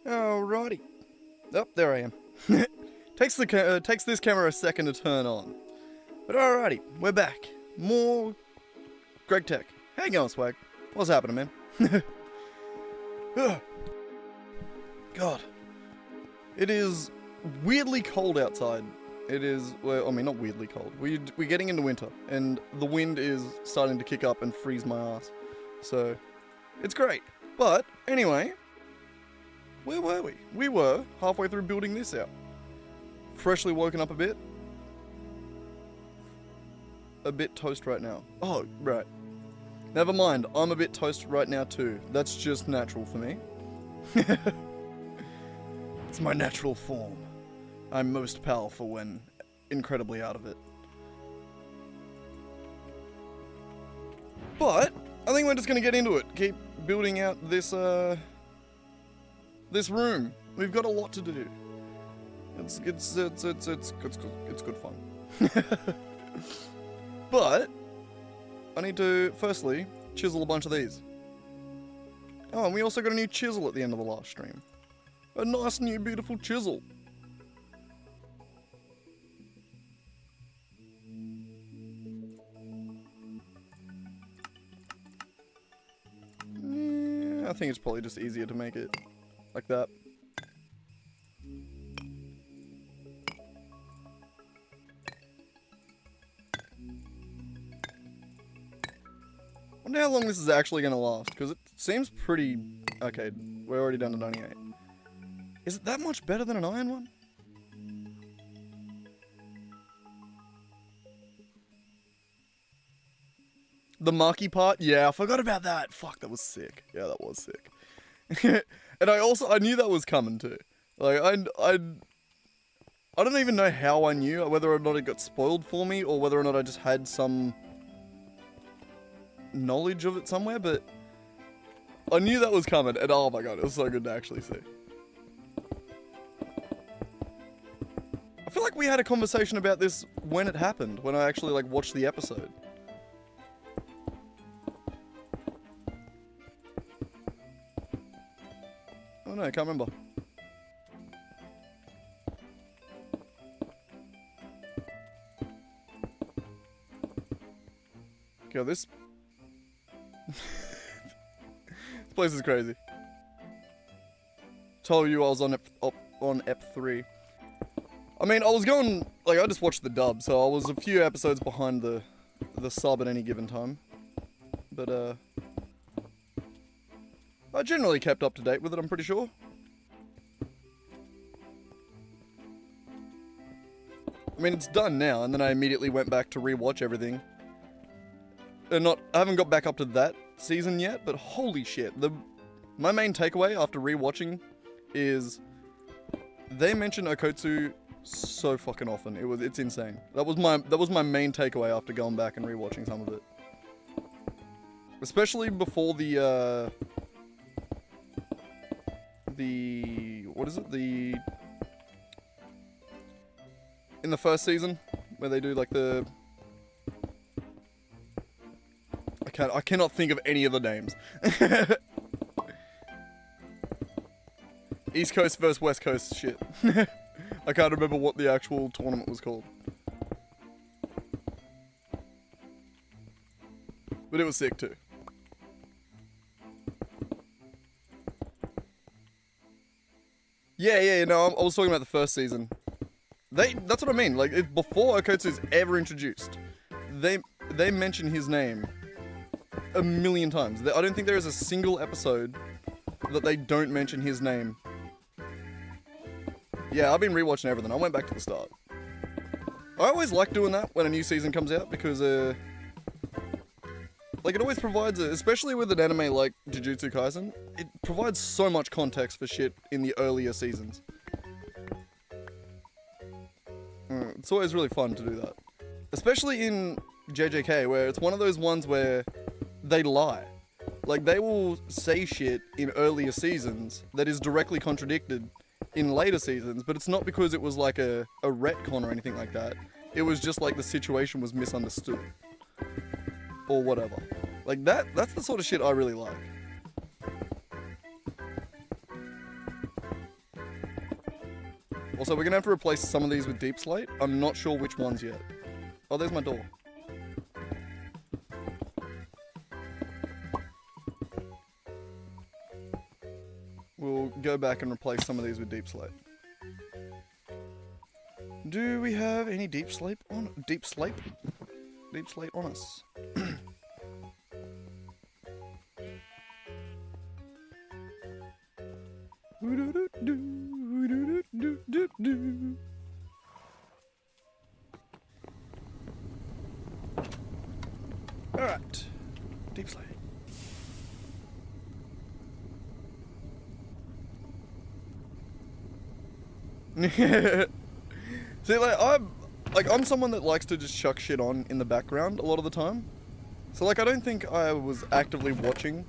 Alrighty. Oh, there I am. Takes this camera a second to turn on. But alrighty, we're back. More Gregtech. How you going, Swag? What's happening, man? God. It is weirdly cold outside. It is, well, I mean, not weirdly cold. We're getting into winter, and the wind is starting to kick up and freeze my ass. So, it's great. But, anyway, where were we? We were halfway through building this out. Freshly woken up a bit. A bit toast right now. Oh, right. Never mind, I'm a bit toast right now too. That's just natural for me. It's my natural form. I'm most powerful when incredibly out of it. But, I think we're just gonna get into it. Keep building out this, this room. We've got a lot to do. It's good fun. But, I need to, firstly, chisel a bunch of these. Oh, and we also got a new chisel at the end of the last stream. A nice new beautiful chisel. Yeah, I think it's probably just easier to make it like that. I wonder how long this is actually going to last, because it seems pretty... Okay, we're already down to 98. Is it that much better than an iron one? The marquee part? Yeah, I forgot about that. Fuck, that was sick. Yeah, that was sick. And I knew that was coming too. Like, I don't even know how I knew, whether or not it got spoiled for me, or whether or not I just had some knowledge of it somewhere, but I knew that was coming, and oh my god, it was so good to actually see. I feel like we had a conversation about this when it happened, when I actually like watched the episode. Oh no, I can't remember. Okay, this place is crazy. Told you I was on Ep 3. I mean, I was going, like, I just watched the dub, so I was a few episodes behind the sub at any given time. But, I generally kept up to date with it, I'm pretty sure. I mean, it's done now, and then I immediately went back to rewatch everything. And I haven't got back up to that season yet, but holy shit, my main takeaway after rewatching is they mention Okotsu so fucking often. It's insane. That was my main takeaway after going back and rewatching some of it. Especially before the what is it? In the first season where they do like the I cannot think of any of the names. East Coast versus West Coast shit. I can't remember what the actual tournament was called. But it was sick too. Yeah, no, I was talking about the first season. That's what I mean, like, before Okotsu's ever introduced, they mention his name a million times. I don't think there is a single episode that they don't mention his name. Yeah, I've been rewatching everything. I went back to the start. I always like doing that when a new season comes out because, like, it always provides, especially with an anime like Jujutsu Kaisen, it provides so much context for shit in the earlier seasons. It's always really fun to do that. Especially in JJK, where it's one of those ones where they lie. Like, they will say shit in earlier seasons that is directly contradicted in later seasons, but it's not because it was like a retcon or anything like that. It was just like the situation was misunderstood. Or whatever. Like, that's the sort of shit I really like. Also, we're gonna have to replace some of these with deep slate. I'm not sure which ones yet. Oh, there's my door. We'll go back and replace some of these with deep slate. Do we have any deep slate on us? Alright. Deep slate. See, I'm someone that likes to just chuck shit on in the background a lot of the time. So I don't think I was actively watching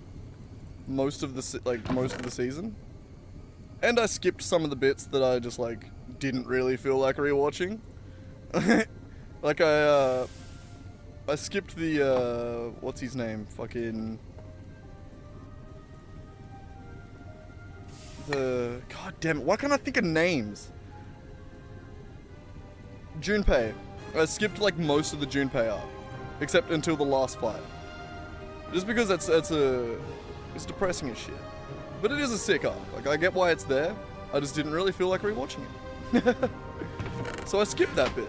most of the season, and I skipped some of the bits that I just didn't really feel like rewatching. I skipped the what's his name? Fucking god damn it! Why can't I think of names? Junpei. I skipped most of the Junpei arc, except until the last fight. Just because it's depressing as shit. But it is a sick arc. I get why it's there. I just didn't really feel like rewatching it. So I skipped that bit,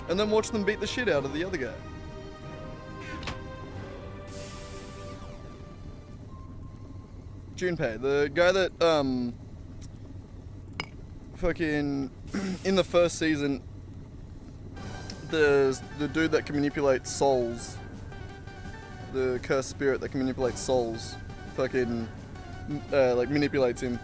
and then watched them beat the shit out of the other guy. Junpei, the guy that fucking in the first season. The dude that can manipulate souls, the cursed spirit that can manipulate souls, fucking manipulates him.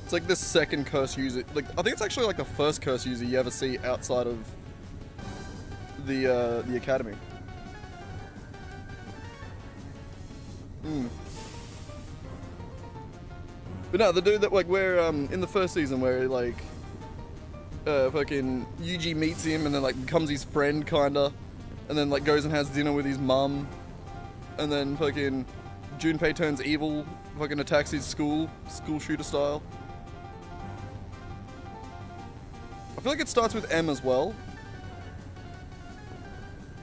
It's the second curse user. I think it's actually the first curse user you ever see outside of the academy. But no, the dude that where in the first season where fucking Yuji meets him and then becomes his friend kinda, and then goes and has dinner with his mum, and then fucking Junpei turns evil, fucking attacks his school shooter style. I feel like it starts with M as well.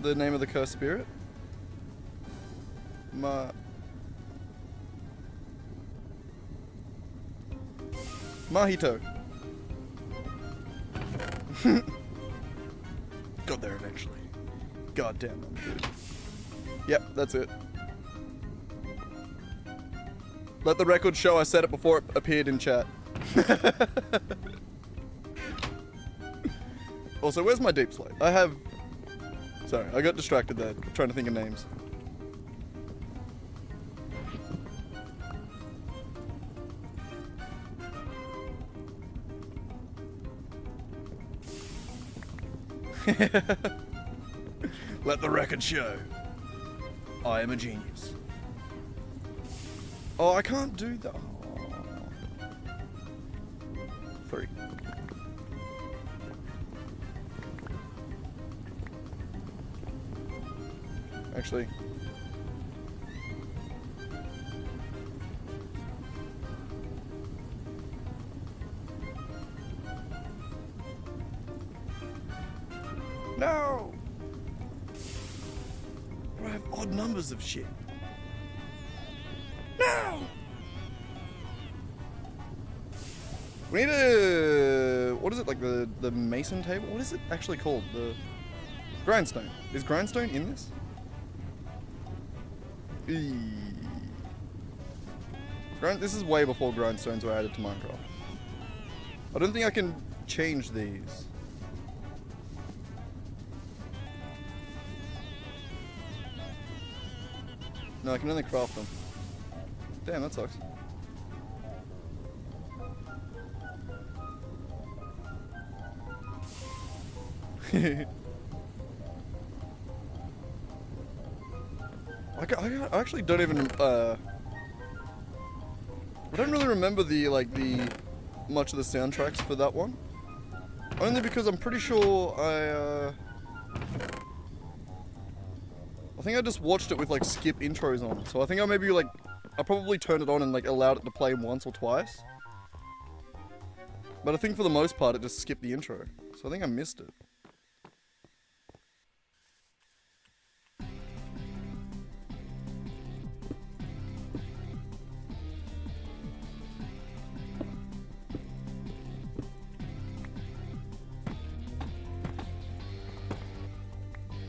The name of the cursed spirit. Mahito. Got there eventually. God damn, I'm good. Yep, that's it. Let the record show I said it before it appeared in chat. Also, where's my deep slate? Sorry, I got distracted there, trying to think of names. Let the record show. I am a genius. Oh, I can't do that. Oh. 3. Actually. No! I have odd numbers of shit. No! We need a... What is it, the mason table? What is it actually called? The grindstone. Is grindstone in this? This is way before grindstones were added to Minecraft. I don't think I can change these. No, I can only craft them. Damn, that sucks. I actually don't even, I don't really remember the much of the soundtracks for that one. Only because I'm pretty sure I think I just watched it with skip intros on. So I think I probably turned it on and allowed it to play once or twice. But I think for the most part, it just skipped the intro. So I think I missed it.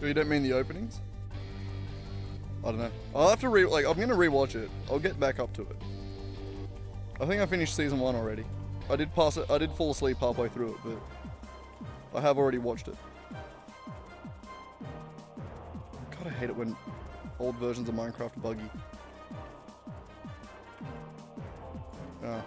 Oh, you don't mean the openings? I don't know. I'll have to I'm gonna rewatch it. I'll get back up to it. I think I finished season 1 already. I did pass it. I did fall asleep halfway through it, but I have already watched it. God, I hate it when old versions of Minecraft are buggy. Oh.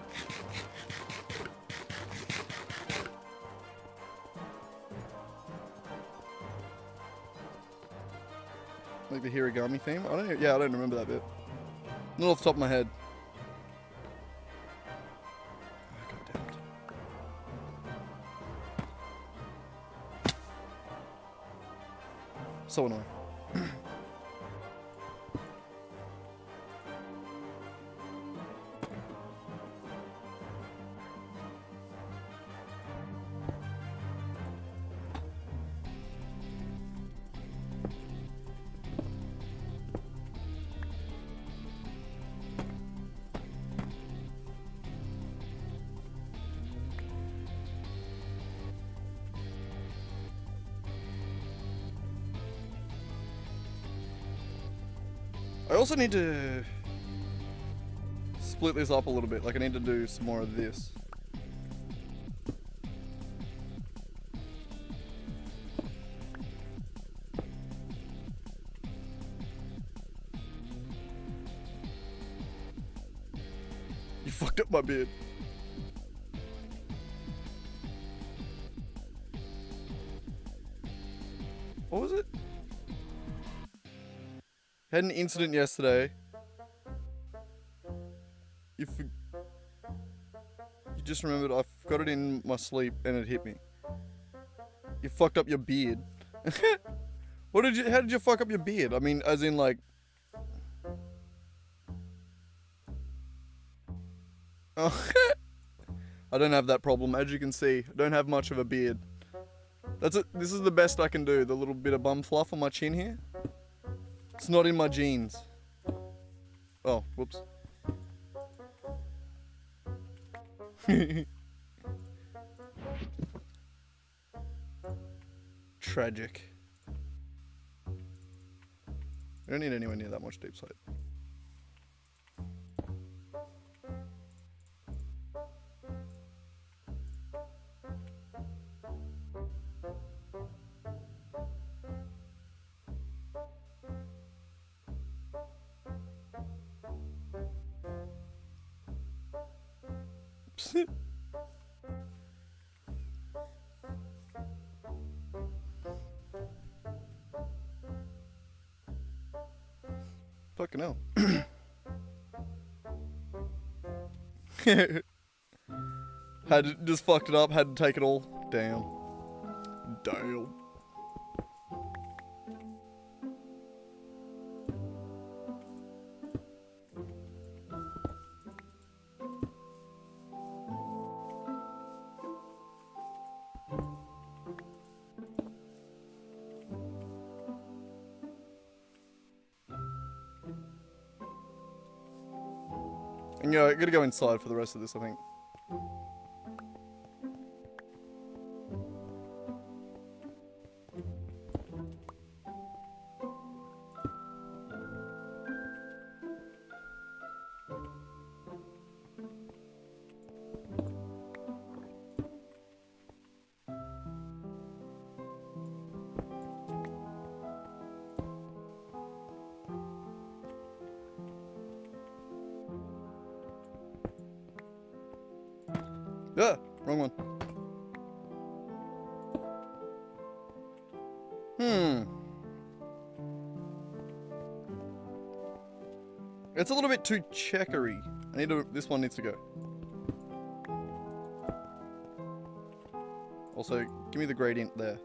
Like the Hiragami theme? I don't remember that bit. Not off the top of my head. Oh, God damn it. So annoying. I also need to split this up a little bit. Like I need to do some more of this. You fucked up my beard. What was it? Had an incident yesterday. You just remembered I got it in my sleep and it hit me. You fucked up your beard. How did you fuck up your beard? I mean, as in like... Oh. I don't have that problem, as you can see. I don't have much of a beard. That's it. This is the best I can do. The little bit of bum fluff on my chin here. It's not in my genes. Oh, whoops. Tragic. We don't need anywhere near that much deep slate. Fucking hell. Just fucked it up, had to take it all. Damn. Damn. And I gotta go inside for the rest of this, I think. Yeah, wrong one. It's a little bit too checkery. This one needs to go. Also, give me the gradient there.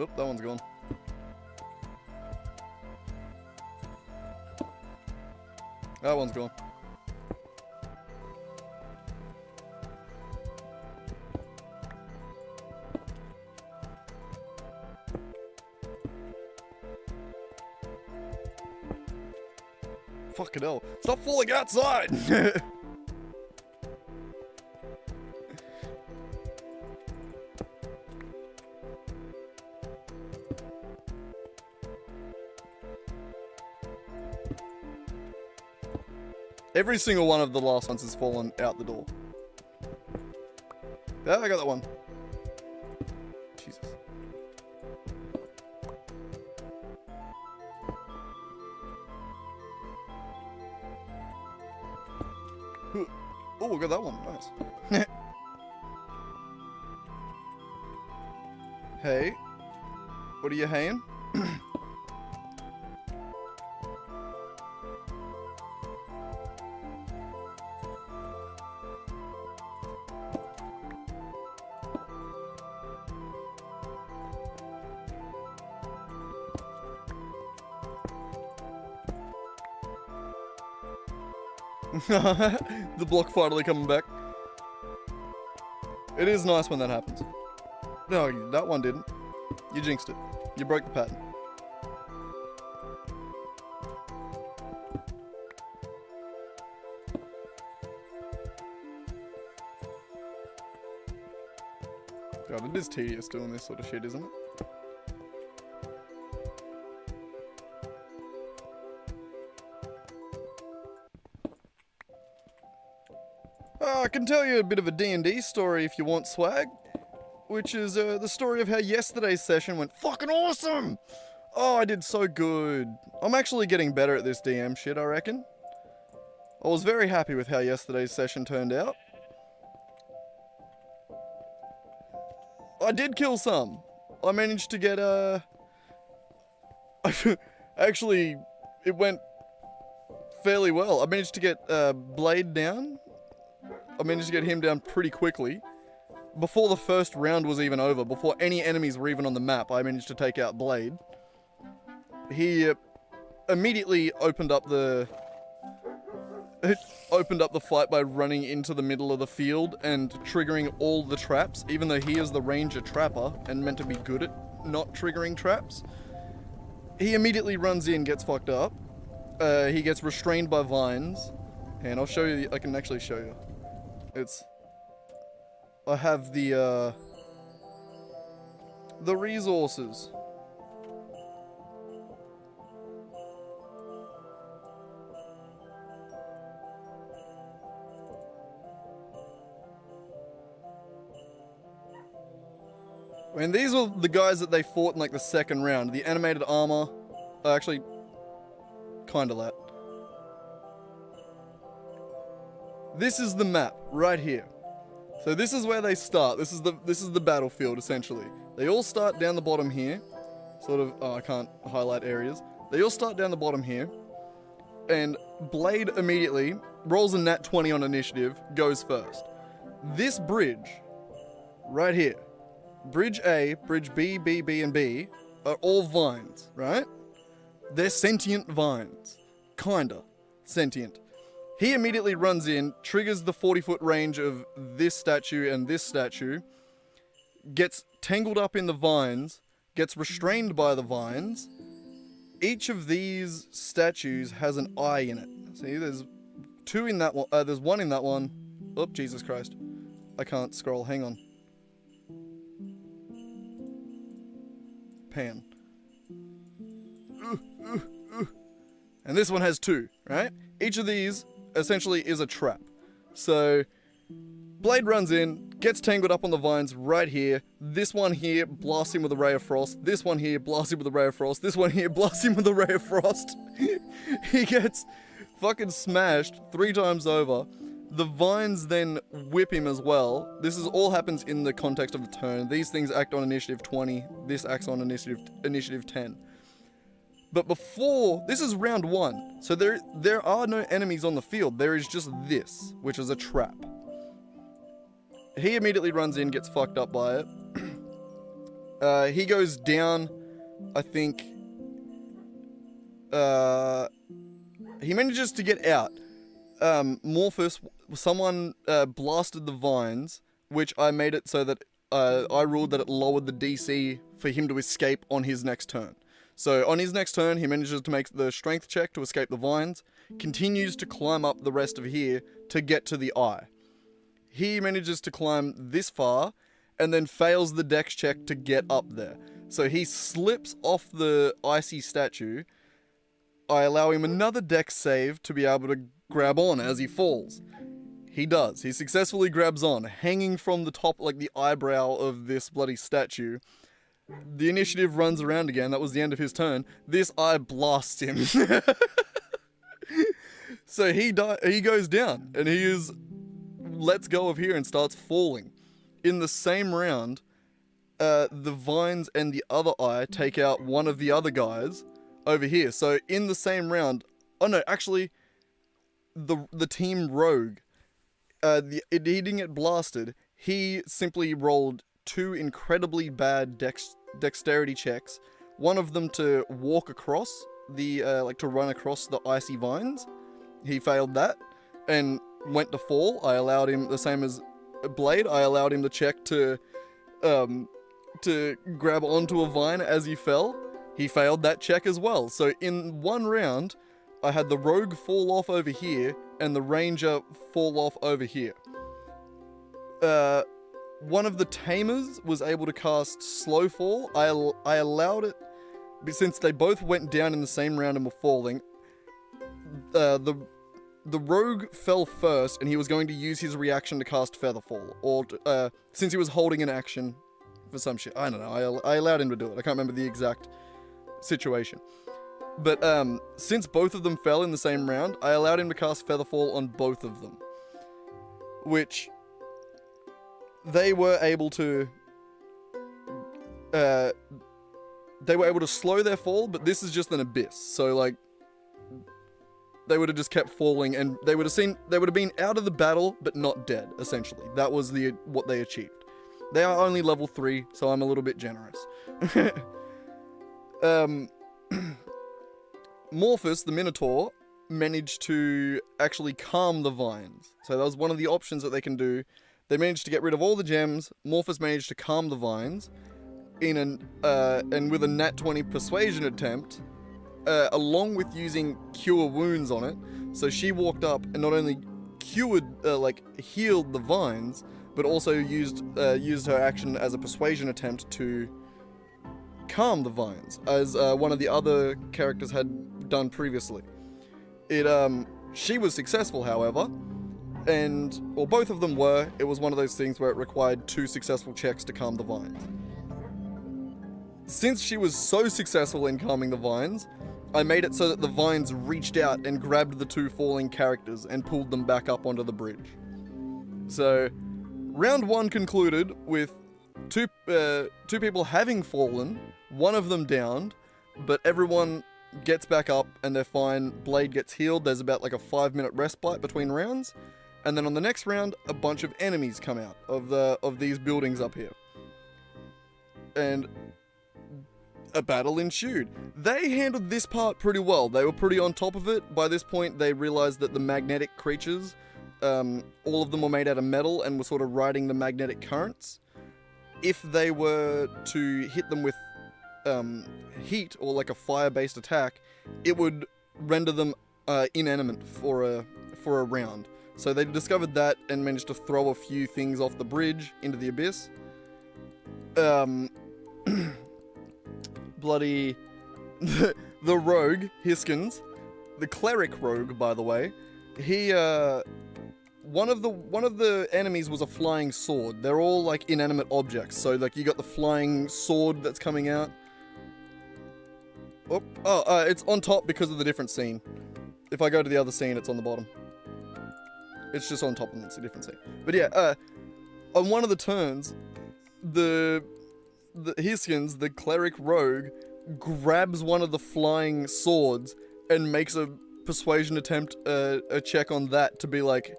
Oop, that one's gone. That one's gone. Fucking hell. Stop falling outside! Every single one of the last ones has fallen out the door. Yeah, I got that one. Jesus. Oh, I got that one. Nice. Hey. What are you haying? The block finally coming back. It is nice when that happens. No, that one didn't. You jinxed it. You broke the pattern. God, it is tedious doing this sort of shit, isn't it? I can tell you a bit of a D&D story if you want, swag. Which is the story of how yesterday's session went fucking awesome! Oh, I did so good. I'm actually getting better at this DM shit, I reckon. I was very happy with how yesterday's session turned out. I did kill some. I managed to get, actually, it went fairly well. I managed to get Blade down. I managed to get him down pretty quickly. Before the first round was even over, before any enemies were even on the map, I managed to take out Blade. He immediately opened up the fight by running into the middle of the field and triggering all the traps, even though he is the ranger trapper and meant to be good at not triggering traps. He immediately runs in, gets fucked up. He gets restrained by vines. And I'll show you, I can actually show you. I have the resources. And these were the guys that they fought in like the second round. The animated armor, actually, kinda that. This is the map right here. So this is where they start. This is the battlefield essentially. They all start down the bottom here. Sort of, oh, I can't highlight areas. They all start down the bottom here. And Blade immediately rolls a nat 20 on initiative, goes first. This bridge, right here, Bridge A, Bridge B, B, B, and B, are all vines, right? They're sentient vines. Kinda sentient. He immediately runs in, triggers the 40-foot range of this statue and this statue, gets tangled up in the vines, gets restrained by the vines. Each of these statues has an eye in it. See, there's two in that one. There's one in that one. Oh, Jesus Christ. I can't scroll. Hang on. Pan. And this one has two, right? Each of these essentially is a trap. So Blade runs in, gets tangled up on the vines right here. This one here blasts him with a ray of frost. This one here blasts him with a ray of frost. This one here blasts him with a ray of frost. He gets fucking smashed 3 times over. The vines then whip him as well. This all happens in the context of the turn. These things act on initiative 20. This acts on initiative 10. But before, this is round 1. So there are no enemies on the field. There is just this, which is a trap. He immediately runs in, gets fucked up by it. He goes down, I think. He manages to get out. Morphus, someone blasted the vines, which I made it so that I ruled that it lowered the DC for him to escape on his next turn. So on his next turn, he manages to make the strength check to escape the vines, continues to climb up the rest of here to get to the eye. He manages to climb this far, and then fails the dex check to get up there. So he slips off the icy statue. I allow him another dex save to be able to grab on as he falls. He does. He successfully grabs on, hanging from the top, like the eyebrow of this bloody statue. The initiative runs around again. That was the end of his turn. This eye blasts him. So he goes down, and he lets go of here and starts falling. In the same round, the vines and the other eye take out one of the other guys over here. So in the same round, actually, the team rogue, he didn't get blasted. He simply rolled 2 incredibly bad dexterity checks. One of them to walk across to run across the icy vines. He failed that and went to fall. I allowed him, the same as Blade, I allowed him to check to grab onto a vine as he fell. He failed that check as well. So in one round, I had the rogue fall off over here and the ranger fall off over here. One of the tamers was able to cast slow fall. I allowed it, since they both went down in the same round and were falling. The rogue fell first, and he was going to use his reaction to cast Featherfall, or since he was holding an action for some shit. I don't know. I allowed him to do it. I can't remember the exact situation. But since both of them fell in the same round, I allowed him to cast Featherfall on both of them, which they were able to. They were able to slow their fall, but this is just an abyss. So like, they would have just kept falling, and they would have been out of the battle, but not dead, essentially. That was what they achieved. They are only level 3, so I'm a little bit generous. Morphus, the Minotaur, managed to actually calm the vines. So that was one of the options that they can do. They managed to get rid of all the gems. Morphus managed to calm the vines and with a nat 20 persuasion attempt, along with using Cure Wounds on it. So she walked up and not only healed the vines, but also used her action as a persuasion attempt to calm the vines, as one of the other characters had done previously. She was successful, however, or both of them were. It was one of those things where it required 2 successful checks to calm the vines. Since she was so successful in calming the vines, I made it so that the vines reached out and grabbed the 2 falling characters and pulled them back up onto the bridge. So, round 1 concluded with two people having fallen, one of them downed, but everyone gets back up and they're fine. Blade gets healed. There's about like a 5-minute respite between rounds, and then on the next round, a bunch of enemies come out of these buildings up here, and a battle ensued. They handled this part pretty well. They were pretty on top of it. By this point, they realized that the magnetic creatures, all of them were made out of metal and were sort of riding the magnetic currents. If they were to hit them with heat or like a fire-based attack, it would render them inanimate for a round. So they discovered that and managed to throw a few things off the bridge into the abyss. Bloody the rogue Hiskins, the cleric rogue, by the way, he one of the enemies was a flying sword. They're all like inanimate objects, so like you got the flying sword that's coming out. It's on top because of the different scene. If I go to the other scene, it's on the bottom. It's just on top and it's a different scene. But yeah, on one of the turns, the Hiskins, the cleric rogue, grabs one of the flying swords and makes a persuasion attempt, a check on that to be like,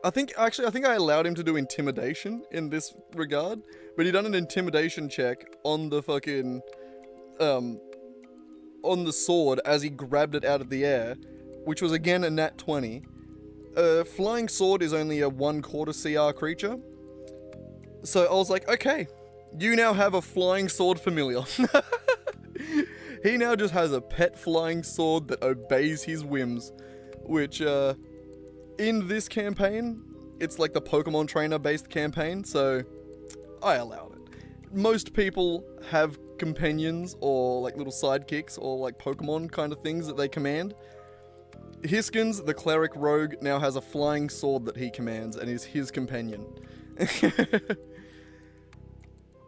I think I allowed him to do intimidation in this regard, but he done an intimidation check on the fucking, on the sword as he grabbed it out of the air, which was again a nat 20. Flying sword is only a 1/4 CR creature. So I was like, okay, you now have a flying sword familiar. He now just has a pet flying sword that obeys his whims, which, in this campaign, it's like the Pokemon trainer based campaign, so I allowed it. Most people have companions or like little sidekicks or like Pokemon kind of things that they command. Hiskins, the cleric rogue, now has a flying sword that he commands and is his companion.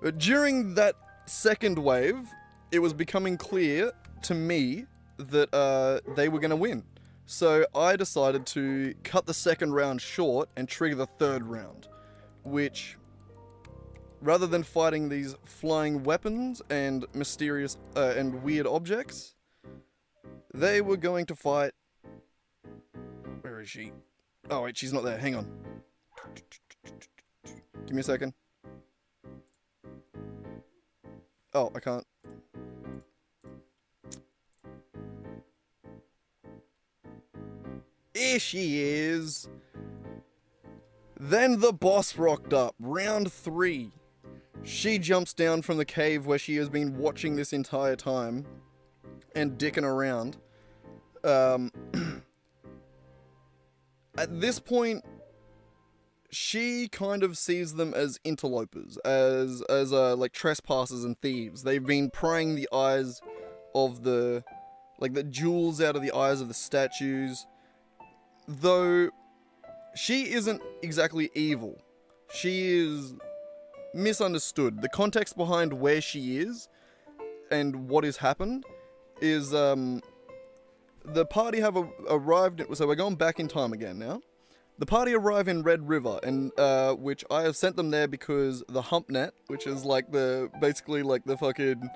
But during that second wave, it was becoming clear to me that they were going to win. So I decided to cut the second round short and trigger the third round, which, rather than fighting these flying weapons and mysterious and weird objects, they were going to fight... Where is she? Oh wait, she's not there. Hang on. Give me a second. Oh, I can't. Here she is. Then the boss rocked up. Round 3. She jumps down from the cave where she has been watching this entire time and dicking around. At this point, she kind of sees them as interlopers, as like trespassers and thieves. They've been prying the eyes of the jewels out of the eyes of the statues. Though she isn't exactly evil. She is misunderstood. The context behind where she is and what has happened is the party have arrived. So we're going back in time again now. The party arrive in Red River, and which I have sent them there because the HumpNet, which is like basically like the fucking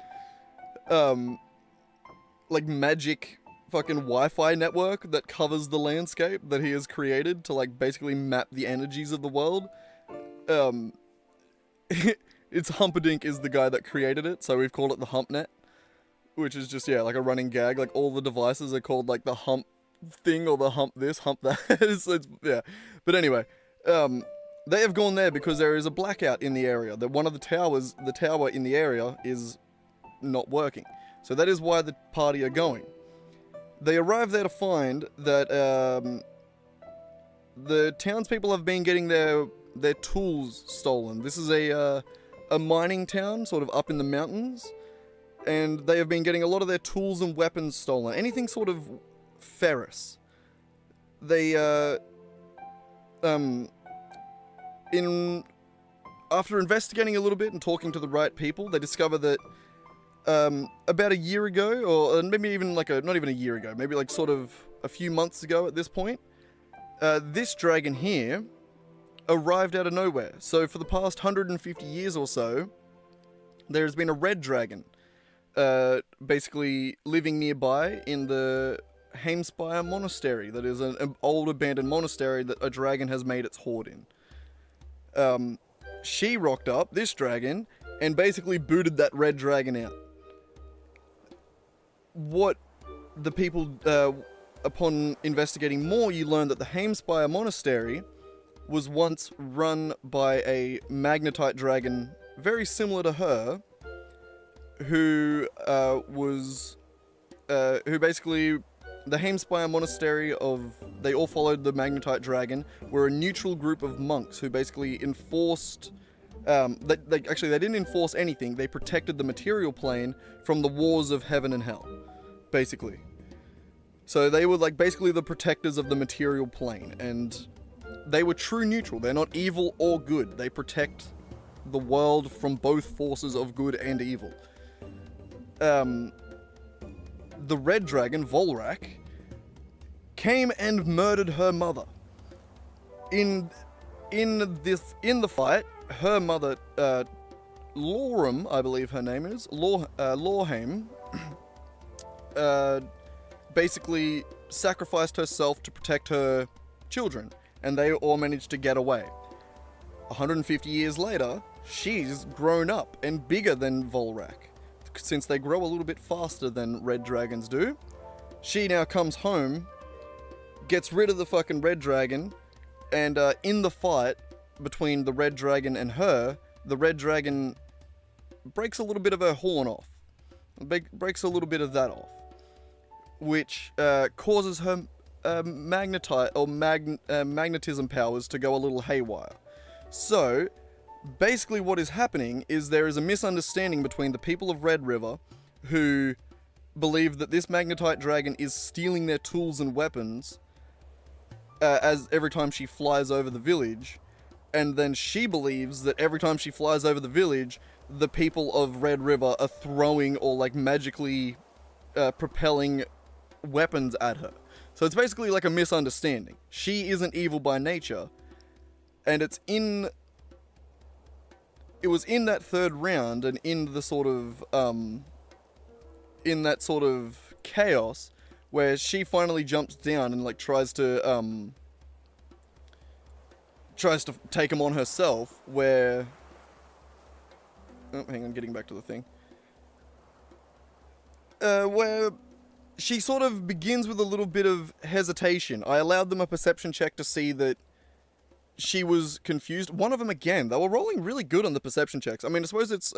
like magic fucking Wi-Fi network that covers the landscape that he has created to like basically map the energies of the world. It's Humperdinck is the guy that created it, so we've called it the HumpNet, which is just, yeah, like a running gag. Like all the devices are called like the hump thing or the hump this, hump that. it's, yeah. But anyway, they have gone there because there is a blackout in the area. That one of the tower in the area is not working. So that is why the party are going. They arrive there to find that the townspeople have been getting their tools stolen. This is a mining town, sort of up in the mountains, and they have been getting a lot of their tools and weapons stolen. Anything sort of ferrous. They after investigating a little bit and talking to the right people, they discover that about a year ago, or maybe even like not even a year ago, maybe like sort of a few months ago at this point, this dragon here arrived out of nowhere. So for the past 150 years or so, there's been a red dragon basically living nearby in the Heimspire Monastery. That is an old abandoned monastery that a dragon has made its hoard in. She rocked up, this dragon, and basically booted that red dragon out. What the people, upon investigating more, you learn that the Heimspire Monastery was once run by a magnetite dragon very similar to her, who basically, the Heimspire Monastery they all followed the magnetite dragon, were a neutral group of monks who basically enforced, they didn't enforce anything, they protected the material plane from the wars of heaven and hell, basically. So they were like basically the protectors of the material plane, and they were true neutral. They're not evil or good. They protect the world from both forces of good and evil. The red dragon, Volrak, came and murdered her mother. In the fight, her mother, Lorem, I believe her name is, Lorheim, basically sacrificed herself to protect her children. and they all manage to get away. 150 years later, she's grown up and bigger than Volrak. Since they grow a little bit faster than red dragons do, she now comes home, gets rid of the fucking red dragon, and in the fight between the red dragon and her, the red dragon breaks a little bit of her horn off. Breaks a little bit of that off. Which causes her magnetism powers to go a little haywire. So, basically what is happening is there is a misunderstanding between the people of Red River, who believe that this magnetite dragon is stealing their tools and weapons as every time she flies over the village, and then she believes that every time she flies over the village, the people of Red River are throwing or like magically propelling weapons at her. So it's basically like a misunderstanding. She isn't evil by nature, and it was in that third round and in the sort of in that sort of chaos where she finally jumps down and like tries to take him on herself, where hang on, getting back to the thing. Where she sort of begins with a little bit of hesitation. I allowed them a perception check to see that she was confused. One of them, again, they were rolling really good on the perception checks. I mean, I suppose it's,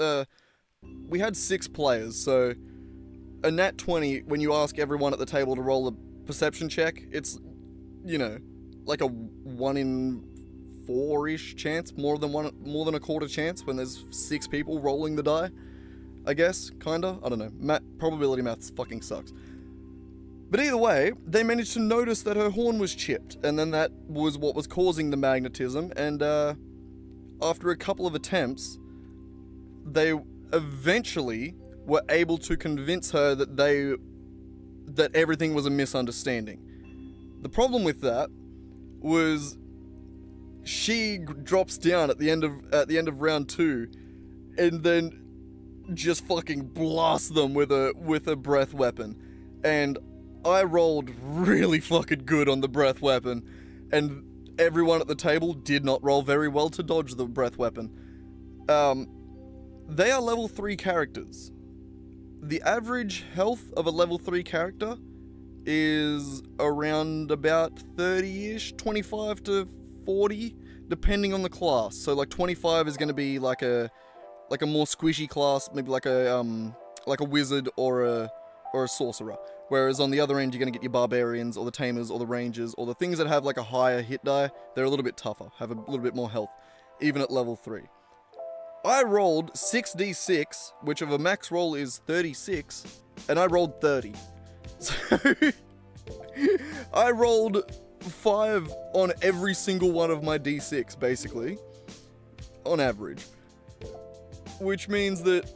we had 6 players, so a nat 20, when you ask everyone at the table to roll a perception check, it's, you know, like a 1 in 4-ish chance, more than a quarter chance when there's 6 people rolling the die, I guess, kinda. I don't know. Probability maths fucking sucks. But either way, they managed to notice that her horn was chipped, and then that was what was causing the magnetism, and after a couple of attempts, they eventually were able to convince her that everything was a misunderstanding. The problem with that was she drops down at the end of round 2, and then just fucking blasts them with a breath weapon. And I rolled really fucking good on the breath weapon, and everyone at the table did not roll very well to dodge the breath weapon. They are level 3 characters. The average health of a level 3 character is around about 30-ish, 25 to 40, depending on the class. So like 25 is going to be like a more squishy class, maybe like a wizard or a sorcerer. Whereas on the other end, you're going to get your barbarians or the tamers or the rangers or the things that have like a higher hit die. They're a little bit tougher, have a little bit more health, even at level 3. I rolled 6d6, which of a max roll is 36, and I rolled 30. So I rolled 5 on every single one of my d6, basically, on average. Which means that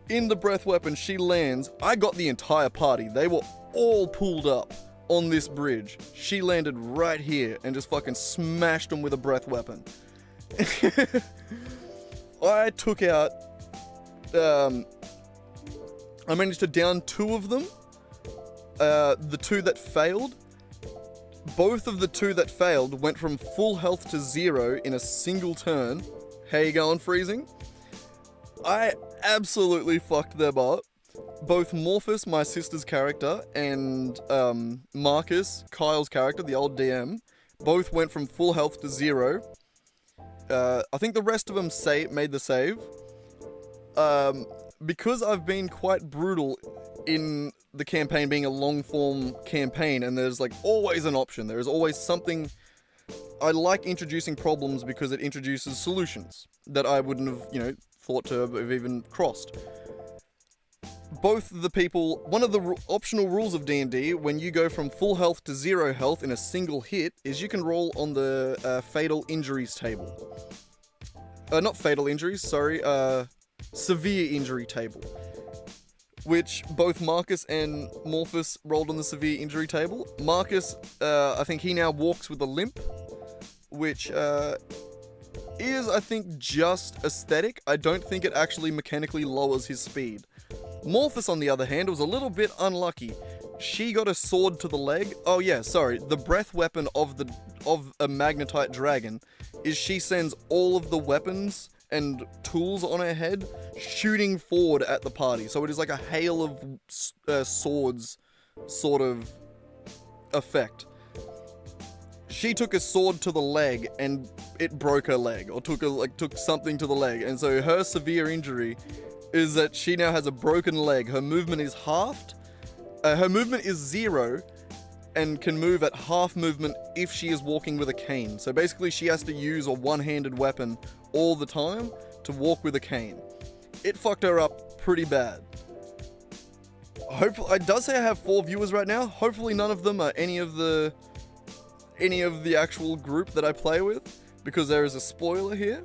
in the breath weapon she lands, I got the entire party. They were all pulled up on this bridge. She landed right here and just fucking smashed them with a breath weapon. I took out, I managed to down 2 of them. The 2 that failed, both of the 2 that failed went from full health to 0 in a single turn. How you going, Freezing? I absolutely fucked them up. Both Morphus, my sister's character, and Marcus, Kyle's character, the old DM, both went from full health to 0. I think the rest of them made the save. Because I've been quite brutal in the campaign being a long-form campaign, and there's like always an option. There is always something. I like introducing problems because it introduces solutions that I wouldn't have, thought to have even crossed. Both the people, one of the optional rules of D&D, when you go from full health to 0 health in a single hit, is you can roll on the fatal injuries table. Not fatal injuries, sorry, severe injury table. Which both Marcus and Morphus rolled on the severe injury table. Marcus, I think he now walks with a limp, which is, I think, just aesthetic. I don't think it actually mechanically lowers his speed. Morphus, on the other hand, was a little bit unlucky. She got a sword to the leg. Oh yeah, sorry, the breath weapon of of a magnetite dragon is she sends all of the weapons and tools on her head shooting forward at the party. So it is like a hail of swords sort of effect. She took a sword to the leg and it broke her leg, or took something to the leg, and so her severe injury is that she now has a broken leg. Her movement is halved. Her movement is 0 and can move at half movement if she is walking with a cane. So basically she has to use a one-handed weapon all the time to walk with a cane. It fucked her up pretty bad. Hopefully, it does say I have 4 viewers right now. Hopefully none of them are any of the actual group that I play with, because there is a spoiler here.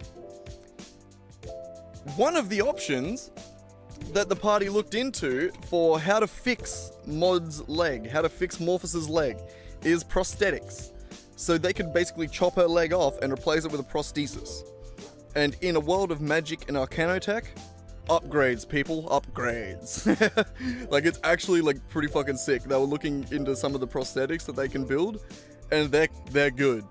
One of the options that the party looked into for how to fix Mod's leg, how to fix Morphos's leg, is prosthetics. So they could basically chop her leg off and replace it with a prosthesis. And in a world of magic and arcanotech, upgrades, people, upgrades. Like, it's actually like pretty fucking sick. They were looking into some of the prosthetics that they can build, and they're good.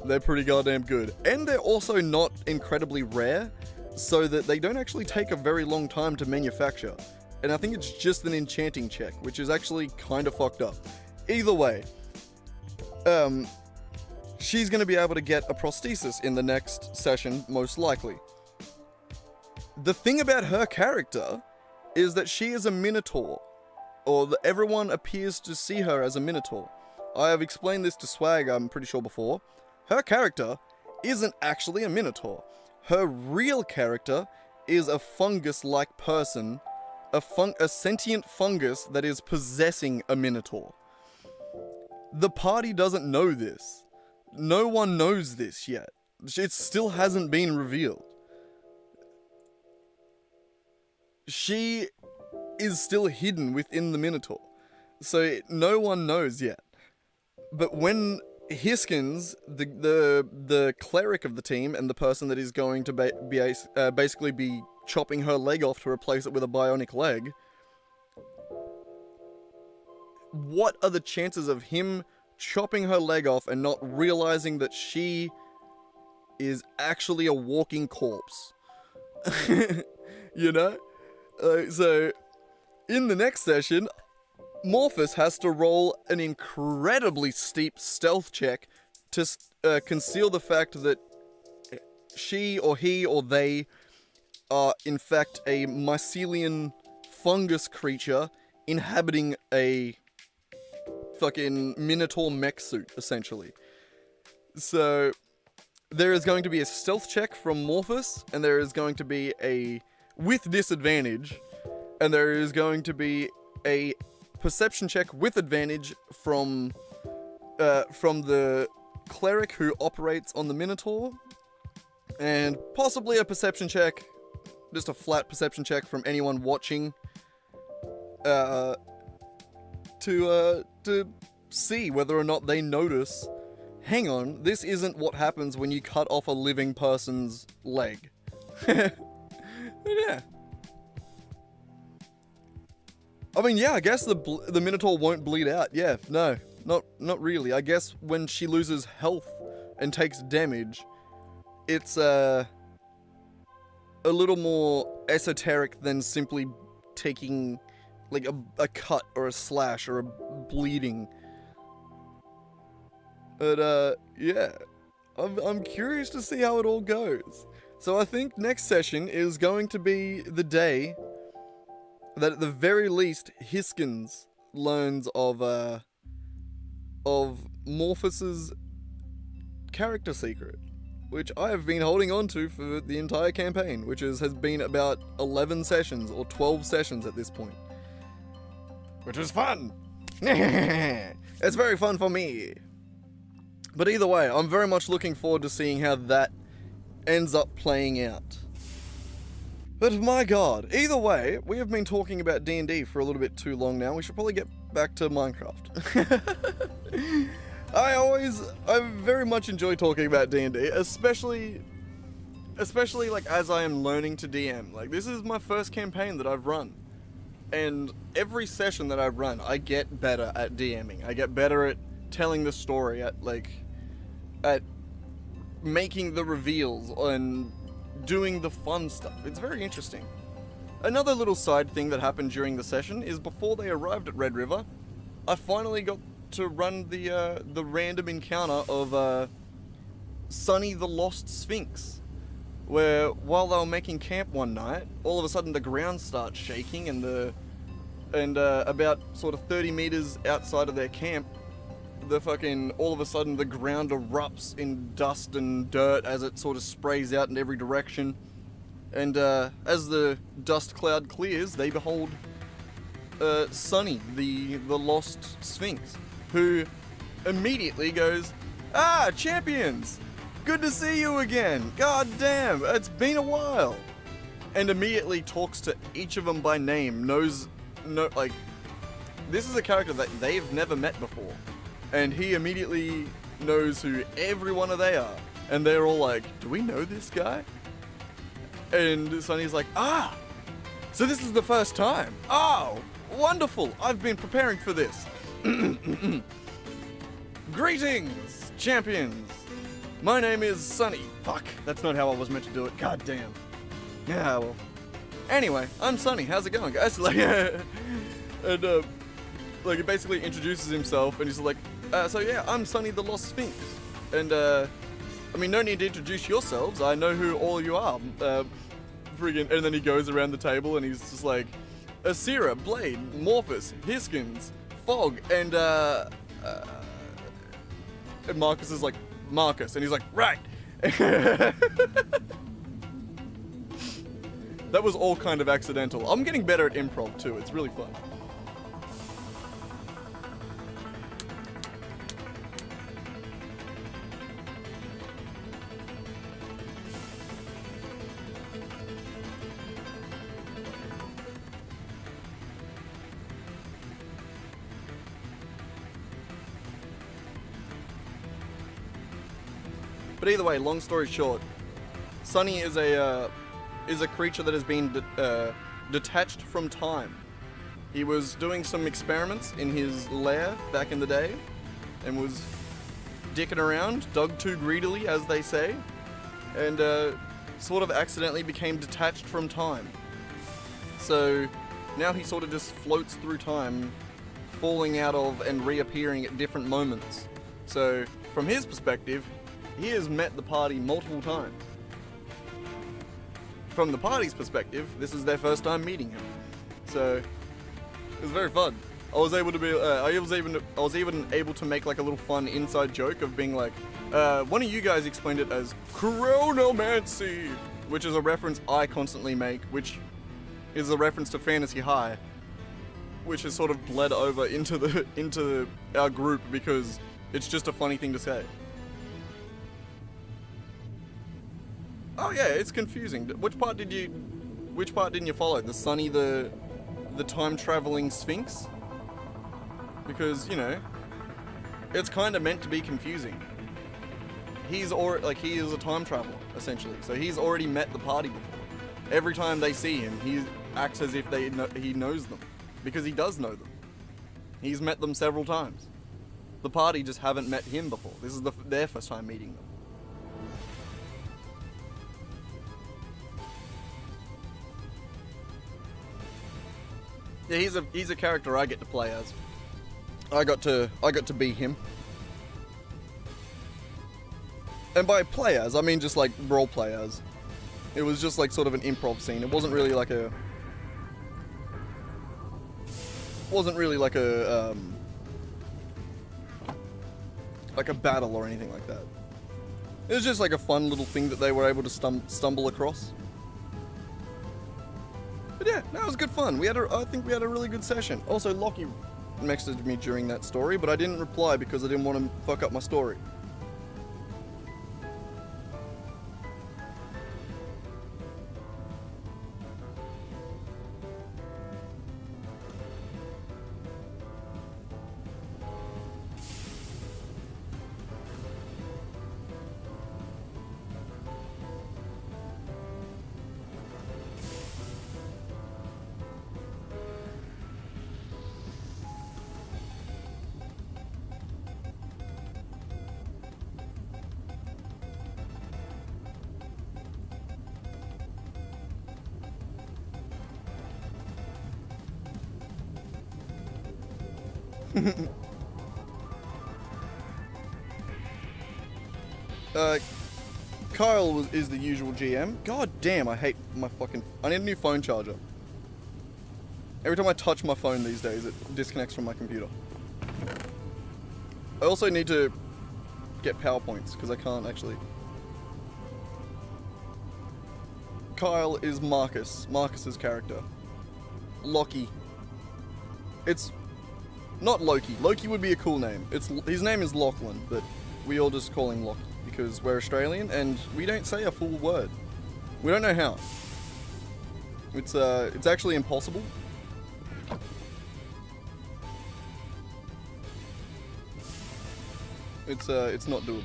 They're pretty goddamn good. And they're also not incredibly rare, so that they don't actually take a very long time to manufacture. And I think it's just an enchanting check, which is actually kind of fucked up. Either way, she's going to be able to get a prosthesis in the next session, most likely. The thing about her character is that she is a minotaur, or that everyone appears to see her as a minotaur. I have explained this to Swag, I'm pretty sure, before. Her character isn't actually a minotaur. Her real character is a fungus-like person, a sentient fungus that is possessing a minotaur. The party doesn't know this. No one knows this yet. It still hasn't been revealed. She is still hidden within the minotaur, so no one knows yet. But when Hiskins, the cleric of the team and the person that is going to basically be chopping her leg off to replace it with a bionic leg, what are the chances of him chopping her leg off and not realizing that she is actually a walking corpse? You know? So, in the next session, Morphos has to roll an incredibly steep stealth check to conceal the fact that she or he or they are in fact a mycelian fungus creature inhabiting a fucking minotaur mech suit, essentially. So there is going to be a stealth check from Morphos, and there is going to be a with disadvantage, and there is going to be a perception check with advantage from the cleric who operates on the minotaur, and possibly a perception check, just a flat perception check from anyone watching, to see whether or not they notice, hang on, this isn't what happens when you cut off a living person's leg. Yeah. I mean, yeah, I guess the Minotaur won't bleed out. Yeah, no, not really. I guess when she loses health and takes damage, it's a little more esoteric than simply taking like a cut or a slash or a bleeding. But yeah, I'm curious to see how it all goes. So I think next session is going to be the day that at the very least Hiskins learns of Morphos's character secret, which I have been holding on to for the entire campaign, which has been about 11 sessions or 12 sessions at this point. Which was fun! It's very fun for me! But either way, I'm very much looking forward to seeing how that ends up playing out. But my god, either way, we have been talking about D&D for a little bit too long now. We should probably get back to Minecraft. I very much enjoy talking about D&D, especially like as I am learning to DM. Like, this is my first campaign that I've run. And every session that I run, I get better at DMing. I get better at telling the story, at like at making the reveals and doing the fun stuff. It's very interesting. Another little side thing that happened during the session is before they arrived at Red River, I finally got to run the random encounter of Sonny the Lost Sphinx, where while they were making camp one night, all of a sudden the ground starts shaking and about sort of 30 meters outside of their camp, all of a sudden the ground erupts in dust and dirt as it sort of sprays out in every direction. And as the dust cloud clears, they behold Sonny, the lost Sphinx, who immediately goes, "Ah, champions! Good to see you again! God damn, it's been a while!" And immediately talks to each of them by name, this is a character that they've never met before. And he immediately knows who every one of they are. And they're all like, "Do we know this guy?" And Sonny's like, "Ah, so this is the first time. Oh, wonderful. I've been preparing for this. Greetings, champions. My name is Sonny." Fuck, that's not how I was meant to do it. God damn. Yeah, well. Anyway, I'm Sonny. How's it going, guys? He basically introduces himself, and he's like, "So yeah, I'm Sonny the Lost Sphinx. And, no need to introduce yourselves. I know who all you are. And then he goes around the table, and he's just like, Asira, Blade, Morphus, Hiskins, Fog, and Marcus is like, "Marcus," and he's like, "Right." That was all kind of accidental. I'm getting better at improv too. It's really fun. But either way, long story short, Sonny is a creature that has been detached from time. He was doing some experiments in his lair back in the day, and was dicking around, dug too greedily, as they say, and sort of accidentally became detached from time. So now he sort of just floats through time, falling out of and reappearing at different moments. So from his perspective, he has met the party multiple times. From the party's perspective, this is their first time meeting him. So it was very fun. I was even able to make like a little fun inside joke of being like, one of you guys explained it as chronomancy, which is a reference I constantly make, which is a reference to Fantasy High, which has sort of bled over into our group because it's just a funny thing to say. Oh yeah, it's confusing. Which part didn't you follow? The Sonny, the time-traveling Sphinx? Because, it's kind of meant to be confusing. He is a time traveler, essentially. So he's already met the party before. Every time they see him, he acts as if he knows them. Because he does know them. He's met them several times. The party just haven't met him before. This is their first time meeting them. Yeah, he's a character I get to play as. I got to be him. And by play as, I mean just like role play as. It was just like sort of an improv scene. It wasn't really like a battle or anything like that. It was just like a fun little thing that they were able to stumble across. But yeah, that was good fun. I think we had a really good session. Also, Lockie messaged me during that story, but I didn't reply because I didn't want to fuck up my story. Kyle is the usual GM. God damn, I hate my fucking... I need a new phone charger. Every time I touch my phone these days, it disconnects from my computer. I also need to get PowerPoints, because I can't actually... Kyle is Marcus. Marcus's character. Loki. It's not Loki. Loki would be a cool name. His name is Lachlan, but we all just call him Loki because we're Australian and we don't say a full word. We don't know how. It's actually impossible. It's not doable.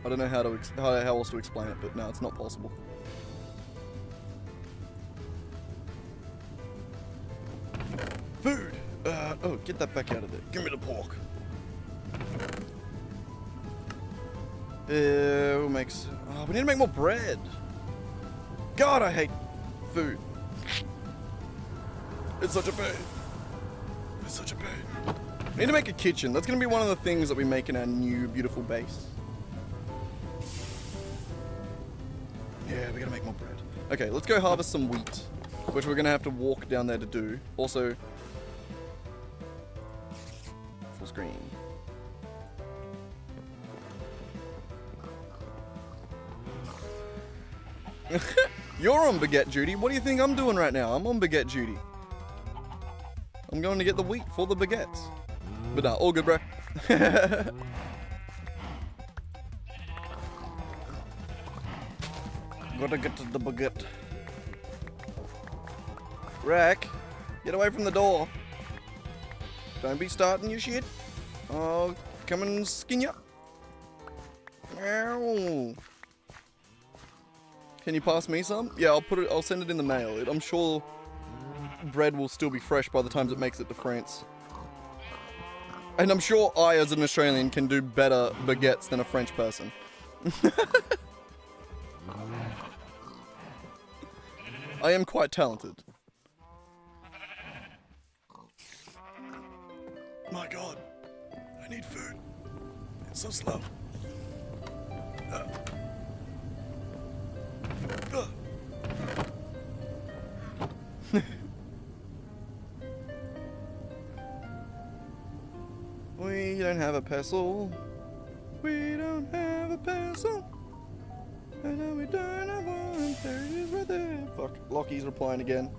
I don't know how else to explain it, but no, it's not possible. Food! Oh, get that back out of there. Give me the pork. Who makes... Oh, we need to make more bread. God, I hate food. It's such a pain. It's such a pain. We need to make a kitchen. That's going to be one of the things that we make in our new, beautiful base. Yeah, we got to make more bread. Okay, let's go harvest some wheat, which we're going to have to walk down there to do. Also... full screen. You're on baguette duty. What do you think I'm doing right now? I'm on baguette duty. I'm going to get the wheat for the baguettes. But nah, all good, bro. Gotta get to the baguette. Rack, get away from the door. Don't be starting your shit. I'll come and skin you. Ow. Can you pass me some? Yeah, I'll send it in the mail. I'm sure bread will still be fresh by the time it makes it to France. And I'm sure I, as an Australian, can do better baguettes than a French person. I am quite talented. My God, I need food. It's so slow. We don't have a pestle. We don't have a pestle. And we don't have one. There it is right there. Fuck, Lockie's replying again.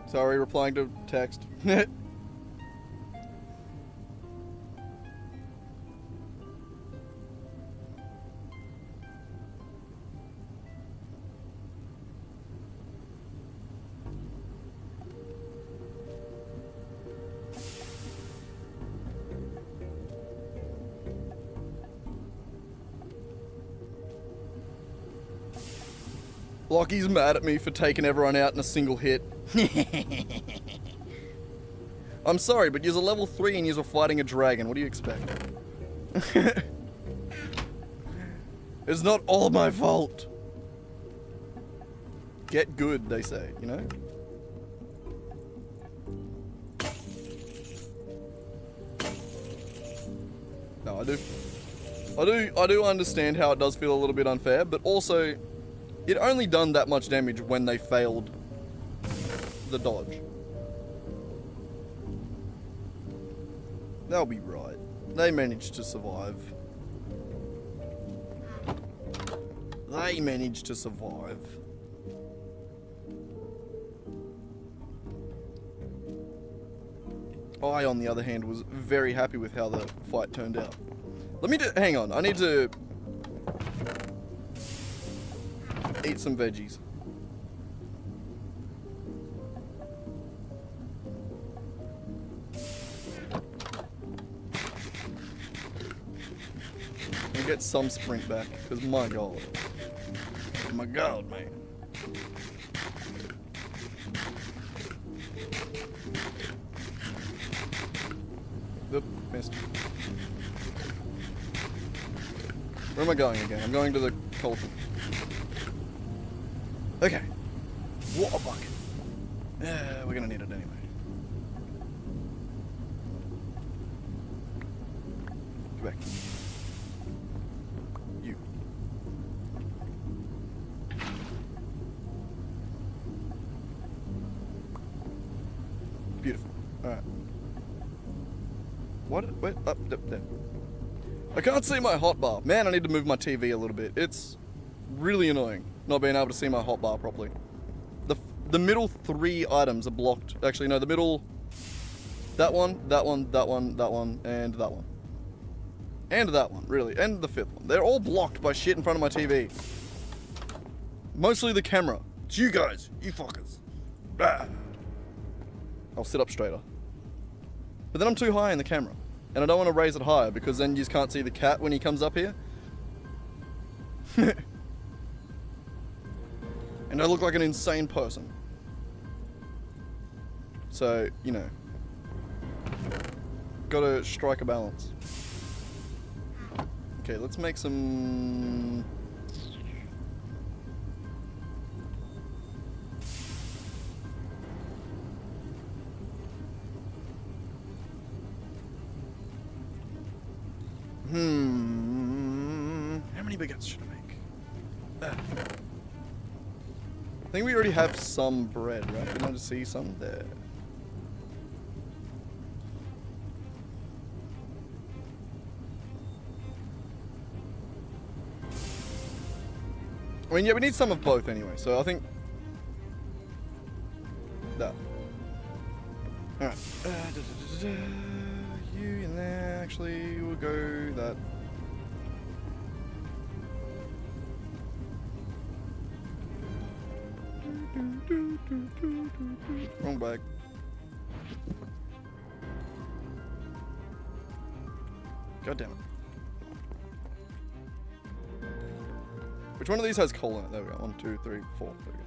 Sorry, replying to text. Lockie's mad at me for taking everyone out in a single hit. I'm sorry, but you're a level 3 and you're fighting a dragon. What do you expect? It's not all my fault. Get good, they say, you know? No, I do understand how it does feel a little bit unfair, but also it only done that much damage when they failed the dodge. They'll be right. They managed to survive. They managed to survive. I, on the other hand, was very happy with how the fight turned out. Let me hang on. I need to eat some veggies. And get some sprint back, because my god. My god, man. Oop, missed. Where am I going again? I'm going to the cauldron. Okay. Water bucket. Yeah, we're gonna need it anyway. Get back. You. Beautiful. Alright. What? Wait, up, there. I can't see my hotbar. Man, I need to move my TV a little bit. It's really annoying not being able to see my hotbar properly. The middle 3 items are blocked. Actually, no, the middle... That one, that one, that one, that one, and that one. And that one, really. And the 5th one. They're all blocked by shit in front of my TV. Mostly the camera. It's you guys. You fuckers. Ah. I'll sit up straighter. But then I'm too high in the camera. And I don't want to raise it higher because then you just can't see the cat when he comes up here. And I look like an insane person. So, you know. Gotta strike a balance. Okay, let's make some... How many baguettes should I make? I think we already have some bread, right? Didn't I just see some there? I mean, yeah, we need some of both anyway, so I think... That. Alright. You in there, actually, we'll go that. Wrong bag. God damn it. Which one of these has coal in it? There we go. 1, 2, 3, 4. There we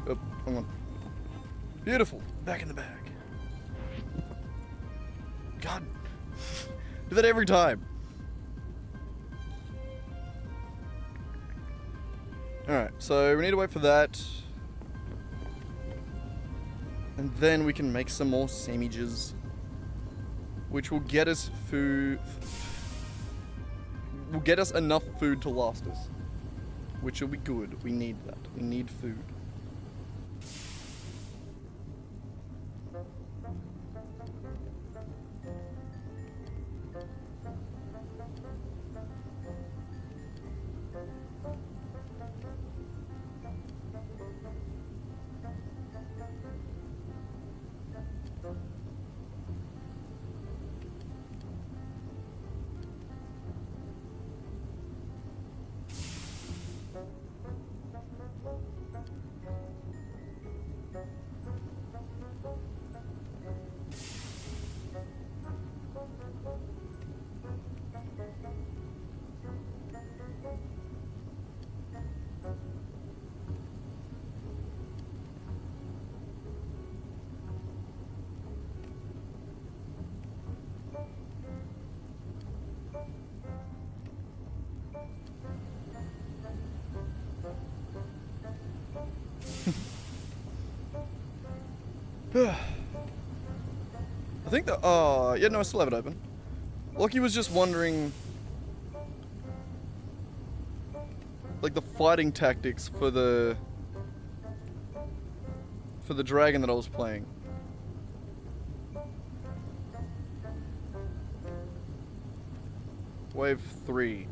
go. Oh, hang on. Beautiful. Back in the bag. God. Do that every time. Alright, so we need to wait for that. And then we can make some more sandwiches. Which will get us food. Will get us enough food to last us. Which will be good. We need that. We need food. I think that, yeah, no, I still have it open. Lockie was just wondering, like, the fighting tactics for the dragon that I was playing. Wave 3.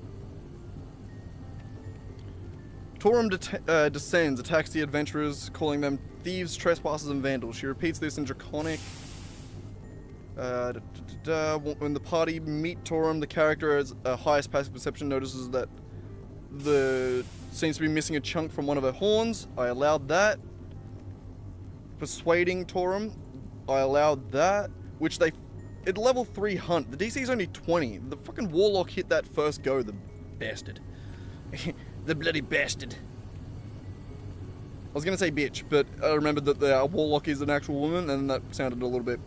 Torum descends, attacks the adventurers, calling them thieves, trespassers, and vandals. She repeats this in Draconic. When the party meet Torum, the character has highest passive perception notices that seems to be missing a chunk from one of her horns. I allowed that. Persuading Torum, I allowed that. Which at level 3 hunt, the DC is only 20. The fucking warlock hit that first go, the bastard. The bloody bastard. I was gonna say bitch, but I remembered that the warlock is an actual woman, and that sounded a little bit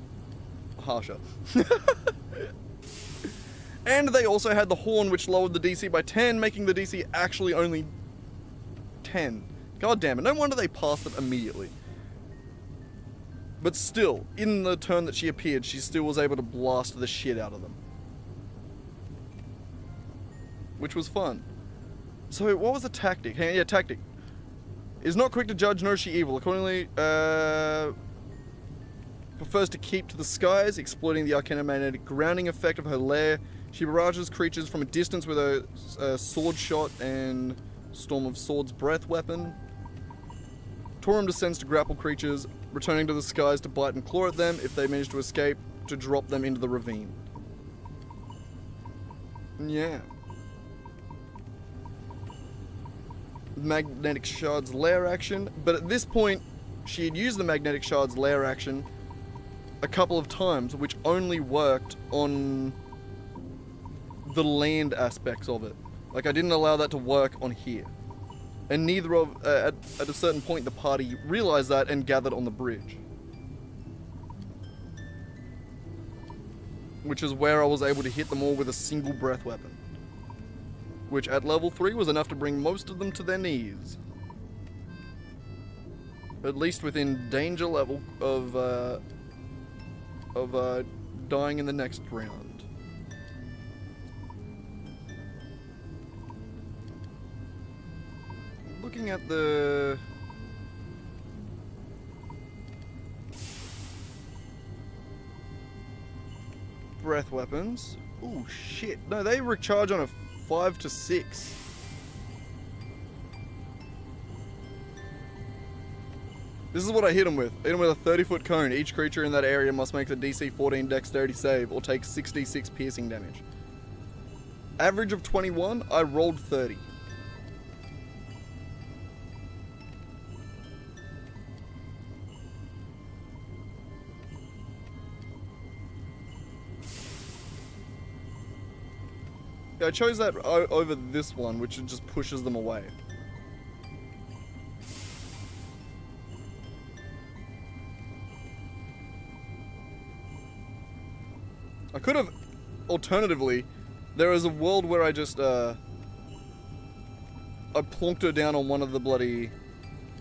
harsher. And they also had the horn, which lowered the DC by 10, making the DC actually only 10. God damn it, no wonder they passed it immediately. But still, in the turn that she appeared, she still was able to blast the shit out of them. Which was fun. So, what was the tactic? Hey, yeah, tactic. Is not quick to judge, nor is she evil. Accordingly, prefers to keep to the skies, exploiting the arcanomagnetic grounding effect of her lair. She barrages creatures from a distance with a sword shot and Storm of Swords breath weapon. Torum descends to grapple creatures, returning to the skies to bite and claw at them. If they manage to escape, to drop them into the ravine. Yeah. Magnetic Shard's lair action, but at this point, she had used the Magnetic Shard's lair action a couple of times, which only worked on the land aspects of it. Like, I didn't allow that to work on here. And neither of, at a certain point, the party realized that and gathered on the bridge. Which is where I was able to hit them all with a single breath weapon. Which at level 3 was enough to bring most of them to their knees. At least within danger level of dying in the next round. Looking at the breath weapons. Ooh, shit. No, they recharge on a 5 to 6. This is what I hit him with. I hit him with a 30-foot cone. Each creature in that area must make a DC 14 dexterity save or take 66 piercing damage. Average of 21, I rolled 30. Yeah, I chose that over this one, which just pushes them away. I could have, alternatively, there is a world where I just, I plonked her down on one of the bloody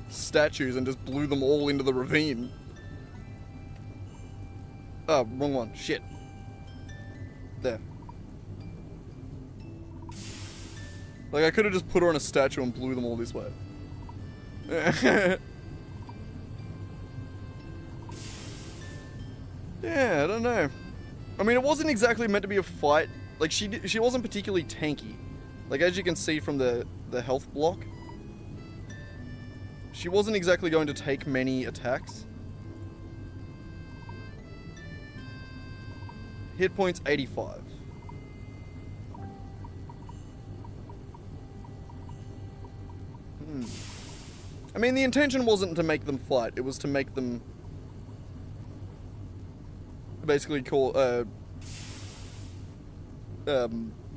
statues and just blew them all into the ravine. Oh, wrong one. Shit. There. Like, I could have just put her on a statue and blew them all this way. Yeah, I don't know. I mean, it wasn't exactly meant to be a fight. Like, she wasn't particularly tanky. Like, as you can see from the health block, she wasn't exactly going to take many attacks. Hit points 85. I mean, the intention wasn't to make them fight. It was to make them basically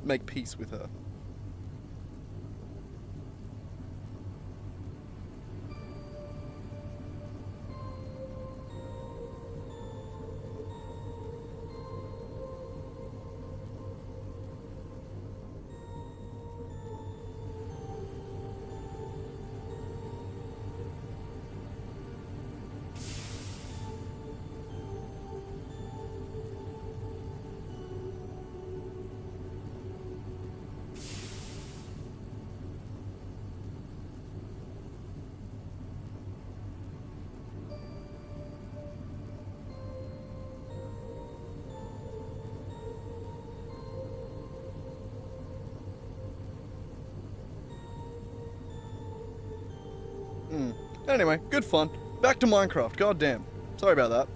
make peace with her. Anyway, good fun. Back to Minecraft. God damn. Sorry about that.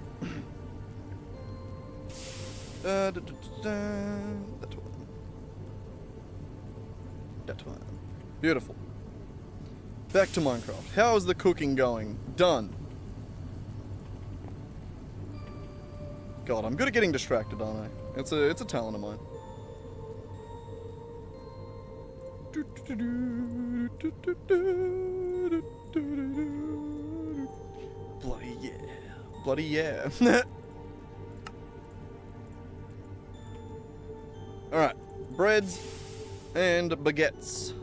That one. Beautiful. Back to Minecraft. How is the cooking going? Done. God, I'm good at getting distracted, aren't I? It's a talent of mine. Bloody yeah. Bloody yeah. Alright. Breads and baguettes.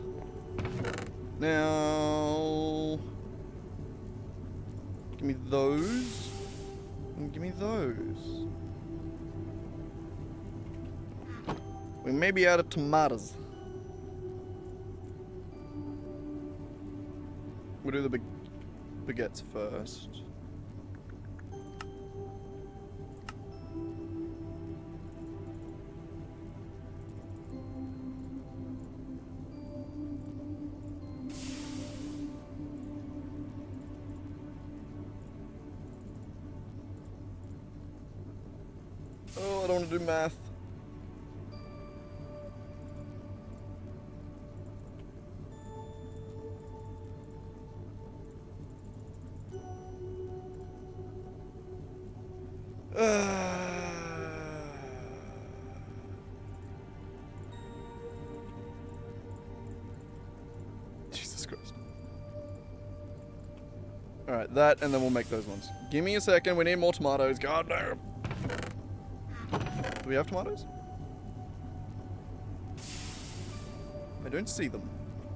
Now... Give me those. And give me those. We may be out of tomatoes. We'll do the baguettes first. Oh, I don't want to do math. Jesus Christ. Alright, that, and then we'll make those ones. Give me a second, we need more tomatoes. God damn. Do we have tomatoes? I don't see them,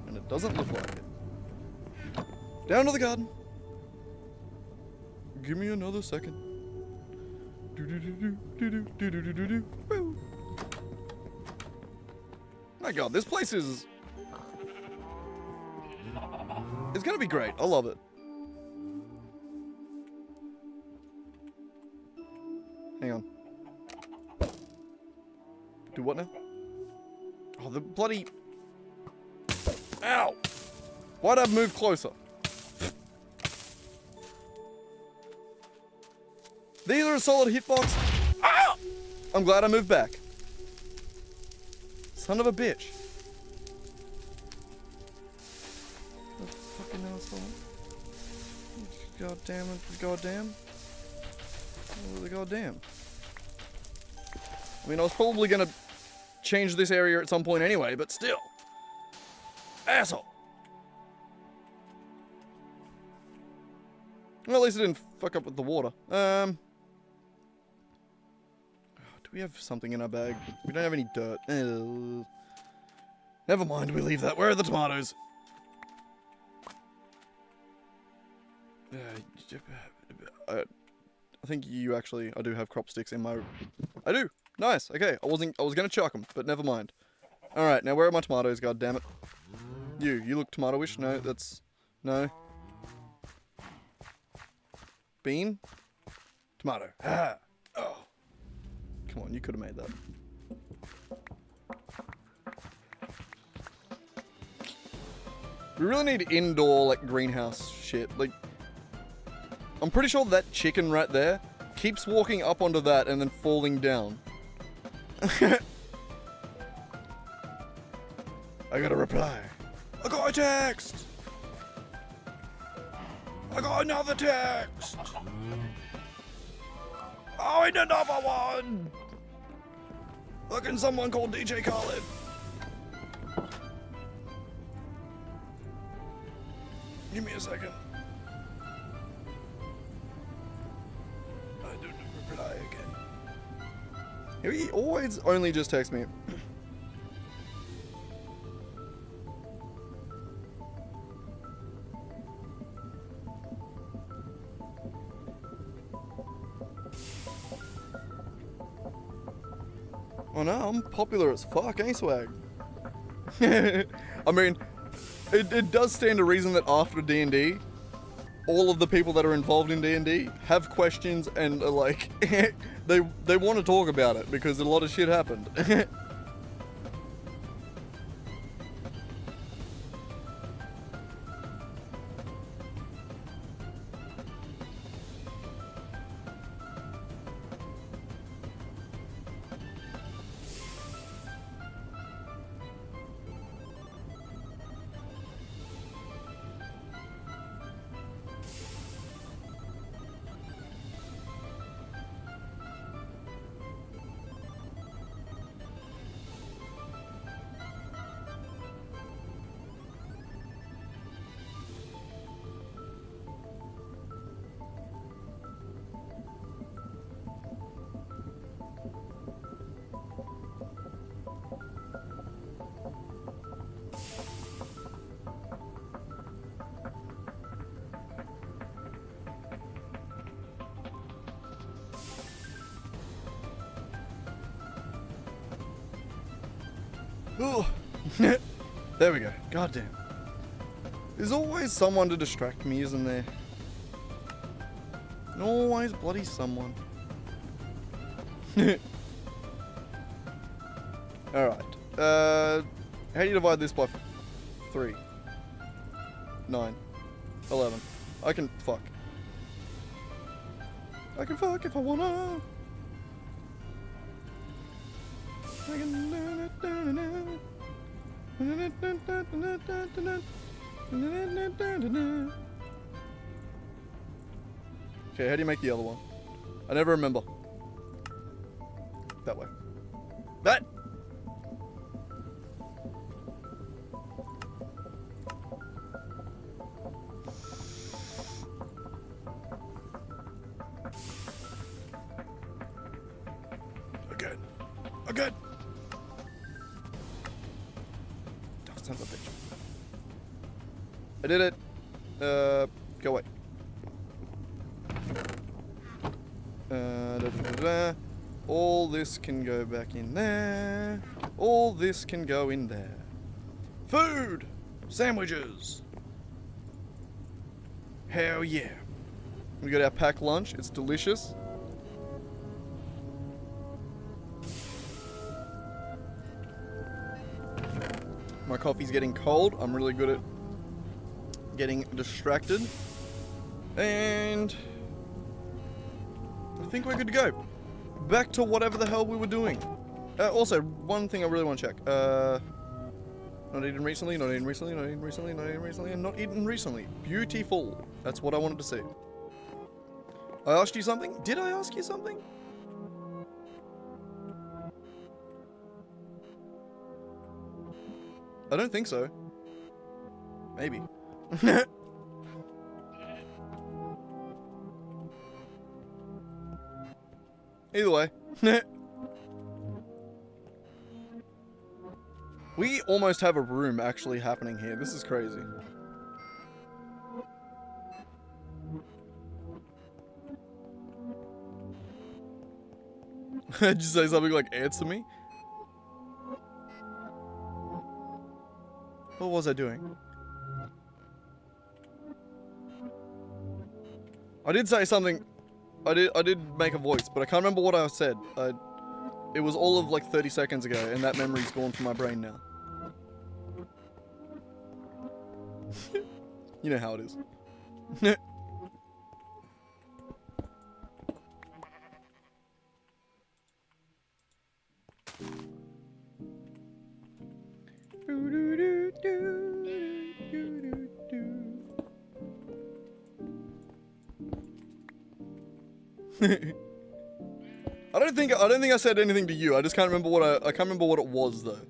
and it doesn't look like it. Down to the garden. Give me another second. Woo. My God, this place is... It's gonna be great. I love it. Hang on. Do what now? Oh, the bloody... Ow! Why'd I move closer? These are a solid hitbox. Ah! I'm glad I moved back. Son of a bitch. The fucking asshole. God damn it. God damn. Oh, the goddamn. I mean, I was probably gonna change this area at some point anyway, but still. Asshole. Well, at least it didn't fuck up with the water. Do we have something in our bag? We don't have any dirt. Never mind, we leave that. Where are the tomatoes? I think you actually... I do have crop sticks in my... I do! Nice, okay. I was gonna chuck them, but never mind. Alright, now where are my tomatoes, god damn it? You look tomato-ish? No, that's... No. Bean? Tomato. Ah! Oh. Come on, you could have made that. We really need indoor, like, greenhouse shit. Like, I'm pretty sure that chicken right there keeps walking up onto that and then falling down. I got a reply. I got a text! I got another text! Oh, and another one! Fucking someone called DJ Khaled. Give me a second. I don't reply again. He always only just texts me. Oh no, I'm popular as fuck, ain't swag? I mean, it does stand to reason that after D&D, all of the people that are involved in D&D have questions and are like, they want to talk about it because a lot of shit happened. Oh. There we go. Goddamn. There's always someone to distract me, isn't there? Always bloody someone. Alright. How do you divide this by 3? 9. 11. I can fuck. I can fuck if I wanna. I can... Okay, how do you make the other one? I never remember. That way. That! Again. Again! Son of a bitch. I did it. Go away. All this can go back in there. All this can go in there. Food! Sandwiches! Hell yeah. We got our packed lunch. It's delicious. My coffee's getting cold. I'm really good at getting distracted. And I think we're good to go. Back to whatever the hell we were doing. Also, one thing I really want to check. Not eaten recently, not eaten recently, not eaten recently, not eaten recently, and not eaten recently. Beautiful. That's what I wanted to see. I asked you something? Did I ask you something? I don't think so. Maybe. Either way. We almost have a room actually happening here. This is crazy. Did you say something like, answer me? What was I doing? I did say something. I did make a voice, but I can't remember what I said. It was all of like 30 seconds ago, and that memory's gone from my brain now. You know how it is. I don't think I said anything to you. I just can't remember what I can't remember what it was though.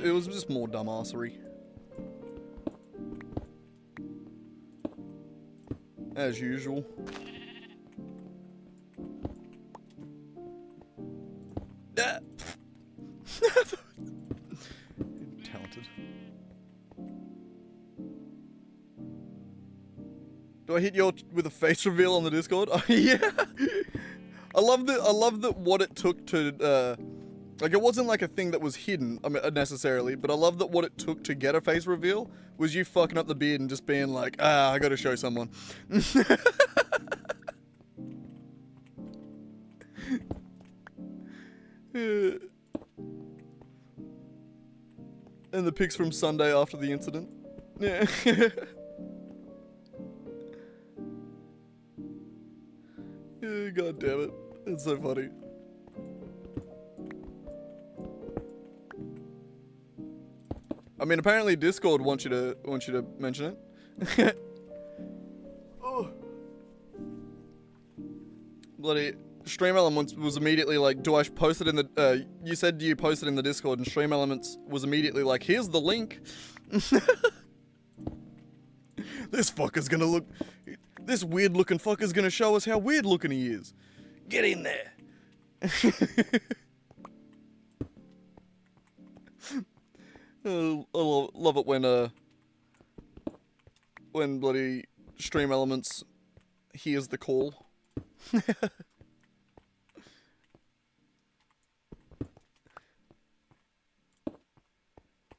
It was just more dumbassery. As usual. Talented. Do I hit you with a face reveal on the Discord? Oh, yeah. I love that what it took to like it wasn't like a thing that was hidden necessarily, but I love that what it took to get a face reveal was you fucking up the beard and just being like, I gotta show someone. And the pics from Sunday after the incident. Yeah. God damn it. It's so funny. I mean, apparently Discord wants you to mention it. Oh. Bloody Stream Elements was immediately like, do I post it in the you said do you post it in the Discord, and Stream Elements was immediately like, here's the link. This fucker's gonna look, this weird looking fucker's gonna show us how weird looking he is. Get in there. I love it when bloody Stream Elements hears the call.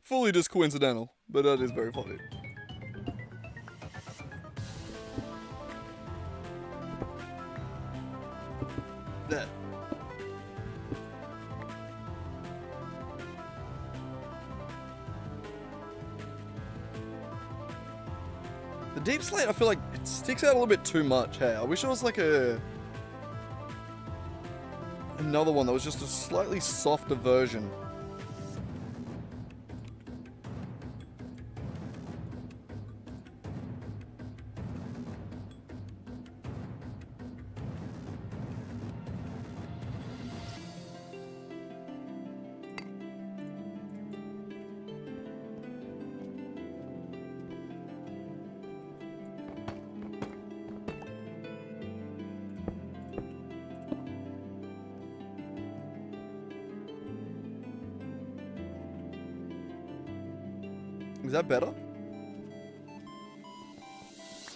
Fully just coincidental, but that is very funny. There. The deep slate, I feel like it sticks out a little bit too much. Hey, I wish it was like another one that was just a slightly softer version. Is that better?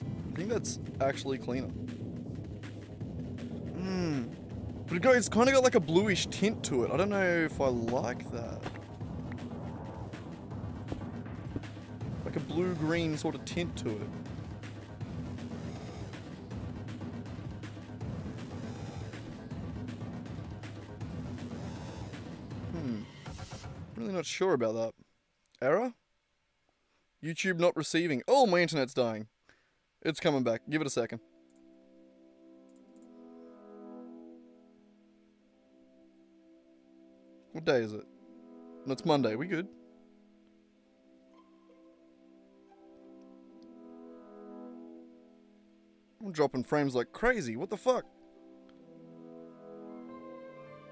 I think that's actually cleaner. But it's kind of got like a bluish tint to it. I don't know if I like that. Like a blue-green sort of tint to it. Really not sure about that. Error? YouTube not receiving. Oh, my internet's dying. It's coming back. Give it a second. What day is it? No, it's Monday. We good? I'm dropping frames like crazy. What the fuck?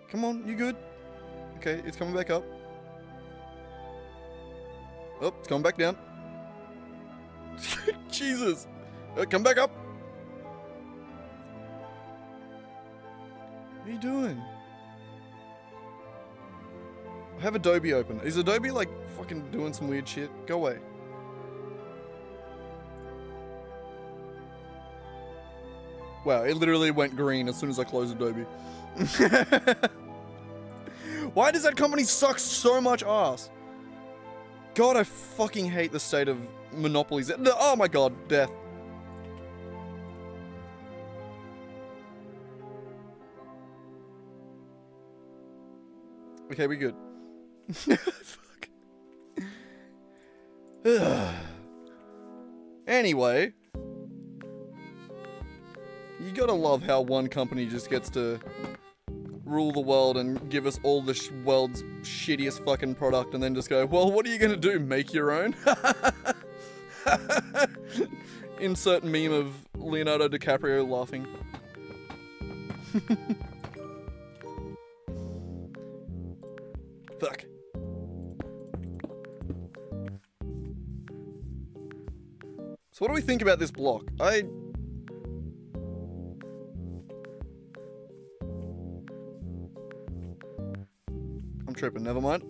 Come on, you good? Okay, it's coming back up. Oh, it's coming back down. Jesus. Come back up. What are you doing? I have Adobe open. Is Adobe like fucking doing some weird shit? Go away. Wow, it literally went green as soon as I closed Adobe. Why does that company suck so much ass? God, I fucking hate the state of monopolies. Oh my god, death. Okay, we good. Fuck. Anyway. You gotta love how one company just gets to rule the world and give us all the world's shittiest fucking product and then just go, well, what are you gonna do? Make your own? Insert meme of Leonardo DiCaprio laughing. Fuck. So what do we think about this block? I'm tripping, never mind.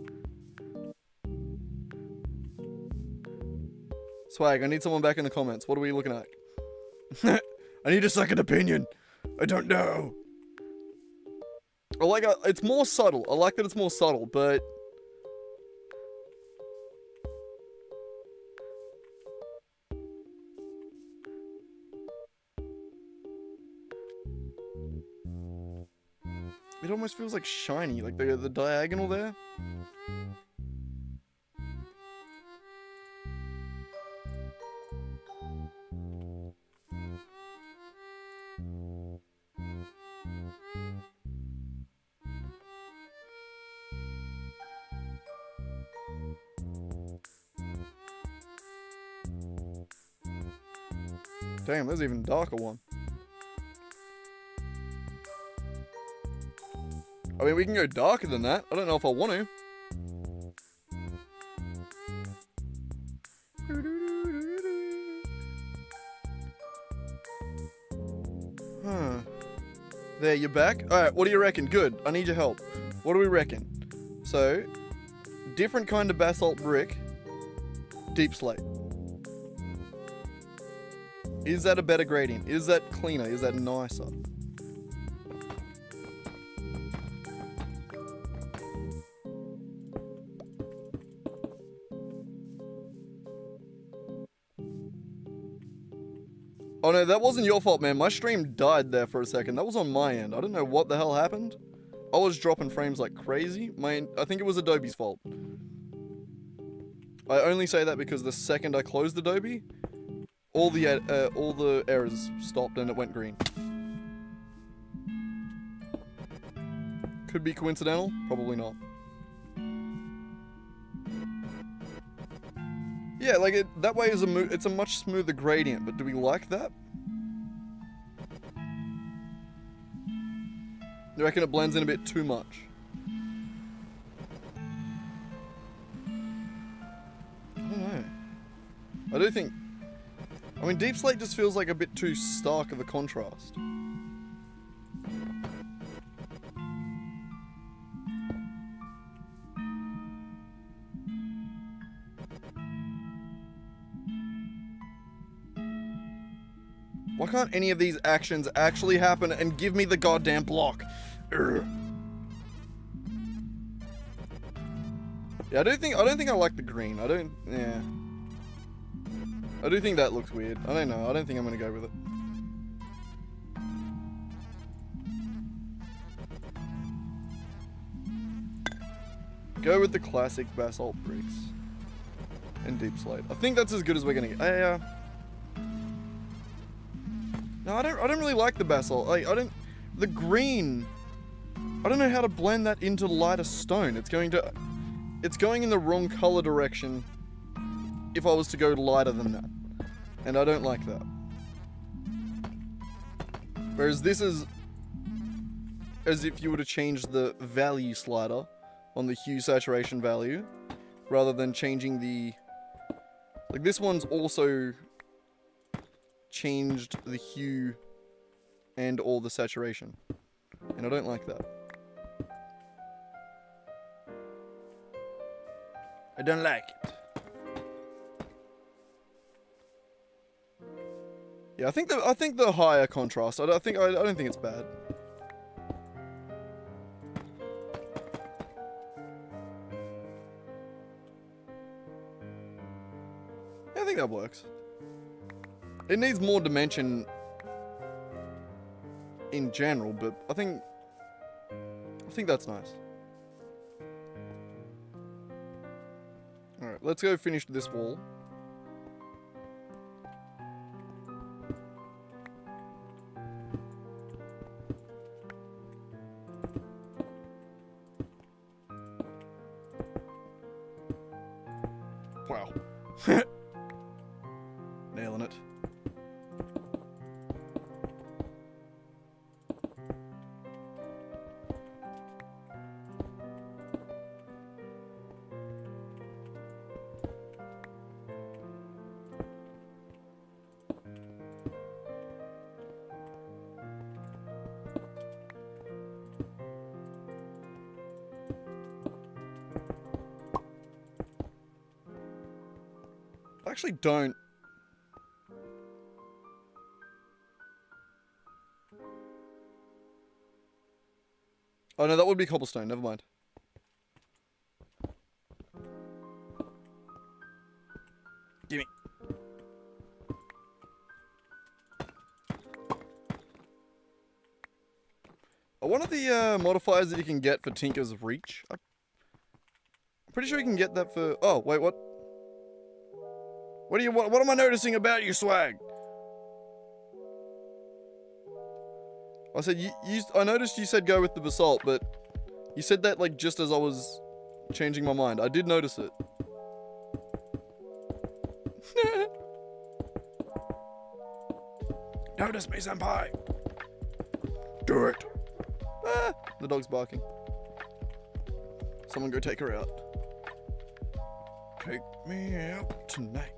Swag, I need someone back in the comments. What are we looking at? I need a second opinion. I don't know. I like it's more subtle. I like that it's more subtle, but it almost feels like shiny, like the diagonal there. Damn, there's even a darker one. I mean, we can go darker than that. I don't know if I want to. Huh. There, you're back? Alright, what do you reckon? Good. I need your help. What do we reckon? So, different kind of basalt brick. Deep slate. Is that a better gradient? Is that cleaner? Is that nicer? Oh no, that wasn't your fault, man. My stream died there for a second. That was on my end. I don't know what the hell happened. I was dropping frames like crazy. I think it was Adobe's fault. I only say that because the second I closed Adobe, all the errors stopped and it went green. Could be coincidental, probably not. Yeah, like that way is it's a much smoother gradient, but do we like that? You reckon it blends in a bit too much? I don't know. I do think... I mean, Deep Slate just feels like a bit too stark of a contrast. Why can't any of these actions actually happen and give me the goddamn block? Urgh. Yeah, I don't think I like the green. Yeah. I do think that looks weird. I don't know. I don't think I'm gonna go with it. Go with the classic basalt bricks and Deep Slate. I think that's as good as we're gonna get. No, I don't really like the basalt. Like, the green, I don't know how to blend that into lighter stone. It's going in the wrong color direction if I was to go lighter than that. And I don't like that. Whereas this is as if you were to change the value slider on the hue saturation value rather than changing the, like, this one's also changed the hue and all the saturation, and I don't like that. I don't like it. Yeah, I think the higher contrast. I don't think it's bad. Yeah, I think that works. It needs more dimension in general, but I think that's nice. Alright, let's go finish this wall. Wow. Nailing it. I actually don't. Oh no, that would be cobblestone, never mind. Gimme. One of the modifiers that you can get for Tinker's Reach. I'm pretty sure you can get that for... Oh, wait, what? What do you want? What am I noticing about you, Swag? I said, I noticed you said go with the basalt, but you said that like just as I was changing my mind. I did notice it. Notice me, senpai. Do it. Ah, the dog's barking. Someone go take her out. Take me out tonight.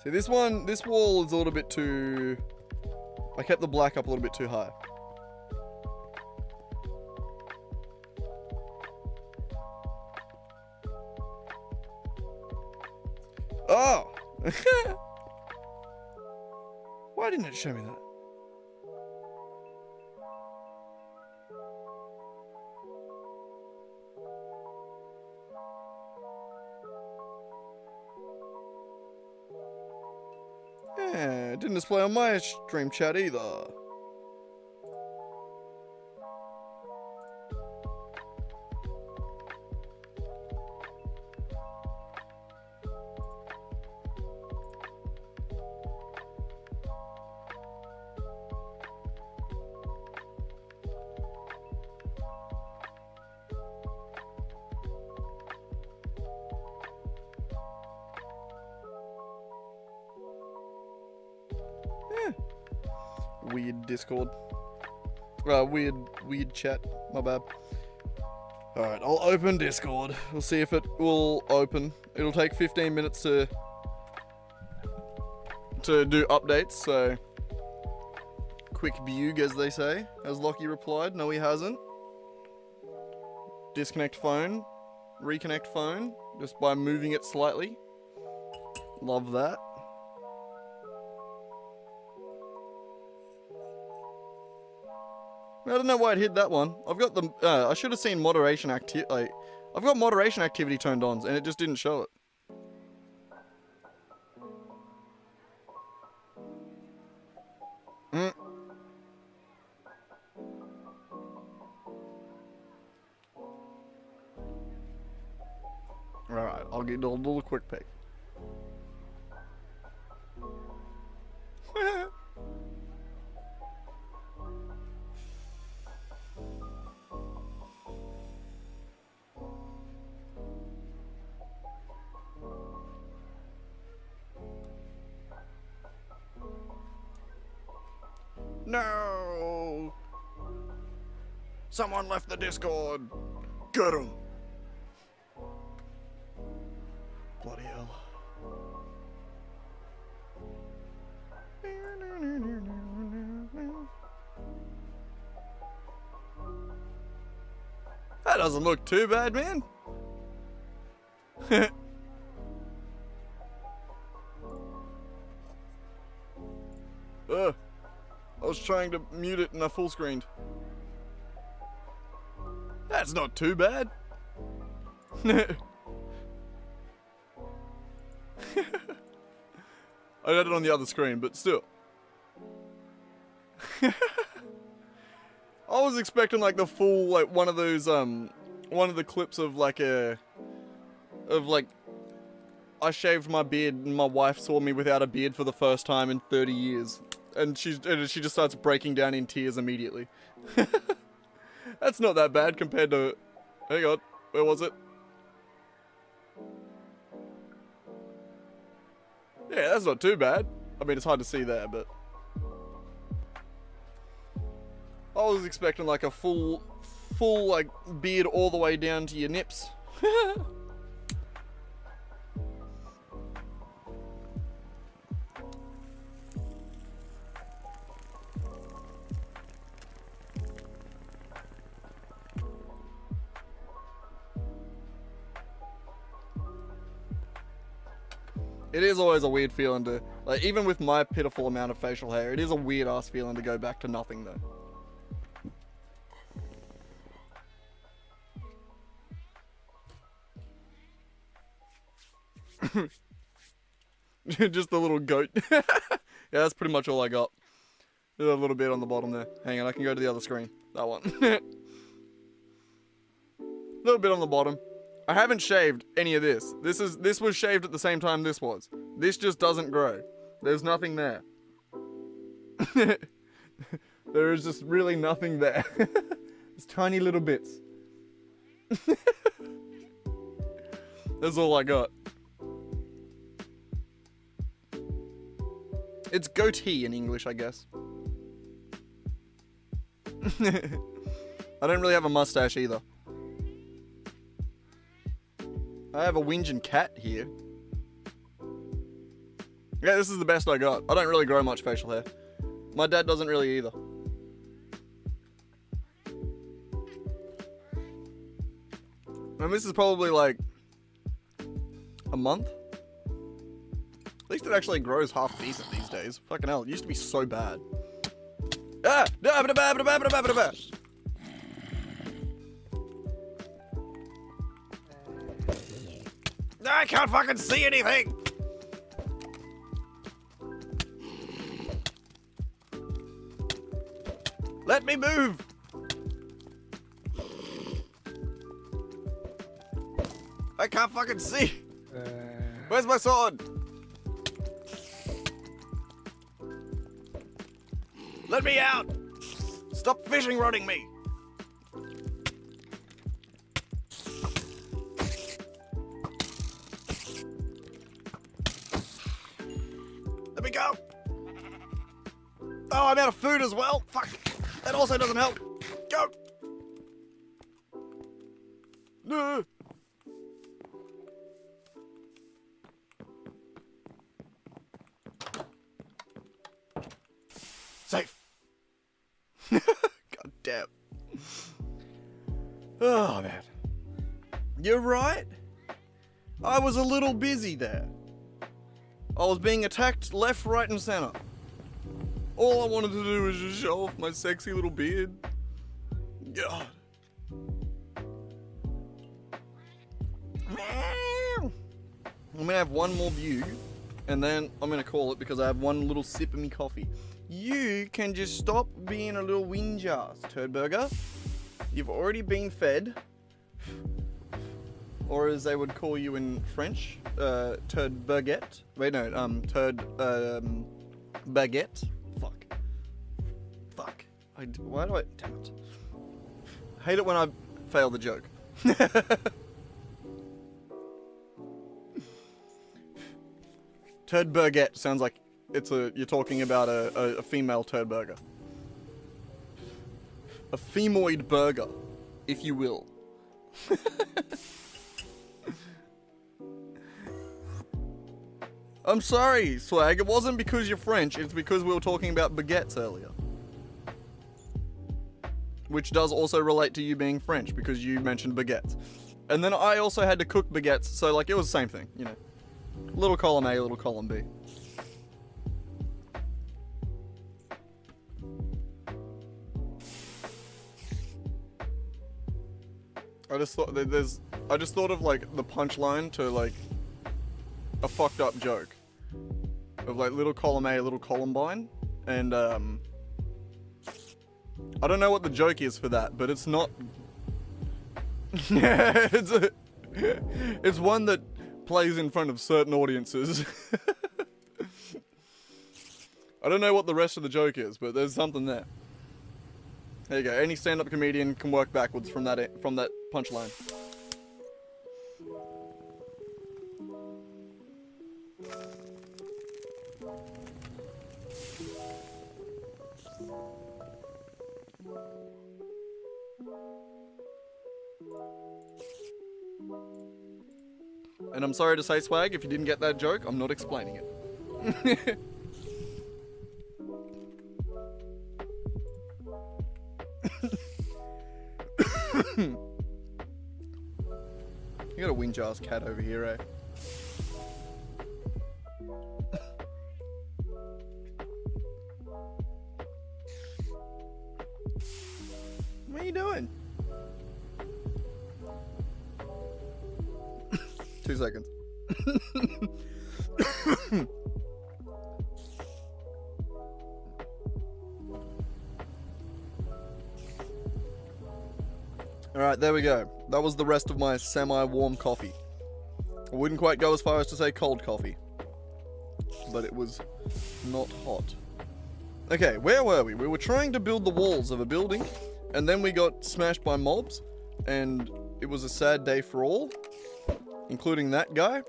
See, this wall is a little bit too... I kept the black up a little bit too high. Oh! Why didn't it show me that? Yeah, it didn't display on my stream chat either. Weird Discord. Weird chat. My bad. Alright, I'll open Discord. We'll see if it will open. It'll take 15 minutes to do updates, so quick bug, as they say. Has Lockie replied? No, he hasn't. Disconnect phone. Reconnect phone. Just by moving it slightly. Love that. I don't know why it hid that one. I've got the, I should have seen moderation like, I've got moderation activity turned on, and it just didn't show it. Alright, I'll get a little quick peek. No! Someone left the Discord! Get him! Bloody hell. That doesn't look too bad, man. I was trying to mute it and I full screened. That's not too bad. I had it on the other screen, but still. I was expecting like the full, like one of those, one of the clips of like I shaved my beard and my wife saw me without a beard for the first time in 30 years. And she just starts breaking down in tears immediately. That's not that bad compared to... Hang on, where was it? Yeah, that's not too bad. I mean, it's hard to see there, but... I was expecting like a full like beard all the way down to your nips. It is always a weird feeling to, like, even with my pitiful amount of facial hair, it is a weird ass feeling to go back to nothing though. Just the little goat. Yeah, that's pretty much all I got. There's a little bit on the bottom there. Hang on, I can go to the other screen. That one. Little bit on the bottom. I haven't shaved any of this. This was shaved at the same time this was. This just doesn't grow. There's nothing there. There is just really nothing there. It's tiny little bits. That's all I got. It's goatee in English, I guess. I don't really have a mustache either. I have a whinging cat here. Yeah, this is the best I got. I don't really grow much facial hair. My dad doesn't really either. And this is probably like a month. At least it actually grows half decent these days. Fucking hell, it used to be so bad. Ah! I can't fucking see anything! Let me move! I can't fucking see! Where's my sword? Let me out! Stop fishing rodding me! Let me go! Oh, I'm out of food as well! Fuck! That also doesn't help! Go! No! Safe! God damn. Oh, man. You're right. I was a little busy there. I was being attacked left, right, and center. All I wanted to do was just show off my sexy little beard. God. I'm gonna have one more view, and then I'm gonna call it because I have one little sip of me coffee. You can just stop being a little whinge-ass, Turd Burger. You've already been fed. Or as they would call you in French, Turd Baguette. Wait, no, Turd Baguette. Fuck. Why do I... Damn it. I hate it when I fail the joke. Turd Baguette sounds like you're talking about a female turd burger. A femoid burger, if you will. I'm sorry, Swag. It wasn't because you're French. It's because we were talking about baguettes earlier. Which does also relate to you being French, because you mentioned baguettes. And then I also had to cook baguettes, so like it was the same thing, you know. Little column A, little column B. I just thought of like the punchline to like a fucked up joke of like little column A, little Columbine, and I don't know what the joke is for that, but it's not. Yeah, it's one that plays in front of certain audiences. I don't know what the rest of the joke is, but there's something there. There you go. Any stand-up comedian can work backwards from that punchline. And I'm sorry to say, Swag, if you didn't get that joke, I'm not explaining it. You got a whinge-ass cat over here, eh? What are you doing? 2 seconds. Alright, there we go. That was the rest of my semi-warm coffee. I wouldn't quite go as far as to say cold coffee, but it was not hot. Okay, where were we? We were trying to build the walls of a building, and then we got smashed by mobs, and it was a sad day for all, including that guy.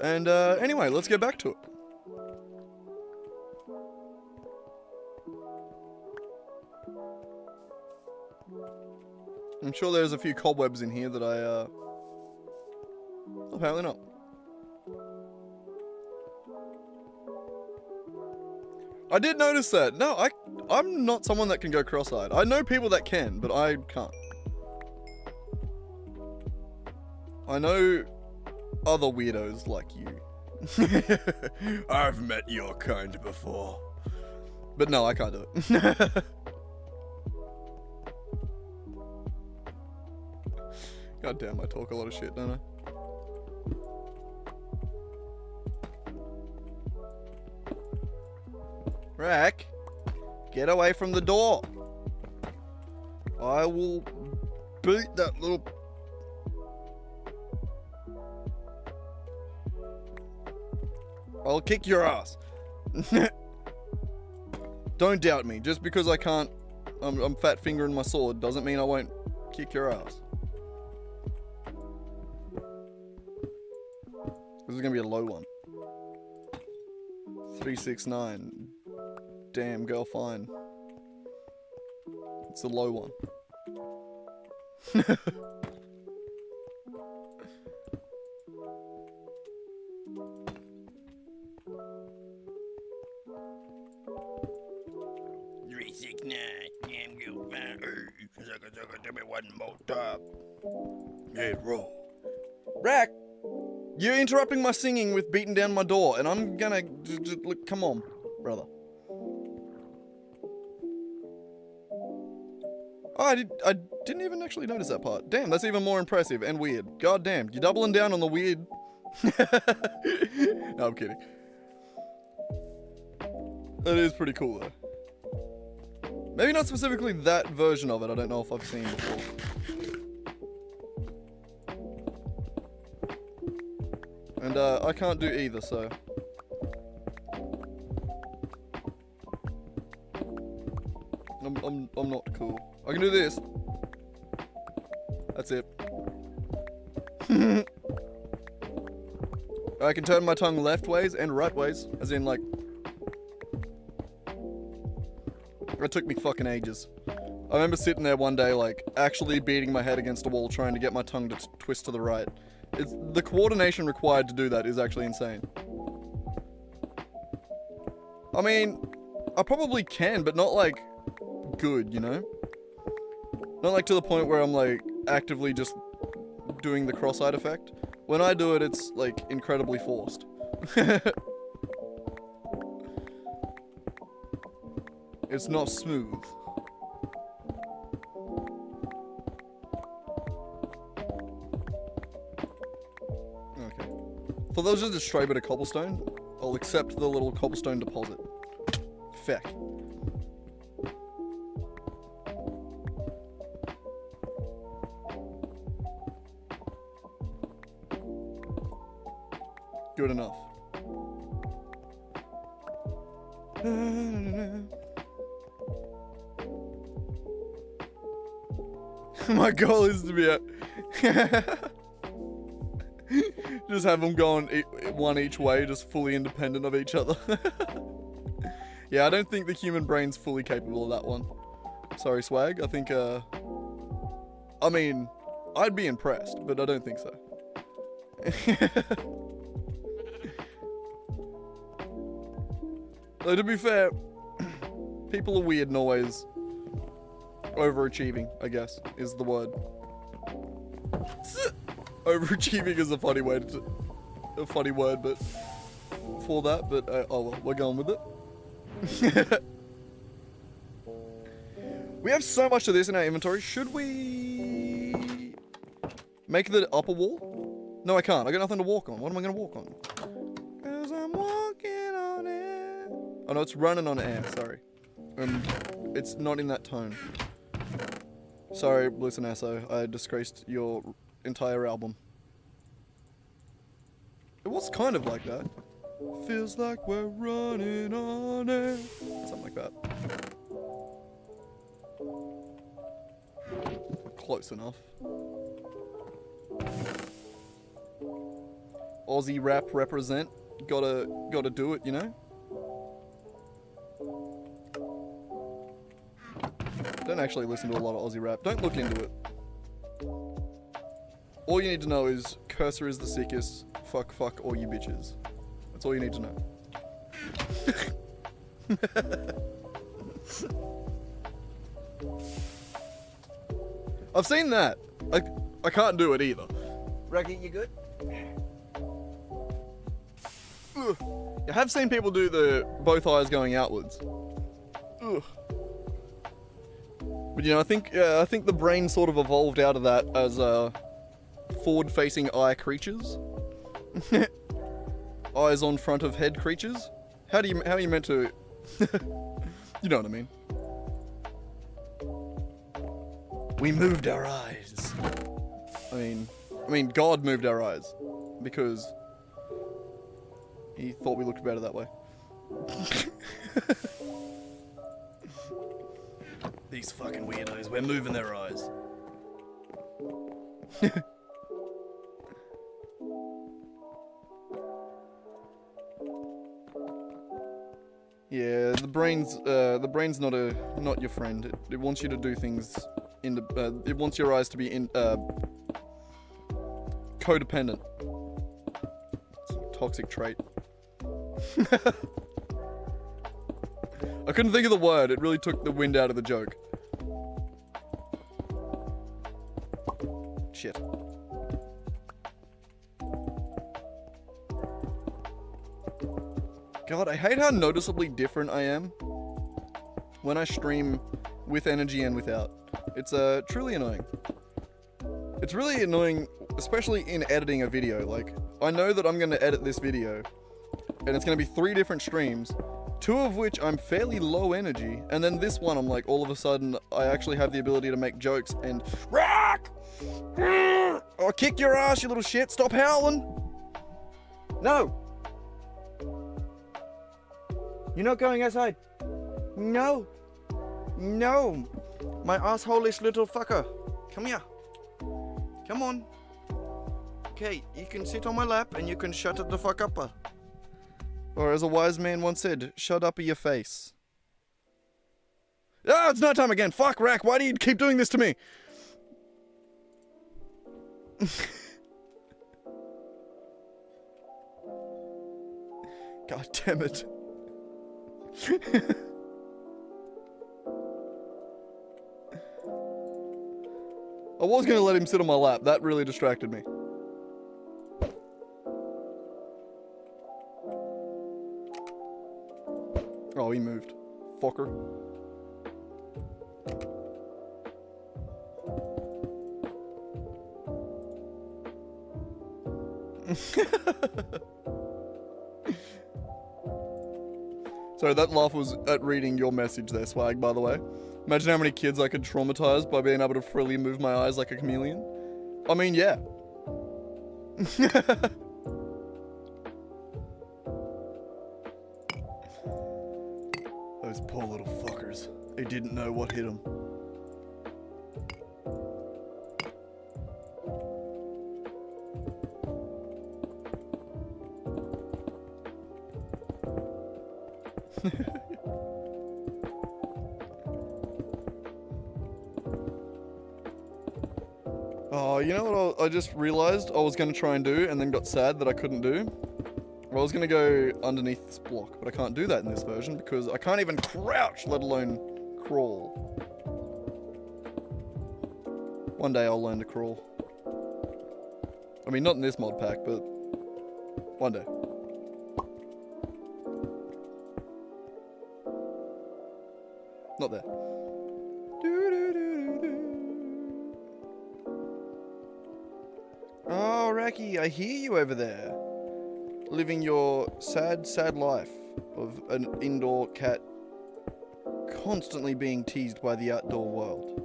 And anyway, let's get back to it. I'm sure there's a few cobwebs in here that apparently not. I did notice that. No, I'm not someone that can go cross-eyed. I know people that can, but I can't. I know other weirdos like you. I've met your kind before. But no, I can't do it. God damn, I talk a lot of shit, don't I? Rack, Get away from the door. I will beat that little... I'll kick your ass. Don't doubt me. Just because I can't... I'm fat fingering my sword doesn't mean I won't kick your ass. This is gonna be a low one. 369. Damn, girl, fine. It's a low one. Damn, girl, fine. Tell me one more time. Yeah, roll. Rack! You're interrupting my singing with beating down my door, and I'm gonna... Look, come on, brother. Oh, I didn't even actually notice that part. Damn, that's even more impressive and weird. God damn, you're doubling down on the weird. No, I'm kidding. That is pretty cool, though. Maybe not specifically that version of it. I don't know if I've seen before. And I can't do either, so... I'm not cool. I can do this. That's it. I can turn my tongue left ways and right ways, as in like... It took me fucking ages. I remember sitting there one day, like, actually beating my head against a wall trying to get my tongue to twist to the right. The coordination required to do that is actually insane. I mean, I probably can, but not, like, good, you know? Not, like, to the point where I'm, like, actively just doing the cross-eyed effect. When I do it, it's, like, incredibly forced. It's not smooth. Okay. Thought that was just a stray bit of cobblestone. I'll accept the little cobblestone deposit. Feck. Good enough. My goal is to be just have them going one each way, just fully independent of each other. Yeah, I don't think the human brain's fully capable of that one. Sorry, Swag. I think, I mean, I'd be impressed, but I don't think so. Though, to be fair, people are weird and always overachieving, I guess, is the word. Overachieving is a funny way to... a funny word, but... for that, but, oh well, we're going with it. We have so much of this in our inventory. Should we... make the upper wall? No, I can't. I got nothing to walk on. What am I going to walk on? 'Cause I'm walking on air. Oh no, it's running on air, sorry. It's not in that tone. Sorry, Bliss and Esso, I disgraced your entire album. It was kind of like that. Feels like we're running on air. Something like that. Close enough. Aussie rap represent. Gotta do it, you know? Don't actually listen to a lot of Aussie rap. Don't look into it. All you need to know is Cursor is the sickest. Fuck, fuck all you bitches. That's all you need to know. I've seen that. I can't do it either. Rocky, you good? Ugh. I have seen people do the both eyes going outwards. Ugh. But you know, I think the brain sort of evolved out of that as forward-facing eye creatures. Eyes on front of head creatures. How are you meant to? You know what I mean. We moved our eyes. I mean, God moved our eyes. Because he thought we looked better that way. These fucking weirdos, we're moving their eyes. Yeah, the brain's not your friend. It wants you to do things it wants your eyes to be codependent. It's a toxic trait. I couldn't think of the word. It really took the wind out of the joke. Shit. God, I hate how noticeably different I am when I stream with energy and without. It's truly annoying. It's really annoying, especially in editing a video. Like, I know that I'm going to edit this video, and it's going to be 3 different streams, 2 of which I'm fairly low energy, and then this one I'm like, all of a sudden, I actually have the ability to make jokes and rock! I'll kick your ass, you little shit, stop howling! No! You're not going outside. No. No. My asshole-ish little fucker. Come here. Come on. Okay, you can sit on my lap and you can shut it the fuck up. Or as a wise man once said, shut up your face. Ah, it's night time again. Fuck, Rack, why do you keep doing this to me? God damn it. I was gonna let him sit on my lap. That really distracted me. Oh, he moved. Fucker. Sorry, that laugh was at reading your message there, Swag, by the way. Imagine how many kids I could traumatize by being able to freely move my eyes like a chameleon. I mean, yeah. Those poor little fuckers. They didn't know what hit them. Oh, you know what I just realized I was going to try and do and then got sad that I couldn't do? I was going to go underneath this block, but I can't do that in this version because I can't even crouch, let alone crawl. One day I'll learn to crawl. I mean, not in this mod pack, but one day. Not there. Oh, Racky, I hear you over there. Living your sad, sad life of an indoor cat constantly being teased by the outdoor world.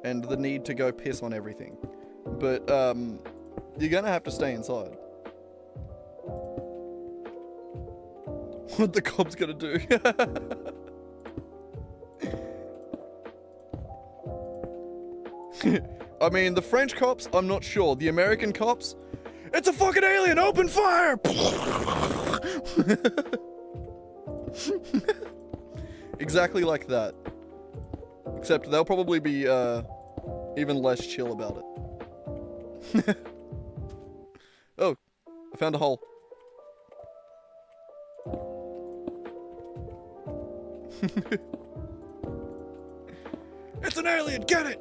And the need to go piss on everything. But, you're gonna have to stay inside. What the cops gonna do? I mean, the French cops, I'm not sure. The American cops, it's a fucking alien, open fire! Exactly like that. Except they'll probably be, even less chill about it. Oh, I found a hole. It's an alien, get it!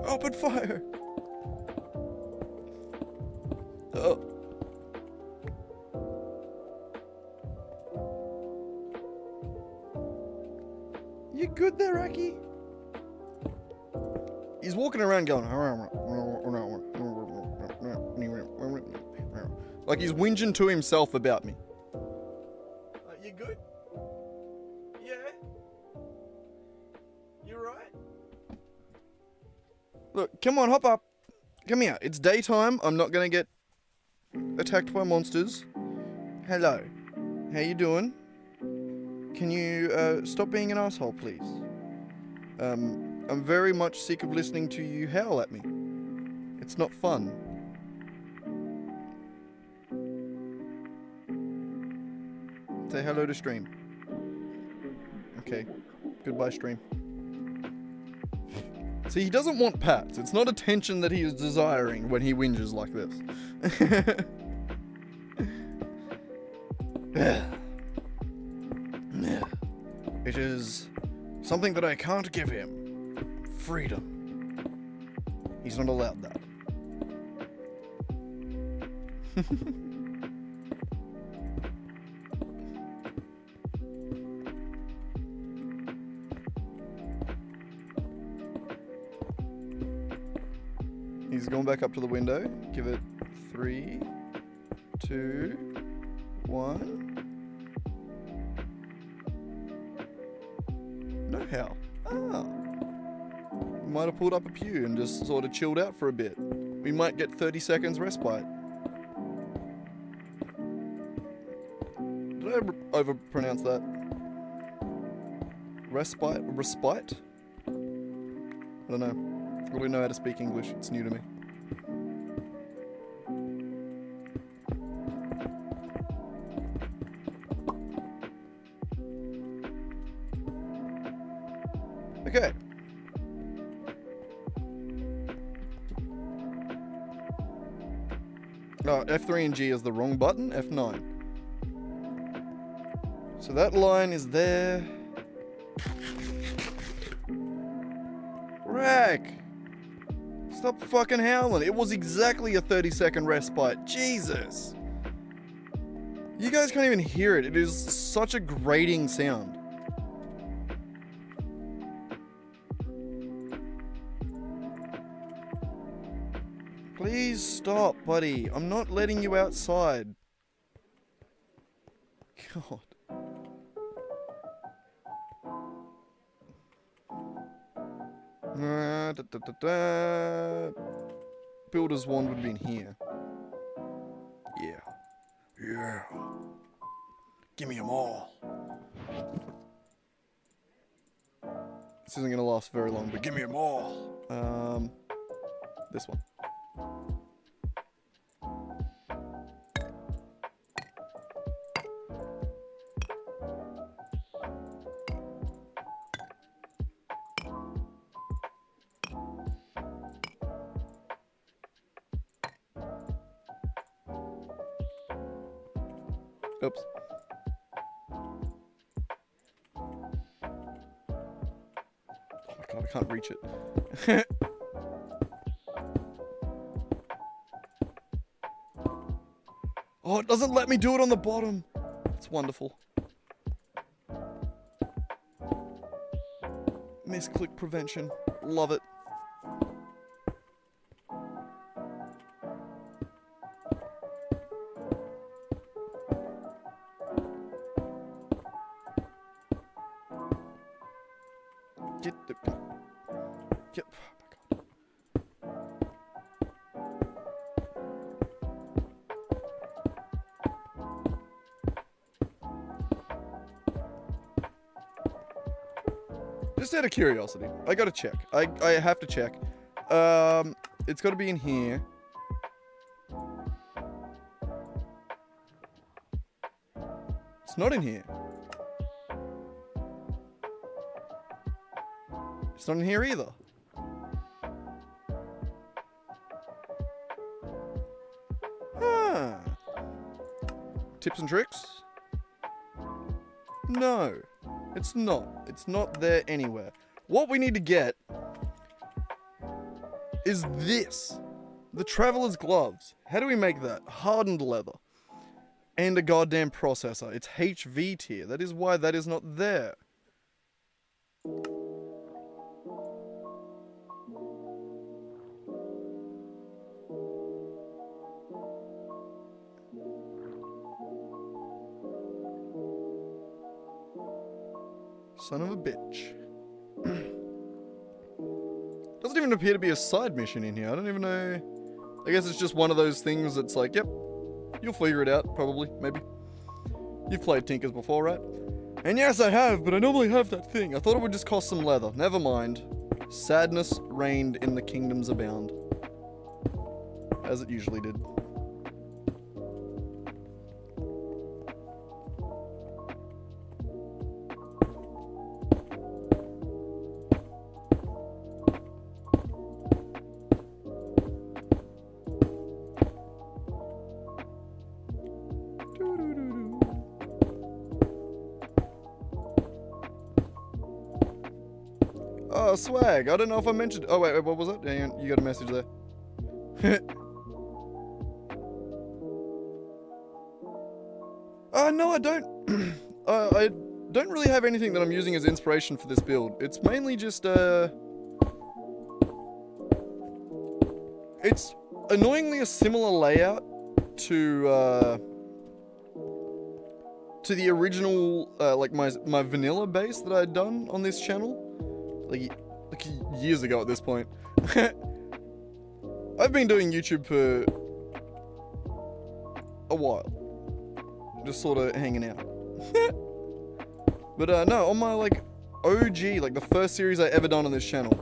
Open fire! Oh. You good there, Racky? He's walking around going... like he's whinging to himself about me. You good? Yeah? You right? on, hop up. Come here. It's daytime. I'm not gonna get attacked by monsters. Hello. How you doing? Can you stop being an asshole, please? I'm very much sick of listening to you howl at me. It's not fun. Say hello to stream. Okay. Goodbye, stream. See, he doesn't want pats. It's not attention that he is desiring when he whinges like this. It is something that I can't give him. Freedom. He's not allowed that. He's going back up to the window. Give it 3, 2, 1. No how. Ah. We might have pulled up a pew and just sort of chilled out for a bit. We might get 30 seconds respite. Did I overpronounce that? Respite? Respite? I don't know. I don't really know how to speak English. It's new to me. Okay. Oh, F3 and G is the wrong button. F9. So that line is there. Rack! Stop fucking howling. It was exactly a 30-second respite. Jesus. You guys can't even hear it. It is such a grating sound. Please stop, buddy. I'm not letting you outside. God. Builder's wand would be in here. Yeah. Yeah. Give me 'em all. This isn't gonna last very long, but Give me 'em all. this one. Oops. Oh my god, I can't reach it. Oh, it doesn't let me do it on the bottom. It's wonderful. Misclick prevention. Love it. Get the... Get... Oh my god. Just out of curiosity, I gotta check. I have to check. It's gotta be in here. It's not in here. It's not in here either. Huh. Tips and tricks? No. It's not. It's not there anywhere. What we need to get is this. The Traveler's Gloves. How do we make that? Hardened leather. And a goddamn processor. It's HV tier. That is why that is not there. Son of a bitch. Doesn't even appear to be a side mission in here. I don't even know. I guess it's just one of those things that's like, yep, you'll figure it out, probably, maybe. You've played Tinkers before, right? And yes, I have, but I normally have that thing. I thought it would just cost some leather. Never mind. Sadness reigned in the kingdoms abound. As it usually did. Oh, swag. I don't know if I mentioned... Oh, wait, what was it? Hang on, you got a message there. No, I don't. I don't really have anything that I'm using as inspiration for this build. It's mainly just, It's annoyingly a similar layout to the original, like, my vanilla base that I had done on this channel. Like years ago at this point. I've been doing YouTube for a while. Just sort of hanging out. But no, on my like OG, like the first series I ever done on this channel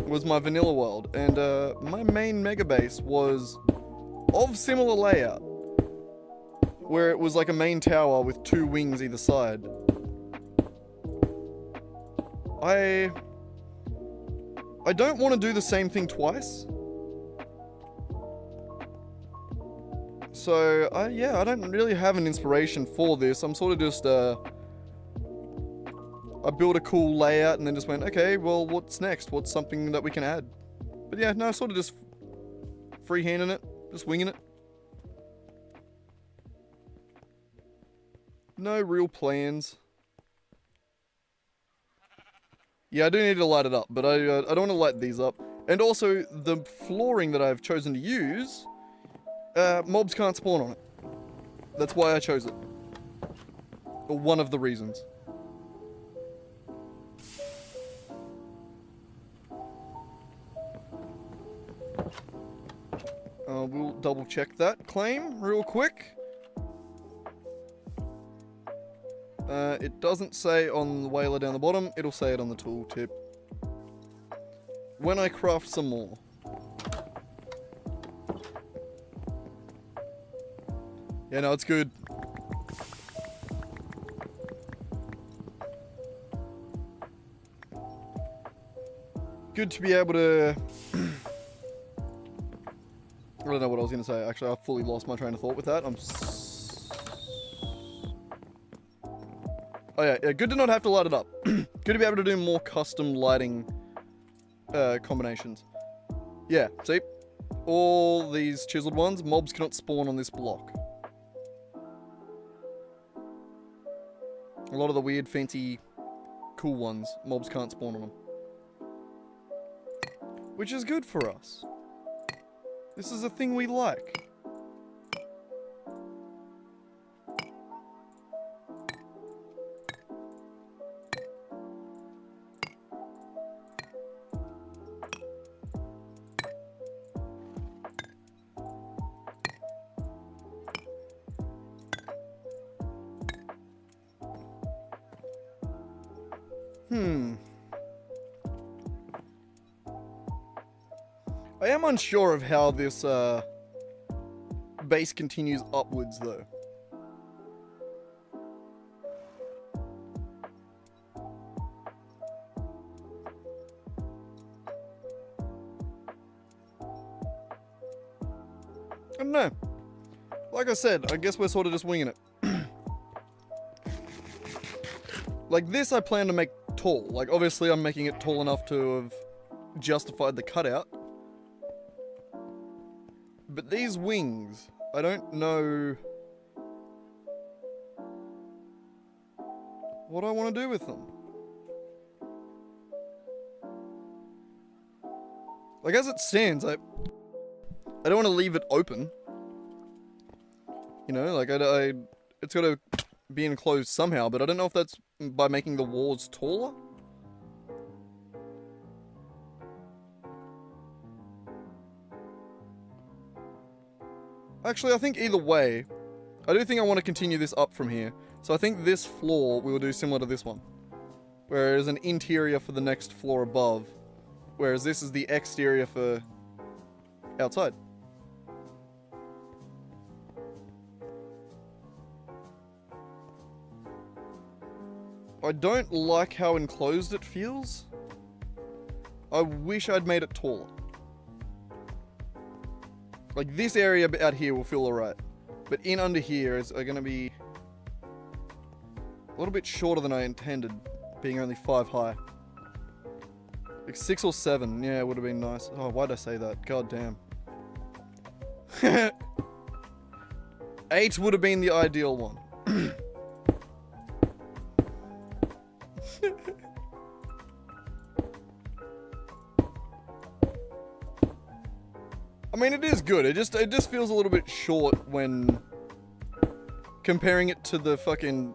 was my vanilla world. And my main mega base was of similar layout. Where it was like a main tower with 2 wings either side. I don't want to do the same thing twice. So, yeah, I don't really have an inspiration for this. I'm sort of just, I built a cool layout and then just went, okay, well, what's next? What's something that we can add? But yeah, no, sort of just freehanding it, just winging it. No real plans. Yeah, I do need to light it up, but I don't want to light these up. And also, the flooring that I've chosen to use, mobs can't spawn on it. That's why I chose it. Or one of the reasons. We'll double check that claim real quick. It doesn't say on the whaler down the bottom, it'll say it on the tooltip. When I craft some more. Yeah, no, it's good. Good to be able to... I don't know what I was going to say. Actually, I fully lost my train of thought with that. Oh yeah, good to not have to light it up. Good to be able to do more custom lighting combinations. Yeah, see? All these chiseled ones, mobs cannot spawn on this block. A lot of the weird, fancy, cool ones, mobs can't spawn on them. Which is good for us. This is a thing we like. I am unsure of how this base continues upwards though. I don't know. Like I said, I guess we're sort of just winging it. Like this I plan to make tall. Like obviously I'm making it tall enough to have justified the cutout. But these wings, I don't know what I want to do with them. Like as it stands, I don't want to leave it open. You know, like it's got to be enclosed somehow, but I don't know if that's by making the walls taller. Actually, I think either way, I do think I want to continue this up from here. So I think this floor we will do similar to this one. Whereas an interior for the next floor above. Whereas this is the exterior for outside. I don't like how enclosed it feels. I wish I'd made it taller. Like this area out here will feel alright. But in under here is going to be a little bit shorter than I intended, being only 5 high. Like 6 or 7, yeah, it would have been nice. Oh, why'd I say that? God damn. 8 would have been the ideal one. I mean, it is good. It just feels a little bit short when comparing it to the fucking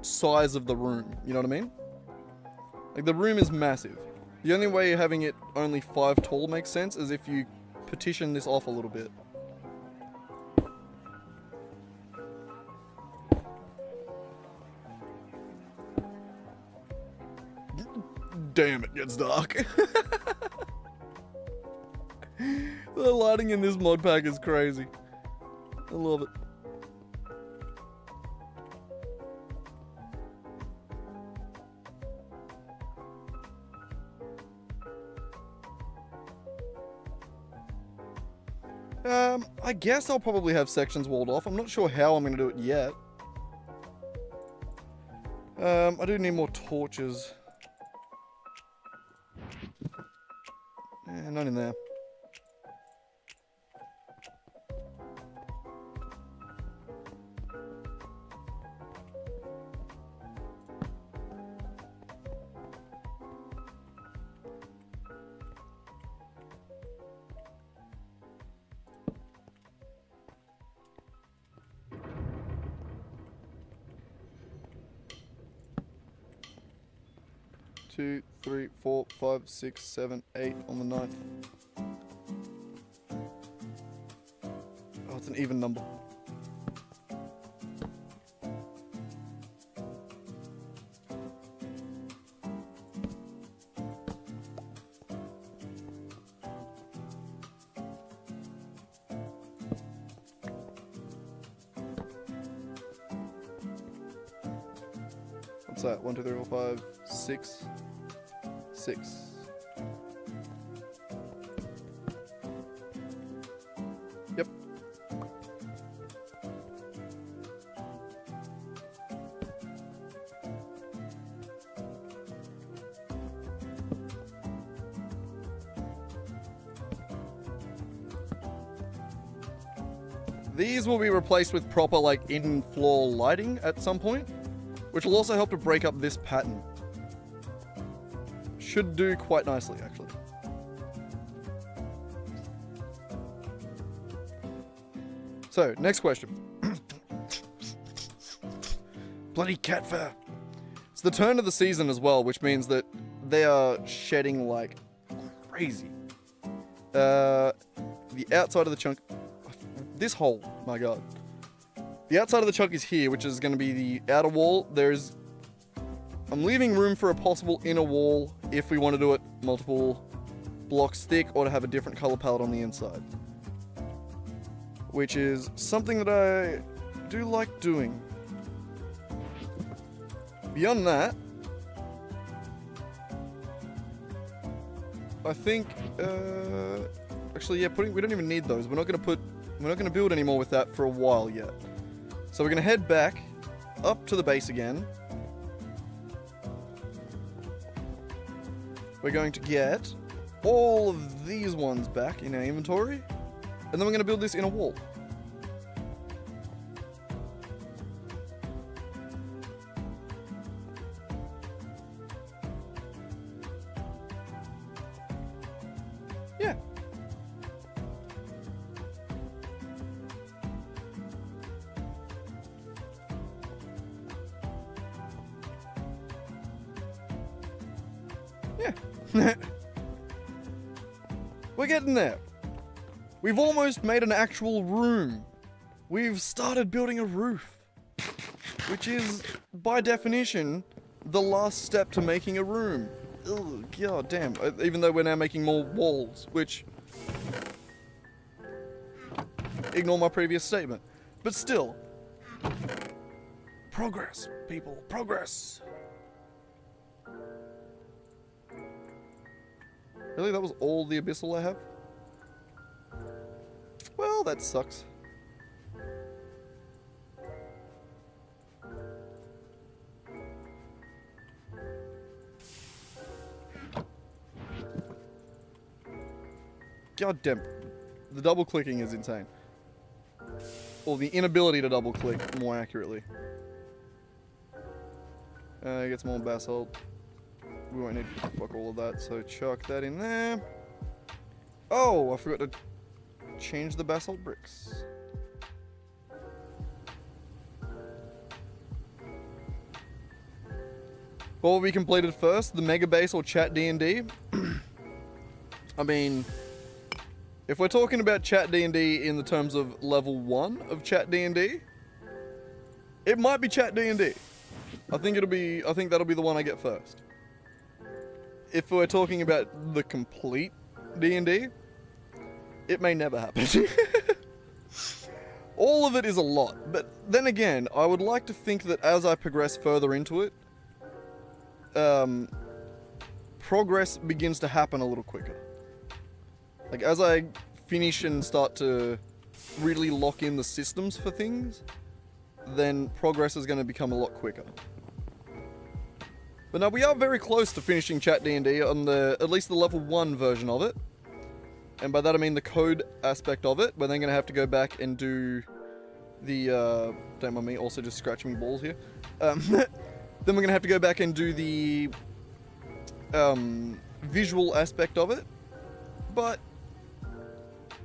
size of the room. You know what I mean? Like, the room is massive. The only way having it only 5 tall makes sense is if you partition this off a little bit. Damn, it gets dark. The lighting in this mod pack is crazy. I love it. I guess I'll probably have sections walled off. I'm not sure how I'm going to do it yet. I do need more torches. None in there. Two, 3, 4, 5, 6, 7, 8 on the 9th. Oh, it's an even number. What's that? 1, 2, 3, 4, 5, 6. 6. Yep. These will be replaced with proper, like, in-floor lighting at some point, which will also help to break up this pattern. Should do quite nicely, actually. So, next question. Bloody cat fur. It's the turn of the season as well, which means that they are shedding like crazy. The outside of the chunk... This hole, my god. The outside of the chunk is here, which is going to be the outer wall. I'm leaving room for a possible inner wall if we want to do it multiple blocks thick or to have a different color palette on the inside. Which is something that I do like doing. Beyond that, I think, actually, yeah, we don't even need those. We're not going to build anymore with that for a while yet. So we're going to head back up to the base again. We're going to get all of these ones back in our inventory. And then we're going to build this inner wall. Yeah. Yeah. We're getting there. We've almost made an actual room. We've started building a roof. Which is, by definition, the last step to making a room. Ugh, god damn. Even though we're now making more walls, which... Ignore my previous statement. But still. Progress, people. Progress. Really? That was all the abyssal I have? Well, that sucks. God damn. The double clicking is insane. Or the inability to double click, more accurately. Get some more basalt. We won't need fuck all of that, so chuck that in there. Oh, I forgot to change the basalt bricks. What will be completed first? The mega base or chat D&D? I mean, if we're talking about chat D&D in the terms of level 1 of chat D&D, it might be chat D&D. I think that'll be the one I get first. If we're talking about the complete D&D, it may never happen. All of it is a lot, but then again, I would like to think that as I progress further into it, progress begins to happen a little quicker. Like, as I finish and start to really lock in the systems for things, then progress is going to become a lot quicker. But now we are very close to finishing chat D&D on at least the level 1 version of it. And by that I mean the code aspect of it. We're then going to have to go back and do the, don't mind me, also just scratching me balls here. Then we're going to have to go back and do the visual aspect of it. But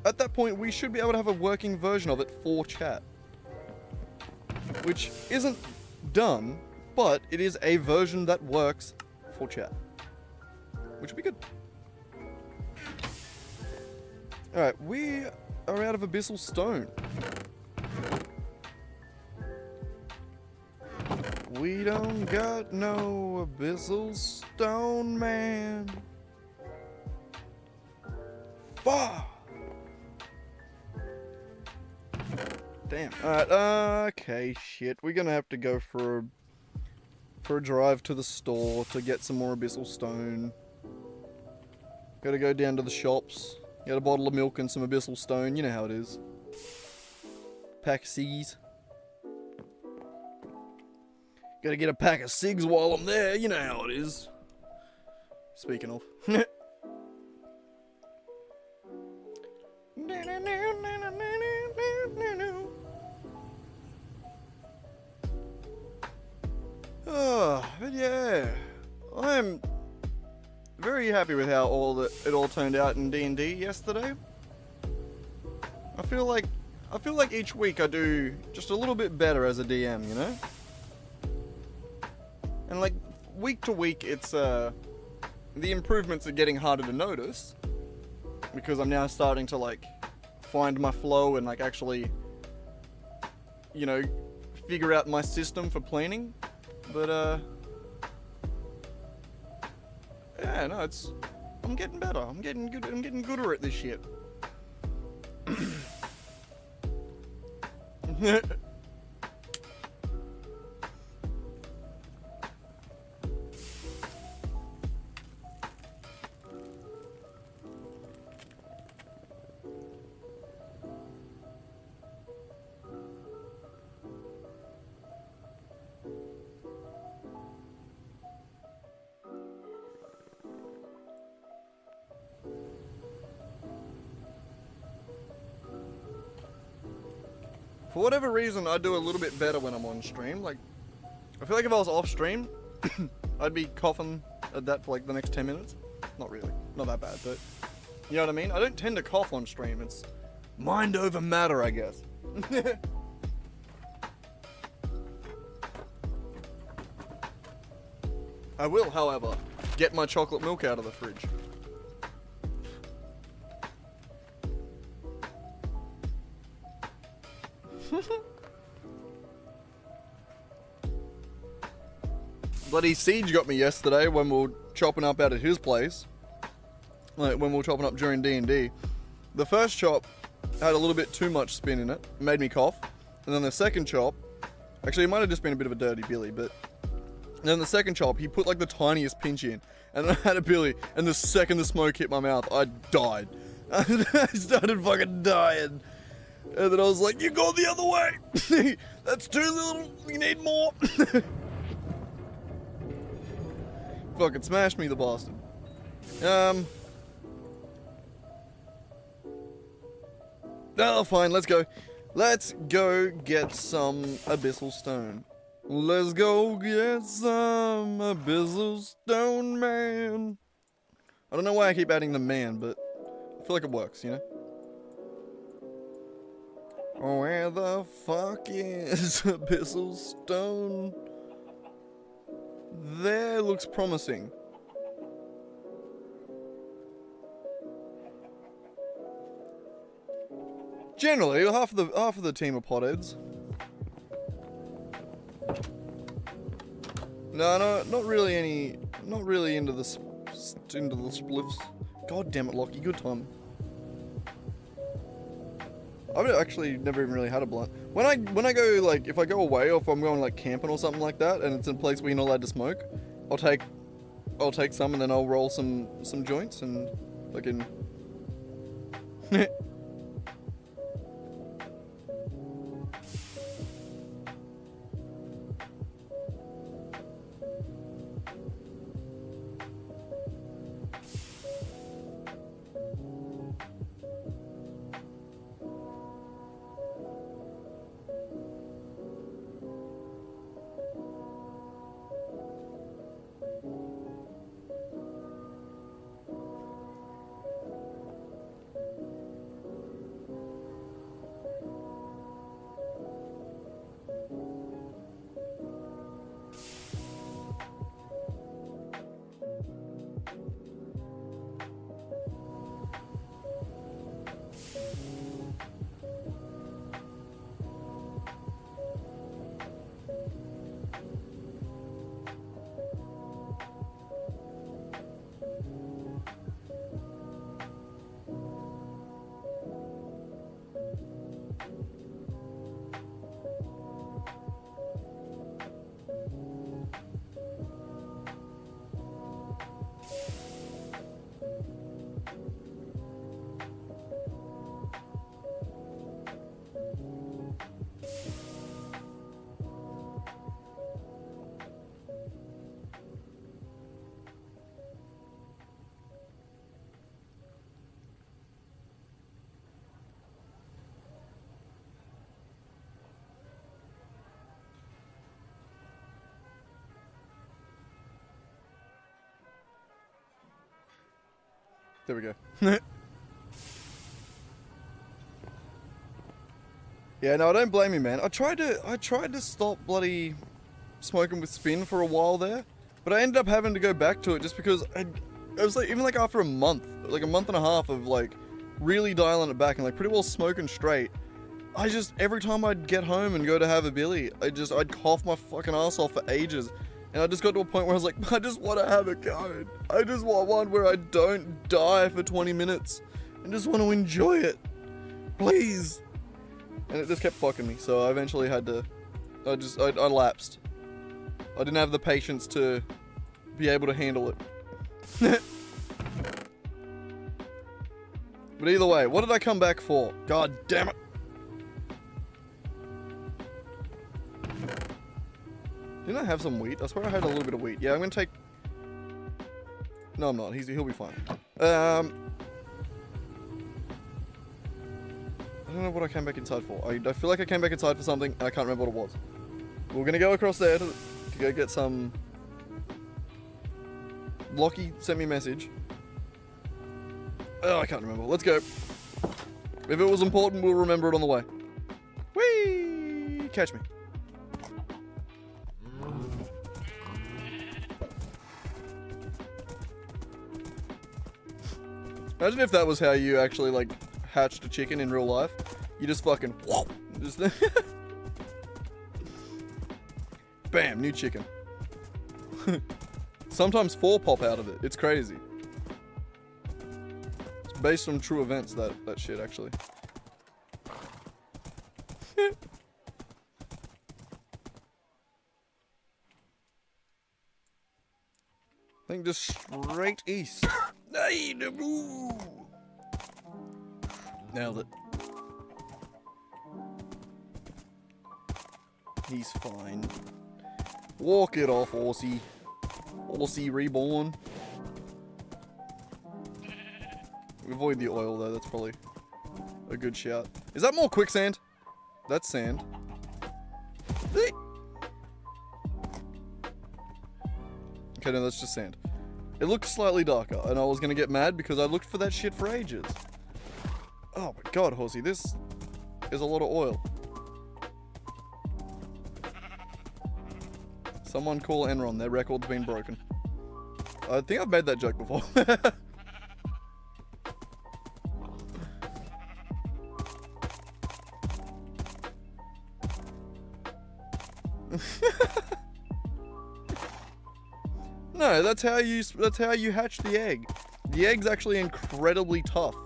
at that point we should be able to have a working version of it for chat. Which isn't done, but it is a version that works for chat. Which would be good. Alright, we are out of abyssal stone. We don't got no abyssal stone, man. Fuck! Damn. Alright, okay, shit. We're gonna have to go for a drive to the store to get some more abyssal stone. Gotta go down to the shops. Get a bottle of milk and some abyssal stone. You know how it is. Pack of ciggies. Gotta get a pack of cigs while I'm there. You know how it is. Speaking of. Oh, but yeah, I'm very happy with how it all turned out in D&D yesterday. I feel like each week I do just a little bit better as a DM, you know? And like week to week, it's the improvements are getting harder to notice because I'm now starting to like find my flow and like actually, you know, figure out my system for planning. But yeah, no, I'm getting better. I'm getting good. I'm getting gooder at this shit. For whatever reason, I do a little bit better when I'm on stream. Like, I feel like if I was off stream, I'd be coughing at that for like the next 10 minutes. Not really. Not that bad, but you know what I mean? I don't tend to cough on stream. It's mind over matter, I guess. I will, however, get my chocolate milk out of the fridge. Bloody Siege got me yesterday when we were chopping up out at his place. Like when we were chopping up during D&D. The first chop had a little bit too much spin in it. It made me cough. And then the second chop, actually it might have just been a bit of a dirty billy, but then the second chop, he put like the tiniest pinch in. And then I had a billy, and the second the smoke hit my mouth, I died. I started fucking dying. And then I was like, you go the other way! That's too little, you need more! Fucking smashed me, the bastard. Oh, fine, let's go. Let's go get some Abyssal Stone. Let's go get some Abyssal Stone, man. I don't know why I keep adding the man, but I feel like it works, you know? Where the fuck is Abyssal Stone? There looks promising. Generally, half of the team are potheads. No, not really into the spliffs. God damn it, Lockie, good time. I've actually never even really had a blunt. When I go, like, if I go away or if I'm going like camping or something like that, and it's in a place where you're not allowed to smoke, I'll take some and then I'll roll some joints and fucking. There we go. Yeah, no, I don't blame you, man. I tried to stop bloody smoking with spin for a while there, but I ended up having to go back to it just because it was like, even like after a month and a half of like really dialing it back and like pretty well smoking straight, every time I'd get home and go to have a billy, I'd cough my fucking ass off for ages. And I just got to a point where I was like, I just want to have a go. I just want one where I don't die for 20 minutes. I just want to enjoy it. Please. And it just kept fucking me. So I eventually had to, I lapsed. I didn't have the patience to be able to handle it. But either way, what did I come back for? God damn it. Didn't I have some wheat? I swear I had a little bit of wheat. Yeah, I'm gonna take... No, I'm not. He'll be fine. I don't know what I came back inside for. I feel like I came back inside for something, and I can't remember what it was. We're gonna go across there to go get some... Lockie sent me a message. Oh, I can't remember. Let's go. If it was important, we'll remember it on the way. Whee! Catch me. Imagine if that was how you actually, like, hatched a chicken in real life. You just fucking... Just bam, new chicken. Sometimes 4 pop out of it. It's crazy. It's based on true events, that shit, actually. I think just straight east. Nailed it. He's fine. Walk it off, horsey. Horsey reborn. Avoid the oil though, that's probably a good shout. Is that more quicksand? That's sand. Okay, no, that's just sand. It looks slightly darker, and I was gonna get mad because I looked for that shit for ages. Oh my god, horsey, this is a lot of oil. Someone call Enron, their record's been broken. I think I've made that joke before. No, that's how you hatch the egg. The egg's actually incredibly tough.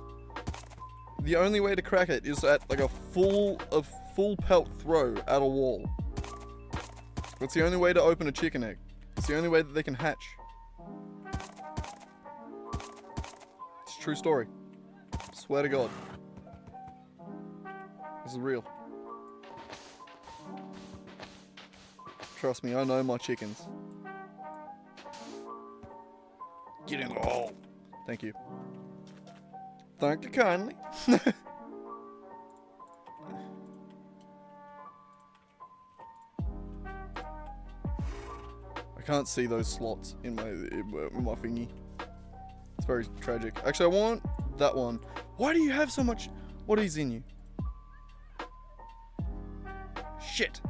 The only way to crack it is at like a full pelt throw at a wall. That's the only way to open a chicken egg. It's the only way that they can hatch. It's a true story. Swear to God. This is real. Trust me, I know my chickens. Get in the hole. Thank you. Thank you kindly. I can't see those slots in my thingy. It's very tragic. Actually, I want that one. Why do you have so much? What is in you? Shit.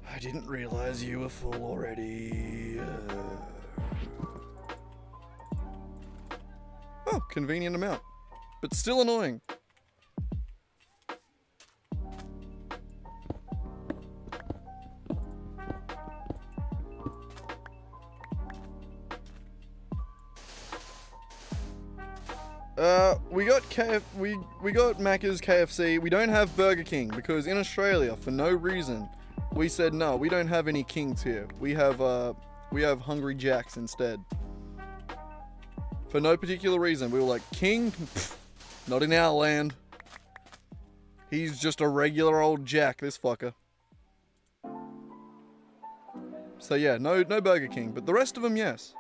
I didn't realize you were full already. Oh, convenient amount. But still annoying. We got Macca's KFC. We don't have Burger King because in Australia, for no reason, we said no. We don't have any kings here. We have Hungry Jacks instead. For no particular reason, we were like, King? Pfft, not in our land. He's just a regular old Jack, this fucker. So yeah, no Burger King, but the rest of them, yes.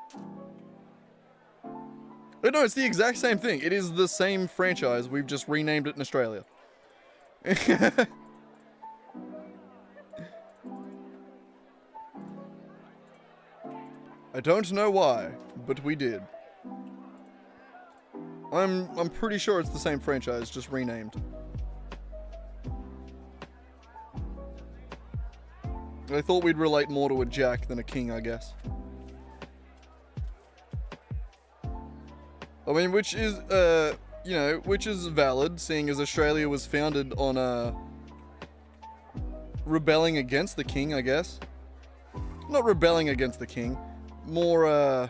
But no, it's the exact same thing. It is the same franchise. We've just renamed it in Australia. I don't know why, but we did. I'm pretty sure it's the same franchise, just renamed. I thought we'd relate more to a Jack than a King, I guess. I mean, which is, which is valid, seeing as Australia was founded on, rebelling against the king, I guess. Not rebelling against the king. More, oh,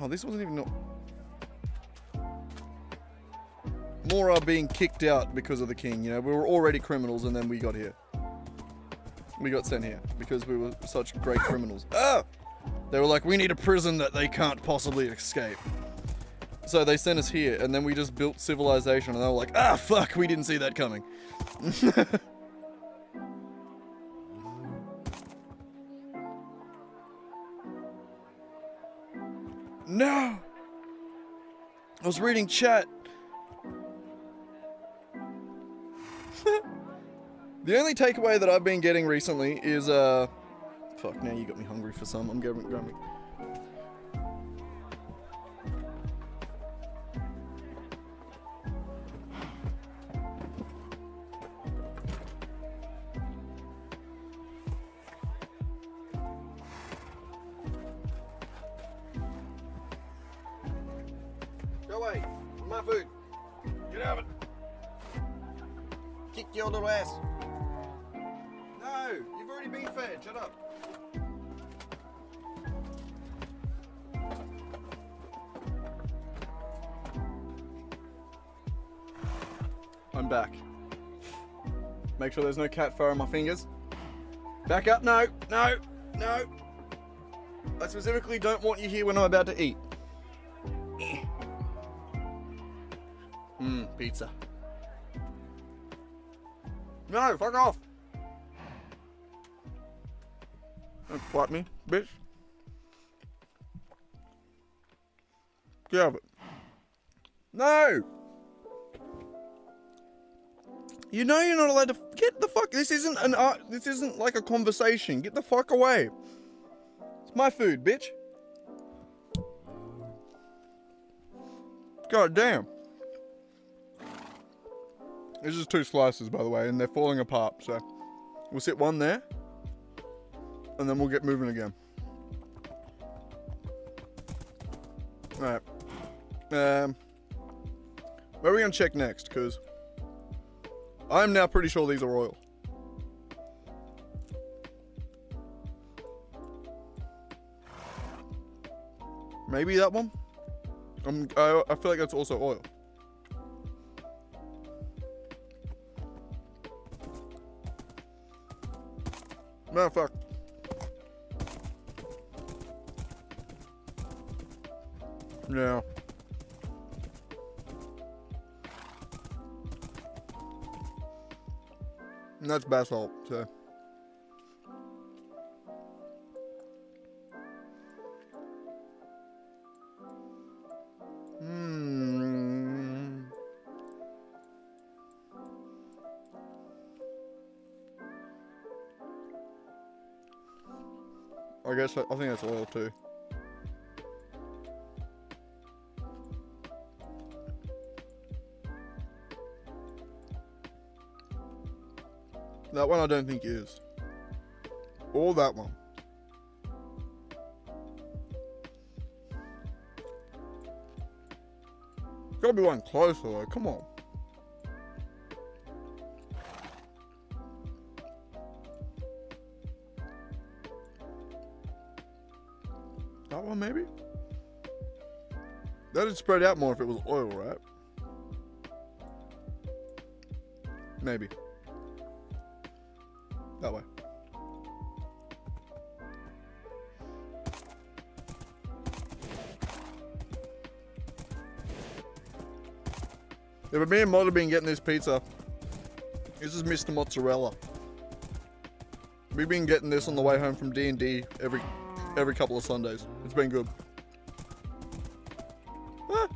this wasn't even... More, being kicked out because of the king, you know? We were already criminals and then we got here. We got sent here because we were such great criminals. Ah! They were like, we need a prison that they can't possibly escape. So they sent us here, and then we just built civilization, and they were like, ah, fuck, we didn't see that coming. No! I was reading chat. The only takeaway that I've been getting recently is, fuck, now you got me hungry for some. I'm going. Go away. My food. Get out of it. Kick your little ass. No, you've already been fed. Shut up. I'm back. Make sure there's no cat fur on my fingers. Back up. No, no, no. I specifically don't want you here when I'm about to eat. Pizza. No, fuck off. Don't fight me, bitch. Get out of it. No! You know you're not allowed to get the fuck. This isn't an art. This isn't like a conversation. Get the fuck away. It's my food, bitch. God damn. This is 2 slices, by the way, and they're falling apart. So we'll sit one there, and then we'll get moving again. All right. Where are we gonna check next? Because I'm now pretty sure these are oil. Maybe that one? I feel like that's also oil. No, fuck. Yeah. And that's basalt, so. I think that's oil too. That one I don't think is. Or that one. Gotta be one closer though, come on. That one maybe? That'd spread out more if it was oil, right? Maybe. That way. Yeah, but me and Mod have been getting this pizza. This is Mr. Mozzarella. We've been getting this on the way home from D&D every couple of Sundays. It's been good. Ah.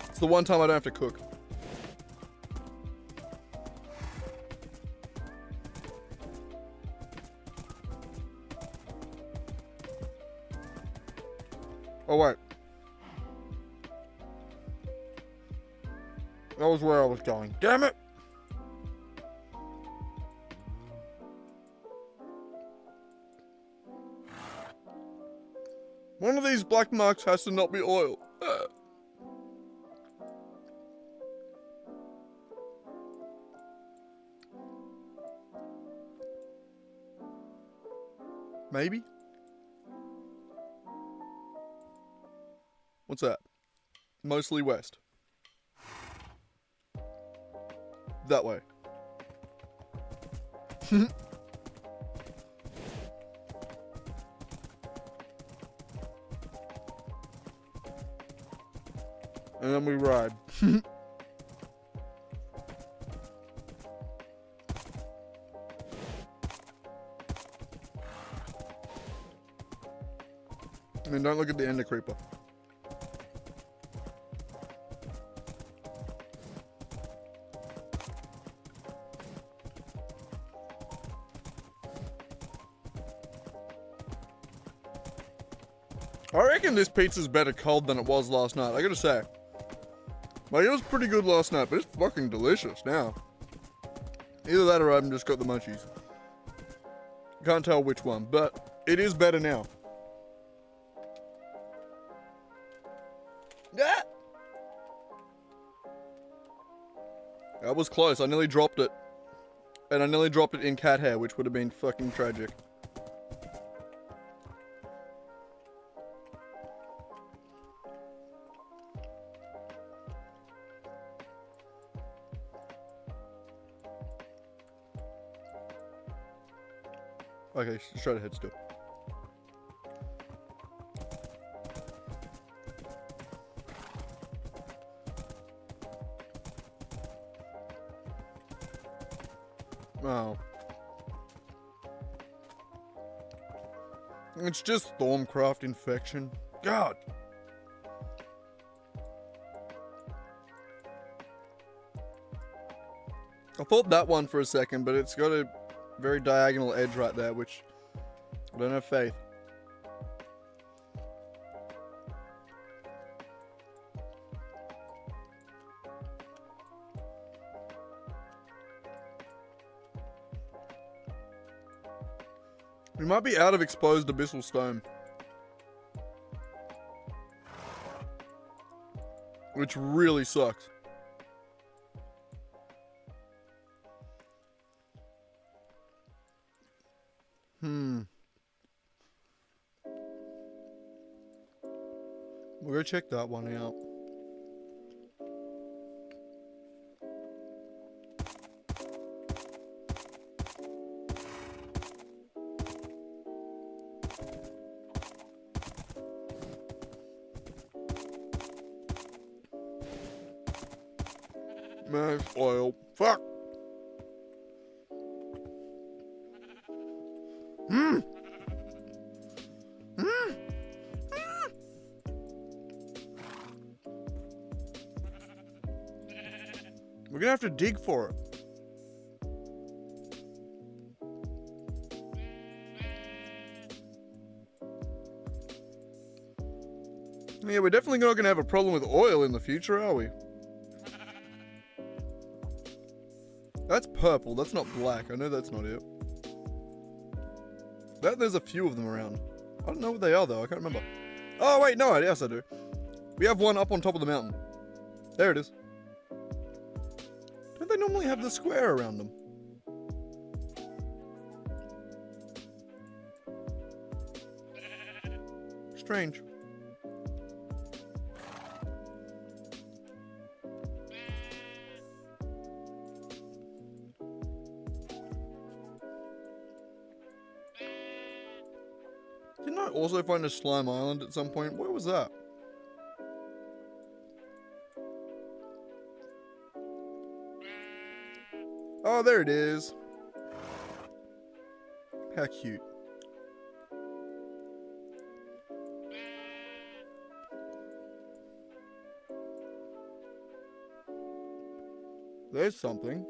It's the one time I don't have to cook. Oh wait. That was where I was going. Damn it! One of these black marks has to not be oil. Maybe? What's that? Mostly west. That way. And then we ride. I mean, don't look at the ender creeper. I reckon this pizza's better cold than it was last night, I gotta say. Like, it was pretty good last night, but it's fucking delicious now. Either that or I've just got the munchies. Can't tell which one, but it is better now. Yeah. That was close. I nearly dropped it. And I nearly dropped it in cat hair, which would have been fucking tragic. Okay, straight ahead still. Oh. It's just Stormcraft infection. God. I thought that one for a second, but it's got a very diagonal edge right there, which I don't have faith. We might be out of exposed abyssal stone. Which really sucks. We'll go check that one out. Max oil. Fuck. We're gonna have to dig for it. Yeah, we're definitely not gonna have a problem with oil in the future, are we? That's purple, that's not black. I know that's not it. There's a few of them around. I don't know what they are though, I can't remember. Oh wait, no, yes I do. We have one up on top of the mountain. There it is. Don't they normally have the square around them? Strange. Didn't I also find a slime island at some point? Where was that? Oh, there it is. How cute. There's something.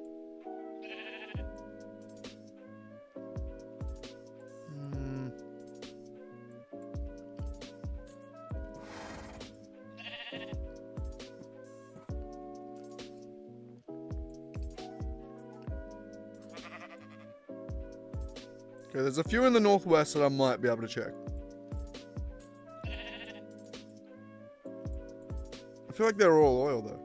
Okay, there's a few in the northwest that I might be able to check. I feel like they're all oil though.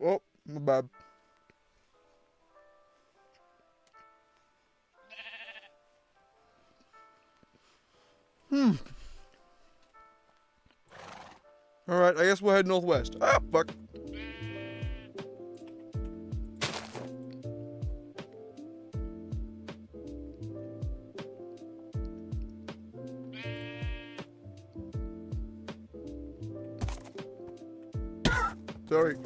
Oh, my bad. Alright, I guess we'll head northwest. Ah, fuck. Sorry.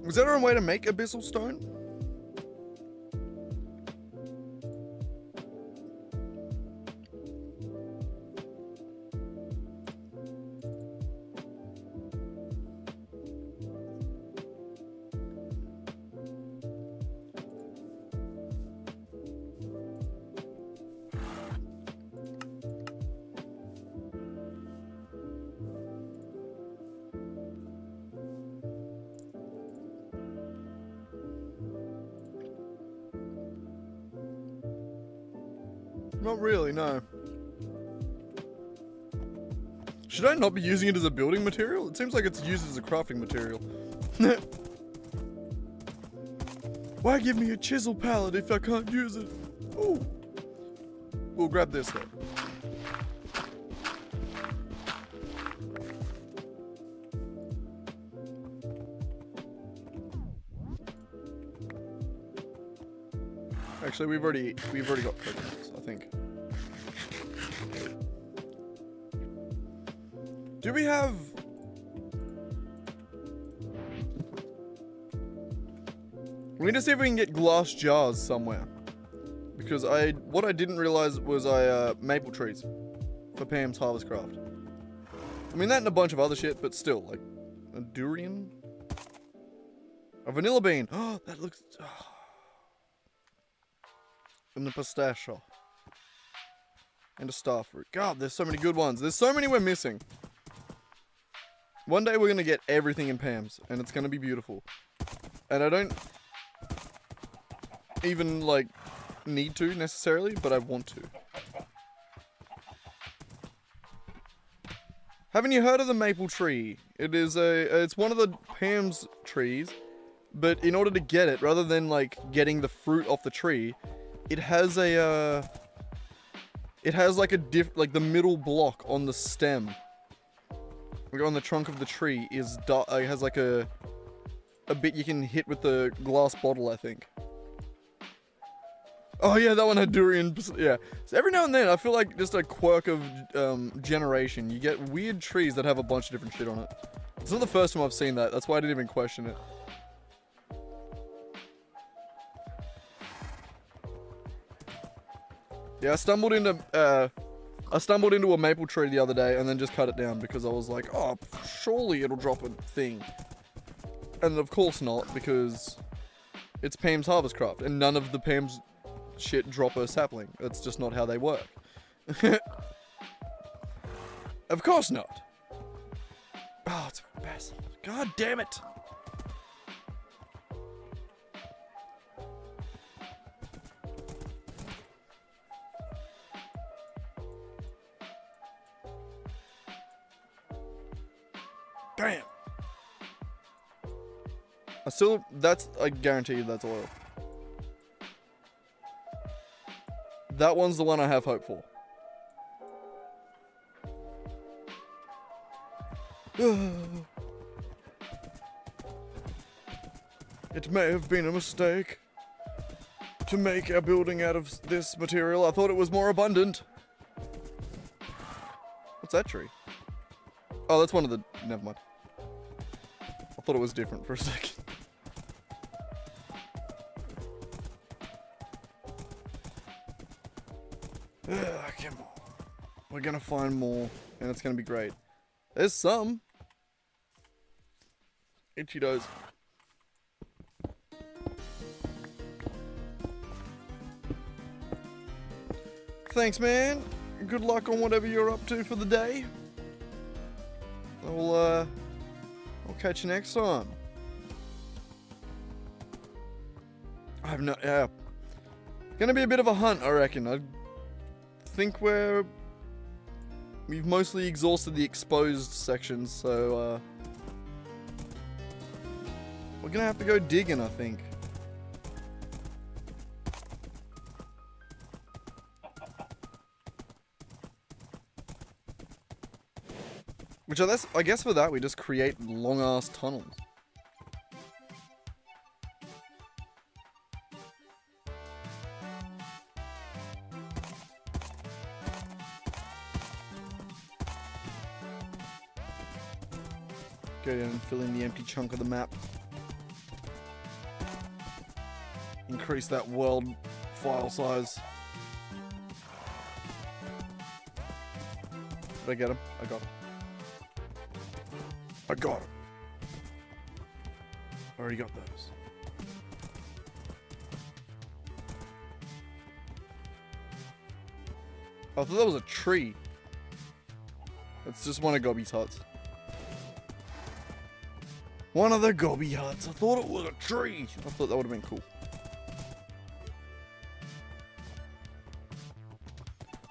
Was there a way to make abyssal stone? Not really, no. Should I not be using it as a building material? It seems like it's used as a crafting material. Why give me a chisel pallet if I can't use it? Ooh. We'll grab this though. Actually, we've already got coconuts, I think. Do we have... We need to see if we can get glass jars somewhere. Because what I didn't realize was maple trees for Pam's Harvest Craft. I mean that and a bunch of other shit, but still, like, a durian? A vanilla bean. Oh, that looks... Oh. And the pistachio. And a starfruit. God, there's so many good ones. There's so many we're missing. One day we're going to get everything in Pam's, and it's going to be beautiful. And I don't even, like, need to necessarily, but I want to. Haven't you heard of the maple tree? It is it's one of the Pam's trees, but in order to get it, rather than, like, getting the fruit off the tree, it has a, it has, like, like, the middle block on the stem. Like, on the trunk of the tree is, it has, like, a bit you can hit with the glass bottle, I think. Oh yeah, that one had durian, yeah. So every now and then, I feel like just a quirk of generation. You get weird trees that have a bunch of different shit on it. It's not the first time I've seen that, that's why I didn't even question it. Yeah, I stumbled into a maple tree the other day and then just cut it down because I was like, oh, surely it'll drop a thing. And of course not, because it's Pam's Harvest Craft, and none of the Pam's shit drop a sapling. That's just not how they work. Of course not. Oh, it's basil. God damn it. Damn. I guarantee you that's oil. That one's the one I have hope for. It may have been a mistake to make our building out of this material. I thought it was more abundant. What's that tree? Oh, that's one of the... Never mind. I thought it was different for a second. Come on. We're gonna find more, and it's gonna be great. There's some. Itchy toes. Thanks, man. Good luck on whatever you're up to for the day. I'll catch you next time. I have no... Gonna be a bit of a hunt, I reckon. I think we've mostly exhausted the exposed sections, so we're gonna have to go digging, I think. Which I guess for that we just create long ass tunnels. Go down and fill in the empty chunk of the map. Increase that world file size. Did I get him? I got him. I got him. Already got those. I thought that was a tree. It's just one of Gobby's huts. One of the Gobby huts. I thought it was a tree. I thought that would have been cool.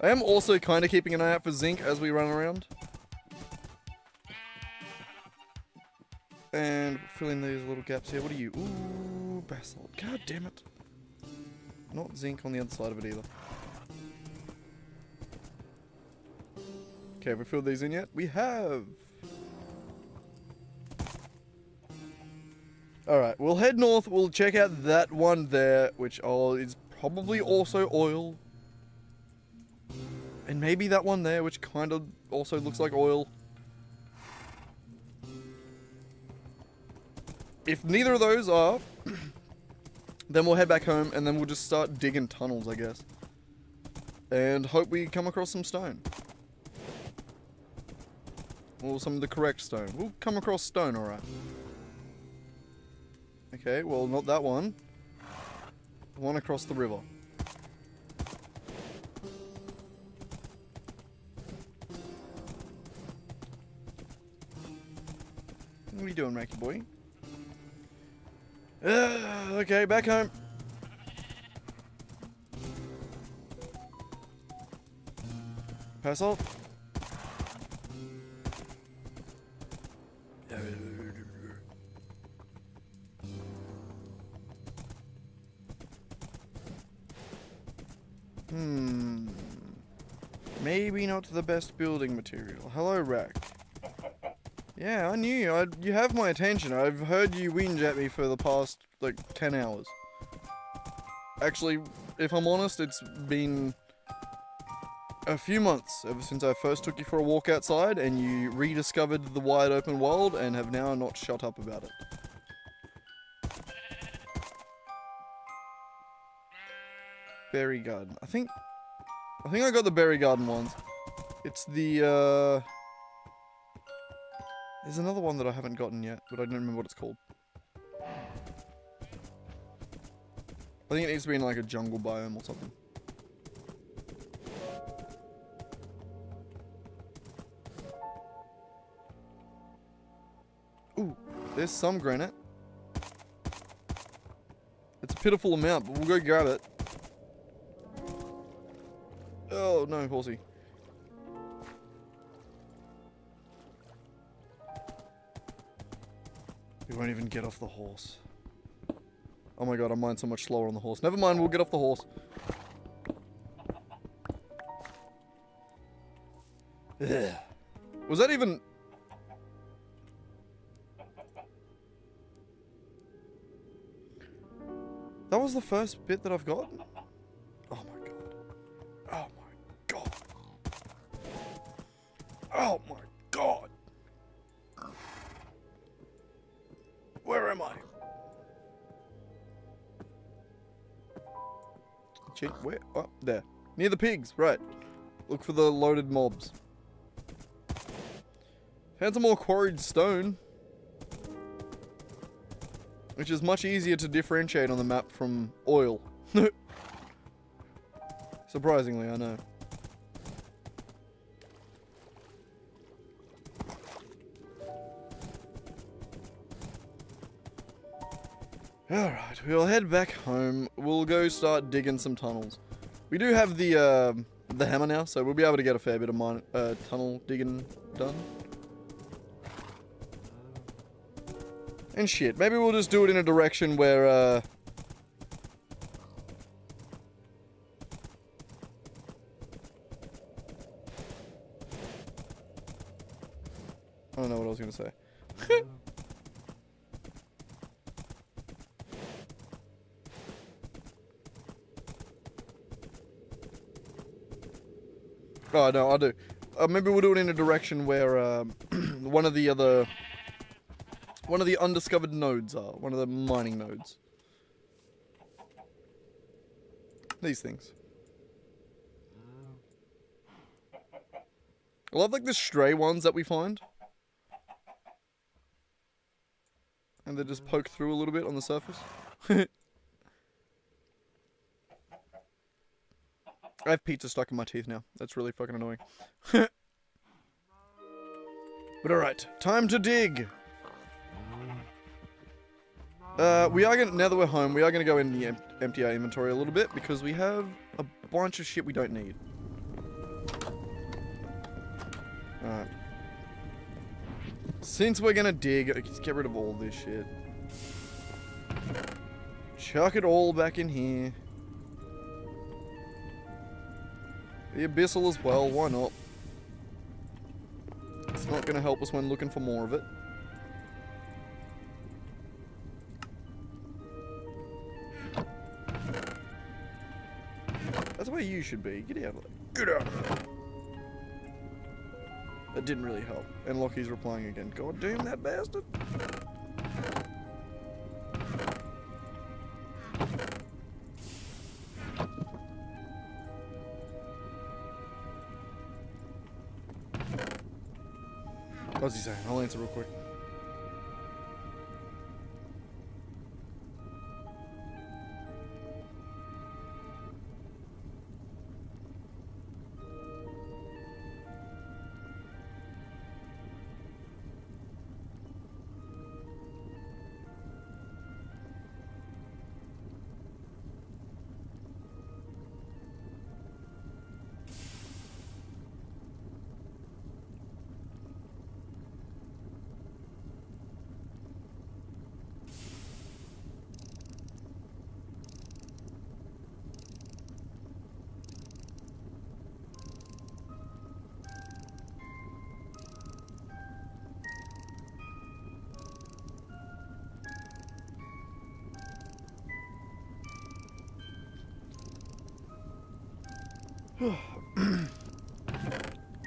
I am also kind of keeping an eye out for zinc as we run around. And fill in these little gaps here. What are you? Ooh, basalt. God damn it. Not zinc on the other side of it either. Okay, have we filled these in yet? We have! Alright, we'll head north. We'll check out that one there, which is probably also oil. And maybe that one there, which kind of also looks like oil. If neither of those are, then we'll head back home and then we'll just start digging tunnels, I guess. And hope we come across some stone. Or some of the correct stone. We'll come across stone, alright. Okay, well, not that one. The one across the river. What are you doing, Mackie boy? Okay, back home. Pass out. Maybe not the best building material. Hello, Rack. Yeah, I knew. You have my attention. I've heard you whinge at me for the past, like, 10 hours. Actually, if I'm honest, it's been a few months ever since I first took you for a walk outside and you rediscovered the wide open world and have now not shut up about it. Berry garden. I think I got the berry garden ones. It's the, there's another one that I haven't gotten yet, but I don't remember what it's called. I think it needs to be in like a jungle biome or something. Ooh, there's some granite. It's a pitiful amount, but we'll go grab it. Oh no, horsey. We won't even get off the horse. Oh my god, I'm mine so much slower on the horse. Never mind, we'll get off the horse. Ugh. Was that even... That was the first bit that I've got? Oh my god. Oh my god. Oh my god. Where am I? Cheat, where? Oh, there. Near the pigs, right. Look for the loaded mobs. Found some more quarried stone. Which is much easier to differentiate on the map from oil. Surprisingly, I know. Alright, we'll head back home. We'll go start digging some tunnels. We do have the hammer now, so we'll be able to get a fair bit of tunnel digging done. And shit, maybe we'll just do it in a direction where, I don't know what I was gonna say. Oh, no, I do. Maybe we'll do it in a direction where, one of the undiscovered nodes are. One of the mining nodes. These things. I love, like, the stray ones that we find. And they just poke through a little bit on the surface. I have pizza stuck in my teeth now. That's really fucking annoying. But alright, time to dig. We are gonna, now that we're home, we are gonna go in the empty our inventory a little bit because we have a bunch of shit we don't need. Alright. Since we're gonna dig, let's get rid of all this shit. Chuck it all back in here. The abyssal as well, why not? It's not gonna help us when looking for more of it. That's where you should be. Get out of there. Get out of there. That didn't really help. And Lockie's replying again. God damn that bastard. What's he saying? I'll answer real quick.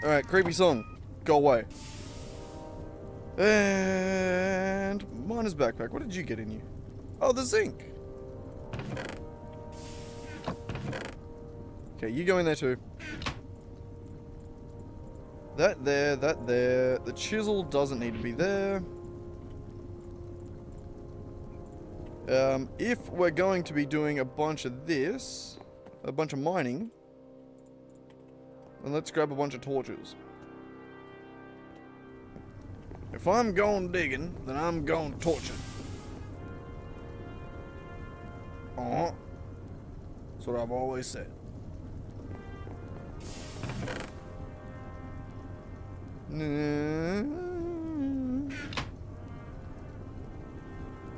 Alright, creepy song. Go away. And miner's backpack. What did you get in you? Oh, the zinc. Okay, you go in there too. That there, that there. The chisel doesn't need to be there. If we're going to be doing a bunch of this, a bunch of mining, then let's grab a bunch of torches. If I'm going digging, then I'm going torching. That's what I've always said.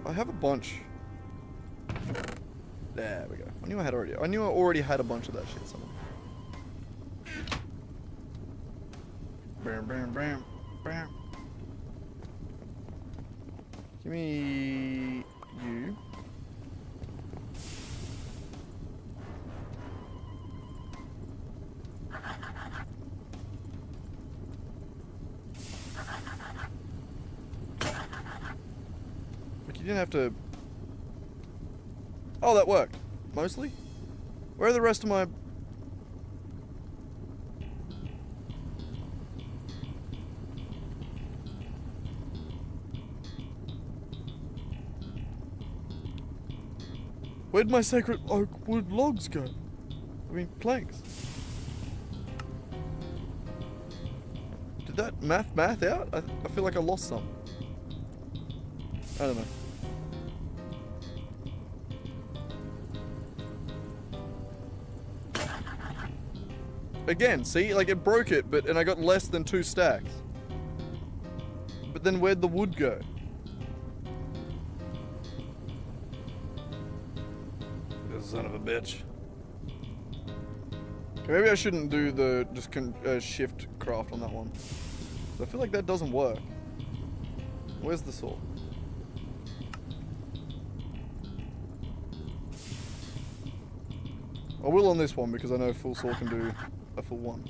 I have a bunch. There we go. I knew I already had a bunch of that shit somewhere. Bam, bam, bam, bam. Give me you. Like, you didn't have to... Oh, that worked. Mostly? Where are the rest of my... Where'd my sacred oak wood logs go? I mean, planks. Did that math out? I feel like I lost some. I don't know. Again, see? Like, it broke it, and I got less than 2 stacks. But then where'd the wood go? Son of a bitch. Okay, maybe I shouldn't do the shift craft on that one. I feel like that doesn't work. Where's the sword? I will on this one because I know full sword can do a full one.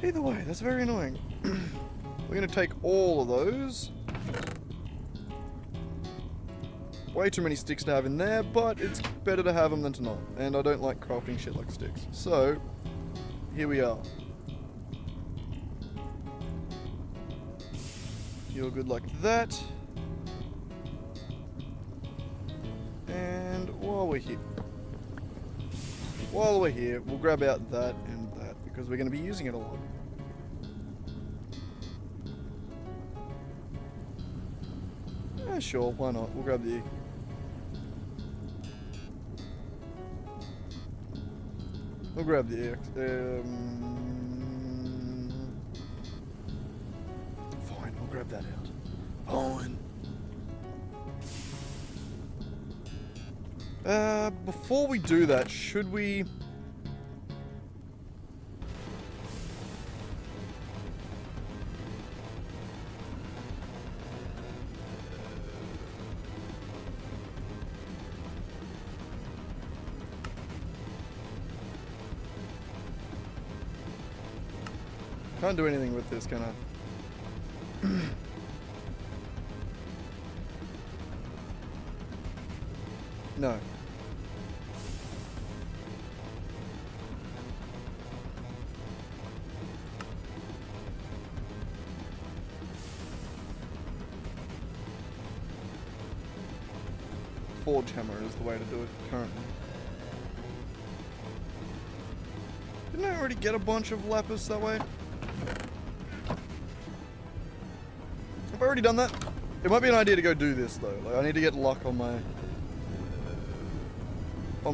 Either way, that's very annoying. We're going to take all of those. Way too many sticks to have in there, but it's better to have them than to not. And I don't like crafting shit like sticks. So, here we are. You're good like that. And while we're here, we'll grab out that and that, because we're going to be using it a lot. Yeah, sure, why not? We'll grab the... We'll grab the grab that out. Fine. Before we do that, should we... Can't do anything with this, can I? No. Forge hammer is the way to do it currently. Didn't I already get a bunch of lapis that way? Have I already done that? It might be an idea to go do this though. Like, I need to get luck on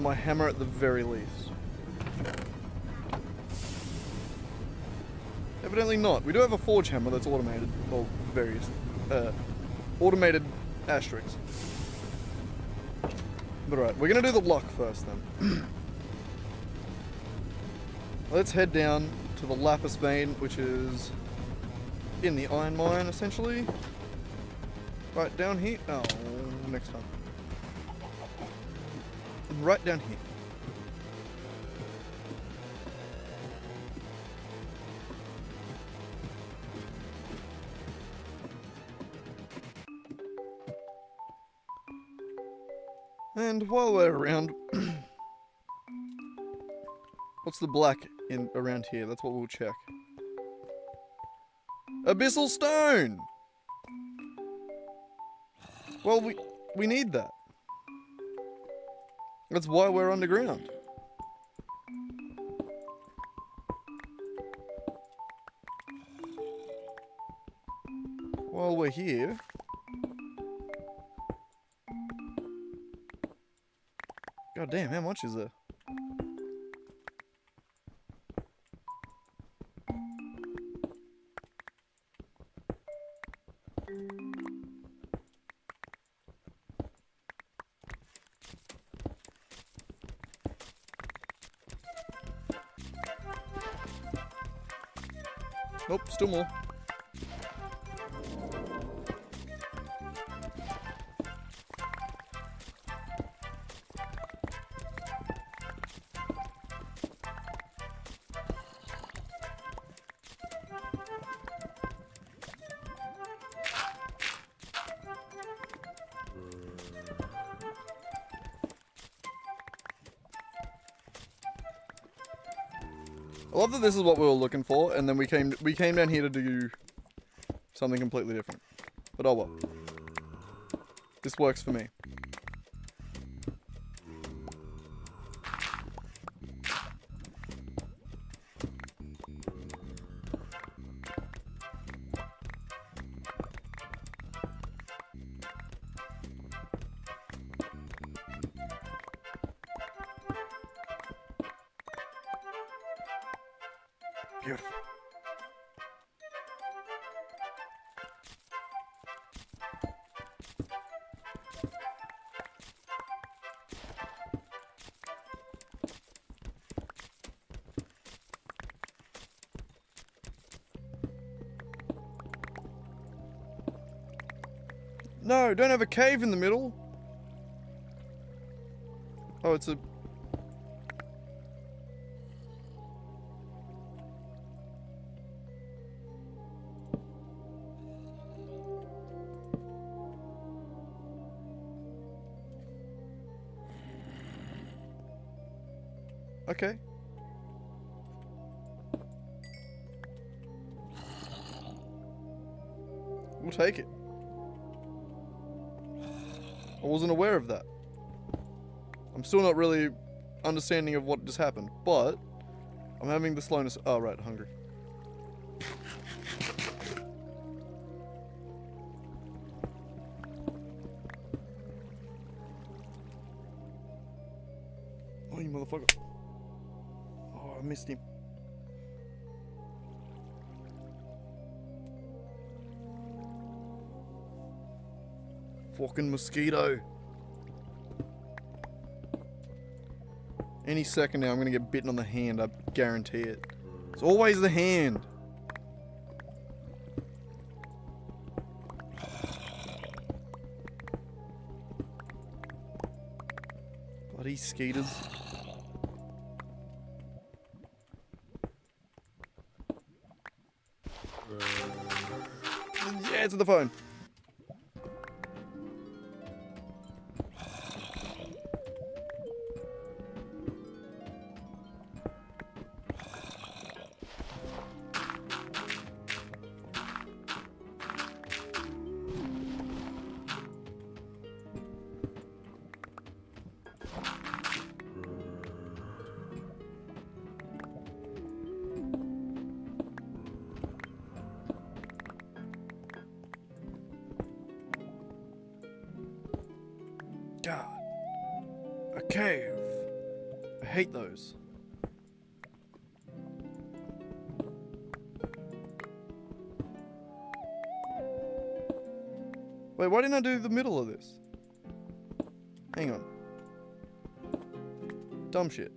my hammer at the very least. Evidently not. We do have a forge hammer that's automated. Well, various automated asterisks. But alright, we're gonna do the luck first then. Let's head down to the lapis vein, which is in the iron mine, essentially. Right down here. Oh, next time. Right down here. And while we're around, what's the black in around here? That's what we'll check. Abyssal stone! Well, we need that. That's why we're underground. While we're here... God damn, how much is there? Nope, still more. I love that this is what we were looking for, and then we came down here to do something completely different. But oh well. This works for me. Beautiful. No, don't have a cave in the middle. Oh, it's a... Okay. We'll take it. I wasn't aware of that. I'm still not really understanding of what just happened, but I'm having the slowness. Oh, right, hungry. Oh, you motherfucker. Oh, I missed him. Fucking mosquito. Any second now, I'm gonna get bitten on the hand. I guarantee it. It's always the hand. Bloody skeeters. Yeah, it's on the phone. God. A cave. I hate those. Wait, why didn't I do the middle of this? Hang on. Dumb shit.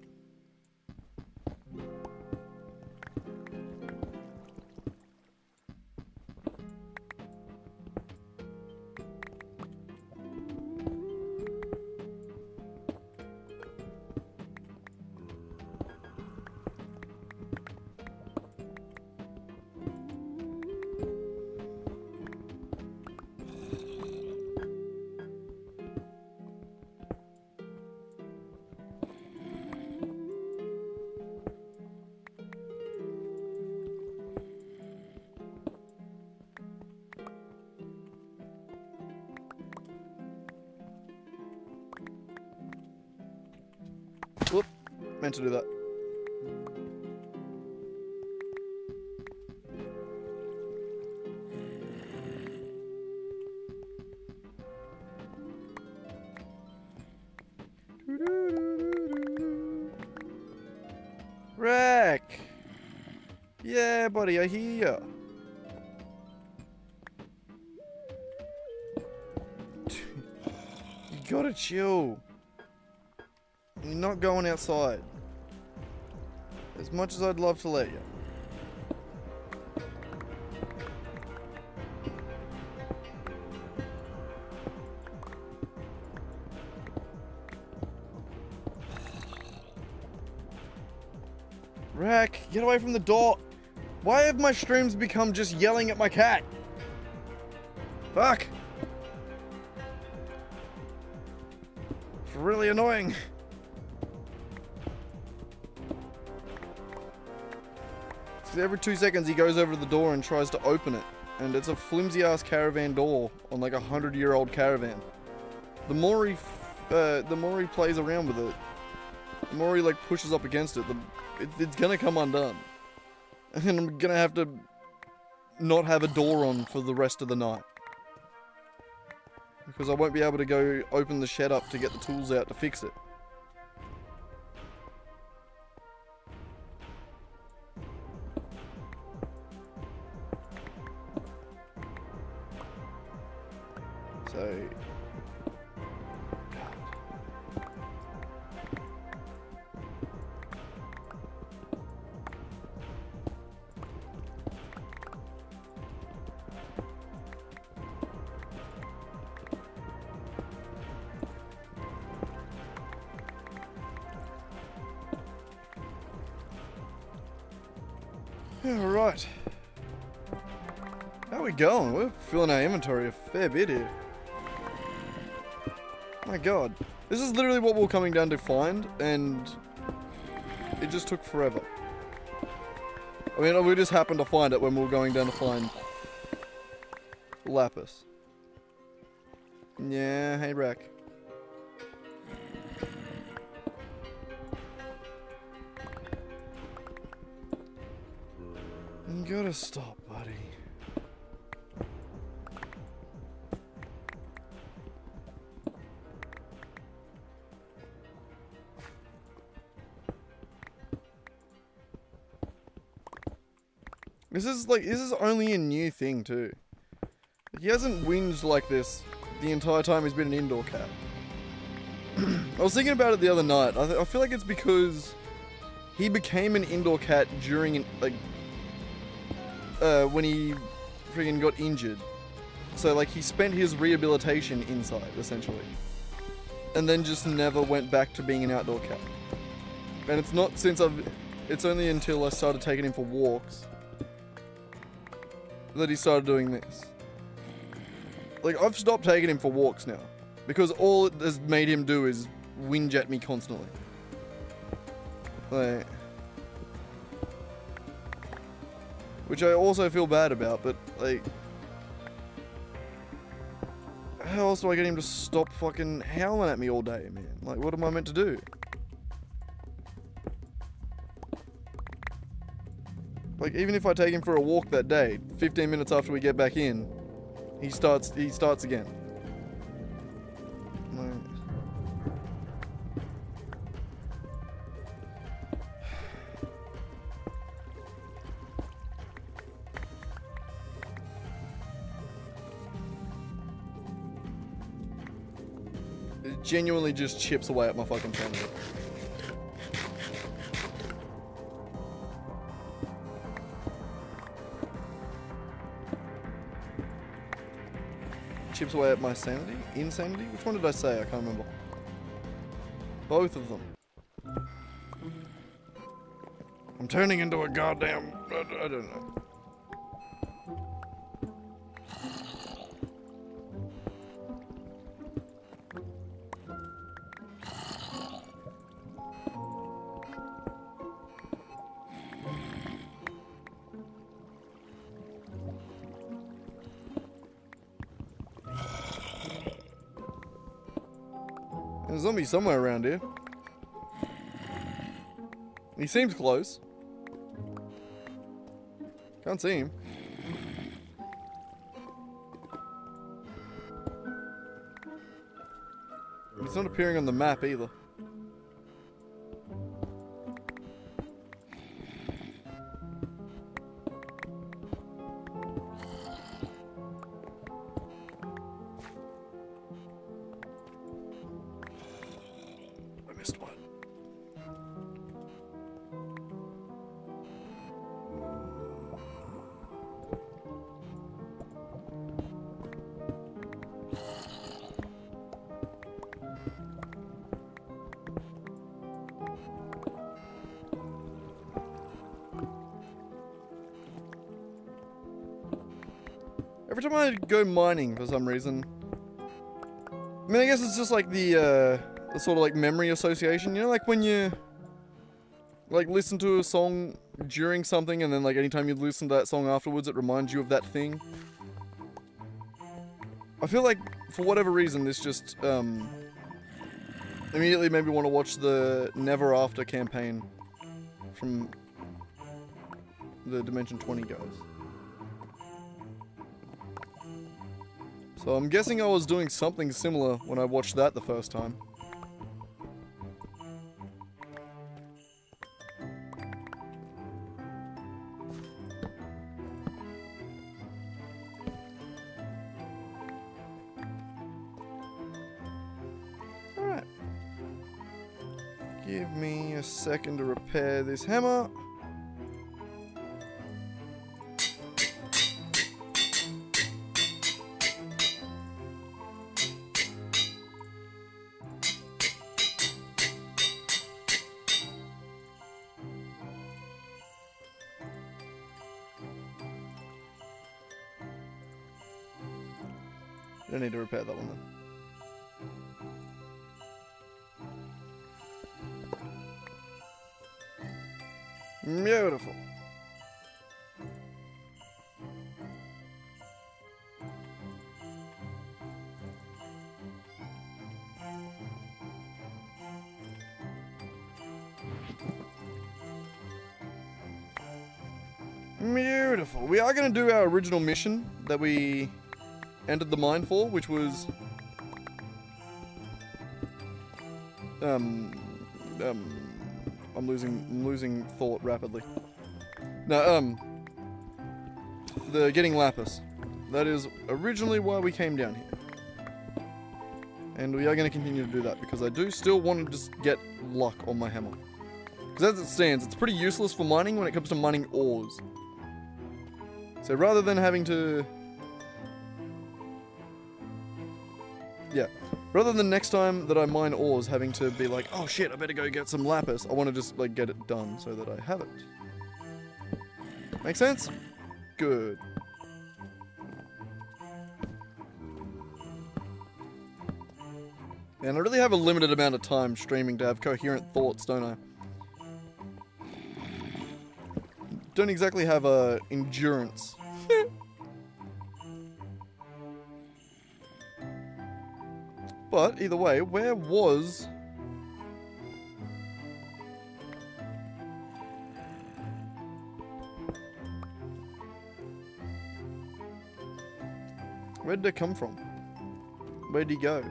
Whoop, meant to do that. Wreck! Yeah, buddy, I hear ya. You gotta chill. You're not going outside. As much as I'd love to let you. Rack, get away from the door. Why have my streams become just yelling at my cat? Fuck. It's really annoying. Every 2 seconds he goes over to the door and tries to open it. And it's a flimsy ass caravan door on like a 100-year-old caravan. The more he plays around with it, the more he like pushes up against it, it's gonna come undone. And I'm gonna have to not have a door on for the rest of the night. Because I won't be able to go open the shed up to get the tools out to fix it. So... Alright. How are we going? We're filling our inventory a fair bit here. My god. This is literally what we're coming down to find, and it just took forever. I mean, we just happened to find it when we were going down to find Lapis. Yeah, hey Rack. You gotta stop, buddy. This is only a new thing too. He hasn't whinged like this the entire time he's been an indoor cat. I was thinking about it the other night. I feel like it's because he became an indoor cat during when he freaking got injured. So like he spent his rehabilitation inside essentially, and then just never went back to being an outdoor cat. And it's not since it's only until I started taking him for walks that he started doing this. Like, I've stopped taking him for walks now, because all it has made him do is whinge at me constantly. Like, which I also feel bad about, but like, how else do I get him to stop fucking howling at me all day, man? Like, what am I meant to do? Like, even if I take him for a walk that day, 15 minutes after we get back in, he starts again. Like, it genuinely just chips away at my fucking sanity. Chips away at my sanity? Insanity? Which one did I say? I can't remember. Both of them. I'm turning into a goddamn... I don't know. There's a zombie somewhere around here. He seems close. Can't see him. He's not appearing on the map either. I missed one. Every time I go mining for some reason, I mean, I guess it's just like the sort of like memory association, you know, like when you like listen to a song during something and then like anytime you listen to that song afterwards, it reminds you of that thing. I feel like for whatever reason, this just immediately made me want to watch the Never After campaign from the Dimension 20 guys. So I'm guessing I was doing something similar when I watched that the first time. Alright. Give me a second to repair this hammer. Don't need to repair that one then. Beautiful. Beautiful. We are going to do our original mission that we entered the mine for, which was I'm losing thought rapidly. No, the getting lapis. That is originally why we came down here. And we are going to continue to do that because I do still want to just get luck on my hammer. Because as it stands, it's pretty useless for mining when it comes to mining ores. So rather than having to... Yeah. Rather than next time that I mine ores having to be like, oh shit, I better go get some lapis, I want to just like get it done so that I have it. Make sense? Good. And I really have a limited amount of time streaming to have coherent thoughts, don't I? Don't exactly have endurance. But either way, where was... Where did it come from? Where did he go?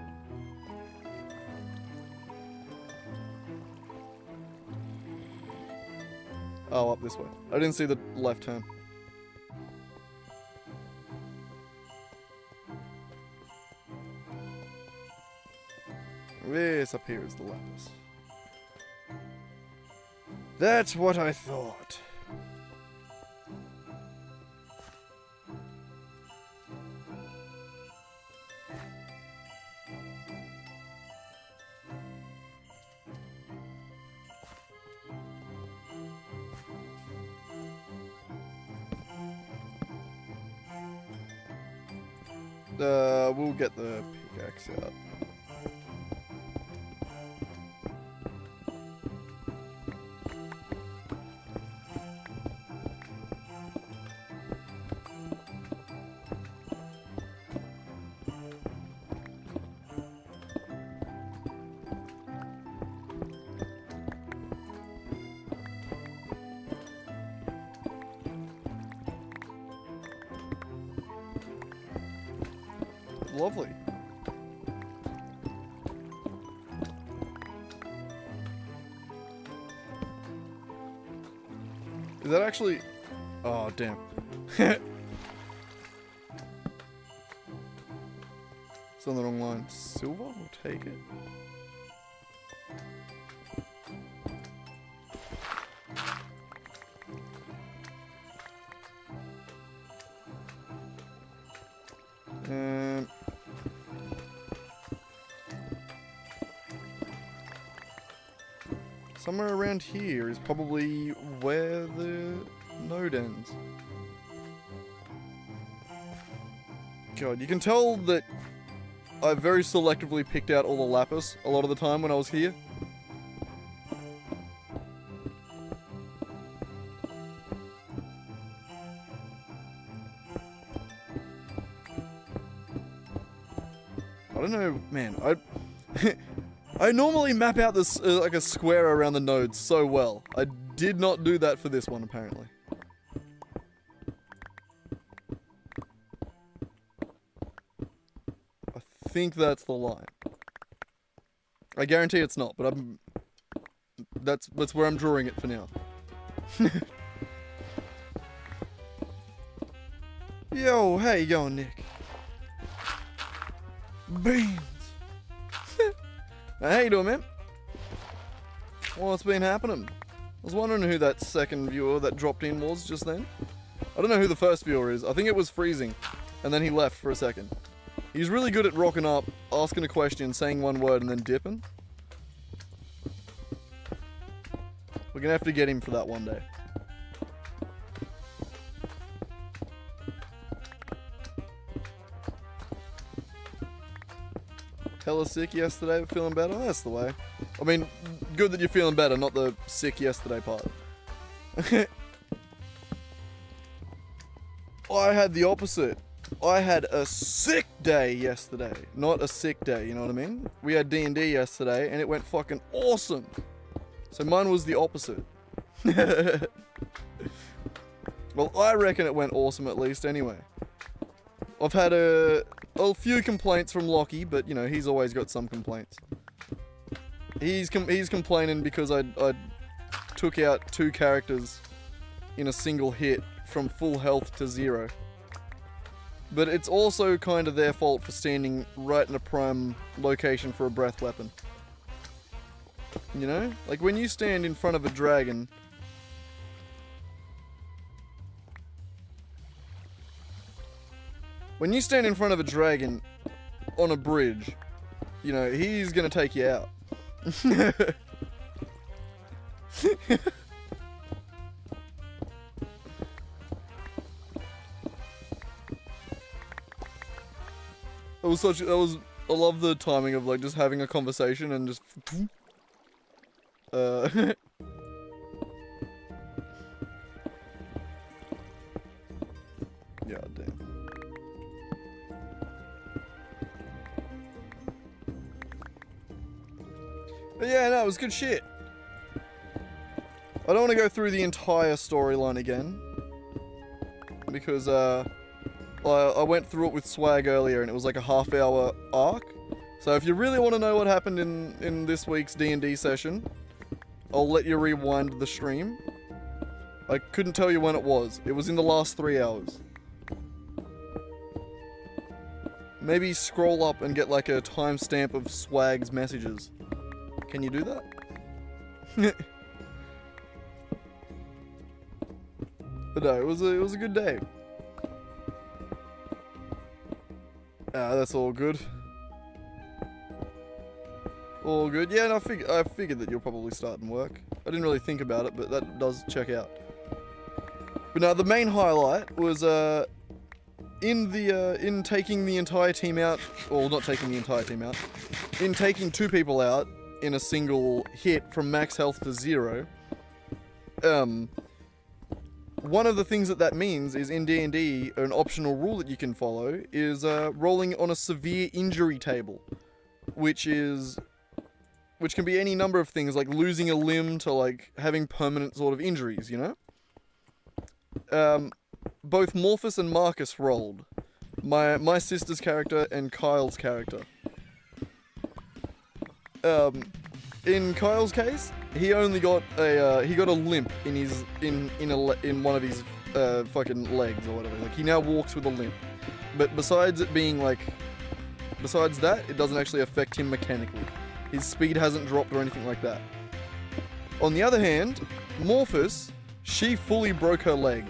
Oh, up this way. I didn't see the left turn. This up here is the lapis. That's what I thought. We'll get the pickaxe out. Lovely. Is that actually... Oh, damn. It's on the wrong line. Silver? We'll take it. Somewhere around here is probably where the node ends. God, you can tell that I very selectively picked out all the lapis a lot of the time when I was here. I don't know, man, I normally map out this like a square around the nodes so well. I did not do that for this one, apparently. I think that's the line. I guarantee it's not, but that's where I'm drawing it for now. Yo, how you going, Nick? Beans. How you doing, man? What's been happening? I was wondering who that second viewer that dropped in was just then. I don't know who the first viewer is. I think it was Freezing, and then he left for a second. He's really good at rocking up, asking a question, saying one word, and then dipping. We're gonna have to get him for that one day. Hella sick yesterday, but feeling better? That's the way. I mean, good that you're feeling better, not the sick yesterday part. I had the opposite. I had a sick day yesterday. Not a sick day, you know what I mean? We had D&D yesterday, and it went fucking awesome. So mine was the opposite. Well, I reckon it went awesome at least anyway. I've had a few complaints from Lockie, but you know, he's always got some complaints. He's complaining because I took out 2 characters in a single hit from full health to 0. But it's also kind of their fault for standing right in a prime location for a breath weapon. You know? Like when you stand in front of a dragon... When you stand in front of a dragon on a bridge, you know, he's gonna take you out. I love the timing of like just having a conversation and just yeah, damn. But yeah, no, it was good shit. I don't want to go through the entire storyline again because I went through it with Swag earlier and it was like a half-hour arc. So if you really want to know what happened in this week's D&D session, I'll let you rewind the stream. I couldn't tell you when it was. It was in the last 3 hours. Maybe scroll up and get like a timestamp of Swag's messages. Can you do that? But no, it was a good day. That's all good. All good. Yeah, and I figured that you'll probably start and work. I didn't really think about it, but that does check out. But now the main highlight was in taking the entire team out, or not taking the entire team out, in taking 2 people out in a single hit from max health to 0. One of the things that means is in D&D, an optional rule that you can follow is rolling on a severe injury table, which can be any number of things, like losing a limb to like having permanent sort of injuries, you know? Both Morphus and Marcus rolled. My sister's character and Kyle's character. In Kyle's case, he only got a limp in his in one of his fucking legs or whatever. Like he now walks with a limp. But besides that, it doesn't actually affect him mechanically. His speed hasn't dropped or anything like that. On the other hand, Morphus, she fully broke her leg.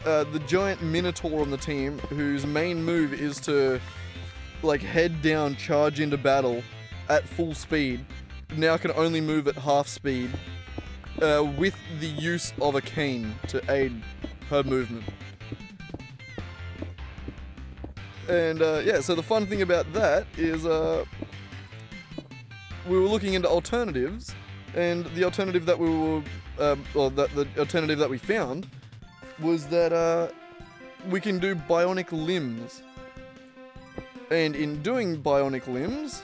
The giant minotaur on the team, whose main move is to like head down, charge into battle at full speed, now can only move at half speed with the use of a cane to aid her movement. And yeah, so the fun thing about that is we were looking into alternatives, and the alternative that the alternative that we found was that we can do bionic limbs. And in doing bionic limbs,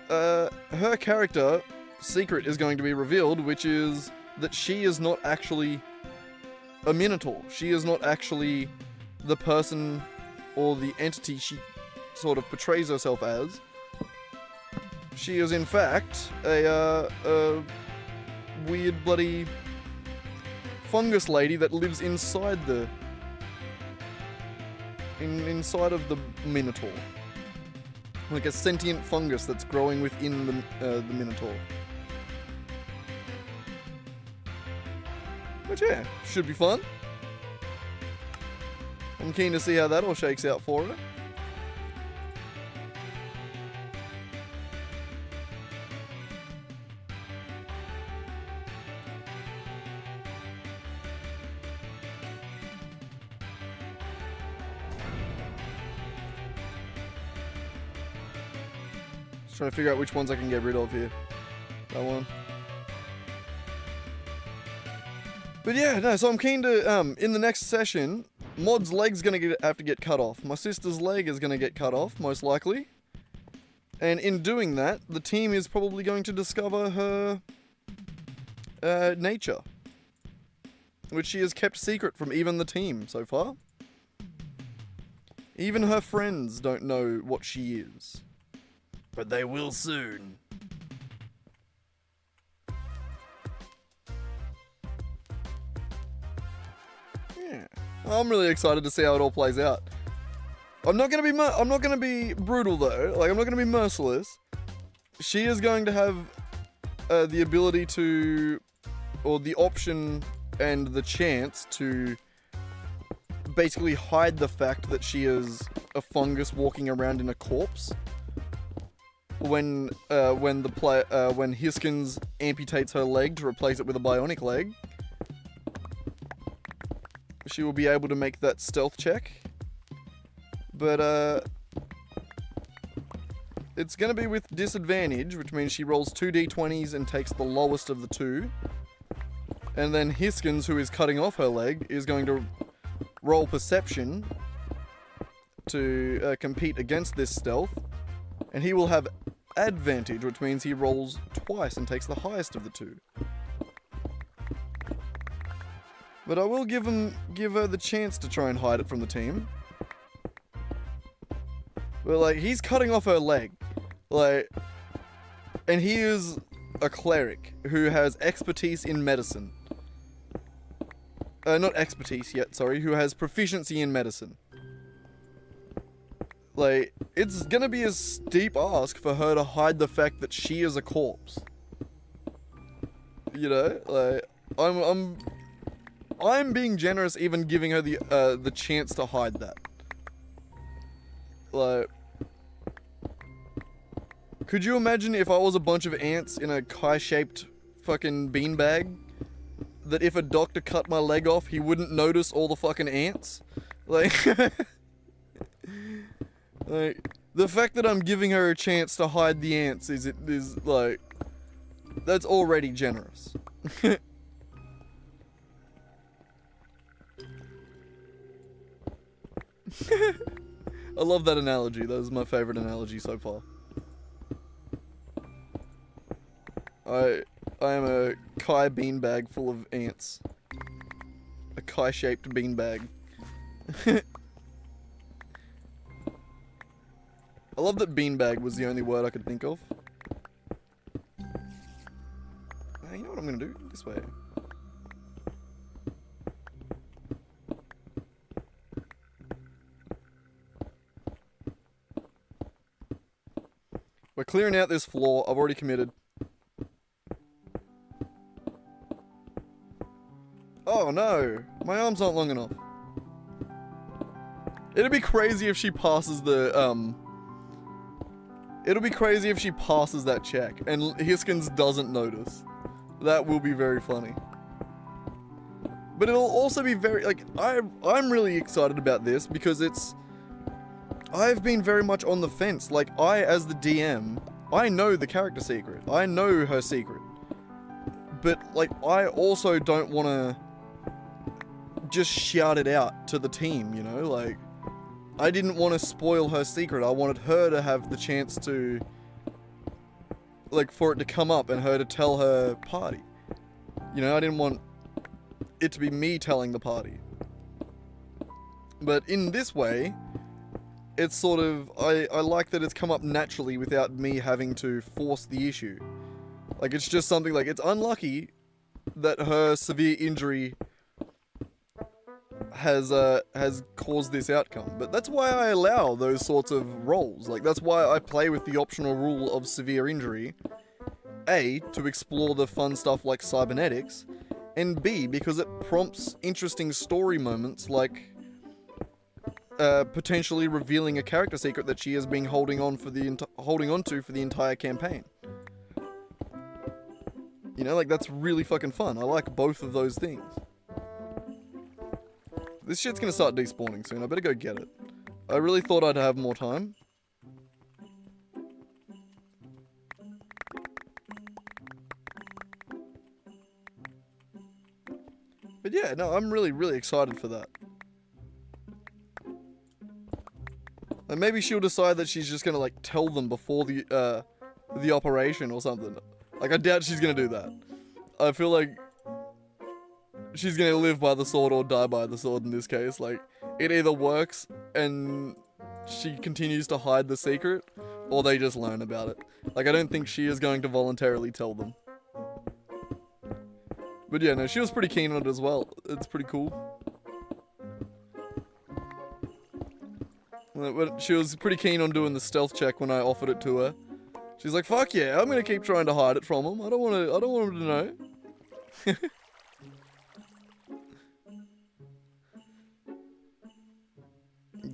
her character secret is going to be revealed, which is that she is not actually a minotaur. She is not actually the person or the entity she sort of portrays herself as. She is in fact a weird bloody fungus lady that lives inside inside of the minotaur. Like a sentient fungus that's growing within the minotaur. But yeah, should be fun. I'm keen to see how that all shakes out for her. Just trying to figure out which ones I can get rid of here. That one. But yeah, no, so I'm keen to, in the next session, Mod's leg's gonna have to get cut off. My sister's leg is gonna get cut off, most likely. And in doing that, the team is probably going to discover her nature, which she has kept secret from even the team so far. Even her friends don't know what she is. But they will soon. Yeah. I'm really excited to see how it all plays out. I'm not gonna be brutal though. Like, I'm not gonna be merciless. She is going to have the ability to, or the option and the chance to basically hide the fact that she is a fungus walking around in a corpse. When Hiskins amputates her leg to replace it with a bionic leg, she will be able to make that stealth check. But it's gonna be with disadvantage, which means she rolls 2 d20s and takes the lowest of the two. And then Hiskins, who is cutting off her leg, is going to roll perception to compete against this stealth. And he will have advantage, which means he rolls twice and takes the highest of the two. But I will give her the chance to try and hide it from the team. But like, he's cutting off her leg. Like, and he is a cleric who has expertise in medicine. Not expertise yet, sorry, who has proficiency in medicine. Like, it's gonna be a steep ask for her to hide the fact that she is a corpse. You know, like, I'm being generous, even giving her the chance to hide that. Like, could you imagine if I was a bunch of ants in a Kai-shaped fucking beanbag? That if a doctor cut my leg off, he wouldn't notice all the fucking ants? Like, like, the fact that I'm giving her a chance to hide the ants is like, that's already generous. I love that analogy. That was my favorite analogy so far. I am a Kai beanbag full of ants. A Kai-shaped beanbag. I love that beanbag was the only word I could think of. You know what I'm gonna do? This way. We're clearing out this floor. I've already committed. Oh no, my arms aren't long enough. It'd be crazy if she passes the, it'll be crazy if she passes that check and Hiskins doesn't notice. That will be very funny. But it'll also be very, like, I'm really excited about this because I've been very much on the fence. Like, as the DM, I know the character secret. I know her secret. But, like, I also don't want to just shout it out to the team, you know? Like, I didn't want to spoil her secret. I wanted her to have the chance to, like, for it to come up and her to tell her party. You know, I didn't want it to be me telling the party. But in this way, it's sort of, I like that it's come up naturally without me having to force the issue. Like, it's just something like, it's unlucky that her severe injury has caused this outcome. But that's why I allow those sorts of roles. Like, that's why I play with the optional rule of severe injury. A, to explore the fun stuff like cybernetics, and B, because it prompts interesting story moments like potentially revealing a character secret that she has been holding on to for the entire campaign. You know, like, that's really fucking fun. I like both of those things. This shit's gonna start despawning soon. I better go get it. I really thought I'd have more time. But yeah, no, I'm really, really excited for that. And maybe she'll decide that she's just gonna, like, tell them before the operation or something. Like, I doubt she's gonna do that. I feel like she's gonna live by the sword or die by the sword in this case. Like, it either works and she continues to hide the secret, or they just learn about it. Like, I don't think she is going to voluntarily tell them. But yeah, no, she was pretty keen on it as well. It's pretty cool. But she was pretty keen on doing the stealth check when I offered it to her. She's like, "Fuck yeah, I'm gonna keep trying to hide it from him. I don't want him to know."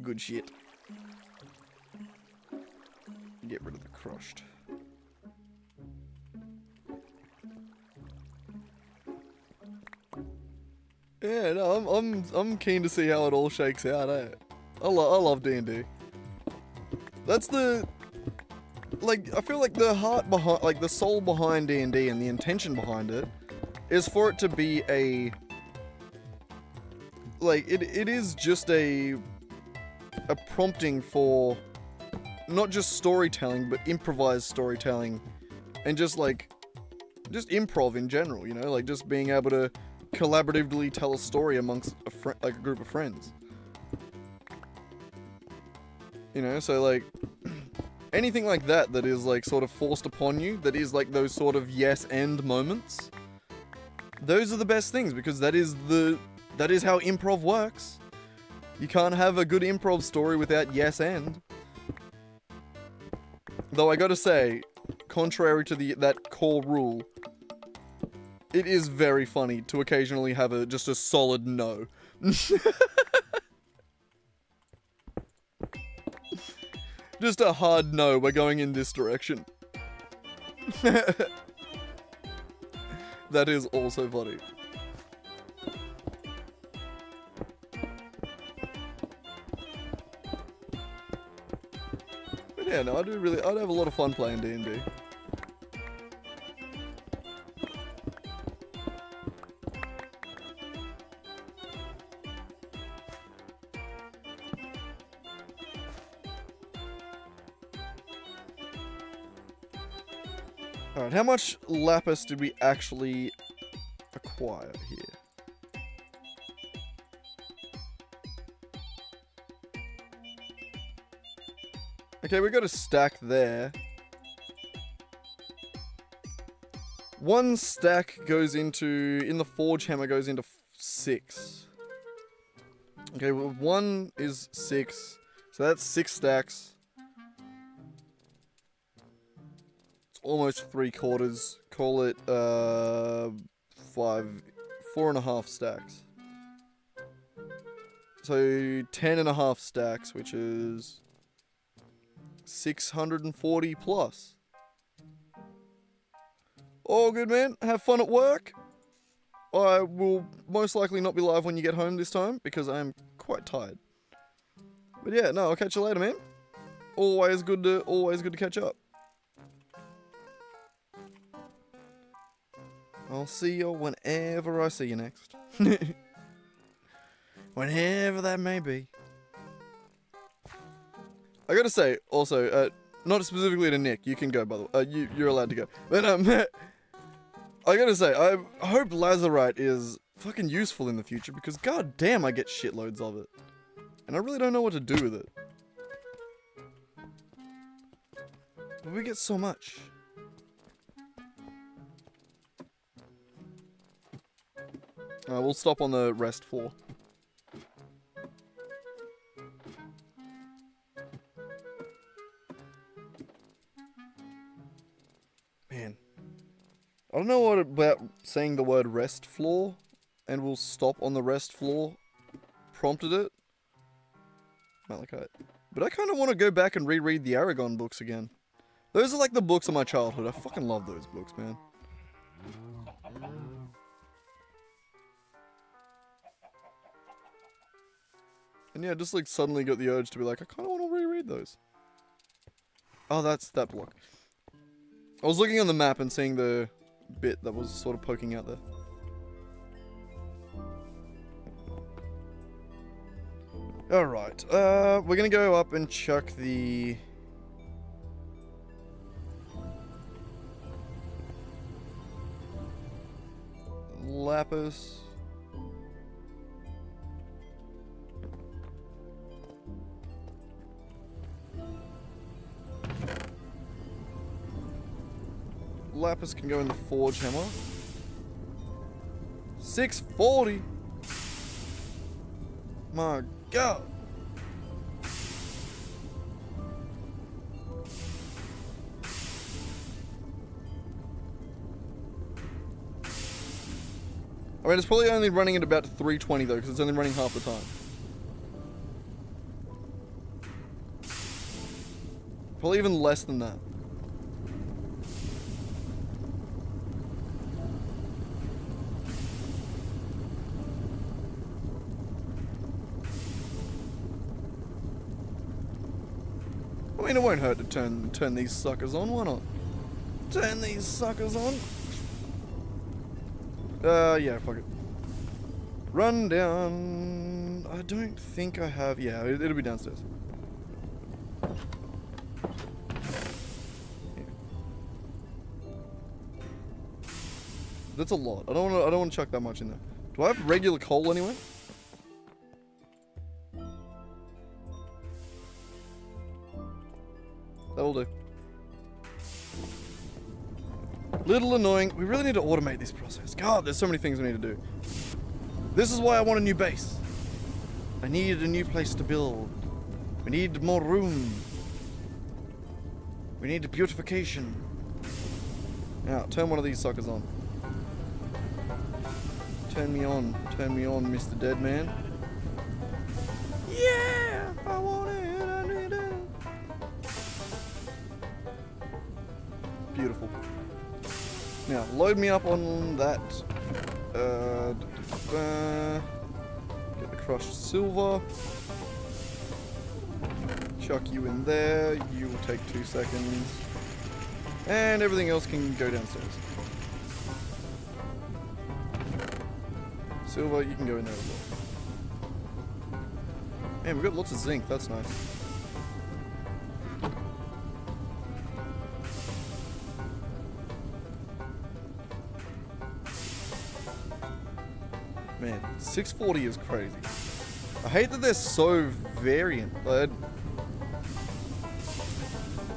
Good shit. Get rid of the crushed. Yeah, no, I'm keen to see how it all shakes out. I love D&D. That's the, like, I feel like the heart behind, like the soul behind D&D and the intention behind it is for it to be a, like, it is just a prompting for not just storytelling, but improvised storytelling, and just improv in general, you know, like just being able to collaboratively tell a story amongst a group of friends. You know, so like anything like that is like sort of forced upon you, that is like those sort of yes and moments. Those are the best things, because that is how improv works. You can't have a good improv story without yes and. Though I gotta say, contrary to that core rule, it is very funny to occasionally have just a solid no. Just a hard no, we're going in this direction. That is also funny. But yeah, no, I'd have a lot of fun playing D&D. Alright, how much lapis did we actually acquire here? Okay, we got a stack there. One stack goes into, in the forge hammer goes into 6. Okay, well, 1 is 6, so that's 6 stacks. Almost 3/4. Call it 4.5 stacks. So 10.5 stacks, which is 640 plus. All good, man. Have fun at work. I will most likely not be live when you get home this time because I'm quite tired. But yeah, no, I'll catch you later, man. Always good to catch up. I'll see you whenever I see you next. Whenever that may be. I gotta say, also, not specifically to Nick, you can go, by the way. You're allowed to go. But, I gotta say, I hope Lazarite is fucking useful in the future, because goddamn, I get shitloads of it. And I really don't know what to do with it. But we get so much. We'll stop on the rest floor. Man. I don't know what about saying the word rest floor and we'll stop on the rest floor prompted it. Malachite. But I kind of want to go back and reread the Aragon books again. Those are like the books of my childhood. I fucking love those books, man. And yeah, just like suddenly got the urge to be like, I kind of want to reread those. Oh, that's that block. I was looking on the map and seeing the bit that was sort of poking out there. Alright, we're gonna go up and chuck the... lapis. Lapis can go in the forge hammer. 640. My God. I mean, it's probably only running at about 320 though, because it's only running half the time. Probably even less than that. I mean, it won't hurt to turn these suckers on. Why not? Turn these suckers on. Yeah, fuck it. Run down. I don't think I have. Yeah, it'll be downstairs. Yeah. That's a lot. I don't want to chuck that much in there. Do I have regular coal anyway? That'll do. Little annoying. We really need to automate this process. God, there's so many things we need to do. This is why I want a new base. I need a new place to build. We need more room. We need beautification. Now, turn one of these suckers on. Turn me on, Mr. Deadman. Yeah, I want it, I need it. Beautiful. Now, load me up on that. Get the crushed silver. Chuck you in there. You will take 2 seconds. And everything else can go downstairs. Silver, you can go in there as well. Man, we've got lots of zinc. That's nice. Man, 640 is crazy. I hate that they're so variant. Like,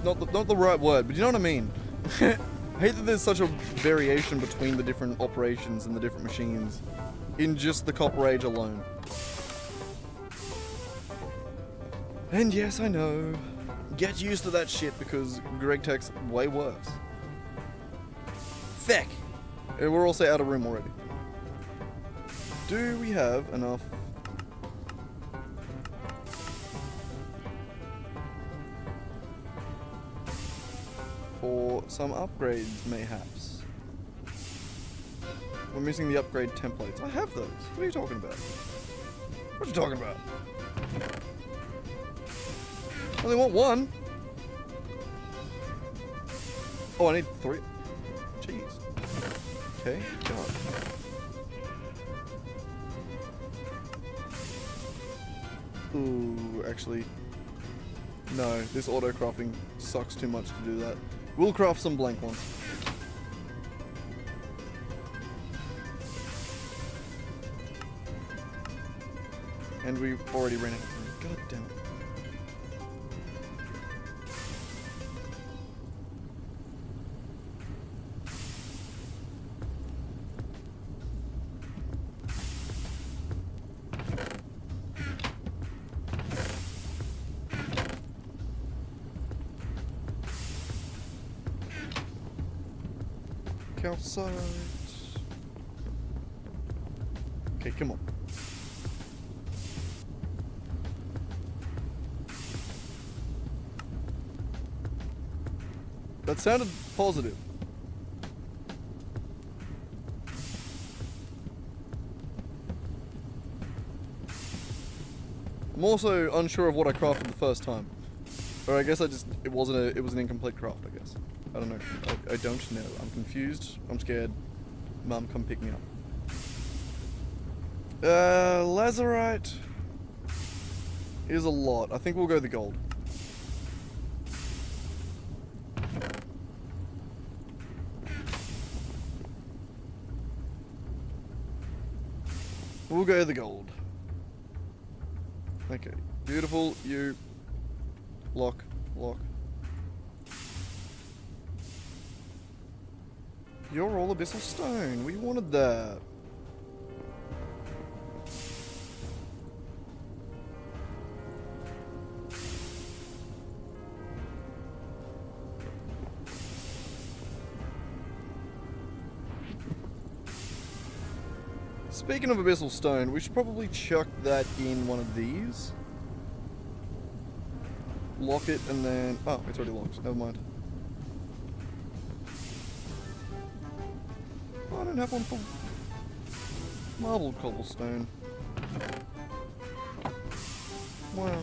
not the right word, but you know what I mean. I hate that there's such a variation between the different operations and the different machines in just the Copper Age alone. And yes, I know. Get used to that shit because Gregtech's way worse. Feck! And we're also out of room already. Do we have enough? For some upgrades, mayhaps. We're missing the upgrade templates. I have those. What are you talking about? What are you talking about? I only want one. Oh, I need 3. Jeez. Okay, God. Ooh, actually, no, this auto crafting sucks too much to do that. We'll craft some blank ones. And we've already ran out of room. God damn it. Calcite. Okay, come on. That sounded positive. I'm also unsure of what I crafted the first time. Or I guess it was an incomplete craft, I guess. I don't know. I don't know. I'm confused. I'm scared. Mum, come pick me up. Lazarite is a lot. I think we'll go the gold. We'll go the gold. Okay. Beautiful. You. Lock. You're all abyssal stone. We wanted that. Speaking of abyssal stone, we should probably chuck that in one of these. Lock it and then... Oh, it's already locked. Never mind. Oh, I don't have one for marbled cobblestone. Wow.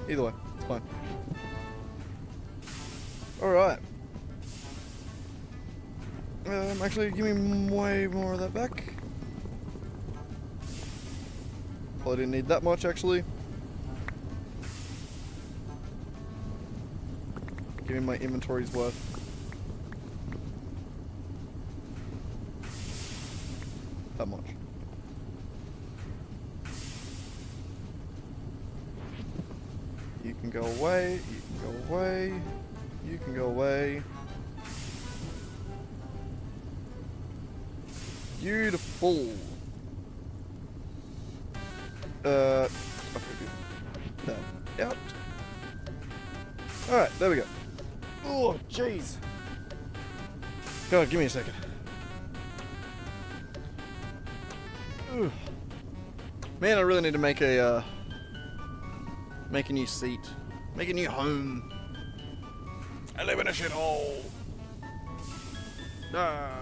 Either way, it's fine. Alright. Actually, give me way more of that back. Well, I didn't need that much, actually. Give me my inventory's worth. That much. You can go away, you can go away, you can go away. Beautiful. Okay, that out. Alright, there we go. Oh, jeez. God, give me a second. Ugh. Man, I really need to make a new seat. Make a new home. I live in a shithole. Ah.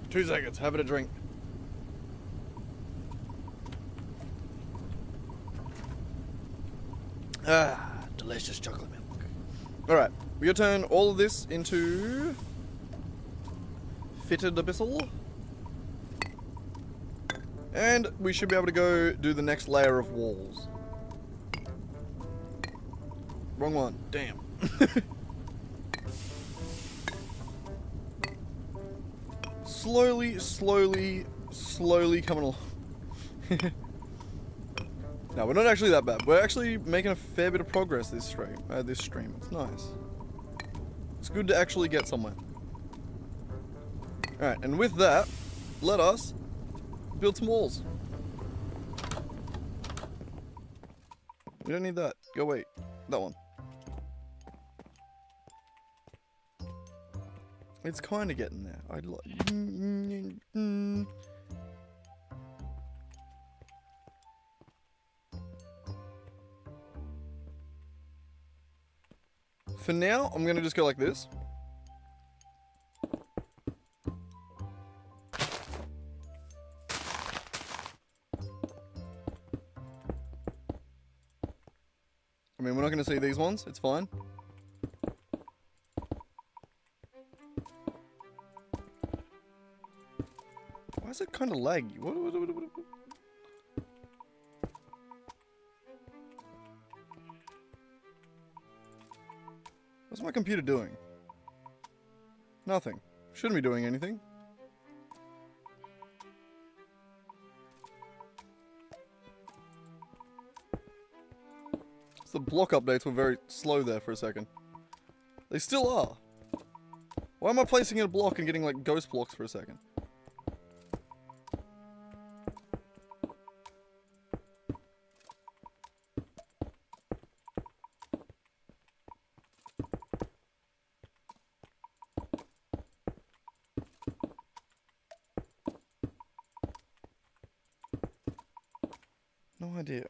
Two seconds, having a drink. Ah, delicious chocolate milk. Alright, we're gonna turn all of this into fitted abyssal. And we should be able to go do the next layer of walls. Wrong one, damn. Slowly coming along. No, we're not actually that bad. We're actually making a fair bit of progress this stream. It's nice. It's good to actually get somewhere. Alright, and with that, let us build some walls. We don't need that. Go wait. That one. It's kind of getting there. I'd like. For now, I'm gonna just go like this. I mean, we're not gonna see these ones. It's fine. Why is it kind of laggy? What? What's my computer doing? Nothing. Shouldn't be doing anything. The block updates were very slow there for a second. They still are. Why am I placing in a block and getting like ghost blocks for a second? No idea.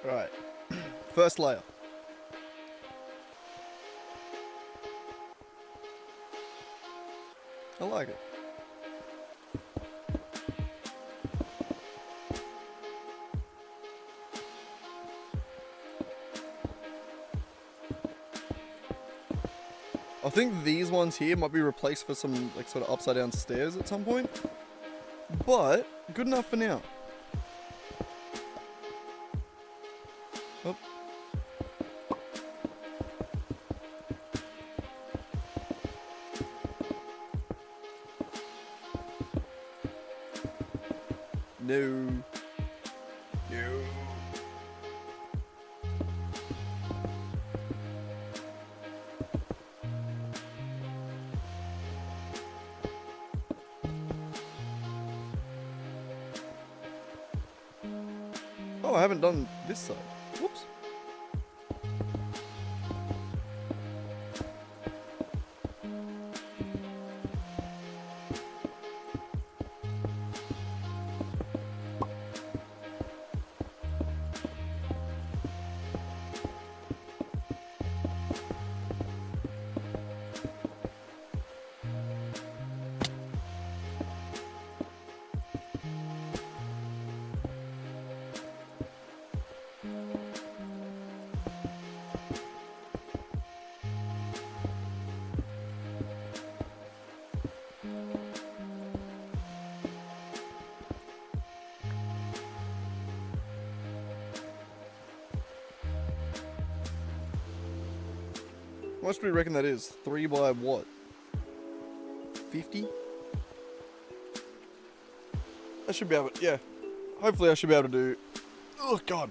Right. First layer. I like it. I think these ones here might be replaced for some like sort of upside down stairs at some point. But good enough for now. Oh. No. No. Oh, I haven't done this side. Whoops. How much do we reckon that is? 3 by what? 50? I should be able to, yeah. Hopefully I should be able to do... Oh, God.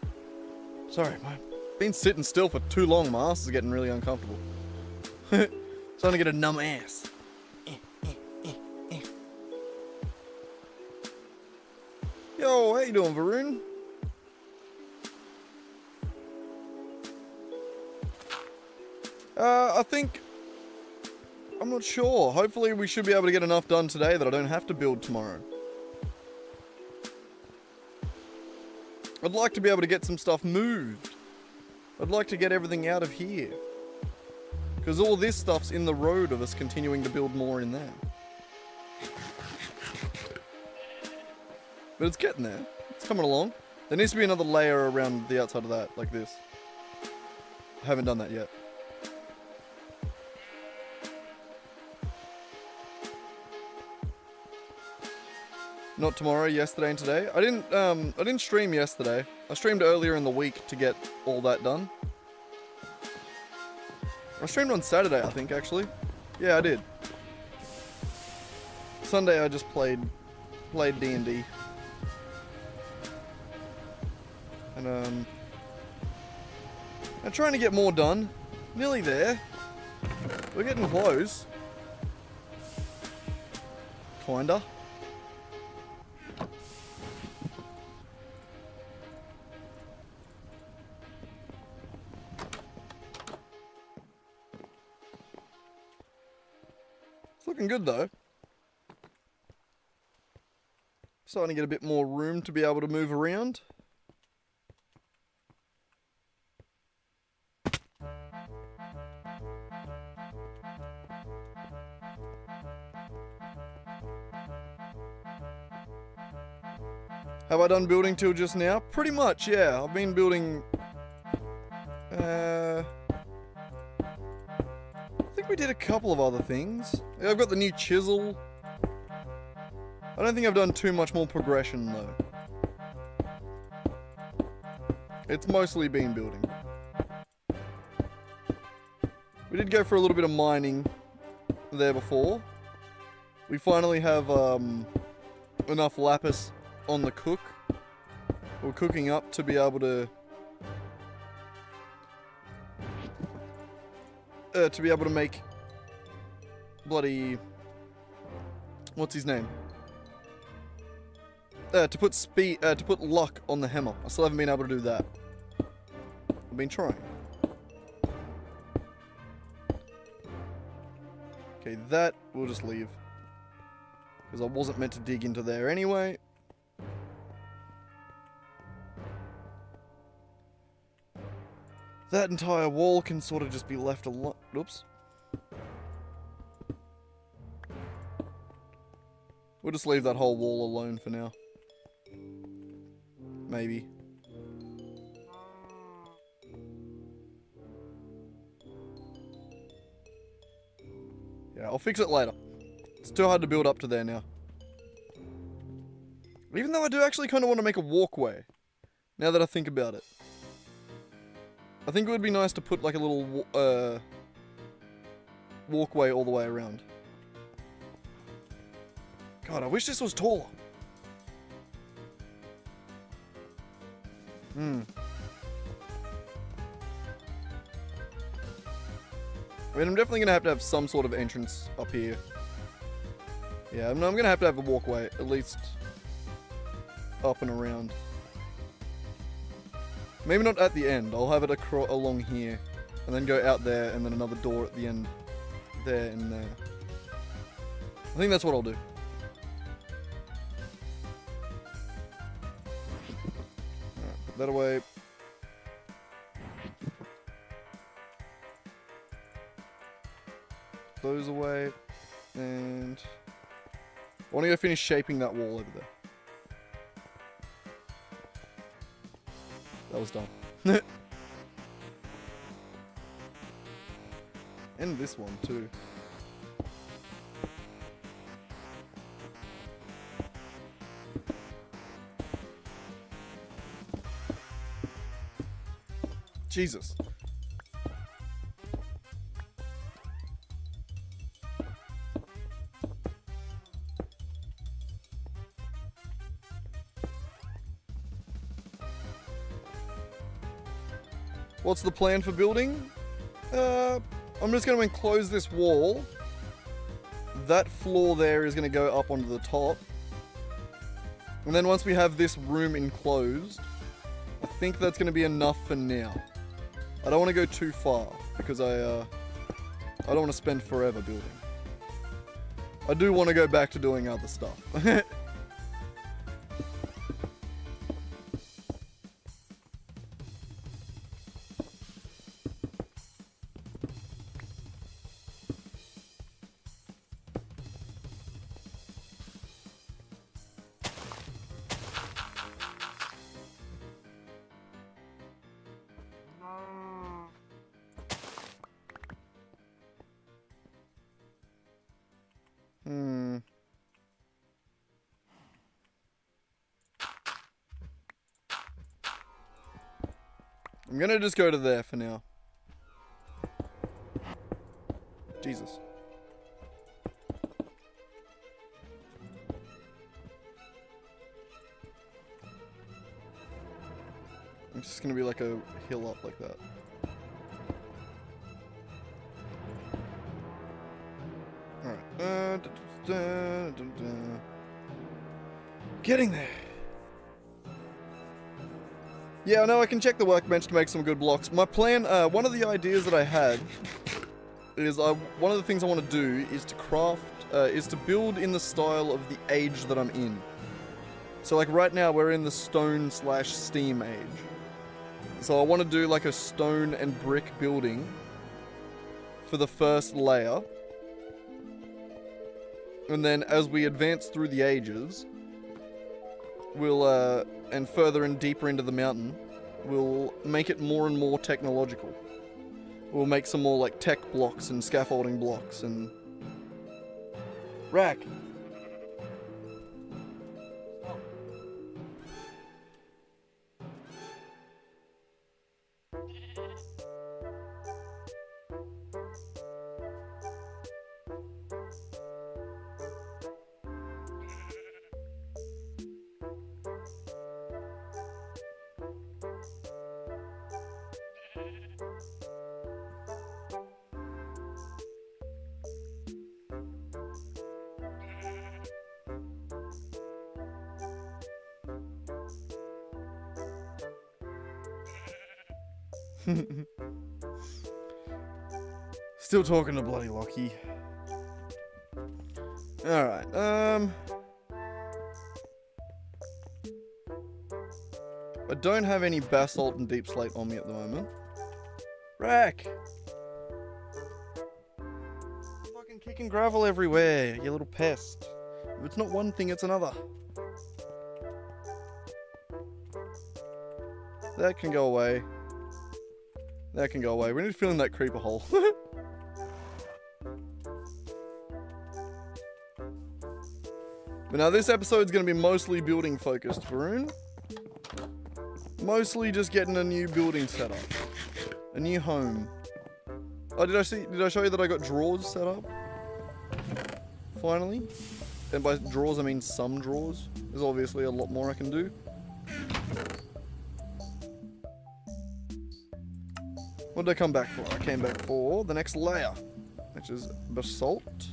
Sorry, man. Been sitting still for too long. My ass is getting really uncomfortable. Starting to get a numb ass. Yo, how you doing, Varun? I think... I'm not sure. Hopefully we should be able to get enough done today that I don't have to build tomorrow. I'd like to be able to get some stuff moved. I'd like to get everything out of here. Because all this stuff's in the road of us continuing to build more in there. But it's getting there. It's coming along. There needs to be another layer around the outside of that, like this. I haven't done that yet. Not tomorrow, yesterday and today. I didn't stream yesterday. I streamed earlier in the week to get all that done. I streamed on Saturday, I think, actually. Yeah, I did. Sunday I just played D&D. And I'm trying to get more done. Nearly there. We're getting close. Kinda. It's looking good though. Starting to get a bit more room to be able to move around. Have I done building till just now? Pretty much, yeah. I've been building... I think we did a couple of other things. Yeah, I've got the new chisel. I don't think I've done too much more progression, though. It's mostly been building. We did go for a little bit of mining there before. We finally have enough lapis on the cook. We're cooking up to be able to make bloody, what's his name? To put luck on the hammer. I still haven't been able to do that. I've been trying. Okay, that we'll just leave. Because I wasn't meant to dig into there anyway. That entire wall can sort of just be left alone. Oops. We'll just leave that whole wall alone for now. Maybe. Yeah, I'll fix it later. It's too hard to build up to there now. Even though I do actually kind of want to make a walkway. Now that I think about it. I think it would be nice to put like a little walkway all the way around. God, I wish this was taller. I mean, I'm definitely going to have some sort of entrance up here. Yeah, I'm going to have a walkway, at least up and around. Maybe not at the end. I'll have it along here, and then go out there, and then another door at the end, there and there. I think that's what I'll do. Alright, put that away. Those away, and I want to go finish shaping that wall over there. That was dumb. And this one too. Jesus. What's the plan for building? I'm just going to enclose this wall. That floor there is going to go up onto the top. And then once we have this room enclosed, I think that's going to be enough for now. I don't want to go too far because I don't want to spend forever building. I do want to go back to doing other stuff. I'm gonna just go to there for now. Jesus. It's just gonna be like a hill up like that. Getting there. Yeah, I know I can check the workbench to make some good blocks. My plan, one of the ideas that I had is one of the things I want to do is to craft, is to build in the style of the age that I'm in. So like right now we're in the stone/steam age. So I want to do like a stone and brick building for the first layer. And then as we advance through the ages, we'll, and further and deeper into the mountain, we'll make it more and more technological. We'll make some more like tech blocks and scaffolding blocks and... Rack! Still talking to bloody Lockie. Alright, I don't have any basalt and deep slate on me at the moment. Rack! Fucking kicking gravel everywhere, you little pest. If it's not one thing, it's another. That can go away. That can go away. We need to fill in that creeper hole. But now this episode's going to be mostly building focused, Varun. Mostly just getting a new building set up. A new home. Oh, did I show you that I got drawers set up? Finally. And by drawers I mean some drawers. There's obviously a lot more I can do. What did I come back for? I came back for the next layer, which is basalt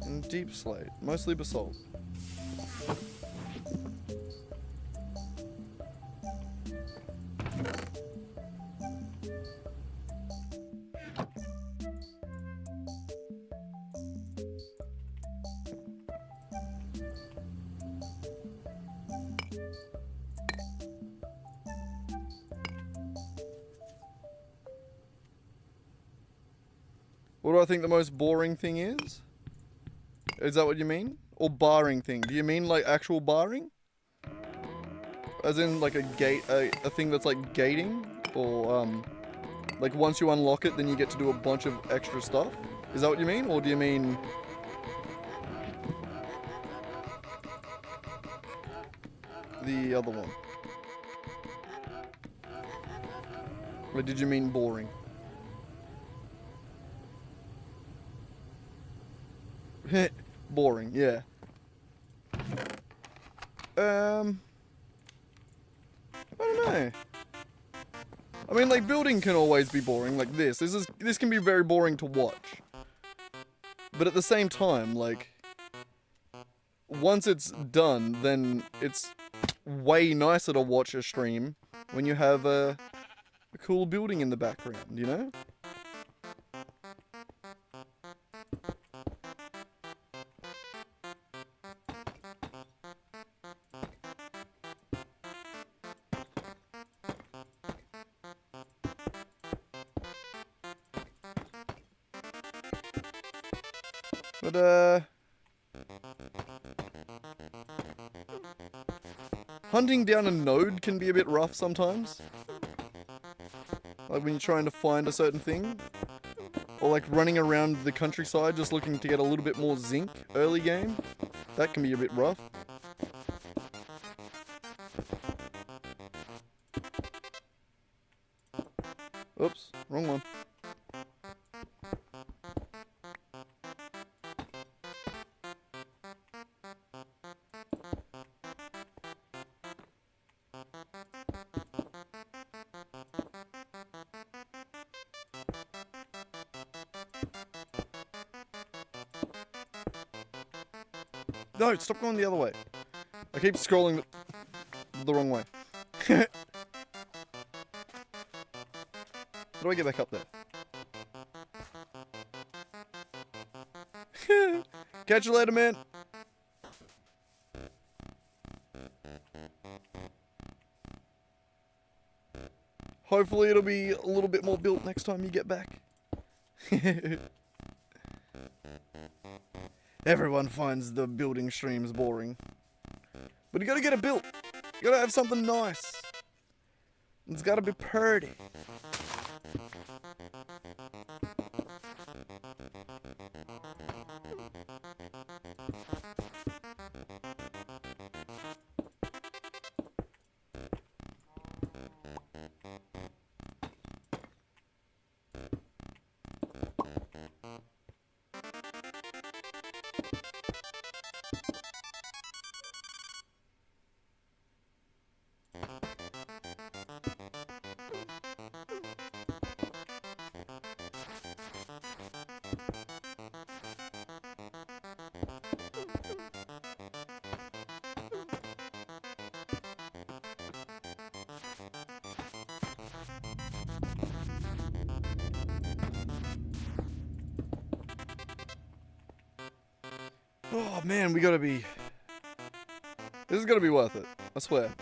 and deep slate, mostly basalt. What do I think the most boring thing is? Is that what you mean? Or barring thing? Do you mean like actual barring? As in like a gate, a thing that's like gating? Or like once you unlock it then you get to do a bunch of extra stuff? Is that what you mean? Or do you mean... the other one? Or did you mean boring? Boring, yeah. I don't know. I mean, like, building can always be boring, like this. This can be very boring to watch. But at the same time, like, once it's done, then it's way nicer to watch a stream when you have a cool building in the background, you know? But, hunting down a node can be a bit rough sometimes. Like when you're trying to find a certain thing. Or like running around the countryside just looking to get a little bit more zinc early game. That can be a bit rough. Oops, wrong one. No, stop going the other way. I keep scrolling the wrong way. How do I get back up there? Catch you later, man. Hopefully it'll be a little bit more built next time you get back. Everyone finds the building streams boring. But you gotta get it built. You gotta have something nice. It's gotta be pretty. Oh man, we gotta be... This is gonna be worth it, I swear.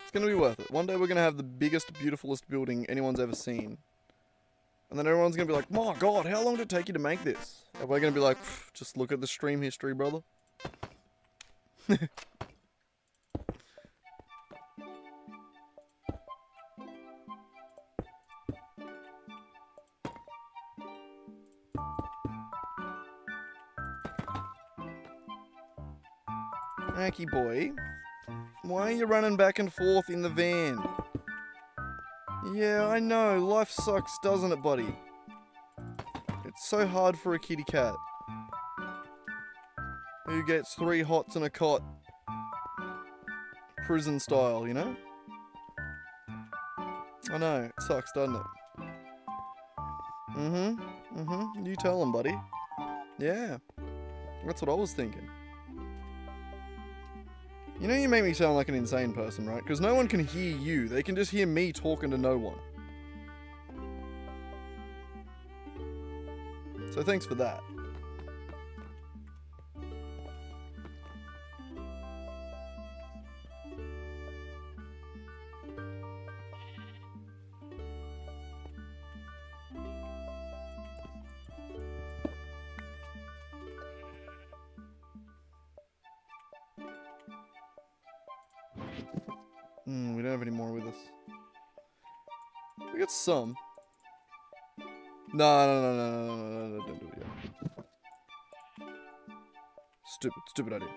It's gonna be worth it. One day we're gonna have the biggest, beautifulest building anyone's ever seen. And then everyone's gonna be like, my god, how long did it take you to make this? And we're gonna be like, just look at the stream history, brother. Aki boy, why are you running back and forth in the van? Yeah, I know, life sucks, doesn't it, buddy? It's so hard for a kitty cat who gets 3 hots and a cot, prison style, you know? I know, it sucks, doesn't it? You tell him, buddy. Yeah, that's what I was thinking. You know you make me sound like an insane person, right? Because no one can hear you. They can just hear me talking to no one. So thanks for that. We don't have any more with us. We got some. No, don't do it yet. Stupid idea.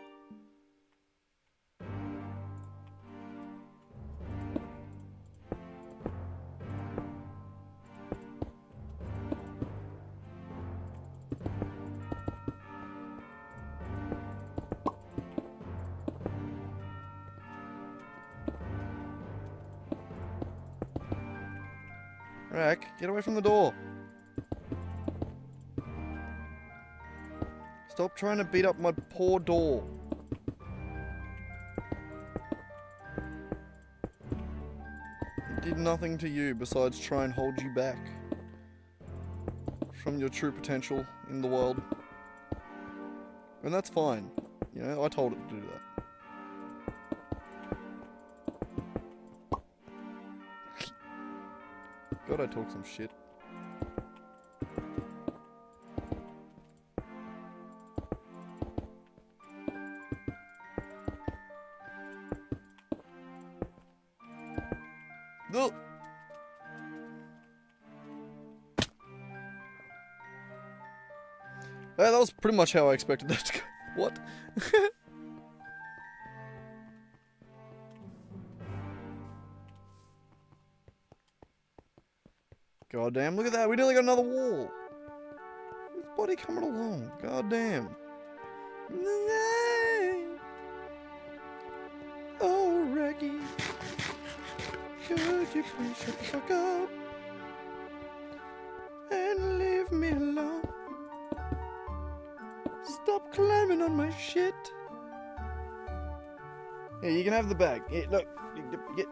Rack, get away from the door. Stop trying to beat up my poor door. It did nothing to you besides try and hold you back from your true potential in the world. And that's fine. You know, I told it to do that. God, I talk some shit. No. That was pretty much how I expected that to go. What? God damn, look at that. We nearly got another wall. This body coming along. God damn. Oh, Reggie. Could you please shut the fuck up and leave me alone? Here, you can have the bag. Here, look. Get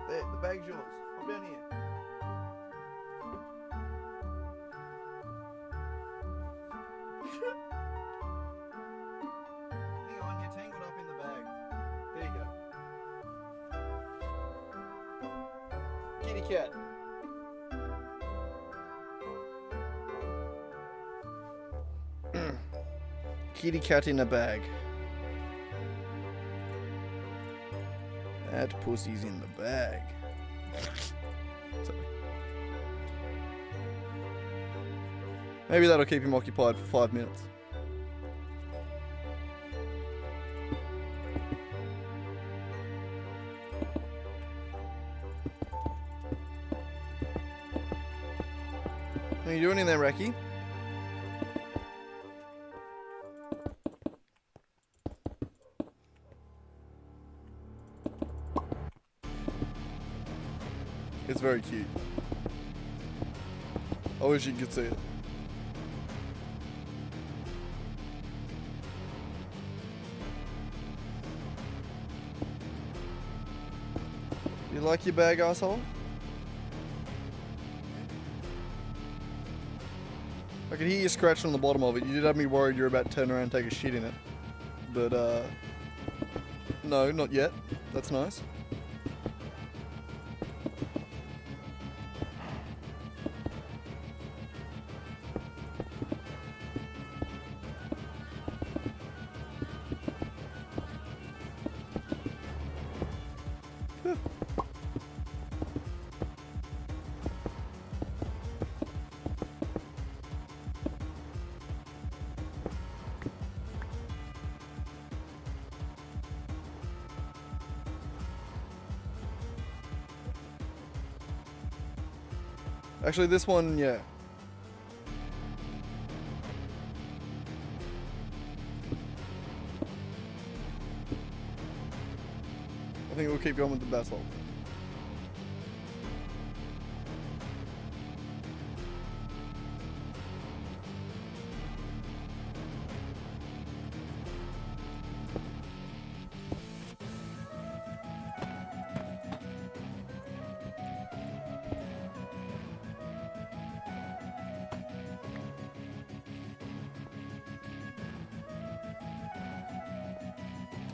there, the bag's yours. Hop down here. Hang on, you're tangled up in the bag. There you go. Kitty cat. Kitty cat in a bag. That pussy's in the bag. Sorry. Maybe that'll keep him occupied for 5 minutes. What are you doing in there, Raki? It's very cute. I wish you could see it. You like your bag, asshole? I could hear you scratching on the bottom of it. You did have me worried you're about to turn around and take a shit in it. But, no, not yet. That's nice. Actually, this one, yeah. I think we'll keep going with the basalt.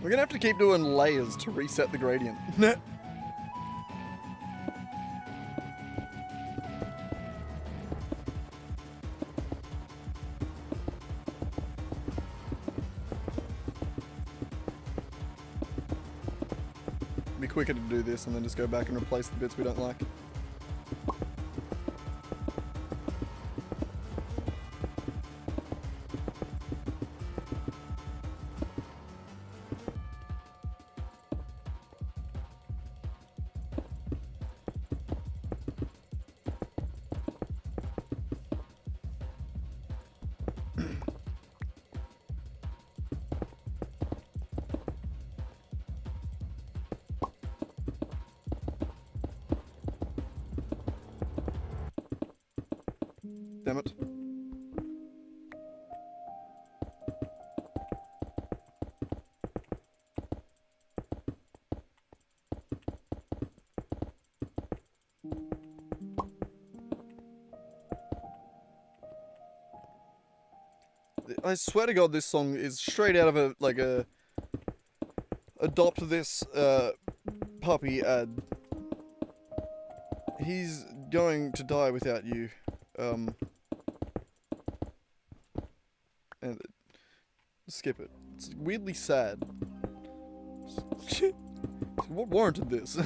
We're gonna have to keep doing layers to reset the gradient. Be quicker to do this and then just go back and replace the bits we don't like. Damn it. I swear to God, this song is straight out of a adopt this puppy ad. He's going to die without you. And skip it. It's weirdly sad. What warranted this?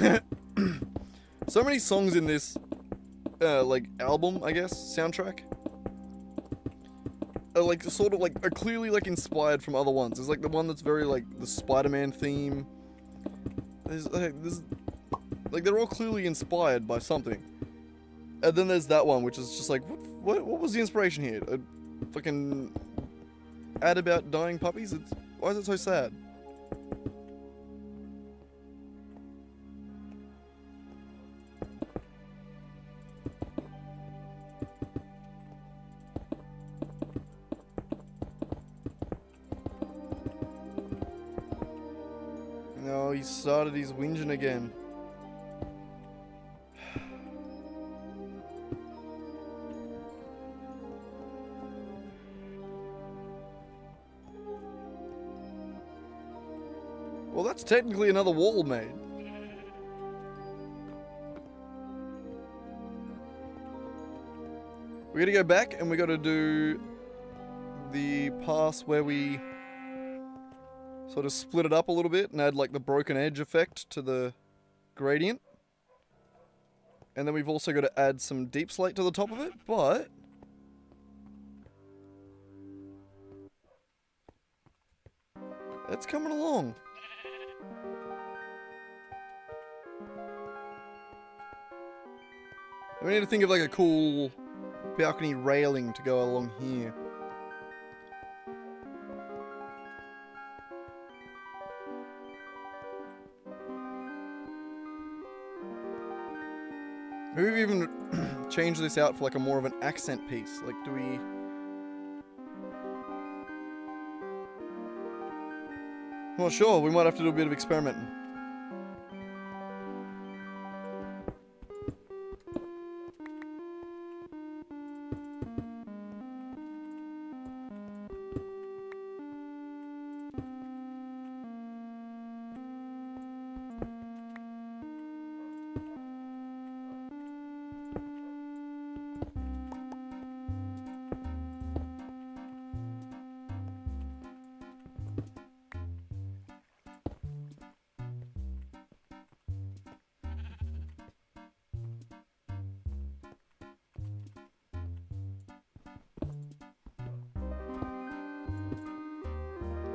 So many songs in this, like album, I guess, soundtrack. Like sort of like are clearly like inspired from other ones. There's like the one that's very like the Spider-Man theme. There's like they're all clearly inspired by something. And then there's that one, which is just like, what was the inspiration here? A fucking ad about dying puppies? Why is it so sad? No, he started his whinging again. Well, that's technically another wall made. We gotta go back and we gotta do the pass where we sort of split it up a little bit and add like the broken edge effect to the gradient. And then we've also got to add some deep slate to the top of it, but it's coming along. We need to think of like a cool balcony railing to go along here. Maybe we even change this out for like a more of an accent piece. Like, do we... I'm not sure. We might have to do a bit of experimenting.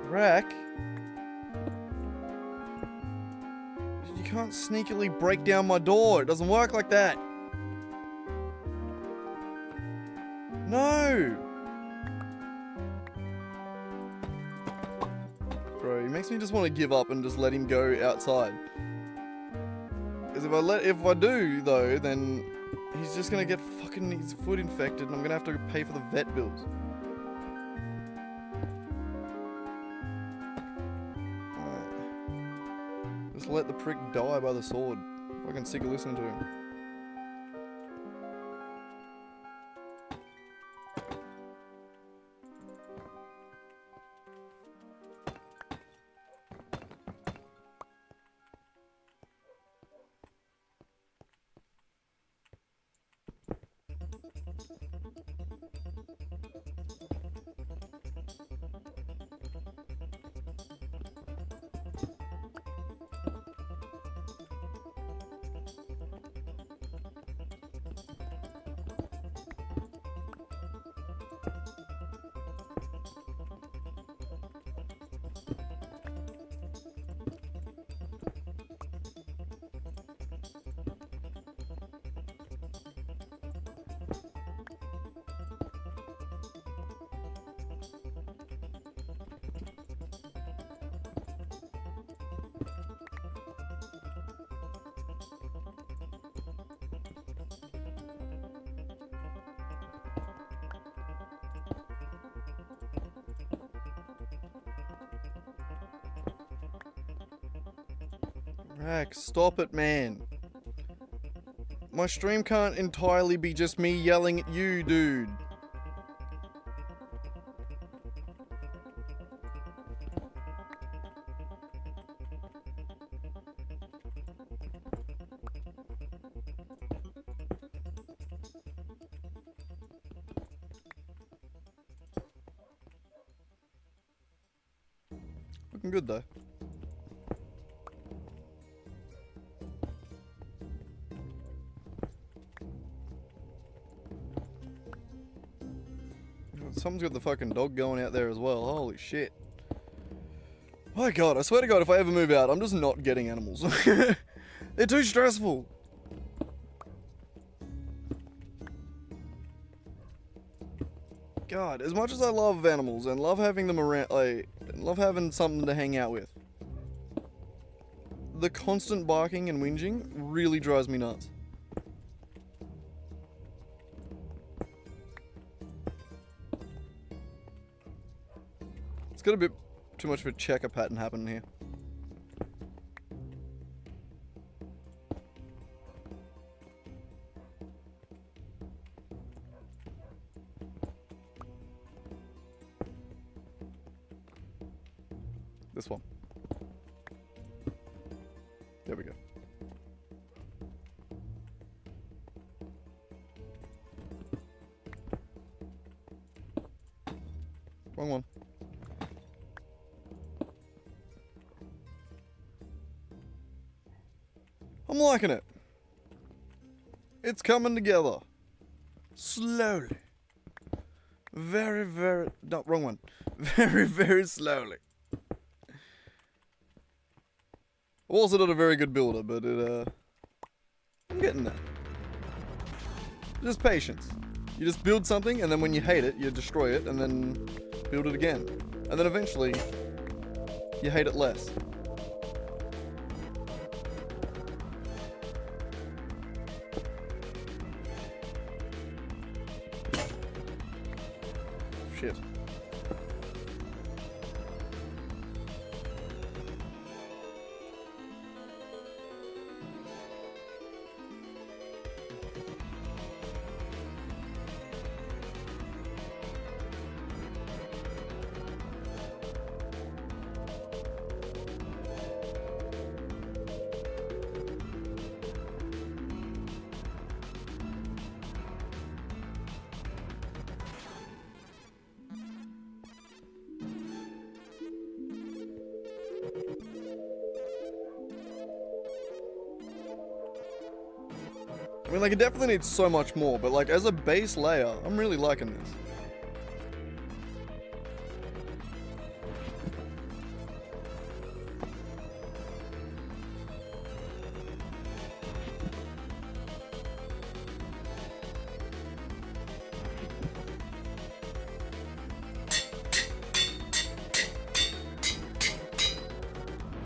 Rack? You can't sneakily break down my door. It doesn't work like that. No! Bro, he makes me just want to give up and just let him go outside. Because if I do, though, then he's just gonna get fucking his foot infected and I'm gonna have to pay for the vet bills. Let the prick die by the sword. I'm fucking sick of listening to him. Rack, stop it, man. My stream can't entirely be just me yelling at you, dude. Looking good, though. Someone's got the fucking dog going out there as well. Holy shit. My god, I swear to god, if I ever move out, I'm just not getting animals. They're too stressful. God, as much as I love animals and love having them around, like, love having something to hang out with, the constant barking and whinging really drives me nuts. It's got a bit too much of a checker pattern happening here. This one. There we go. Wrong one. I'm liking it. It's coming together. Slowly. Very, very... No, wrong one. Very, very slowly. I was not a very good builder, but I'm getting there. Just patience. You just build something, and then when you hate it, you destroy it, and then build it again. And then eventually, you hate it less. Shit. I mean, like, it definitely needs so much more, but, like, as a base layer, I'm really liking this.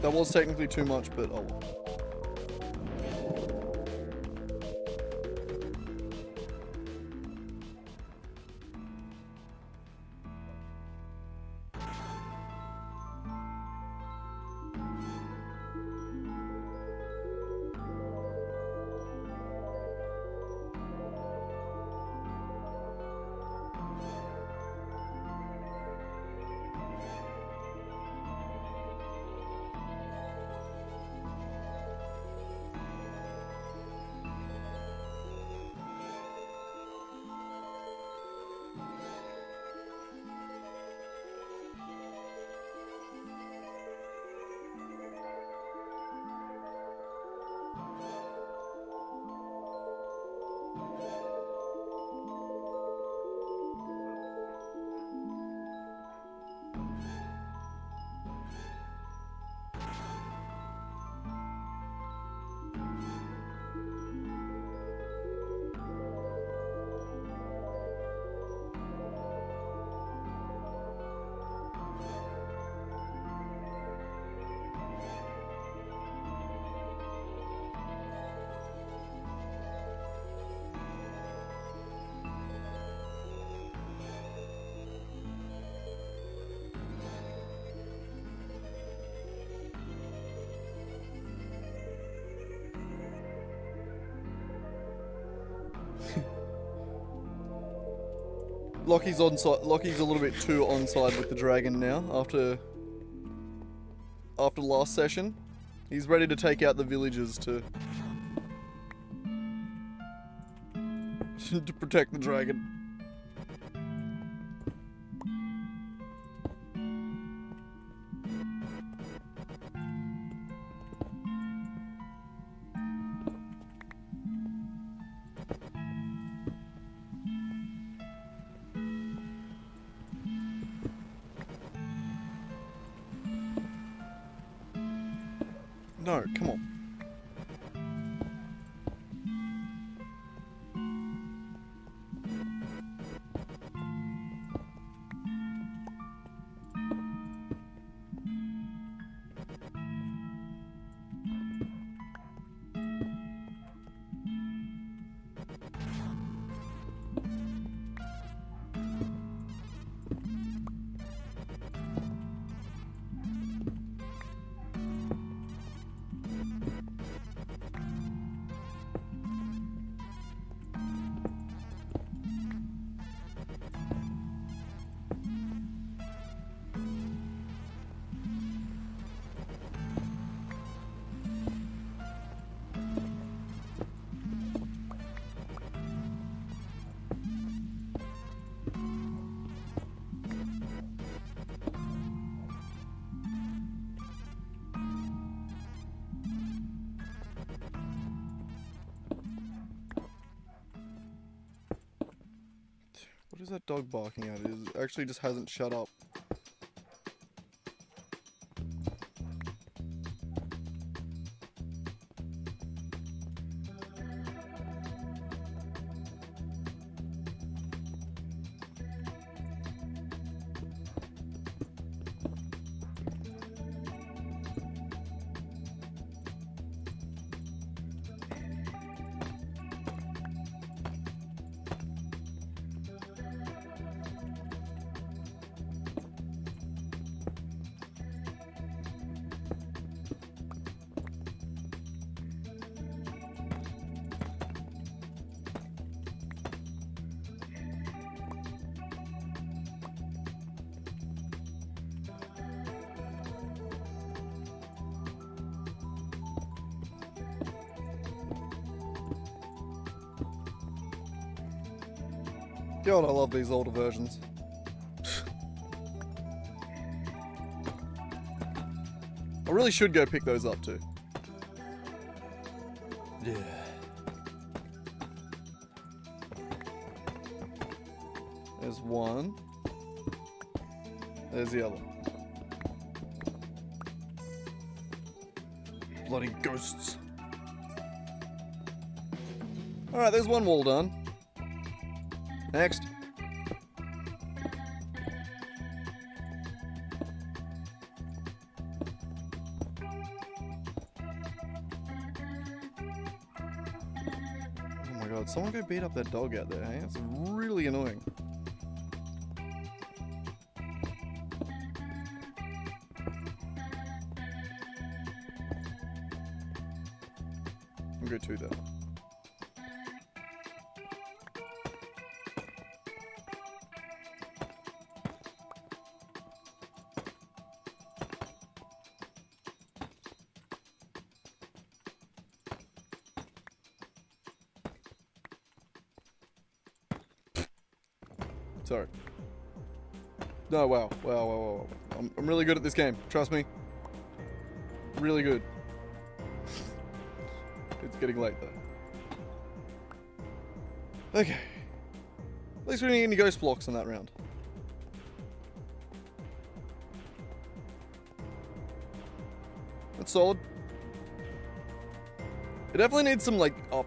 That was technically too much, but oh well. Lockie's on side. Lockie's a little bit too on side with the dragon now. After the last session, he's ready to take out the villagers to to protect the dragon. No, come on. What is that dog barking at? It actually just hasn't shut up. God, I love these older versions. I really should go pick those up too. Yeah. There's one. There's the other. Bloody ghosts. Alright, there's one wall done. Next. Oh my god, someone go beat up that dog out there, hey? That's really annoying. I'll go to that. Sorry. No, wow. I'm really good at this game. Trust me. Really good. It's getting late though. Okay. At least we didn't get any ghost blocks in that round. That's solid. It definitely needs some like up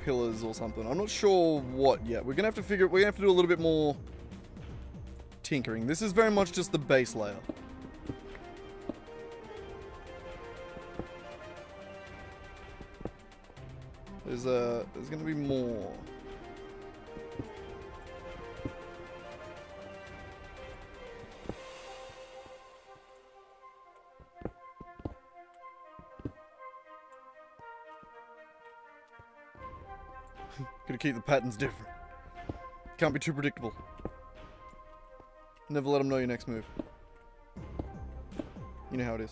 pillars or something. I'm not sure what yet. We're gonna have to do a little bit more tinkering. This is very much just the base layer. There's gonna be more. Gotta keep the patterns different. Can't be too predictable. Never let them know your next move. You know how it is.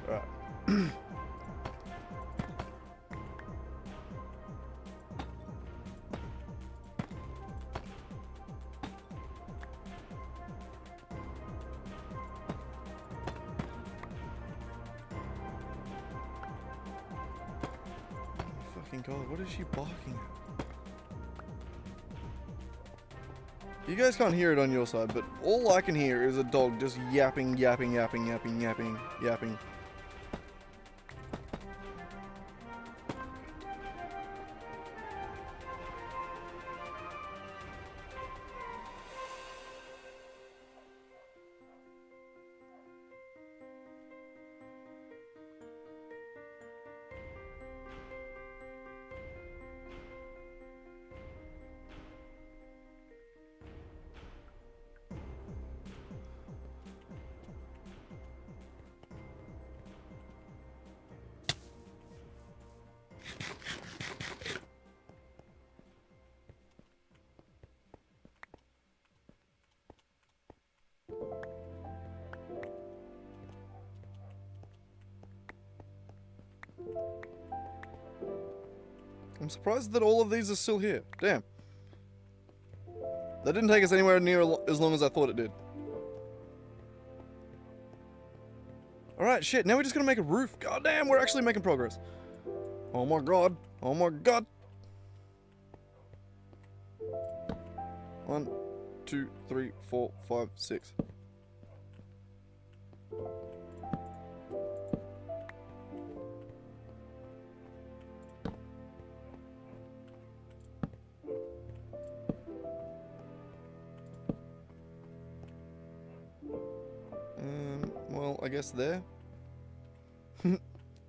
Alright. God, what is she barking at? You guys can't hear it on your side, but all I can hear is a dog just yapping. I'm surprised that all of these are still here. Damn. That didn't take us anywhere near as long as I thought it did. Alright, shit. Now we're just gonna make a roof. God damn, we're actually making progress. Oh my god. Oh my god. 1, 2, 3, 4, 5, 6. Well, I guess there.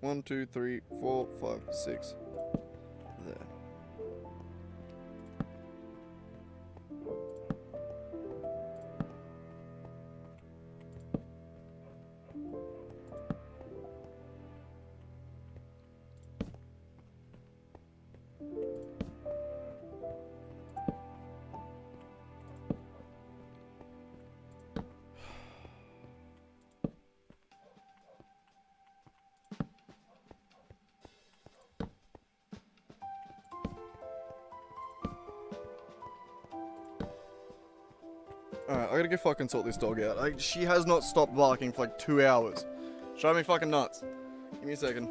1, 2, 3, 4, 5, 6. There. Alright, I gotta go fucking sort this dog out. She has not stopped barking for like 2 hours. Drive me fucking nuts. Give me a second.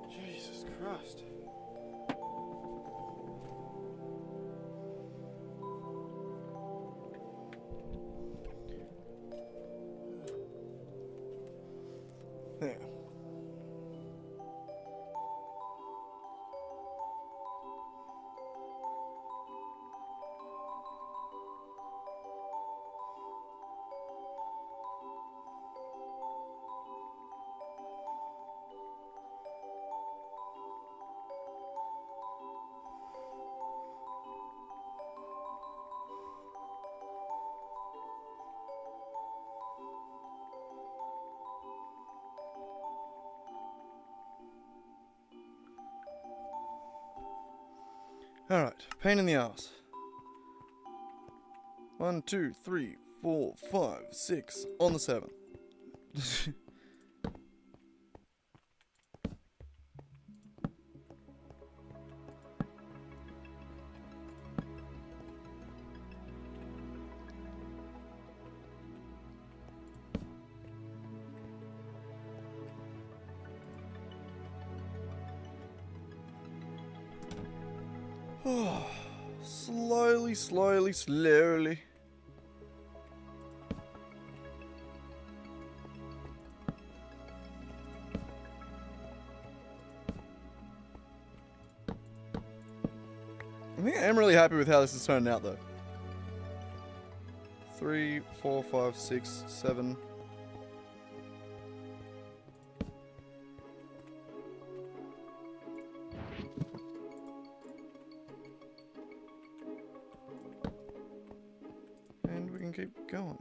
Jesus Christ. There. Alright, pain in the ass. 1, 2, 3, 4, 5, 6 on the 7th. Slowly, slowly, slowly. I think I am really happy with how this is turning out, though. 3, 4, 5, 6, 7. And we can keep going.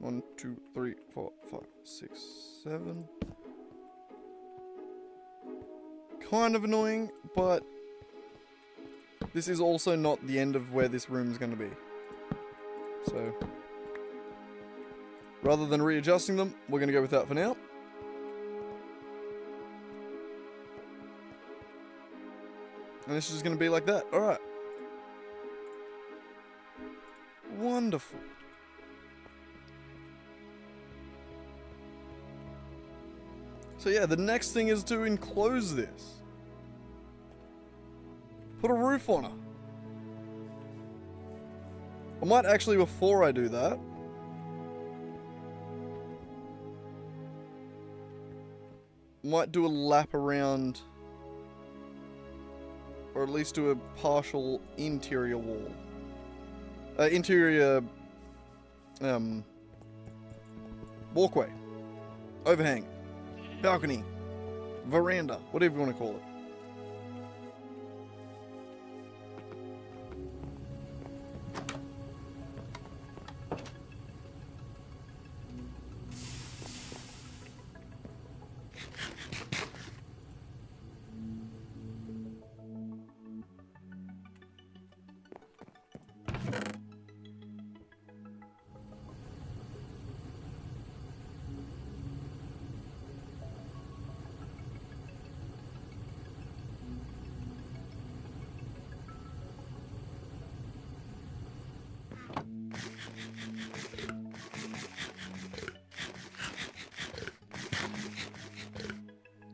1, 2, 3, 4, 5, 6, 7. Kind of annoying, but this is also not the end of where this room is going to be. So, rather than readjusting them, we're going to go with that for now. And this is just going to be like that. Alright. Wonderful. So yeah, the next thing is to enclose this. Put a roof on her. I might actually, before I do that, might do a lap around, or at least do a partial interior wall. Interior walkway, overhang, balcony, veranda, whatever you want to call it.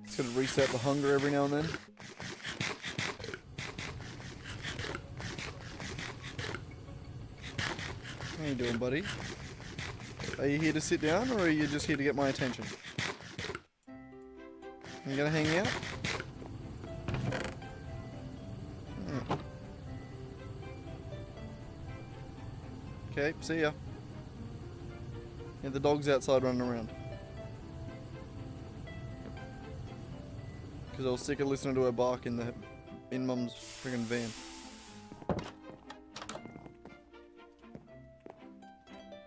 Just gonna reset the hunger every now and then. How you doing, buddy? Are you here to sit down, or are you just here to get my attention? You gonna hang out? Okay, see ya. Yeah, the dog's outside running around. Because I was sick of listening to her bark in Mum's friggin' van.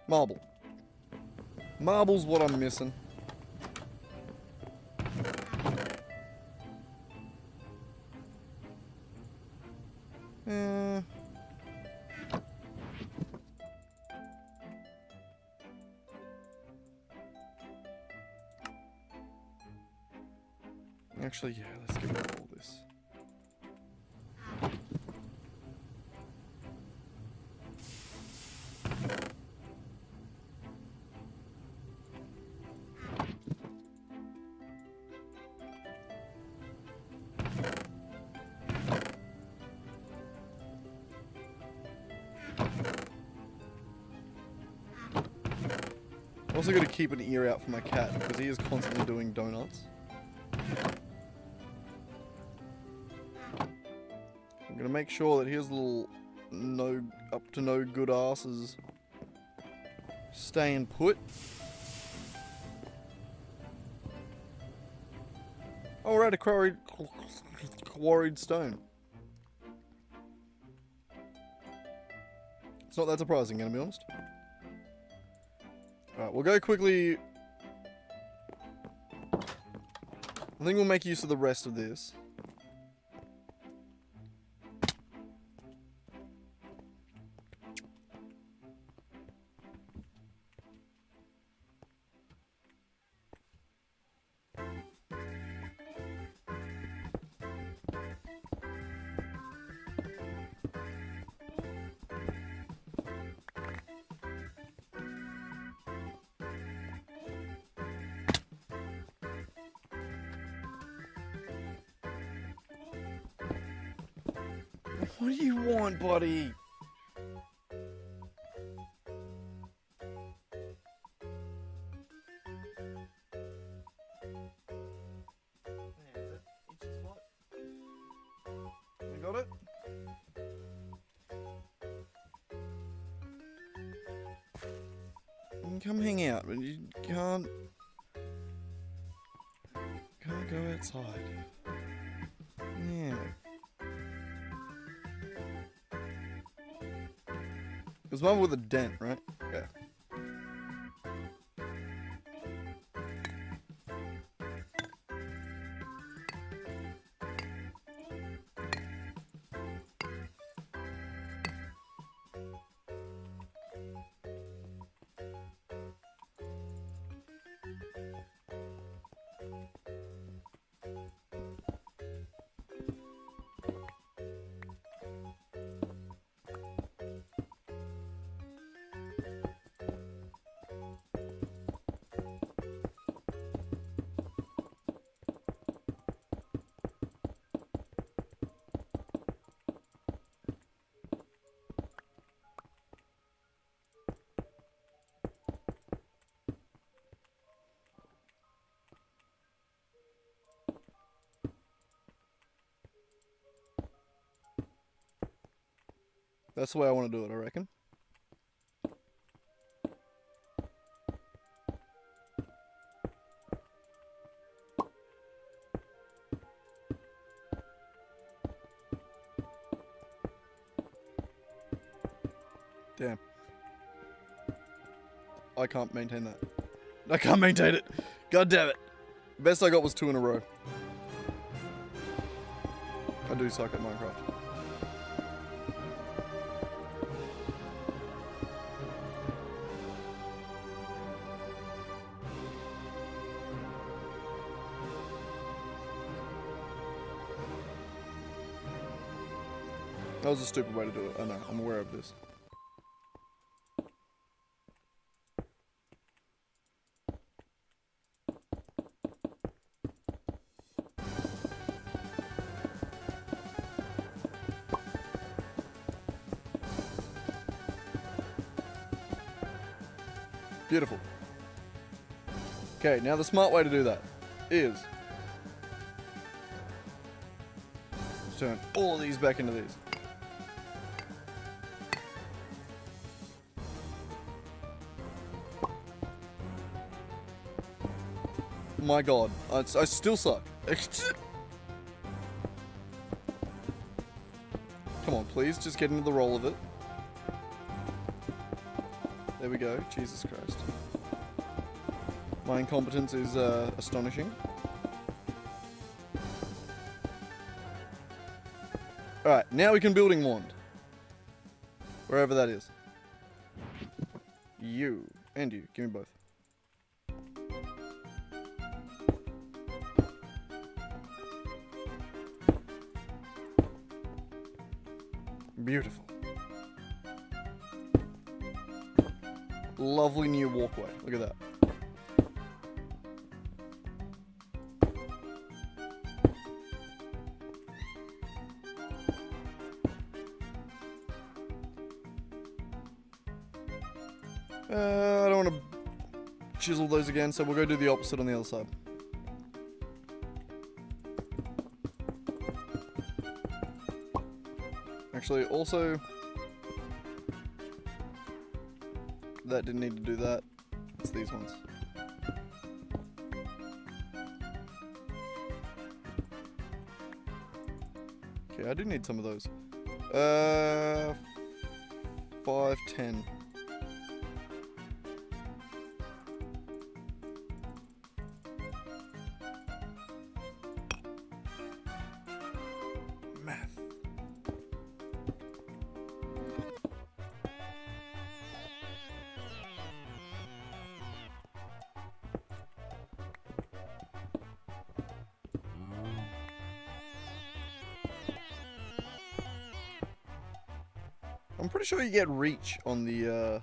Marble. Marble's what I'm missing. Actually, yeah, let's get rid of all this. I'm also going to keep an ear out for my cat because he is constantly doing donuts. I'm gonna make sure that his little up to no good asses staying put. Oh, we're at a quarried stone. It's not that surprising, gonna be honest. Alright, we'll go quickly. I think we'll make use of the rest of this. What do you want, buddy? You got it? Come hang out, but you can't go outside. Yeah. There's one with a dent, right? Yeah. That's the way I want to do it, I reckon. Damn. I can't maintain that. I can't maintain it. God damn it. Best I got was 2 in a row. I do suck at Minecraft. That was a stupid way to do it. I know, I'm aware of this. Beautiful. Okay, now the smart way to do that is turn all of these back into these. My god, I still suck. Come on, please, just get into the roll of it. There we go, Jesus Christ. My incompetence is astonishing. Alright, now we can building wand. Wherever that is. You, and you, give me both. Beautiful. Lovely new walkway. Look at that. I don't want to chisel those again, so we'll go do the opposite on the other side. Actually, also, that didn't need to do that. It's these ones. Okay, I do need some of those. 5, 10. Math. I'm pretty sure you get reach on the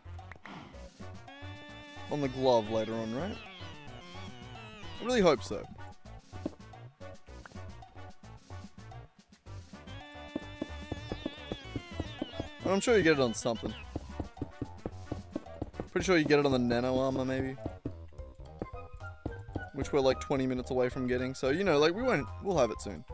glove later on, right? I really hope so. I'm sure you get it on something. Pretty sure you get it on the nano armor, maybe. Which we're like 20 minutes away from getting. So, you know, like, we'll have it soon.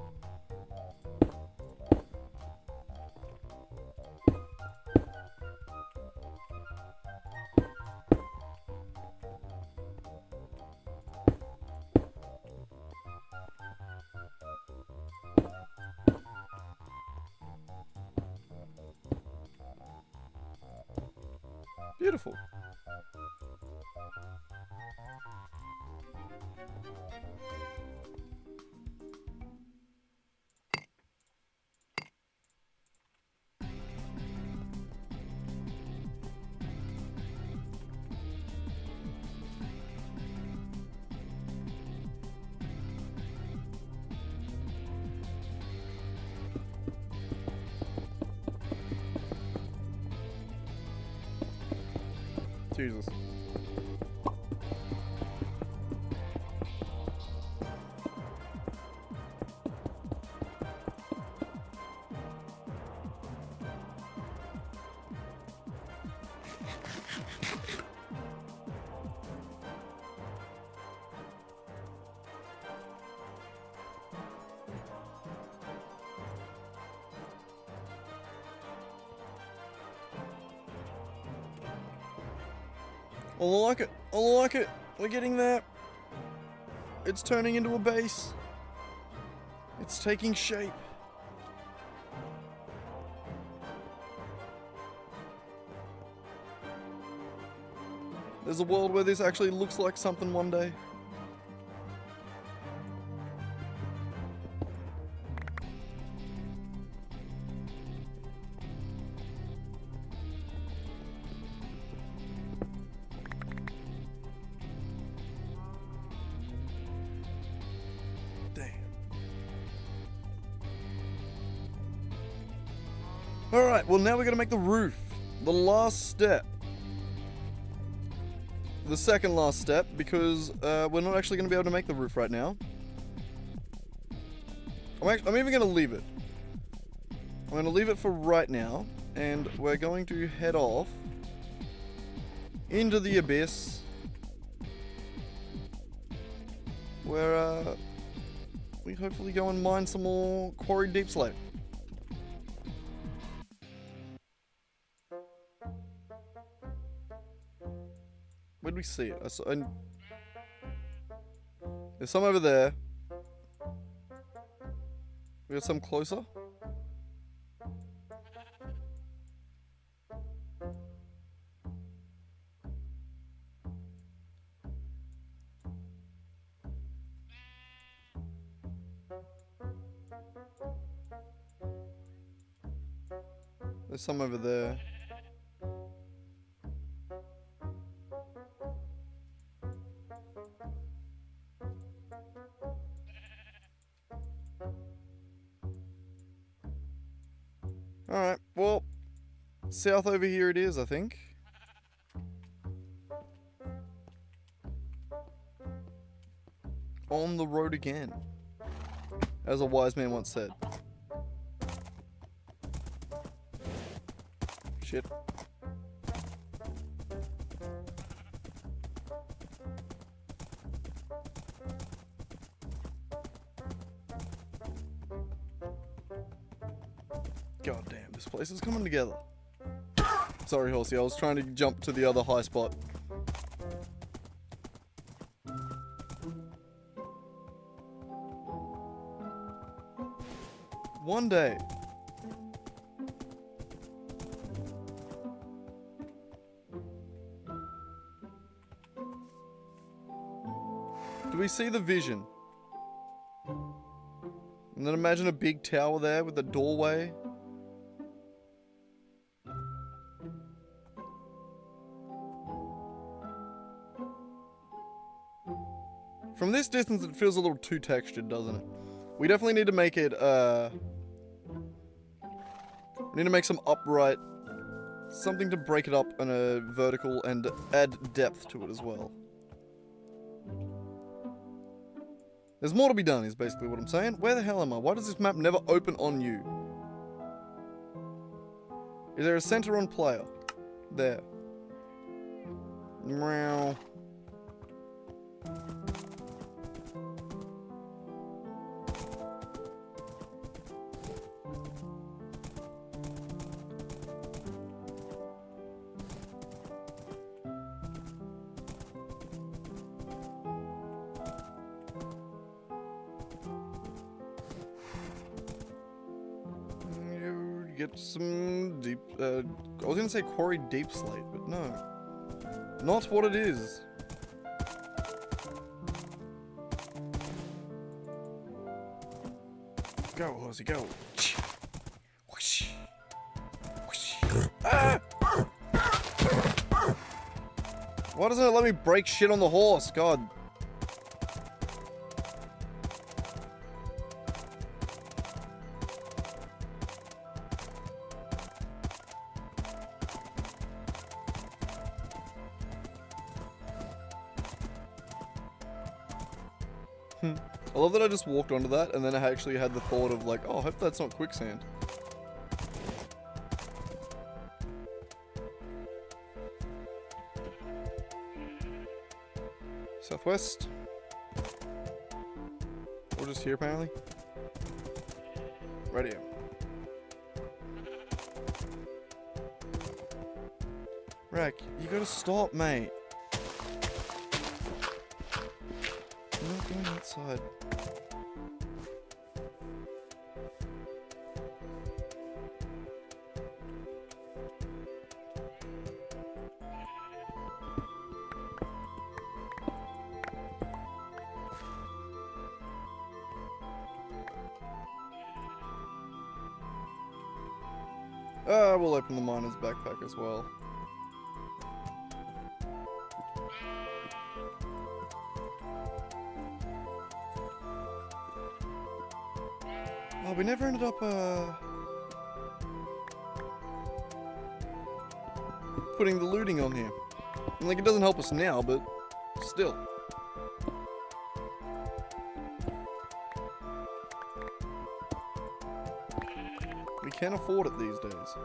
Beautiful. Jesus. I like it. I like it. We're getting there. It's turning into a base. It's taking shape. There's a world where this actually looks like something one day. Alright, well now we're going to make the roof. The last step. The second last step, because we're not actually going to be able to make the roof right now. I'm even going to leave it. I'm going to leave it for right now, and we're going to head off into the abyss, where we hopefully go and mine some more quarried deep slate. Where did we see it? There's some over there. We got some closer. There's some over there. Alright, well, south over here it is, I think. On the road again, as a wise man once said. Shit. God damn, this place is coming together. Sorry, Horsey, I was trying to jump to the other high spot. One day. Do we see the vision? And then imagine a big tower there with a doorway. From this distance, it feels a little too textured, doesn't it? We definitely need to make it, we need to make some upright, something to break it up in a vertical and add depth to it as well. There's more to be done, is basically what I'm saying. Where the hell am I? Why does this map never open on you? Is there a center on player? There. Meow. Get some deep, I was gonna say quarried deep slate, but no. Not what it is. Go, horsey, go. Whoosh. Whoosh. Ah! Why doesn't it let me break shit on the horse? God. I love that I just walked onto that and then I actually had the thought of like, oh, I hope that's not quicksand. Southwest. Or just here apparently. Right here. Rack, you gotta stop, mate. I'm not going outside. We'll open the miner's backpack as well. Oh, we never ended up, putting the looting on here. Like, it doesn't help us now, but still. We can't afford it these days.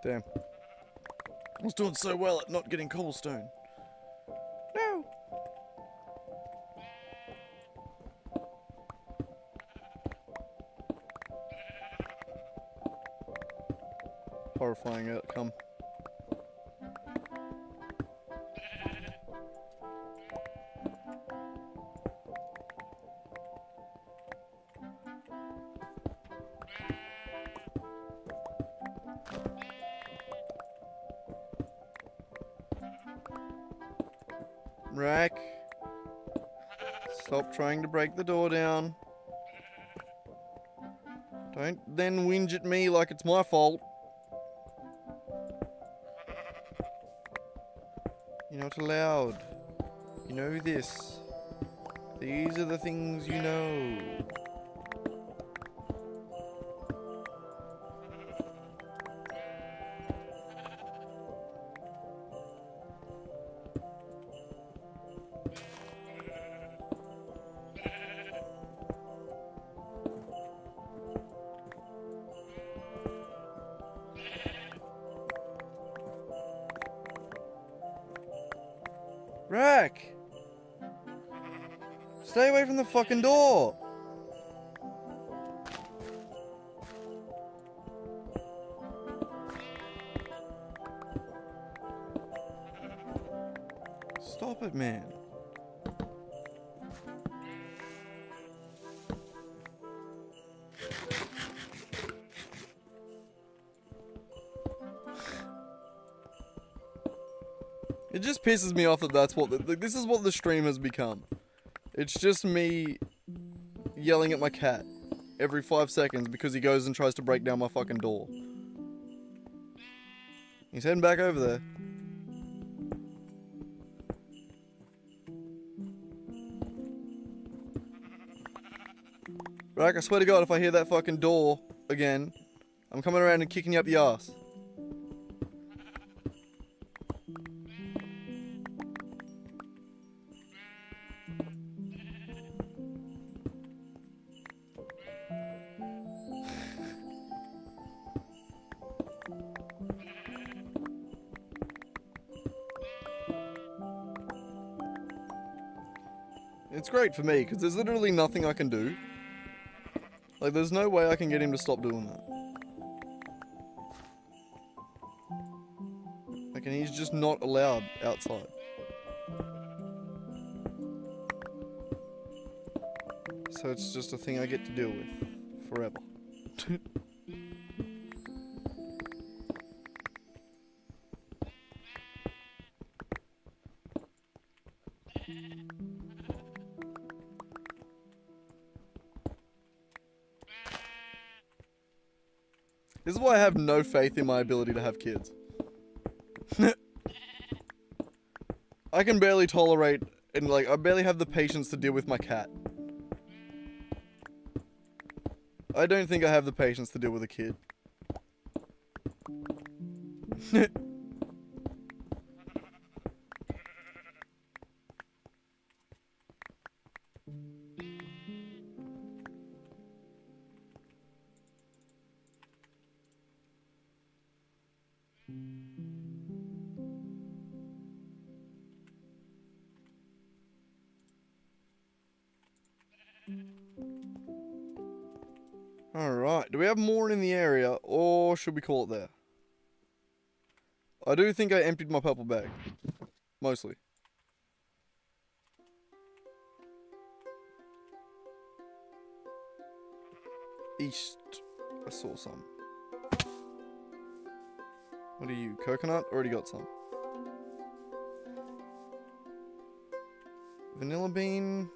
Damn. I was doing so well at not getting cobblestone. No! Horrifying outcome. Rack. Stop trying to break the door down. Don't then whinge at me like it's my fault. You're not allowed. You know this. These are the things you know. Rack! Stay away from the fucking door! Stop it, man. It just pisses me off that that's what this is what the stream has become. It's just me yelling at my cat every 5 seconds because he goes and tries to break down my fucking door. He's heading back over there. Rack, I swear to God, if I hear that fucking door again, I'm coming around and kicking you up the ass. It's great for me, because there's literally nothing I can do. Like, there's no way I can get him to stop doing that. Like, and he's just not allowed outside. So it's just a thing I get to deal with forever. This is why I have no faith in my ability to have kids. I can barely tolerate, and like, I barely have the patience to deal with my cat. I don't think I have the patience to deal with a kid. Alright, do we have more in the area, or should we call it there? I do think I emptied my purple bag. Mostly. East. I saw some. What are you? Coconut? Already got some. Vanilla bean.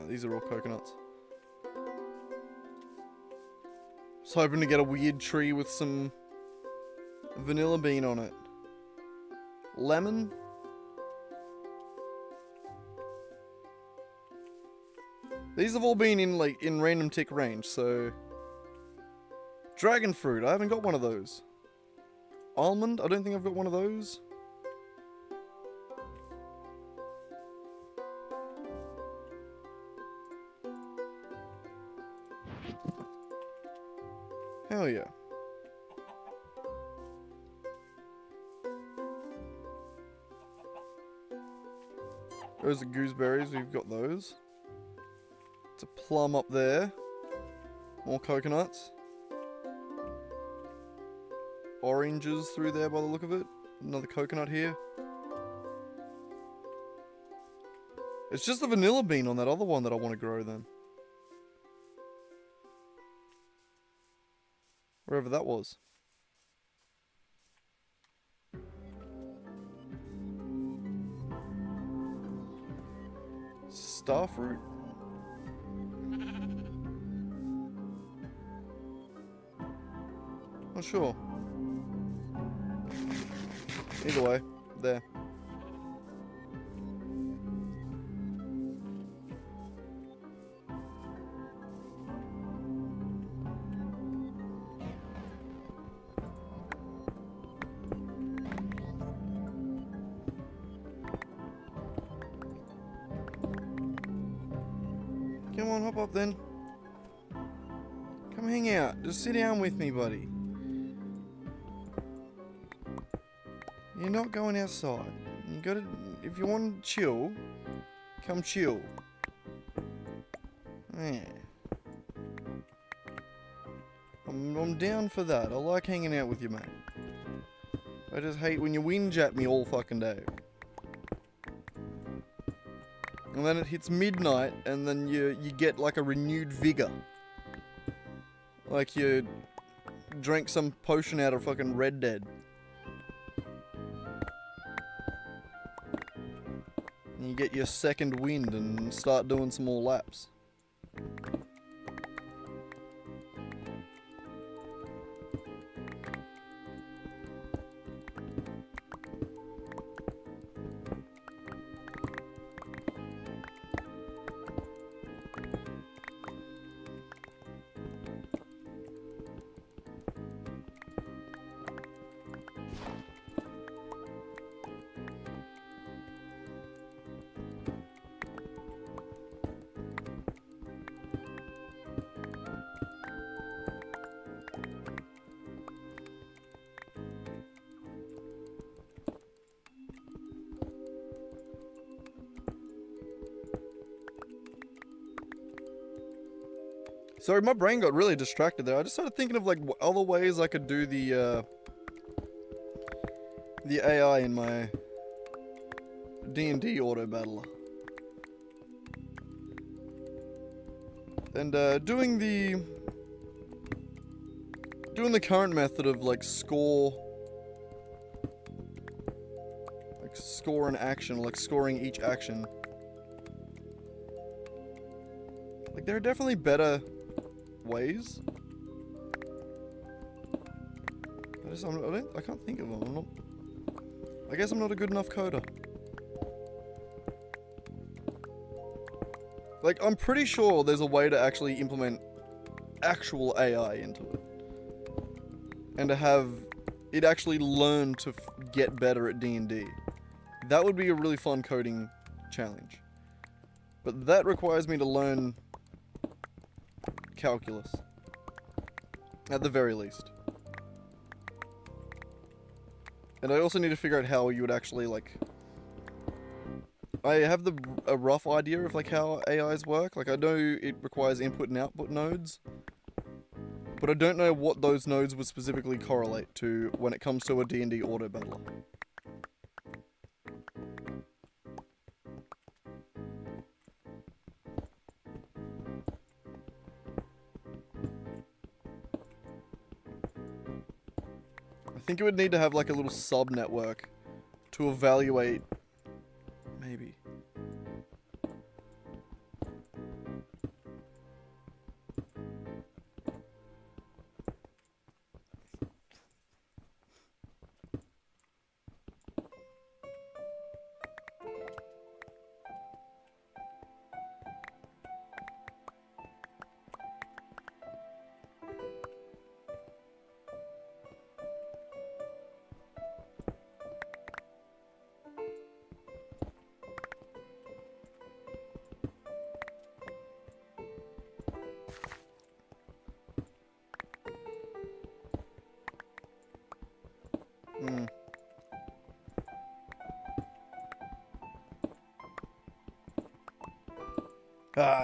Oh, these are all coconuts. I was hoping to get a weird tree with some vanilla bean on it. Lemon? These have all been in random tick range, so... Dragon fruit, I haven't got one of those. Almond, I don't think I've got one of those. Hell yeah. Those are gooseberries, we've got those. It's a plum up there. More coconuts. Oranges through there by the look of it. Another coconut here. It's just the vanilla bean on that other one that I want to grow then. Wherever that was. Starfruit? Not sure. Either way, there. Come on, hop up then. Come hang out. Just sit down with me, buddy. You're not going outside. You gotta, if you want to chill, come chill. Yeah. I'm down for that. I like hanging out with you, mate. I just hate when you whinge at me all fucking day. And then it hits midnight, and then you get like a renewed vigor. Like you drank some potion out of fucking Red Dead. You get your second wind and start doing some more laps. Sorry, my brain got really distracted there. I just started thinking of like other ways I could do the AI in my D&D auto battler. And doing the current method of like score an action, like scoring each action. Like there are definitely better ways. I can't think of them. I guess I'm not a good enough coder. Like, I'm pretty sure there's a way to actually implement actual AI into it. And to have it actually learn to get better at D&D. That would be a really fun coding challenge. But that requires me to learn calculus. At the very least. And I also need to figure out how you would actually, like... I have a rough idea of, like, how AIs work. Like, I know it requires input and output nodes. But I don't know what those nodes would specifically correlate to when it comes to a D&D auto battler. I think it would need to have like a little sub-network to evaluate, maybe.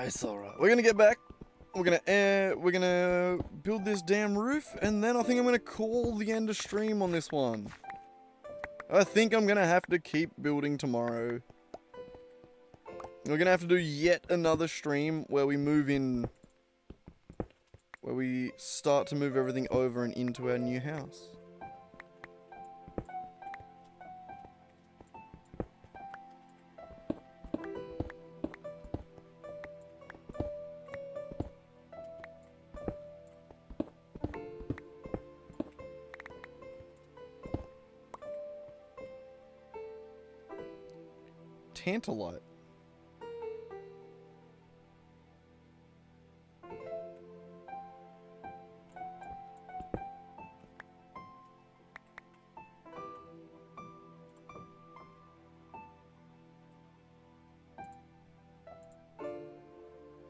It's alright. We're gonna get back. We're gonna build this damn roof, and then I think I'm gonna call the end of stream on this one. I think I'm gonna have to keep building tomorrow. We're gonna have to do yet another stream where we move in, where we start to move everything over and into our new house. Tantalite.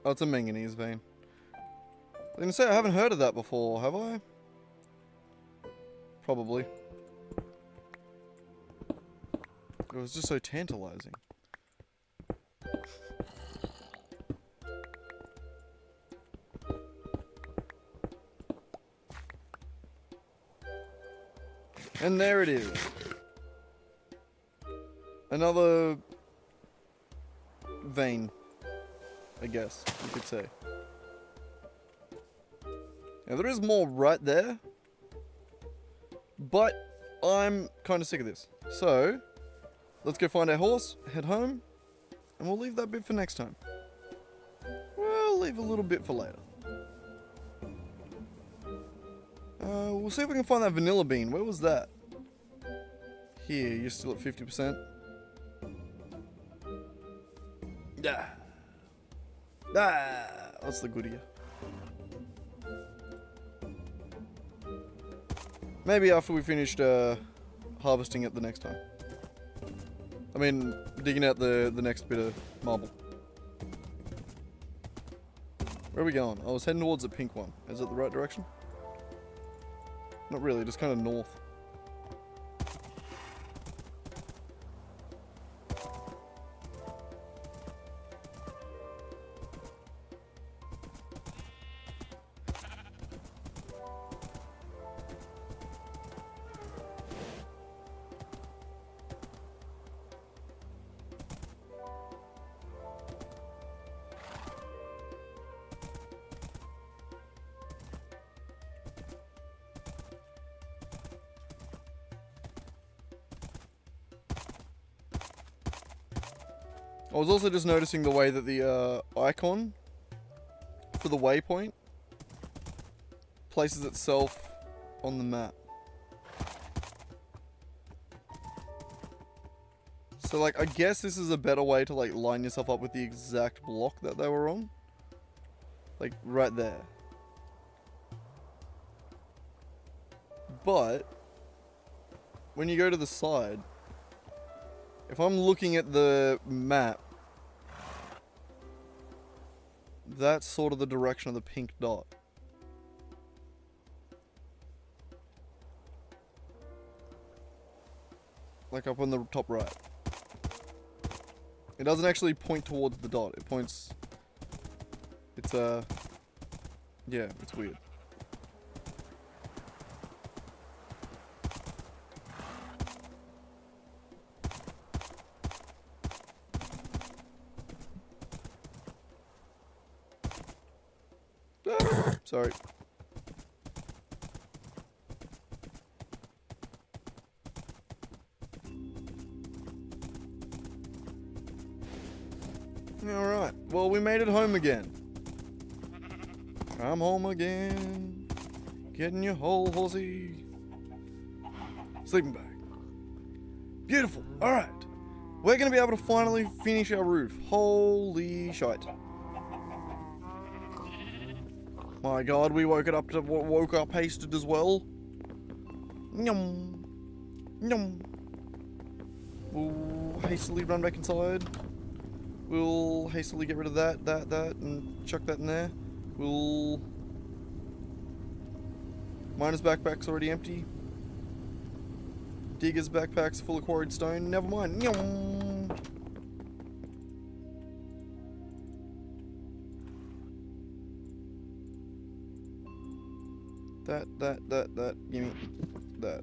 Oh, it's a manganese vein. I was gonna say, I haven't heard of that before, have I? Probably. It was just so tantalizing. And there it is. Another vein, I guess you could say. Now there is more right there, but I'm kind of sick of this. So, let's go find our horse, head home, And we'll leave that bit for next time. We'll leave a little bit for later. We'll see if we can find that vanilla bean. Where was that? Here, you're still at 50%. What's the good here? Maybe after we finished harvesting it the next time. I mean, digging out the next bit of marble. Where are we going? I was heading towards the pink one. Is it the right direction? Not really, just kind of north. I was also just noticing the way that the icon for the waypoint places itself on the map. So like, I guess this is a better way to like line yourself up with the exact block that they were on. Like right there. But when you go to the side, if I'm looking at the map, that's sort of the direction of the pink dot. Like up on the top right. It doesn't actually point towards the dot. It points... It's yeah, it's weird. Sorry. Alright, well we made it home again. I'm home again. Getting your whole horsey. Sleeping bag. Beautiful, alright. We're gonna be able to finally finish our roof. Holy shite. My god, we woke up hasted as well. Nyum. Nyum. We'll hastily run back inside. We'll hastily get rid of that, and chuck that in there. We'll... Miner's backpack's already empty. Digger's backpack's full of quarried stone. Never mind. Nyum. That. Gimme that.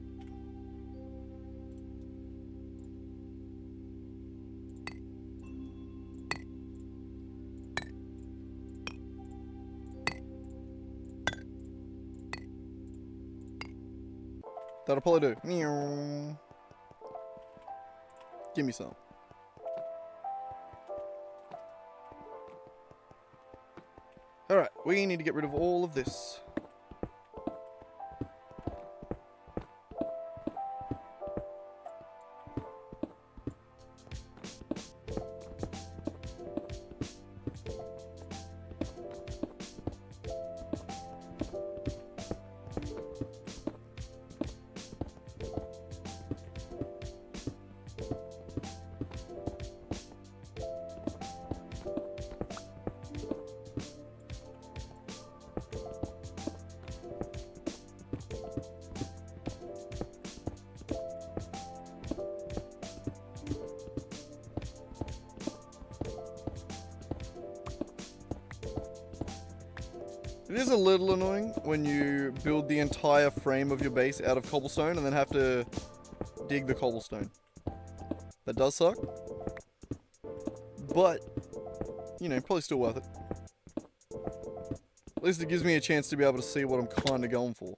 That'll probably do. Meow. Give me some. Alright, we need to get rid of all of this. It is a little annoying when you build the entire frame of your base out of cobblestone and then have to dig the cobblestone. That does suck. But, you know, probably still worth it. At least it gives me a chance to be able to see what I'm kind of going for.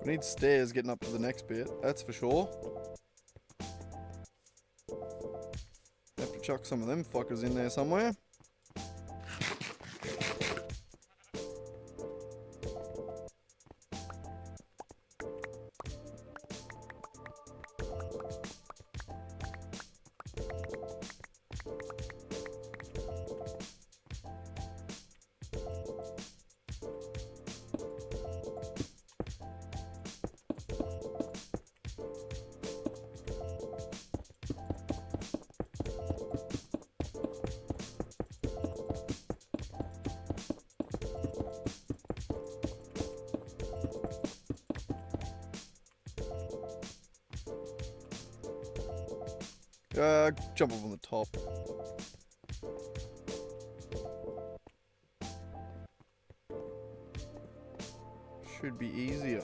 We need stairs getting up to the next bit, that's for sure. Have to chuck some of them fuckers in there somewhere. Jump up on the top. Should be easier.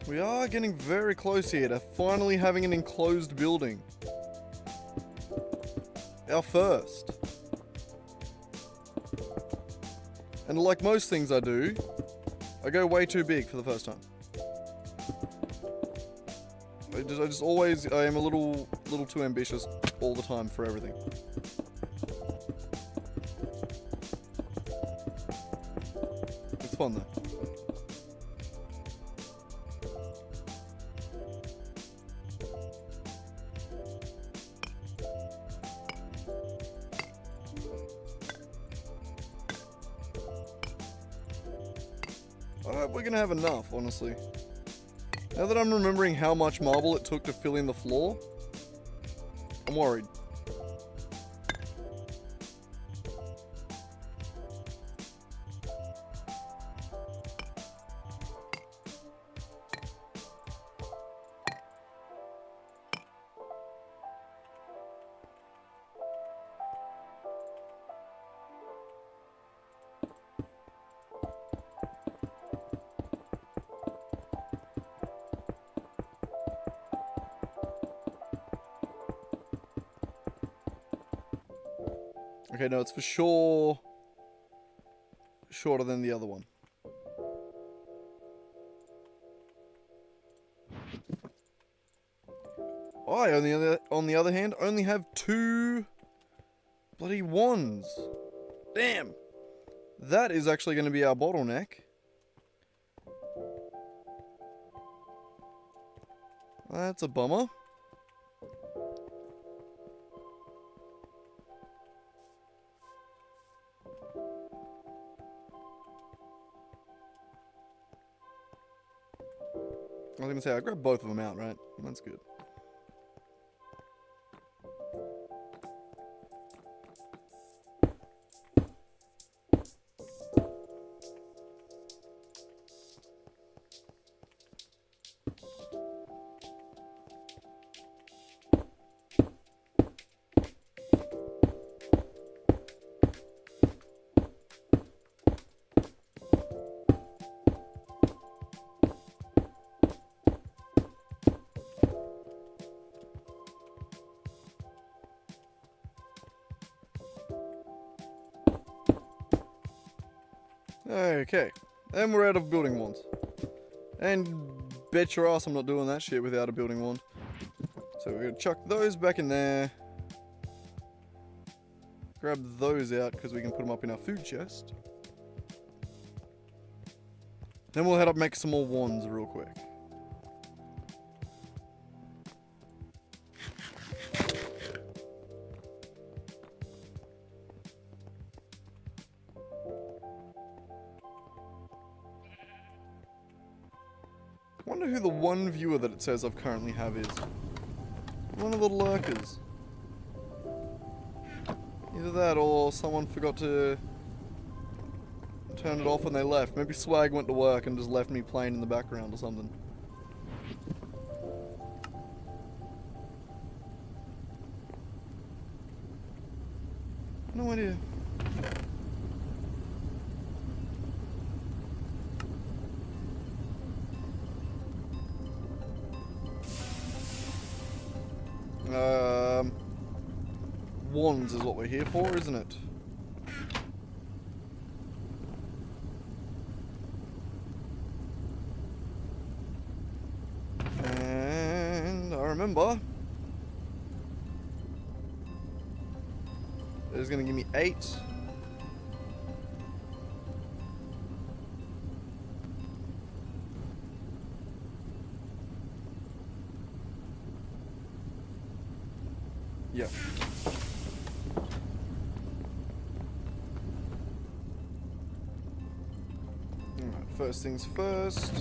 We are getting very close here to finally having an enclosed building. Our first. And like most things I do, I go way too big for the first time. I am a little too ambitious all the time for everything. It's fun though. We're gonna have enough, honestly. Now that I'm remembering how much marble it took to fill in the floor, I'm worried. Okay, no, it's for sure shorter than the other one. I, on the other hand, only have 2 bloody wands. Damn. That is actually going to be our bottleneck. That's a bummer. I was gonna say, I grabbed both of them out, right? That's good. Okay, and we're out of building wands. And bet your ass I'm not doing that shit without a building wand. So we're gonna chuck those back in there. Grab those out because we can put them up in our food chest. Then we'll head up and make some more wands real quick. I wonder who the one viewer that it says I've currently have is. One of the lurkers. Either that or someone forgot to turn it off when they left. Maybe Swag went to work and just left me playing in the background or something. No idea. wands is what we're here for, isn't it? And I remember it's going to give me 8. Yeah. Alright, first things first.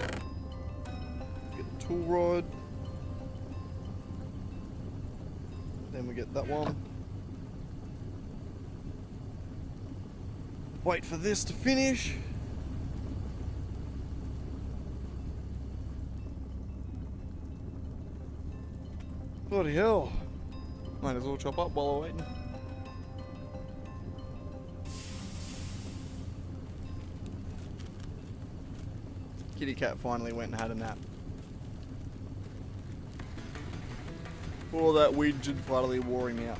Get the tool rod. Then we get that one. Wait for this to finish. Bloody hell. Might as well chop up while we're waiting. Kitty cat finally went and had a nap. All that widget finally wore him out.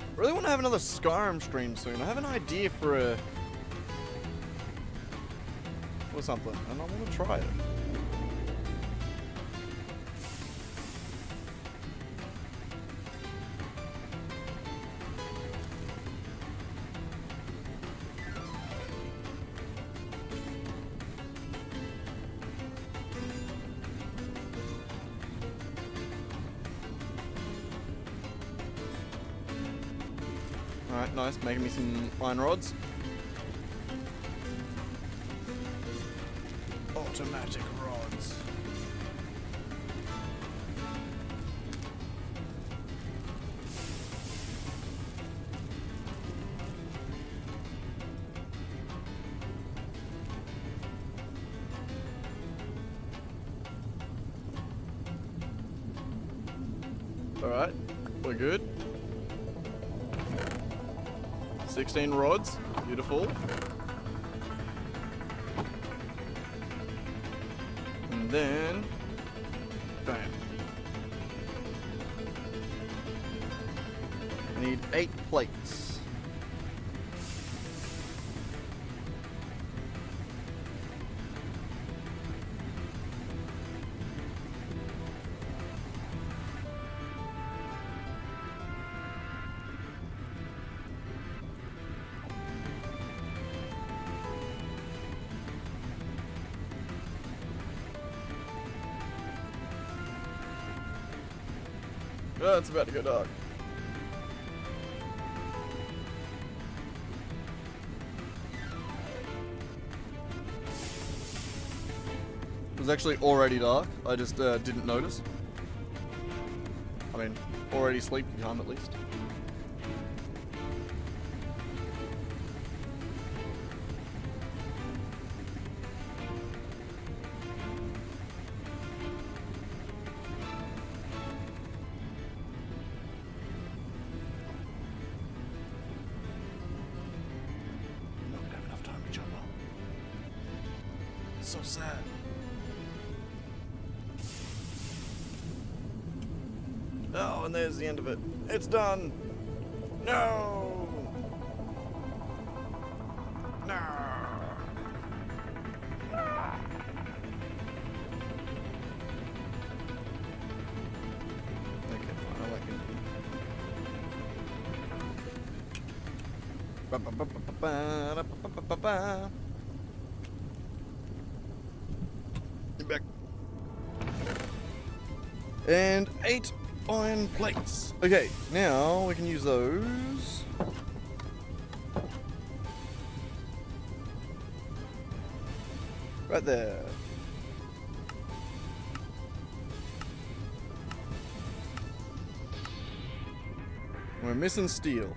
I really want to have another Skyrim stream soon. I have an idea for something, and I want to try it. Alright, nice. Making me some iron rods. Automatic rods. Alright, we're good. 16 rods, beautiful. And then, bam. I need 8 plates. Oh, it's about to go dark. It was actually already dark. I just didn't notice. I mean, already sleepy time at least. So sad. Oh, and there's the end of it. It's done. No. No. Okay, fine. I like it. Back. And 8 iron plates. Okay, now we can use those. Right there. We're missing steel.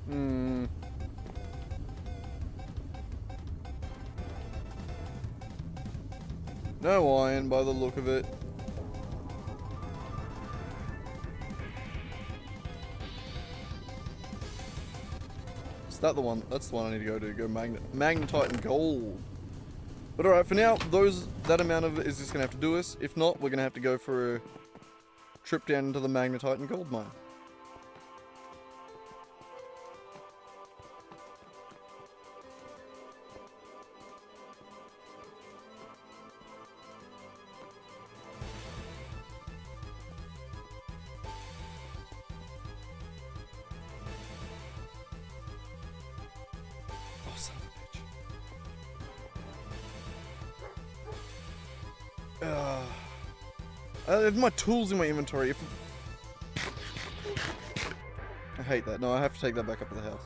Hmm. No iron by the look of it. Is that the one? That's the one I need to go to. Go magnetite and gold. But alright, for now, that amount of it is just going to have to do us. If not, we're going to have to go for a trip down into the magnetite and gold mine. Oh, son of a bitch. I have my tools in my inventory. I hate that. No, I have to take that back up to the house.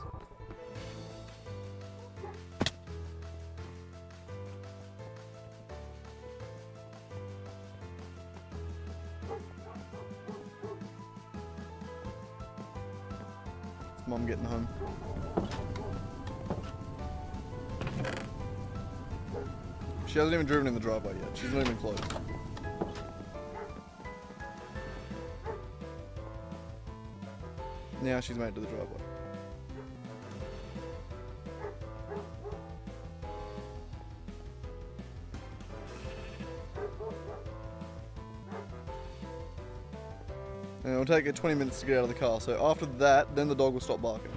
Is Mum getting home? She hasn't even driven in the driveway yet. She's not even close. Now she's made it to the driveway. And it'll take it 20 minutes to get out of the car, so after that, then the dog will stop barking.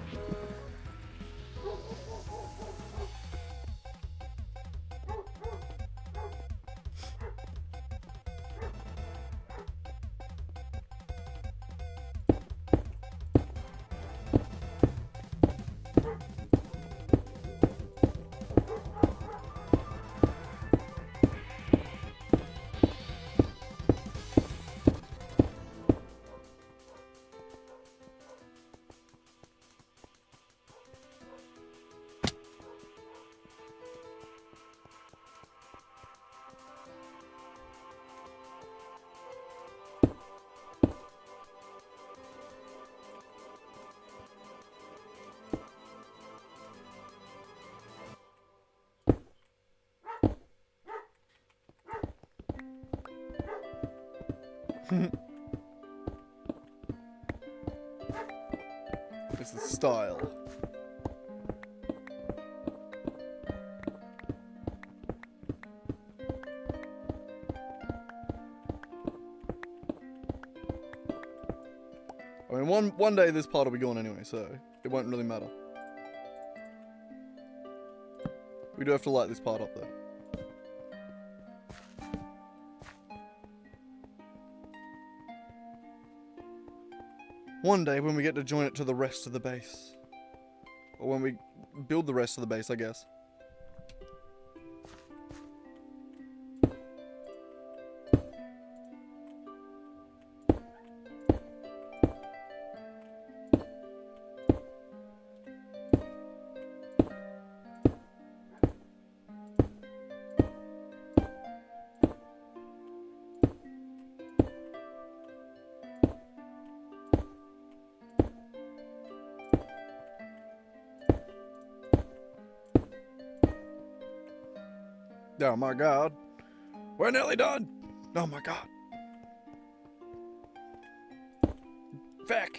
This is style. I mean, one day this part will be gone anyway, so it won't really matter. We do have to light this part up though. One day when we get to join it to the rest of the base. Or when we build the rest of the base, I guess. Oh my god. We're nearly done. Oh my god. Feck.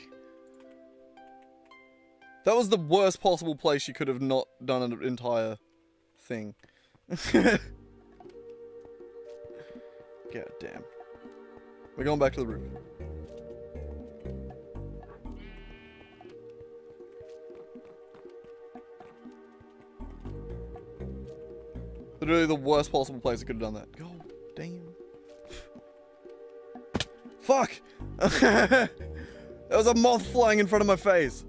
That was the worst possible place you could have not done an entire thing. God damn. We're going back to the roof. Literally the worst possible place I could have done that. God damn. Fuck! There was a moth flying in front of my face.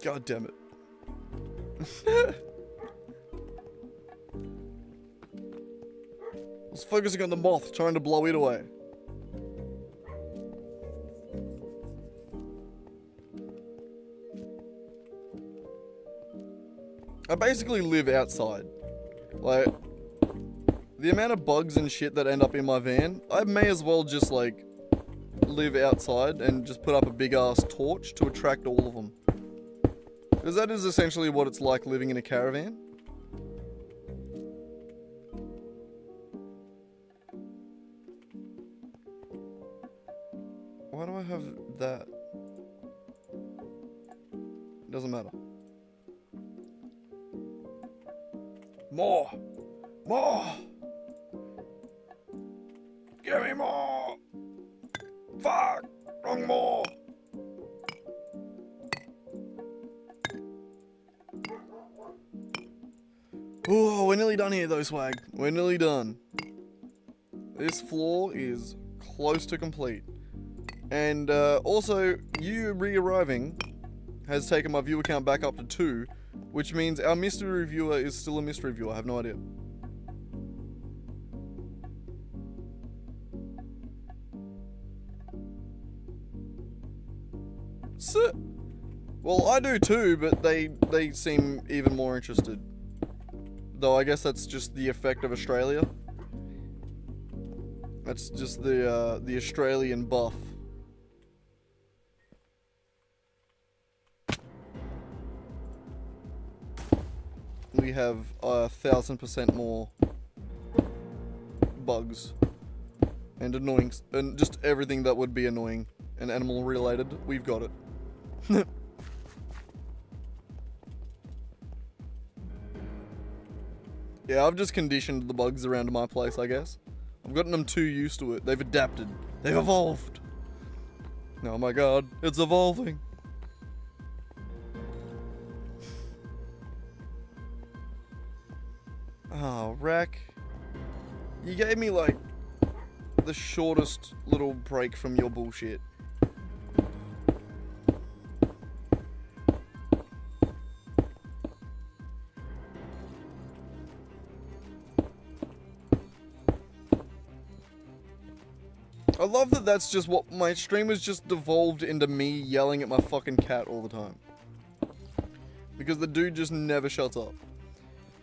God damn it. I was focusing on the moth, trying to blow it away. I basically live outside. Like, the amount of bugs and shit that end up in my van, I may as well just, like, live outside and just put up a big ass torch to attract all of them. Because that is essentially what it's like living in a caravan. Why do I have that? Doesn't matter. More! More! Give me more! Fuck! Wrong more! Oh, we're nearly done here though, Swag. We're nearly done. This floor is close to complete. And also, you re-arriving has taken my viewer count back up to 2, which means our mystery reviewer is still a mystery viewer. I have no idea. So, well, I do too, but they seem even more interested. Though I guess that's just the effect of Australia. That's just the Australian buff. We have 1,000% more bugs and annoying, and just everything that would be annoying and animal related. We've got it. Yeah, I've just conditioned the bugs around my place, I guess. I've gotten them too used to it. They've adapted. They've evolved. Oh my god, it's evolving. Oh, Rack. You gave me, like, the shortest little break from your bullshit. I love that that's just what my stream has just devolved into, me yelling at my fucking cat all the time. Because the dude just never shuts up.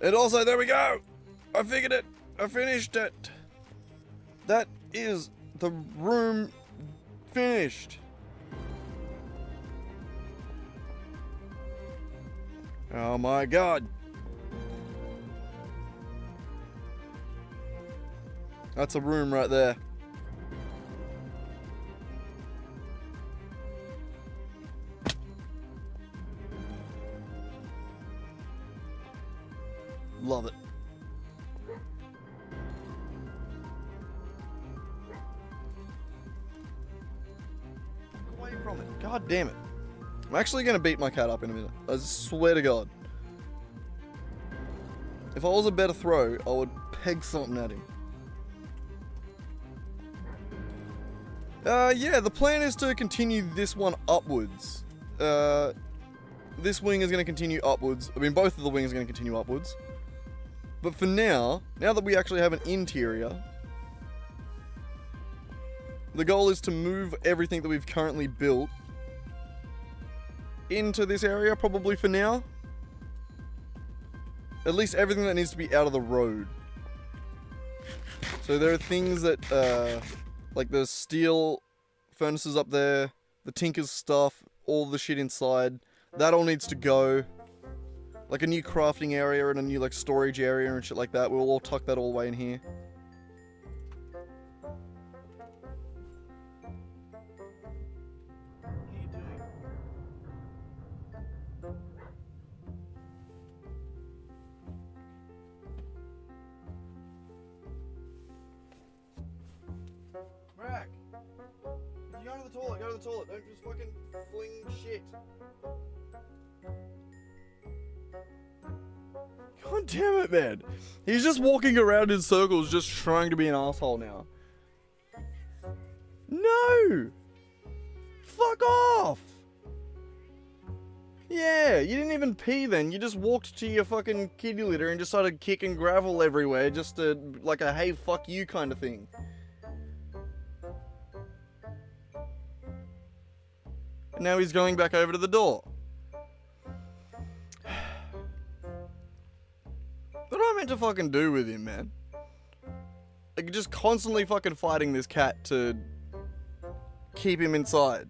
And also, there we go! I figured it! I finished it! That is the room finished. Oh my god. That's a room right there. Love it. Away from it. God damn it. I'm actually gonna beat my cat up in a minute. I swear to God. If I was a better throw, I would peg something at him. Yeah, the plan is to continue this one upwards. This wing is gonna continue upwards. I mean, both of the wings are gonna continue upwards. But for now that we actually have an interior, the goal is to move everything that we've currently built into this area, probably for now. At least everything that needs to be out of the road. So there are things that, like the steel furnaces up there, the tinker's stuff, all the shit inside, that all needs to go. Like a new crafting area and a new like storage area and shit like that. We'll all tuck that all the way in here. What are you doing? Rack! If you go to the toilet, go to the toilet. Don't just fucking fling shit. God damn it, man. He's just walking around in circles just trying to be an asshole now. No! Fuck off! Yeah, you didn't even pee then. You just walked to your fucking kitty litter and just started kicking gravel everywhere. Just like a hey, fuck you kind of thing. And now he's going back over to the door. What am I meant to fucking do with him, man? Like, just constantly fucking fighting this cat to keep him inside.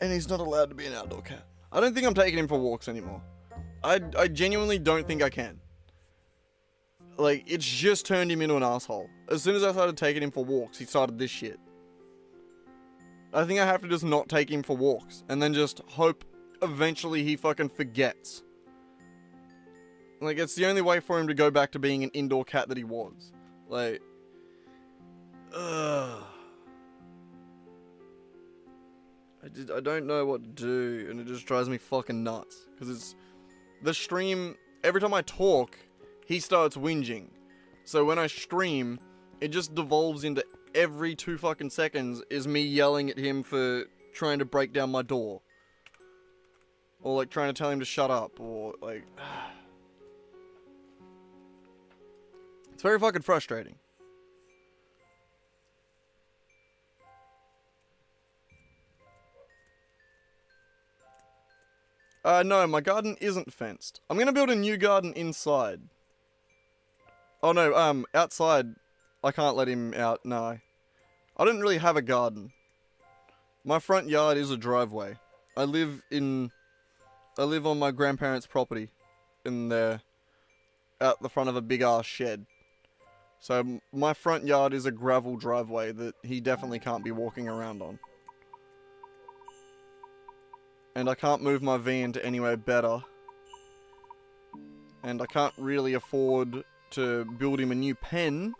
And he's not allowed to be an outdoor cat. I don't think I'm taking him for walks anymore. I genuinely don't think I can. Like, it's just turned him into an asshole. As soon as I started taking him for walks, he started this shit. I think I have to just not take him for walks. And then just hope eventually he fucking forgets. Like, it's the only way for him to go back to being an indoor cat that he was. Like... Ugh. I don't know what to do, and it just drives me fucking nuts. Because it's... The stream... Every time I talk, he starts whinging. So when I stream, it just devolves into every 2 fucking seconds is me yelling at him for trying to break down my door. Or, like, trying to tell him to shut up, or, like... It's very fucking frustrating. No, my garden isn't fenced. I'm gonna build a new garden inside. Oh no, outside, I can't let him out, no. I don't really have a garden. My front yard is a driveway. I live on my grandparents' property. In there. Out the front of a big ass shed. So, my front yard is a gravel driveway that he definitely can't be walking around on. And I can't move my V into anywhere better. And I can't really afford to build him a new pen.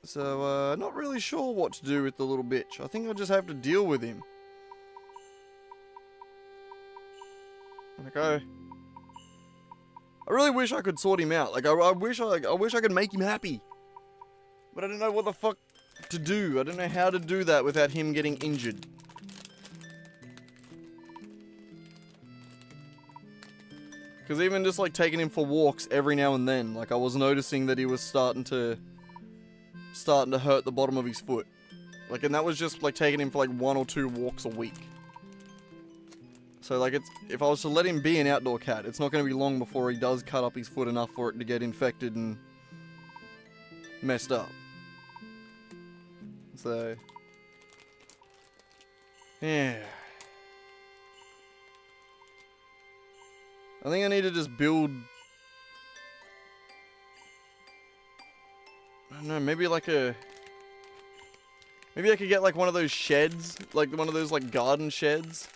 So, not really sure what to do with the little bitch. I think I'll just have to deal with him. Like, I really wish I could sort him out. Like, I wish I could make him happy. But I don't know what the fuck to do. I don't know how to do that without him getting injured. Because even just, like, taking him for walks every now and then, like, I was noticing that he was starting to hurt the bottom of his foot. Like, and that was just, like, taking him for, like, 1 or 2 walks a week. So, like, if I was to let him be an outdoor cat, it's not going to be long before he does cut up his foot enough for it to get infected and messed up. So, yeah. I think I need to just build... I don't know, maybe like a... Maybe I could get like one of those sheds, like one of those like garden sheds.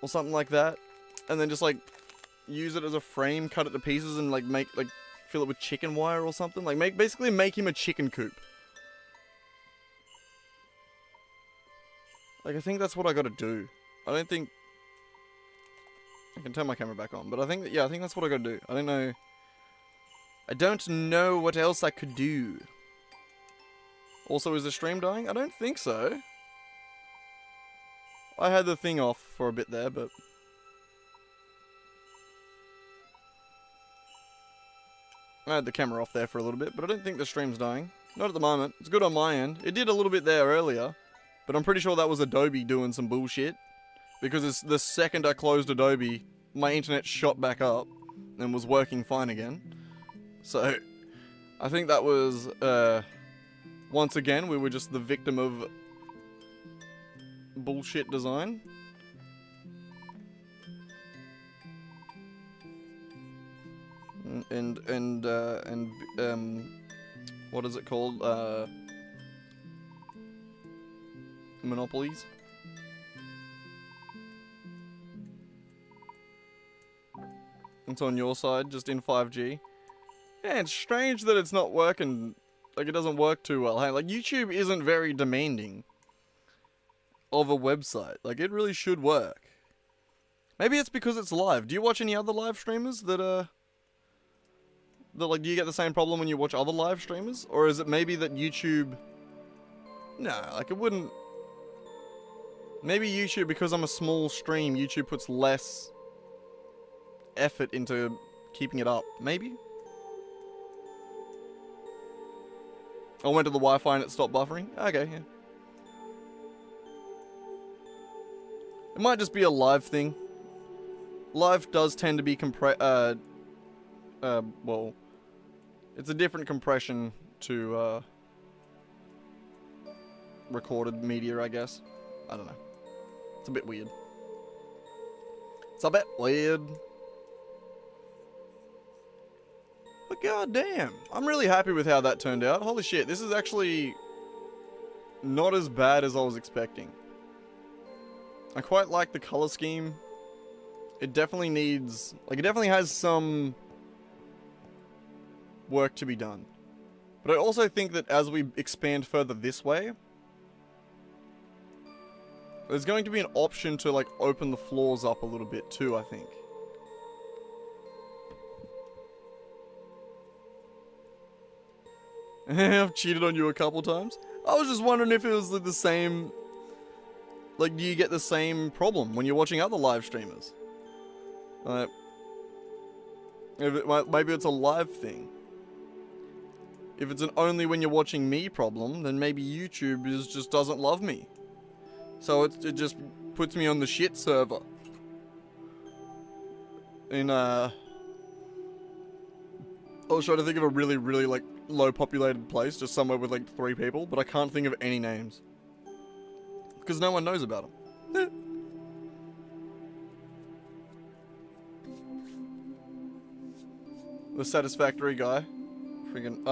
Or something like that. And then just like use it as a frame, cut it to pieces and like fill it with chicken wire or something. Like basically make him a chicken coop. Like, I think that's what I gotta do. I don't think... I can turn my camera back on, but I think that's what I gotta do. I don't know... I don't know what else I could do. Also, is the stream dying? I don't think so. I had the thing off for a bit there, but... I had the camera off there for a little bit, but I don't think the stream's dying. Not at the moment. It's good on my end. It did a little bit there earlier. But I'm pretty sure that was Adobe doing some bullshit. Because it's the second I closed Adobe, my internet shot back up and was working fine again. So, I think that was, once again, we were just the victim of bullshit design. And what is it called? Monopolies. It's on your side, just in 5G. Yeah, it's strange that it's not working, like it doesn't work too well. Hey, like YouTube isn't very demanding of a website. Like it really should work. Maybe it's because it's live. Do you watch any other live streamers that like, do you get the same problem when you watch other live streamers? Or is it maybe that YouTube... No, like it wouldn't... Maybe YouTube, because I'm a small stream, YouTube puts less effort into keeping it up. Maybe? I went to the Wi-Fi and it stopped buffering? Okay, yeah. It might just be a live thing. Live does tend to be well, it's a different compression to recorded media, I guess. I don't know. It's a bit weird. It's a bit weird. But goddamn, I'm really happy with how that turned out. Holy shit, this is actually not as bad as I was expecting. I quite like the color scheme. It definitely needs, like, it definitely has some work to be done. But I also think that as we expand further this way, there's going to be an option to, like, open the floors up a little bit too, I think. I've cheated on you a couple times. I was just wondering if it was like the same, like, do you get the same problem when you're watching other live streamers? Maybe it's a live thing. If it's an only when you're watching me problem, then maybe YouTube just doesn't love me. So it just puts me on the shit server. I was trying to think of a really, really, like, low populated place, just somewhere with, like, 3 people, but I can't think of any names. Because no one knows about them. The satisfactory guy. Freaking,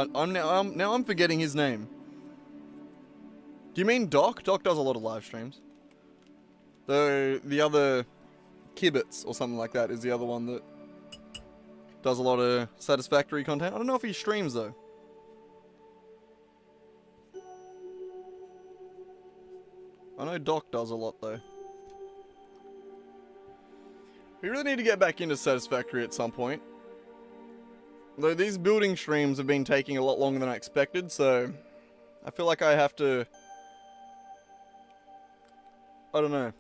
now I'm forgetting his name. Do you mean Doc? Doc does a lot of live streams. The other Kibitz or something like that is the other one that does a lot of satisfactory content. I don't know if he streams though. I know Doc does a lot though. We really need to get back into satisfactory at some point. Though these building streams have been taking a lot longer than I expected, so I feel like I have to, I don't know.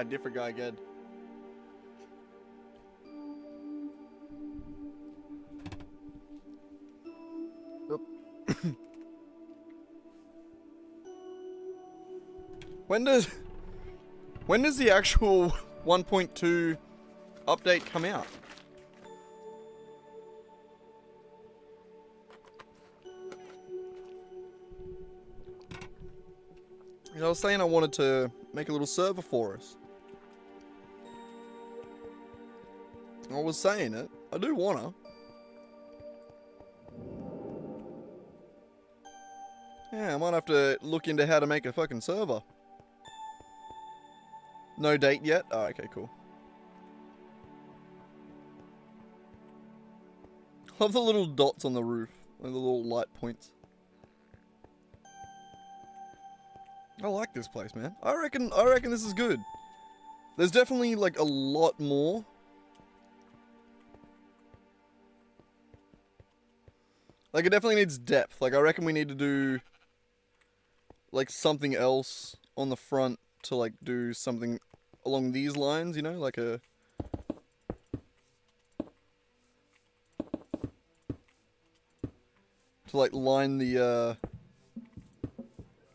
Different guy again. Oop. When does the actual 1.2 update come out? I was saying I wanted to make a little server for us. I was saying it. I do wanna. Yeah, I might have to look into how to make a fucking server. No date yet? Oh, okay, cool. Love the little dots on the roof. Like the little light points. I like this place, man. I reckon this is good. There's definitely, like, a lot more. Like, it definitely needs depth. Like, I reckon we need to do, like, something else on the front to, like, do something along these lines, you know? Like a... to, like, line the,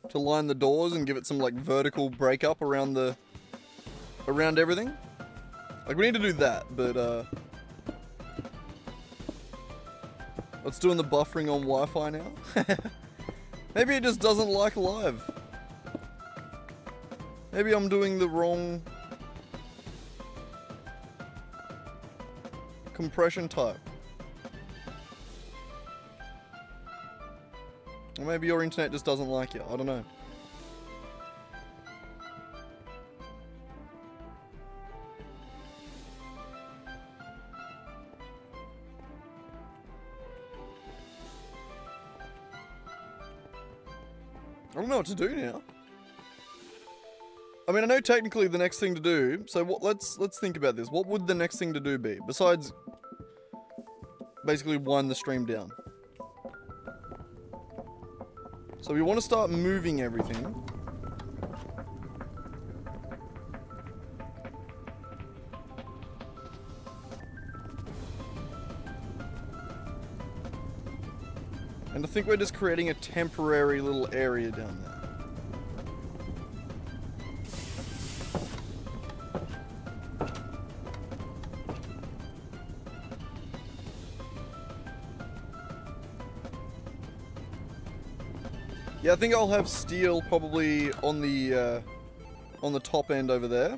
to line the doors and give it some, like, vertical breakup around the... around everything. Like, we need to do that, but, it's doing the buffering on Wi-Fi now. Maybe it just doesn't like live. Maybe I'm doing the wrong compression type. Or maybe your internet just doesn't like it. I don't know. I don't know what to do now. I mean, I know technically the next thing to do, so let's think about this. What would the next thing to do be? Besides basically wind the stream down. So we want to start moving everything. And I think we're just creating a temporary little area down there. Yeah, I think I'll have steel probably on the top end over there.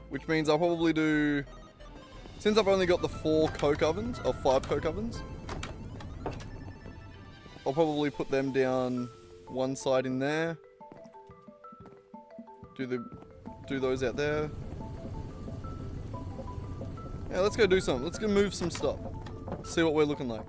Which means I'll probably do, since I've only got the 4 coke ovens, or 5 coke ovens, I'll probably put them down one side in there. Do those out there. Yeah, let's go do something. Let's go move some stuff. See what we're looking like.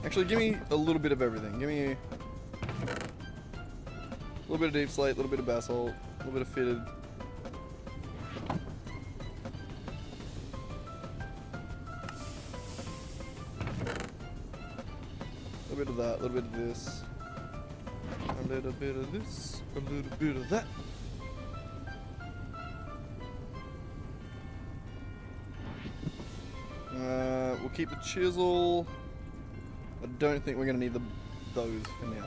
Actually, give me a little bit of everything. Give me a little bit of deep slate, a little bit of basalt, a little bit of fitted. A little bit of that, a little bit of this. A little bit of this, a little bit of that. We'll keep the chisel. I don't think we're going to need those for now.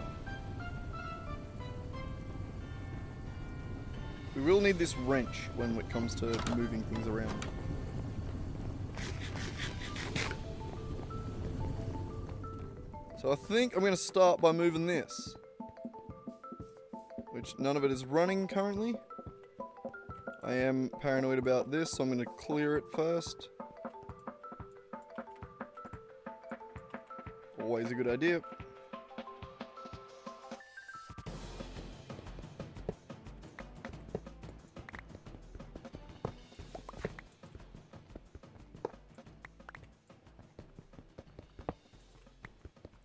We will need this wrench when it comes to moving things around. So I think I'm going to start by moving this. Which none of it is running currently. I am paranoid about this, so I'm going to clear it first. Always a good idea.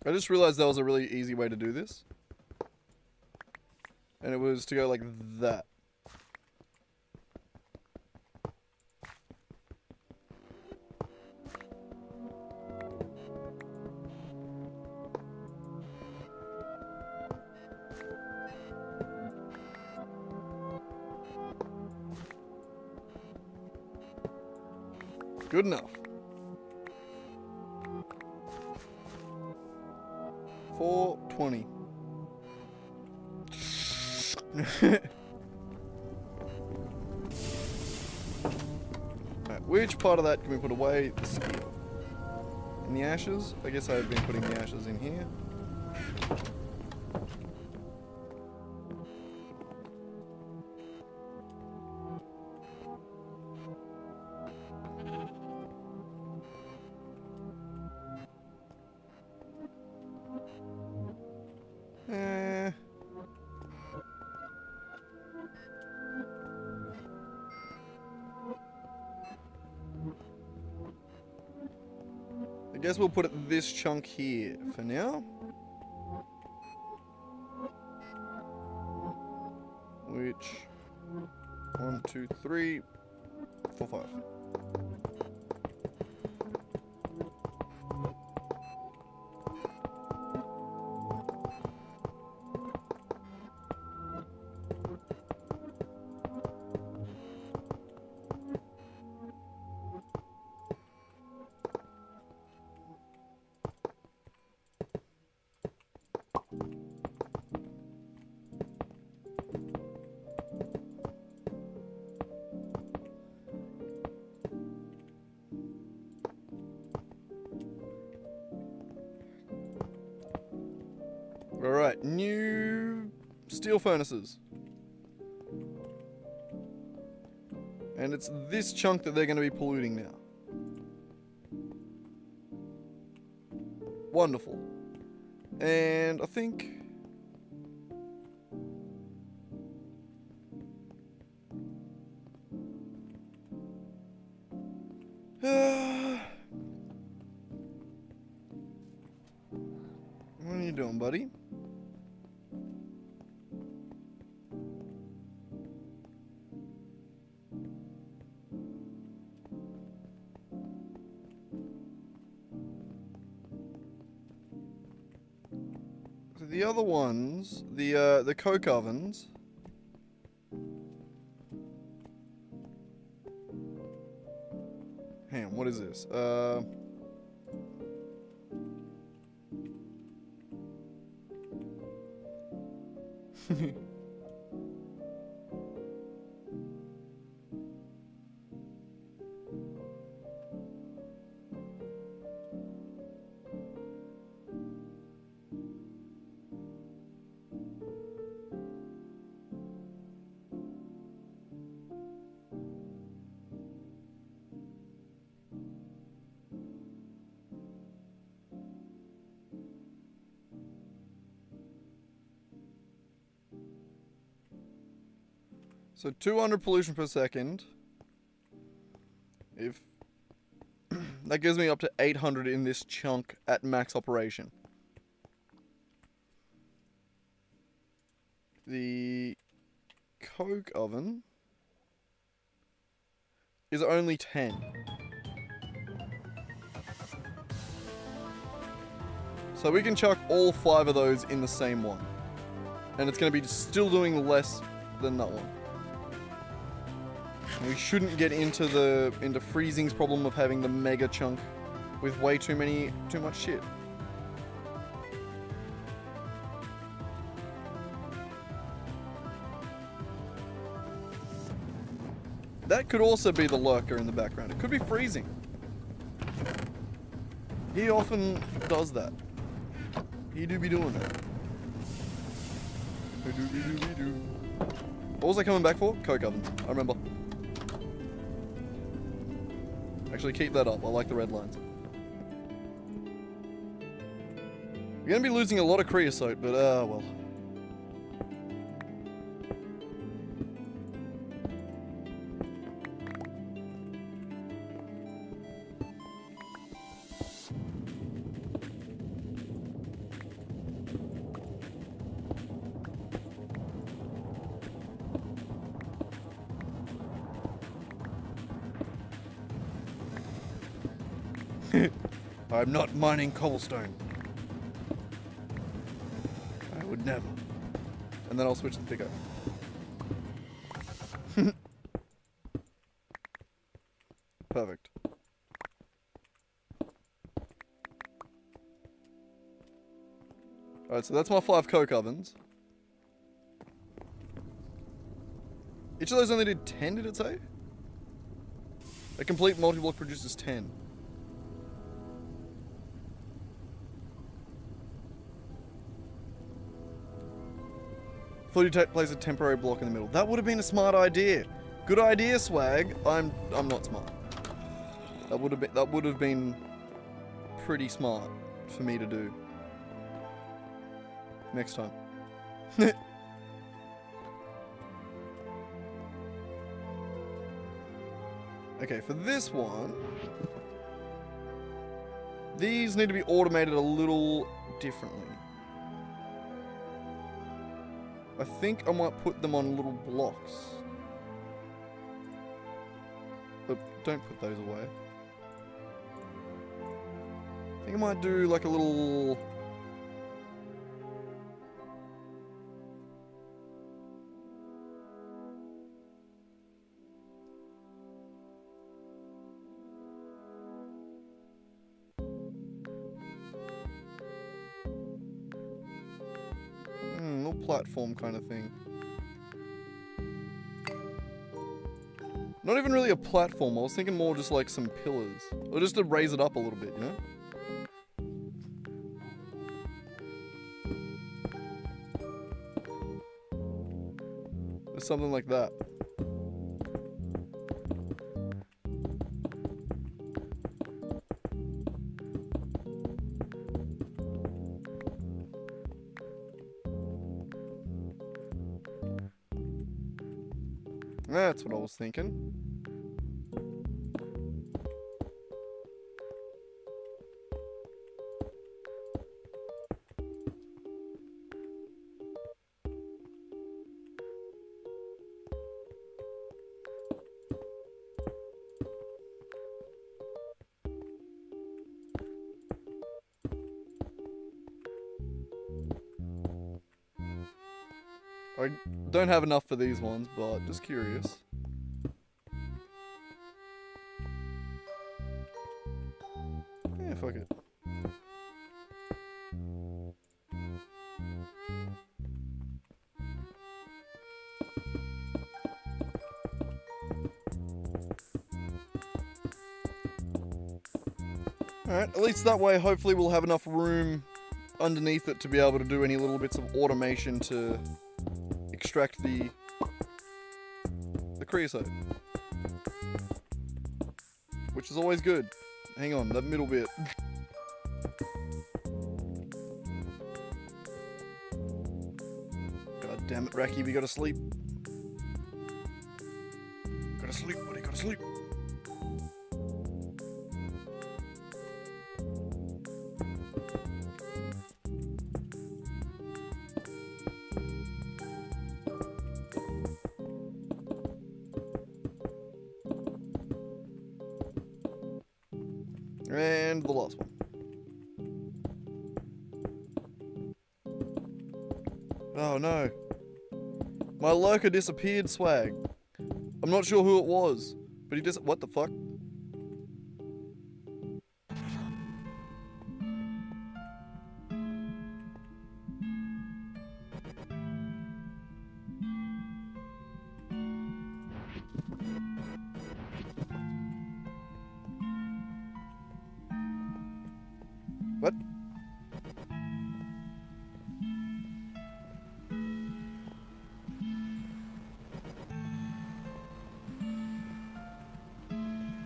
I just realized that was a really easy way to do this. And it was to go like that. Good enough. 420. Right, which part of that can we put away? The steel. And the ashes? I guess I've been putting the ashes in here. I guess we'll put it this chunk here for now. Which 1, 2, 3, 4, 5. Alright, new steel furnaces. And it's this chunk that they're going to be polluting now. Wonderful. And I think... what are you doing, buddy? The other ones, the coke ovens. Hang on, what is this? So 200 pollution per second. If that gives me up to 800 in this chunk at max operation. The coke oven is only 10. So we can chuck all 5 of those in the same one. And it's going to be still doing less than that one. We shouldn't get into freezing's problem of having the mega chunk with way too much shit. That could also be the lurker in the background. It could be freezing. He often does that. He do be doing that. What was I coming back for? Coke ovens. I remember. Actually, keep that up. I like the red lines. We're going to be losing a lot of creosote, but well. I'm not mining cobblestone. I would never. And then I'll switch the pickup. Perfect. Alright, so that's my 5 coke ovens. Each of those only did 10, did it say? A complete multi-block produces 10. Thought you'd place a temporary block in the middle. That would have been a smart idea. Good idea, Swag. I'm not smart. That would have been pretty smart for me to do. Next time. Okay, for this one, these need to be automated a little differently. I think I might put them on little blocks. But don't put those away. I think I might do like a little... platform kind of thing. Not even really a platform, I was thinking more just like some pillars. Or just to raise it up a little bit, you know? Or something like that. That's what I was thinking. I don't have enough for these ones, but just curious. Yeah, fuck it. Alright, at least that way, hopefully we'll have enough room underneath it to be able to do any little bits of automation to extract the creosote. Which is always good. Hang on, that middle bit. God damn it, Racky, we gotta sleep. Gotta sleep, buddy, gotta sleep. And the last one. Oh no. My lurker disappeared, swag. I'm not sure who it was, but he just. What the fuck? What?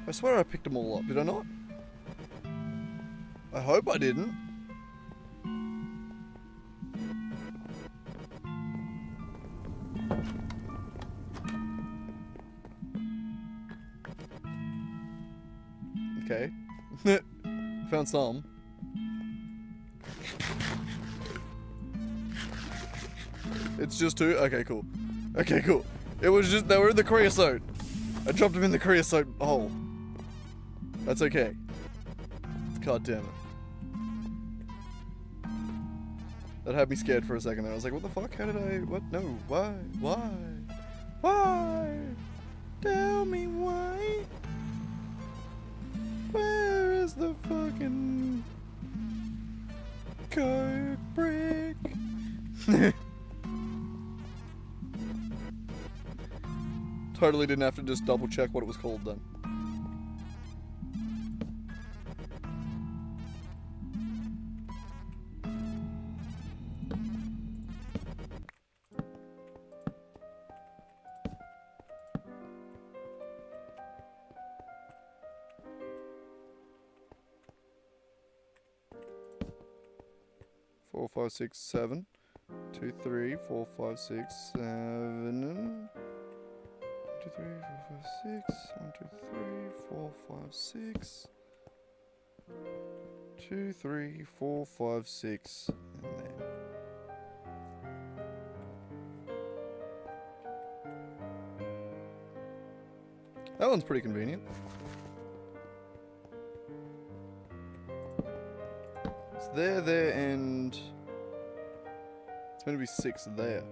I swear I picked them all up, did I not? I hope I didn't. Okay. Found some. It's just two? Okay, cool. Okay, cool. It was just, they were in the creosote. I dropped them in the creosote hole. That's okay. God damn it. That had me scared for a second there. I was like, what the fuck? How did I, what? No, why? Why? Why? Tell me why? Where is the fucking coke brick? Totally didn't have to just double check what it was called then. Four, 5, 6, 7. 2, 3, 4, 5, 6, 7. 2, 3, 4, 5, 6. 1, 2, 3, 4, 5, 6. 2, 3, 4, 5, 6. And then. That one's pretty convenient. It's there, and it's going to be 6 there.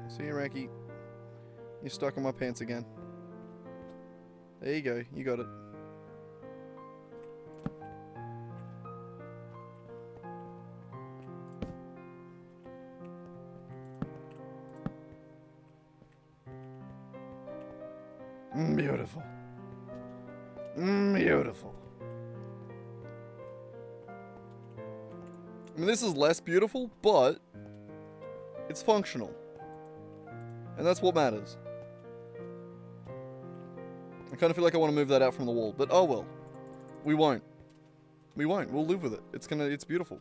See you, Racky. You're stuck in my pants again. There you go. You got it. Beautiful. Beautiful. I mean, this is less beautiful, but it's functional. And that's what matters. I kind of feel like I want to move that out from the wall, but oh well. We won't. We won't. We'll live with it. It's beautiful.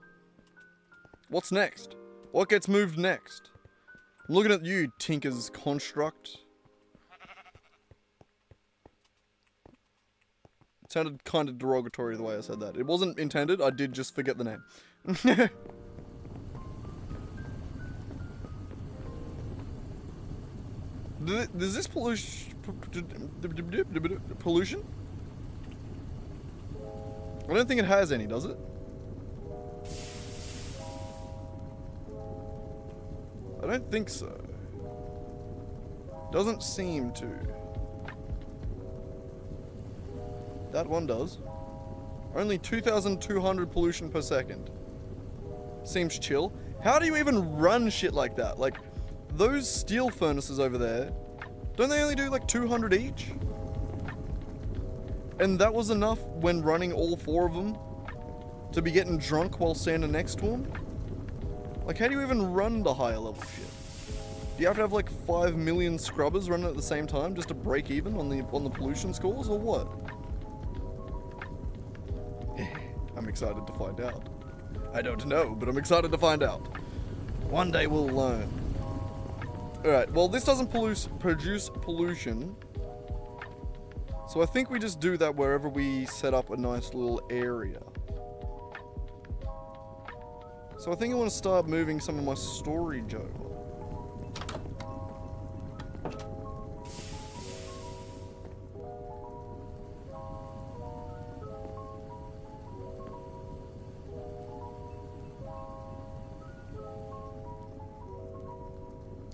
What's next? What gets moved next? I'm looking at you, Tinker's construct. It sounded kind of derogatory the way I said that. It wasn't intended, I did just forget the name. Does this pollution? Pollution? I don't think it has any, does it? I don't think so. Doesn't seem to. That one does. Only 2,200 pollution per second. Seems chill. How do you even run shit like that? Like, those steel furnaces over there, don't they only do like 200 each? And that was enough when running all 4 of them to be getting drunk while standing next to them? Like, how do you even run the higher level shit? Do you have to have like 5 million scrubbers running at the same time just to break even on the pollution scores, or what? I'm excited to find out. I don't know, but I'm excited to find out. One day we'll learn. Alright, well this doesn't produce pollution. So I think we just do that wherever we set up a nice little area. So I think I want to start moving some of my storage over.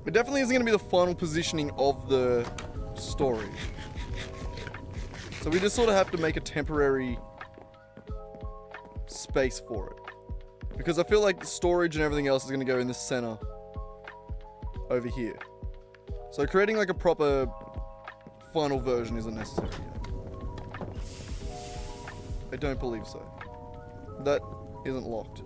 It definitely isn't going to be the final positioning of the storage. So we just sort of have to make a temporary space for it. Because I feel like the storage and everything else is going to go in the center over here. So creating like a proper final version isn't necessary yet. I don't believe so. That isn't locked.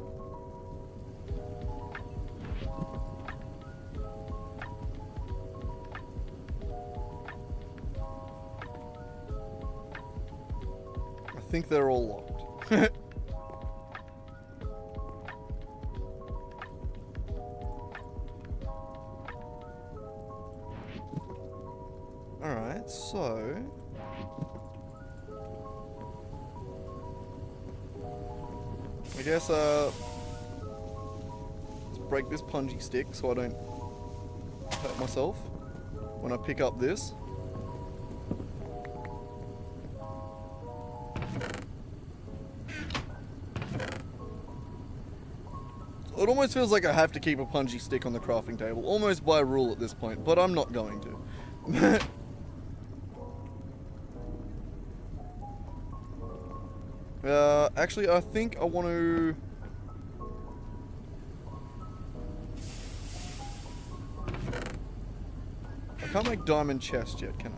I think they're all locked. Alright, so... I guess, let's break this punji stick so I don't hurt myself when I pick up this. It almost feels like I have to keep a punji stick on the crafting table, almost by rule at this point, but I'm not going to. Actually, I think I want to... I can't make diamond chest yet, can I?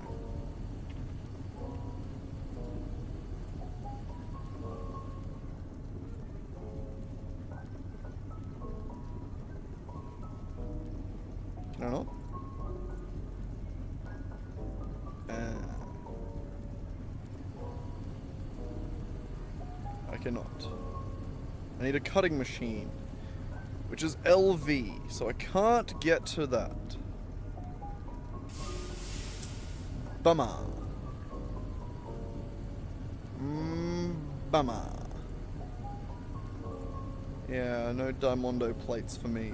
Can I not? I cannot. I need a cutting machine, which is LV, so I can't get to that. Bummer. Bummer. Yeah, no Diamondo plates for me.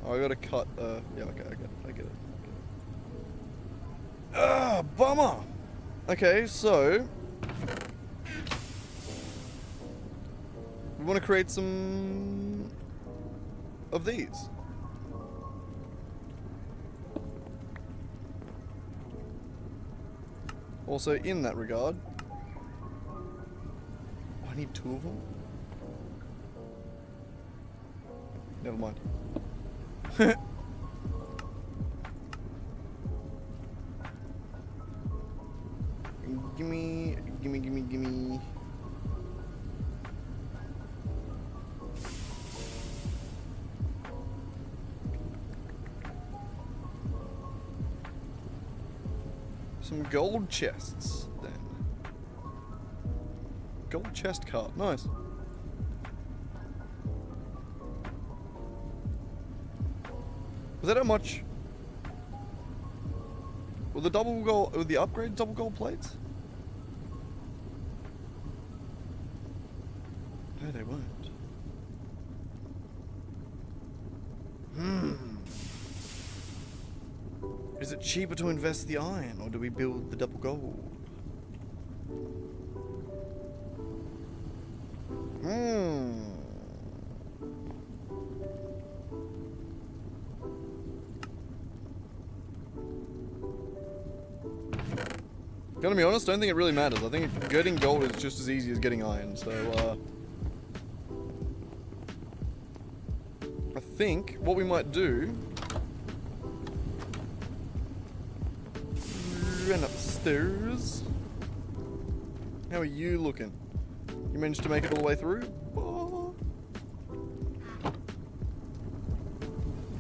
Oh, I gotta cut, yeah, okay, I get it. Ah, bummer! Okay, so... we want to create some... of these. Also, in that regard... oh, I need 2 of them? Never mind. Gimme. Some gold chests, then. Gold chest cart, nice. Was that how much Will the double gold, will the upgrade double gold plates? No, they won't. Is it cheaper to invest the iron, or do we build the double gold? Gonna be honest, don't think it really matters. I think getting gold is just as easy as getting iron, so I think what we might do, run upstairs. How are you looking? You managed to make it all the way through? Oh.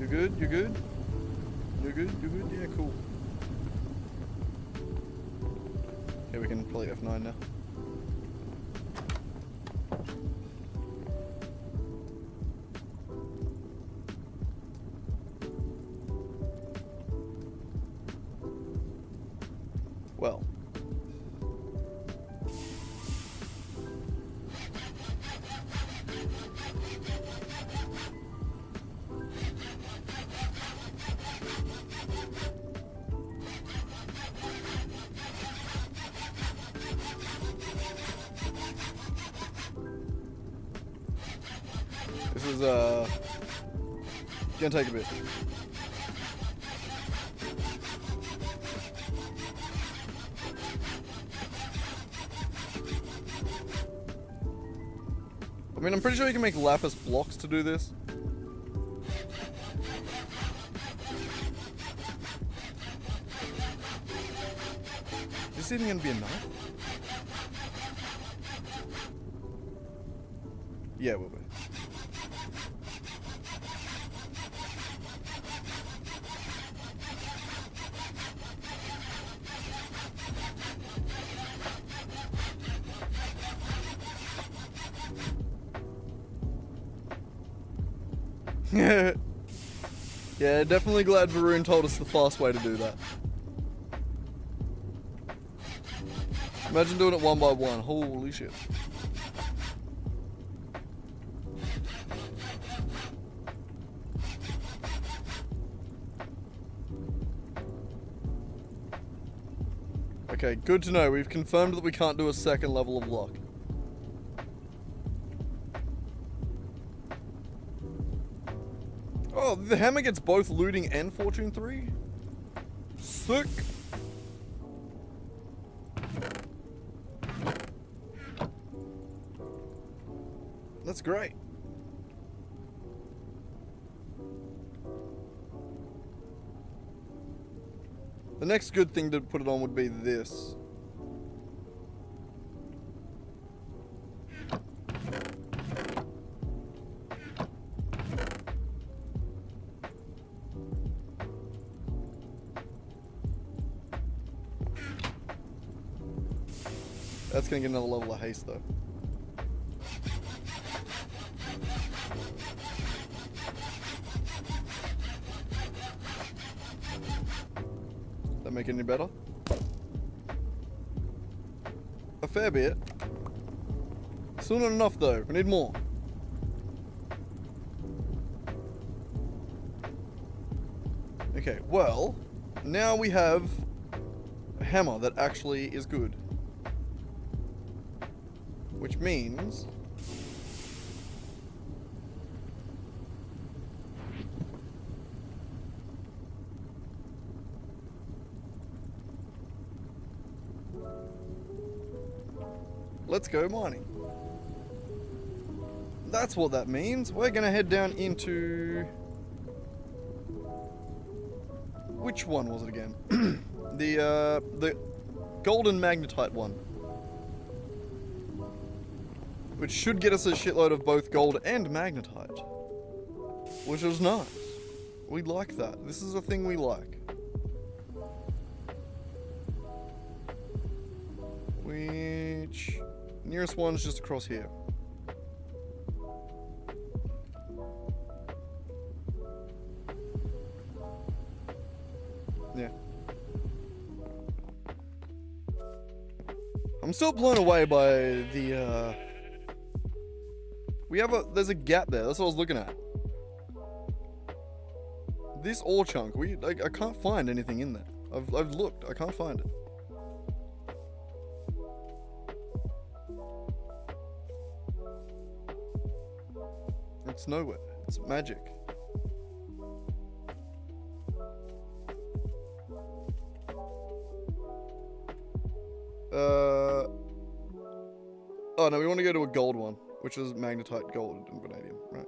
You good? You good? You good? You good? Yeah, cool. Okay, we can play F9 now. Well. This is gonna take a bit. I mean, I'm pretty sure you can make lapis blocks to do this. Is this even gonna be enough? Yeah, it will be. Yeah, definitely glad Varun told us the fast way to do that. Imagine doing it one by one. Holy shit. Okay, good to know. We've confirmed that we can't do a second level of luck. Oh, the hammer gets both looting and fortune 3? Sick. That's great. The next good thing to put it on would be this. That's gonna get another level of haste though. That make it any better? A fair bit. Still not enough though. We need more. Okay, well, now we have a hammer that actually is good. Which means let's go mining. That's what that means. We're gonna head down into... Which one was it again? The golden magnetite one. Which should get us a shitload of both gold and magnetite. Which is nice. We like that. This is a thing we like. Which... nearest one's just across here. Yeah. still blown away by the, there's a gap there. That's what I was looking at. This ore chunk, I can't find anything in there. I've looked, I can't find it. It's nowhere. It's magic. Oh no, we want to go to a gold one, which is magnetite, gold, and vanadium, right?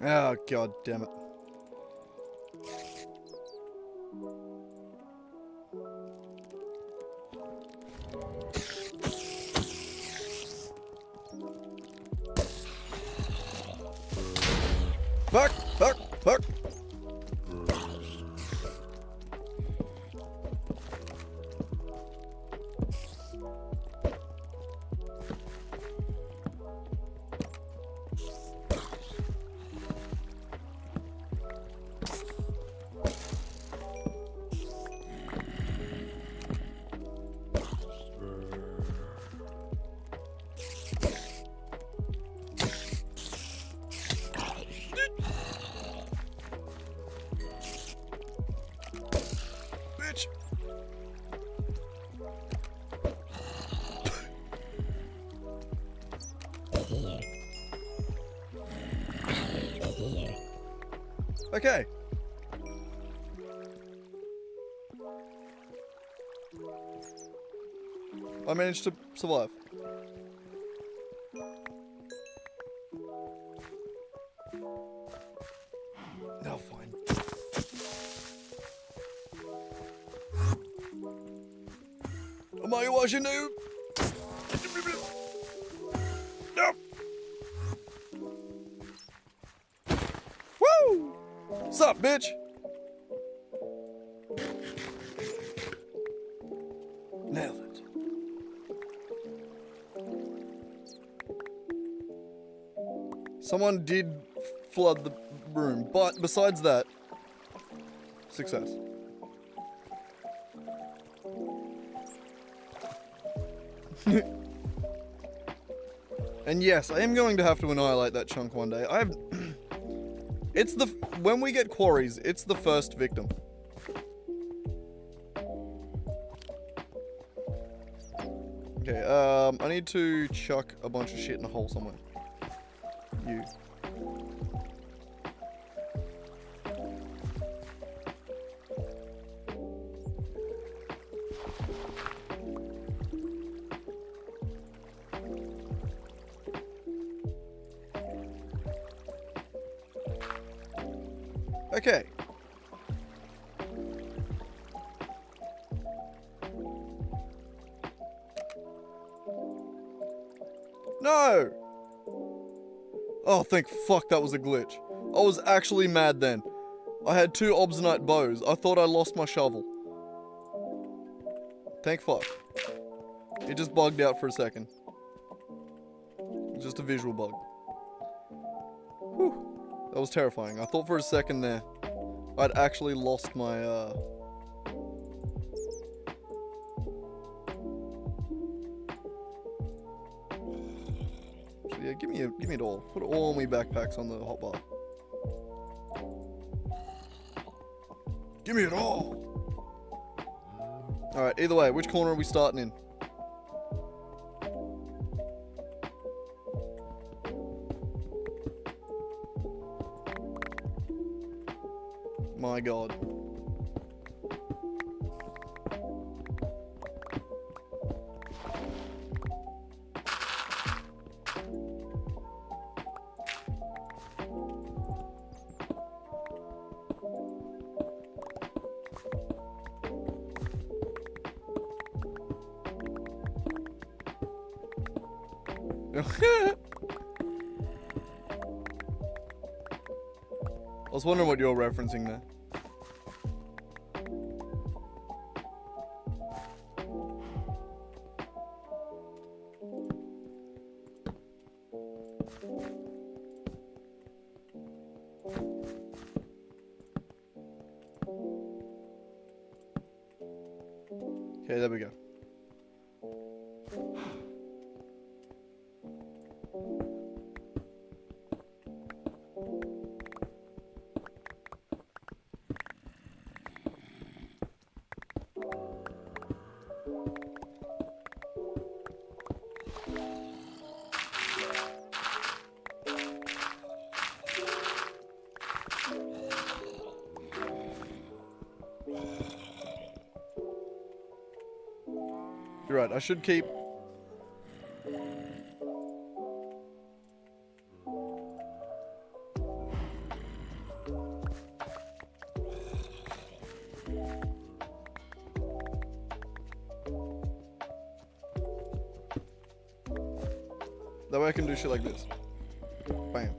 Oh, god damn it. Fuck! Fuck! Fuck! Okay. I managed to survive. No, fine. Am I watching you? No. Woo! Sup, bitch? Nailed it. Someone did flood the room, but besides that, success. And yes, I am going to have to annihilate that chunk one day. When we get quarries, it's the first victim. Okay, I need to chuck a bunch of shit in a hole somewhere. You. Okay. No! Oh, thank fuck that was a glitch. I was actually mad then. I had 2 obstinate bows. I thought I lost my shovel. Thank fuck. It just bugged out for a second. Just a visual bug. Whew. That was terrifying. I thought for a second there I'd actually lost my So yeah, give me it all. Put all my backpacks on the hotbar. Give me it all. Alright, either way, which corner are we starting in? My god. I was wondering what you're referencing there. Okay, there we go. You're right, I should keep... That way I can do shit like this. Bam.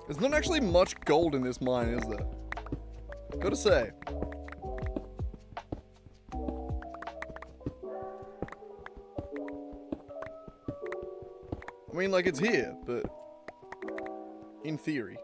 There's not actually much gold in this mine, is there? Gotta say. I mean, like, it's here, but... in theory.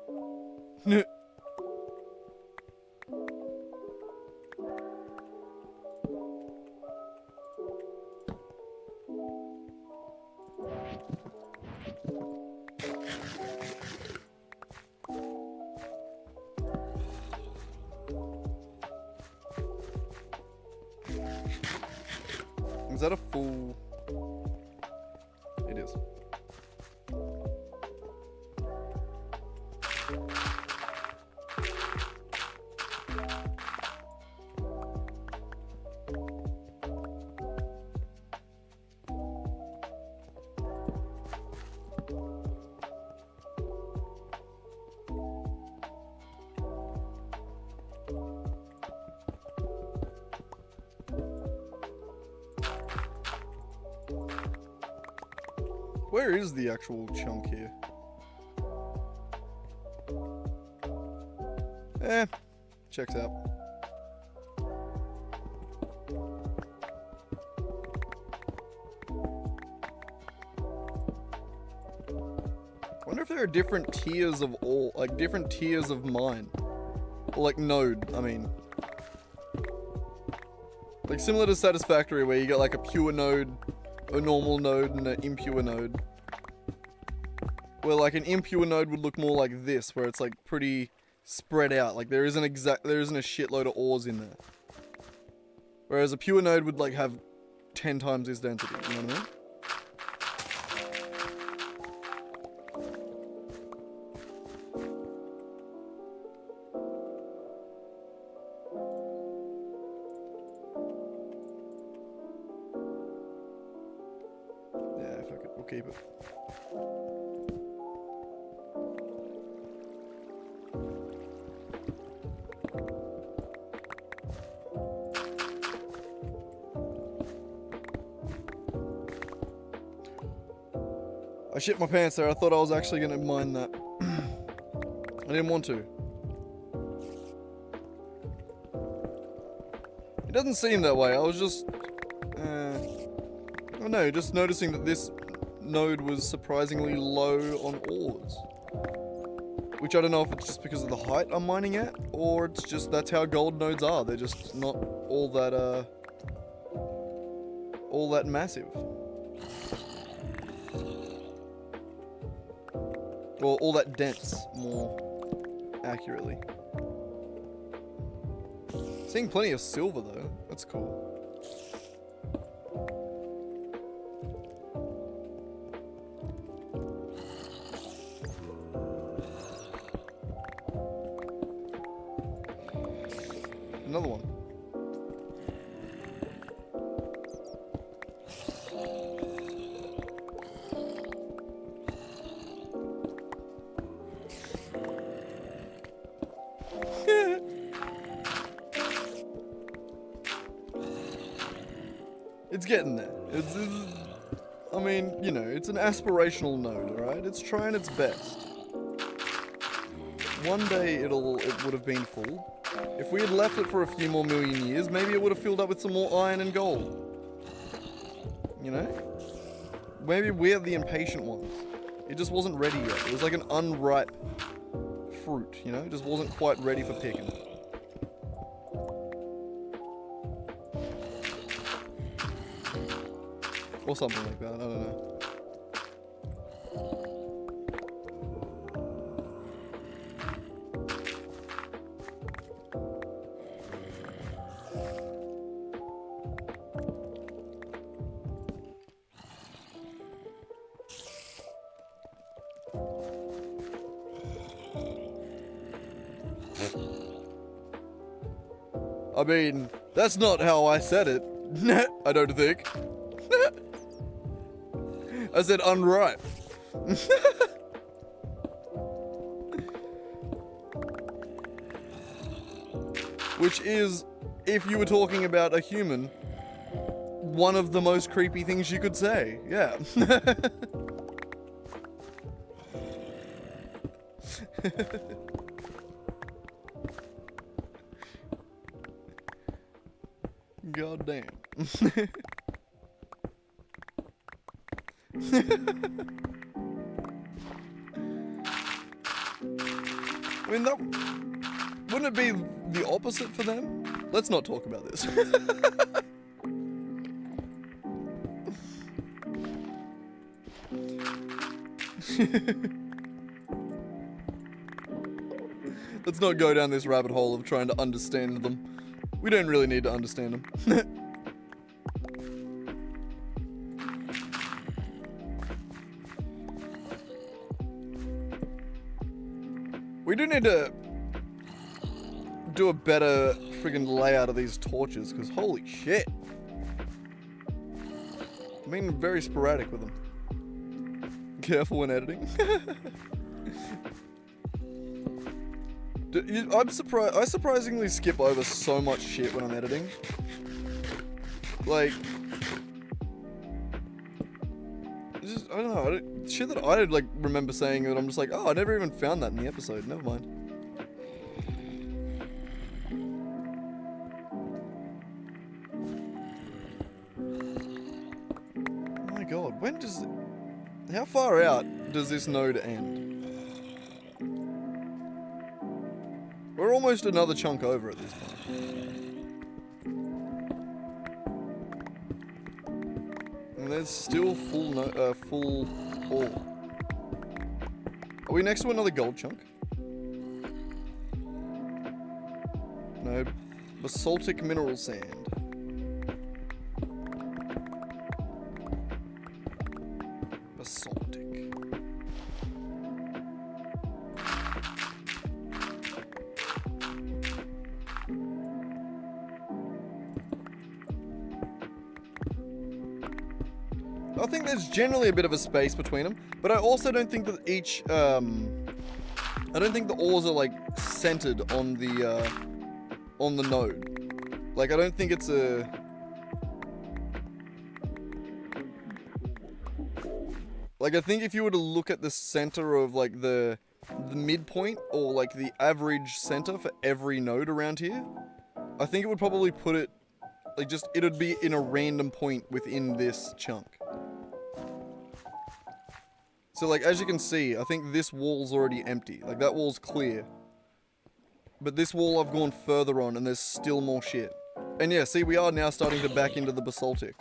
Is that a full... It is. Where is the actual chunk here? Checks out. Wonder if there are different tiers of ore, like different tiers of mine. Or like node, I mean. Like similar to Satisfactory where you get like a pure node, a normal node, and an impure node. Where like an impure node would look more like this, where it's like pretty spread out. Like there isn't a shitload of ores in there. Whereas a pure node would like have 10 times this density, you know what I mean? Yeah, fuck it, we'll keep it. I shit my pants there. I thought I was actually going to mine that. I didn't want to. It doesn't seem that way. I was just... I don't know, just noticing that this node was surprisingly low on ores. Which I don't know if it's just because of the height I'm mining at, or it's just that's how gold nodes are. They're just not all that massive. Or all that dense, more accurately. Seeing plenty of silver though, that's cool. Another one. It's getting there. I mean, you know, it's an aspirational node, alright? It's trying its best. One day it would have been full. If we had left it for a few more million years, maybe it would have filled up with some more iron and gold. You know? Maybe we're the impatient ones. It just wasn't ready yet. It was like an unripe fruit, you know? It just wasn't quite ready for picking. Or something like that, I don't know. I mean, that's not how I said it. I don't think. I said unripe. Which is, if you were talking about a human, one of the most creepy things you could say. Yeah. God damn. I mean, that wouldn't it be the opposite for them? Let's not talk about this. Let's not go down this rabbit hole of trying to understand them. We don't really need to understand them. We do need to do a better friggin' layout of these torches, because holy shit. I'm being very sporadic with them. Careful when editing. I surprisingly skip over so much shit when I'm editing. Like, just, I don't know, shit that I like remember saying that I'm just like, oh, I never even found that in the episode. Never mind. Oh my god, how far out does this node end? We're almost another chunk over at this point. And there's still full ore. Are we next to another gold chunk? No. Basaltic mineral sand. Basaltic. I think there's generally a bit of a space between them, but I also don't think that I don't think the ores are like centered on the node. Like, I don't think it's like, I think if you were to look at the center of like the midpoint, or like the average center for every node around here, I think it would probably put it like it would be in a random point within this chunk. So, like, as you can see, I think this wall's already empty. Like, that wall's clear. But this wall I've gone further on, and there's still more shit. And yeah, see, we are now starting to back into the basaltic.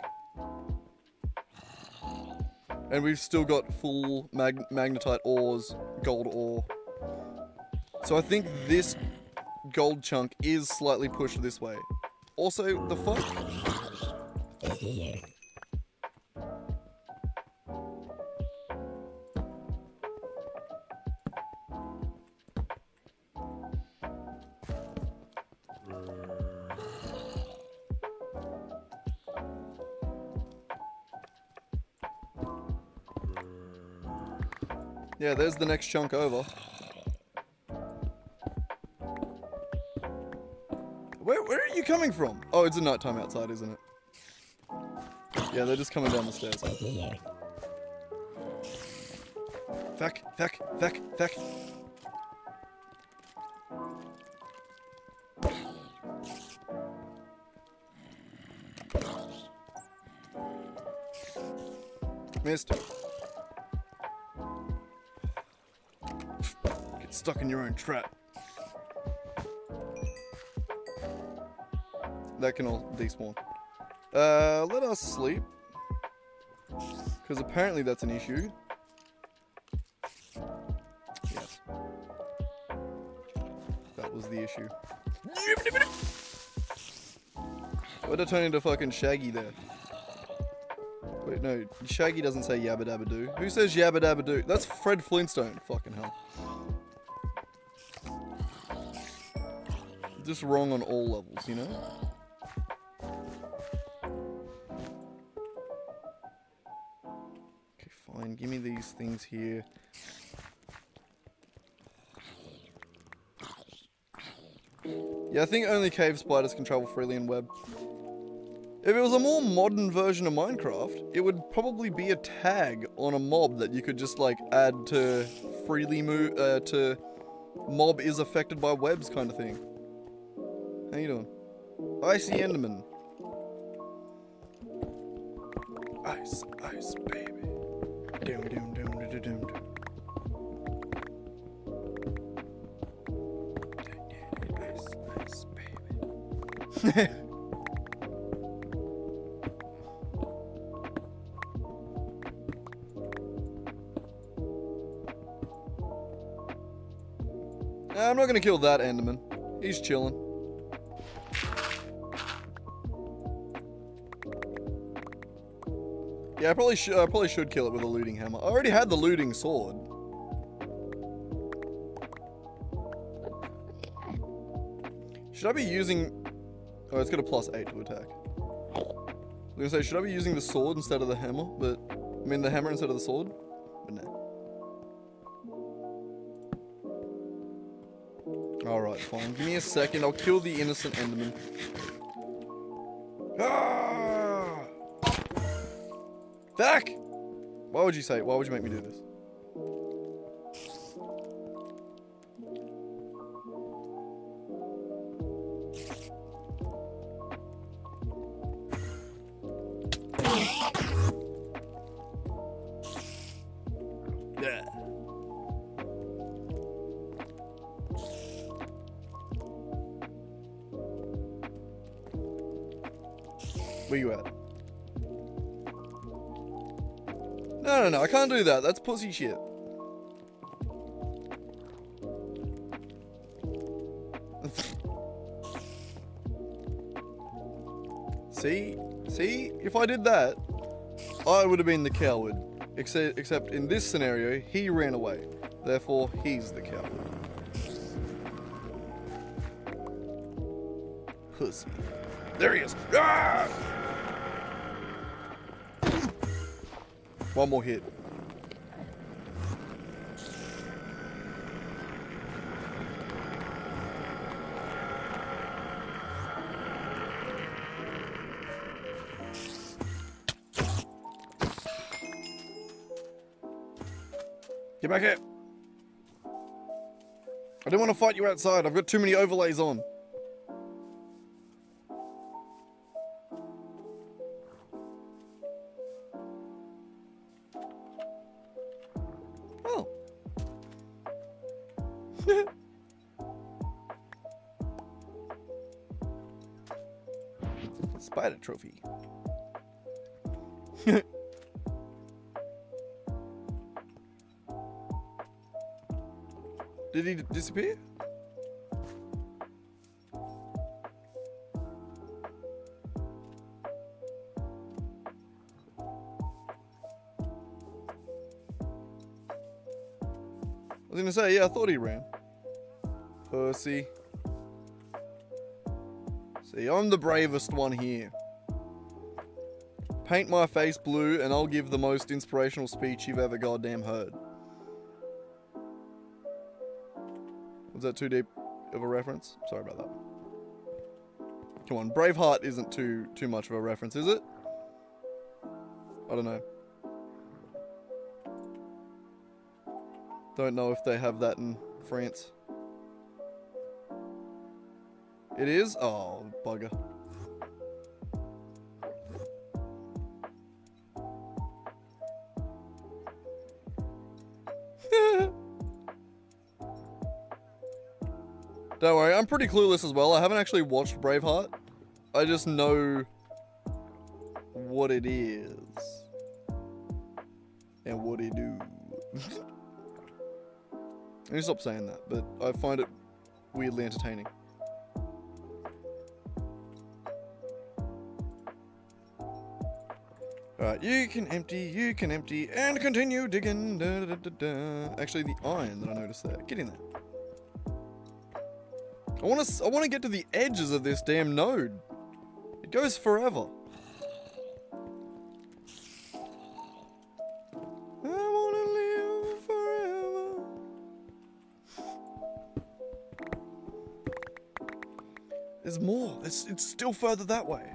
And we've still got full magnetite ores, gold ore. So I think this gold chunk is slightly pushed this way. Also, the fuck? Yeah, there's the next chunk over. Where are you coming from? Oh, it's a nighttime outside, isn't it? Yeah, they're just coming down the stairs. Feck, feck, feck, feck. Missed. Get stuck in your own trap. That can all despawn. Let us sleep. Because apparently that's an issue. Yes. That was the issue. Why'd I turn into fucking Shaggy there? Wait, no. Shaggy doesn't say yabba dabba doo. Who says yabba dabba doo? That's Fred Flintstone. Fucking hell. Just wrong on all levels, you know? Okay, fine. Give me these things here. Yeah, I think only cave spiders can travel freely in web. If it was a more modern version of Minecraft, it would probably be a tag on a mob that you could just like add to freely move to mob is affected by webs kind of thing. How you doing? Icy Enderman. Ice, ice, baby. Doom, doom, doom, doom, doom, doom. Ice, ice, baby. I'm not gonna kill that Enderman. He's chilling. Yeah, I probably should kill it with a looting hammer. I already had the looting sword. Should I be using... Oh, it's got a +8 to attack. I was gonna say, should I be using the sword instead of the hammer? But, I mean the hammer instead of the sword? But no. Alright, fine. Give me a second. I'll kill the innocent Enderman. Ah! Back! Why would you say it? Why would you make me do this? Yeah. Where you at? No, I can't do that. That's pussy shit. See? If I did that, I would have been the coward. Except in this scenario, he ran away. Therefore, he's the coward. Pussy. There he is. Ah! One more hit. Get back here. I didn't want to fight you outside. I've got too many overlays on. Oh. Spider trophy. Did he disappear? I was gonna say, yeah, I thought he ran. Pussy. See, I'm the bravest one here. Paint my face blue and I'll give the most inspirational speech you've ever goddamn heard. Was that too deep of a reference? Sorry about that. Come on, Braveheart isn't too much of a reference, is it? I don't know. Don't know if they have that in France. It is? Oh, bugger. Don't worry, I'm pretty clueless as well. I haven't actually watched Braveheart. I just know what it is. And what it do. I need to stop saying that, but I find it weirdly entertaining. Alright, you can empty, and continue digging. Da, da, da, da. Actually, the iron that I noticed there. Get in there. I want to get to the edges of this damn node. It goes forever. I want to live forever. There's more. It's still further that way.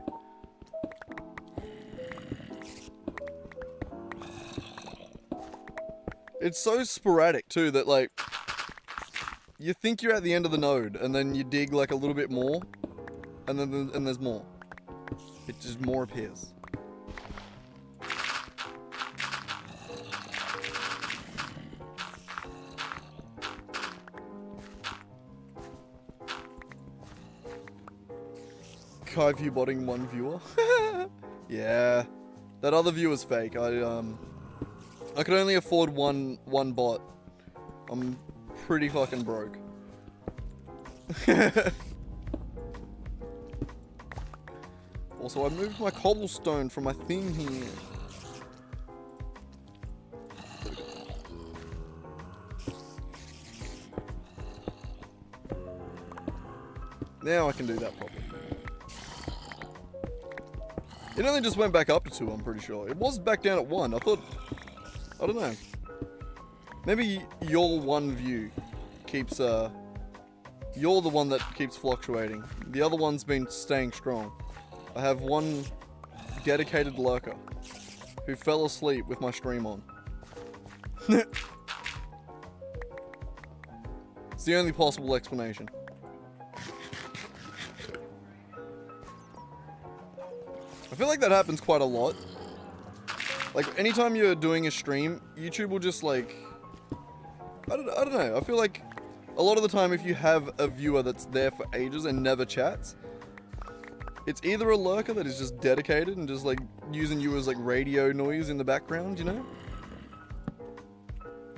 It's so sporadic too that like you think you're at the end of the node and then you dig like a little bit more and then there's more. It just more appears. Kai view botting one viewer. Yeah. That other viewer's fake. I could only afford one bot. I'm pretty fucking broke. Also, I moved my cobblestone from my thing here. Now I can do that properly. It only just went back up to 2, I'm pretty sure. It was back down at 1. I don't know. Maybe your one view keeps, you're the one that keeps fluctuating. The other one's been staying strong. I have one dedicated lurker who fell asleep with my stream on. It's the only possible explanation. I feel like that happens quite a lot. Like, anytime you're doing a stream, YouTube will just, like... I don't know. I feel like a lot of the time if you have a viewer that's there for ages and never chats, it's either a lurker that is just dedicated and just, like, using you as, like, radio noise in the background, you know?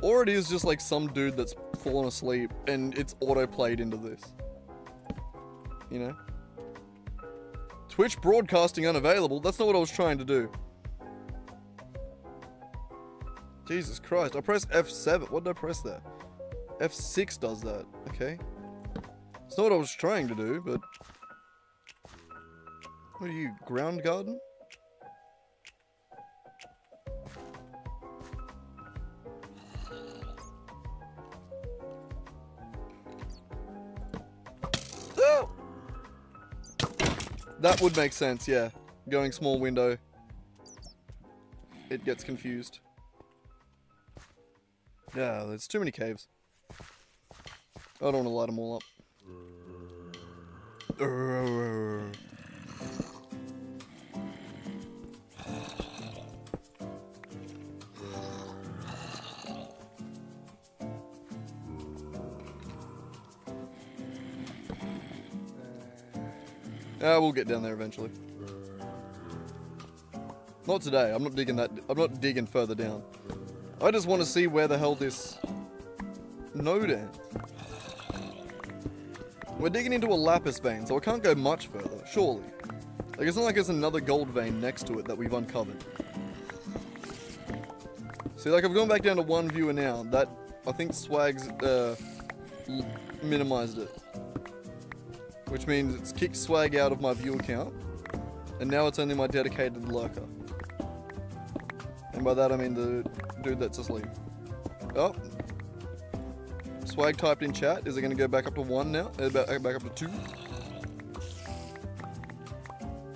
Or it is just, like, some dude that's fallen asleep and it's auto-played into this. You know? Twitch broadcasting unavailable? That's not what I was trying to do. Jesus Christ, I pressed F7. What did I press there? F6 does that. Okay. It's not what I was trying to do, but... What are you, ground garden? Oh! That would make sense, yeah. Going small window. It gets confused. Yeah, there's too many caves. I don't want to light them all up. We'll get down there eventually. Not today. I'm not digging that. I'm not digging further down. I just want to see where the hell this node ends. We're digging into a lapis vein, so I can't go much further, surely. Like, it's not like there's another gold vein next to it that we've uncovered. See, like, I've gone back down to 1 viewer now. That, I think Swag's, minimized it. Which means it's kicked Swag out of my viewer count. And now it's only my dedicated lurker. And by that I mean the dude that's asleep. Oh. Swag typed in chat. Is it going to go back up to 1 now? Back up to 2?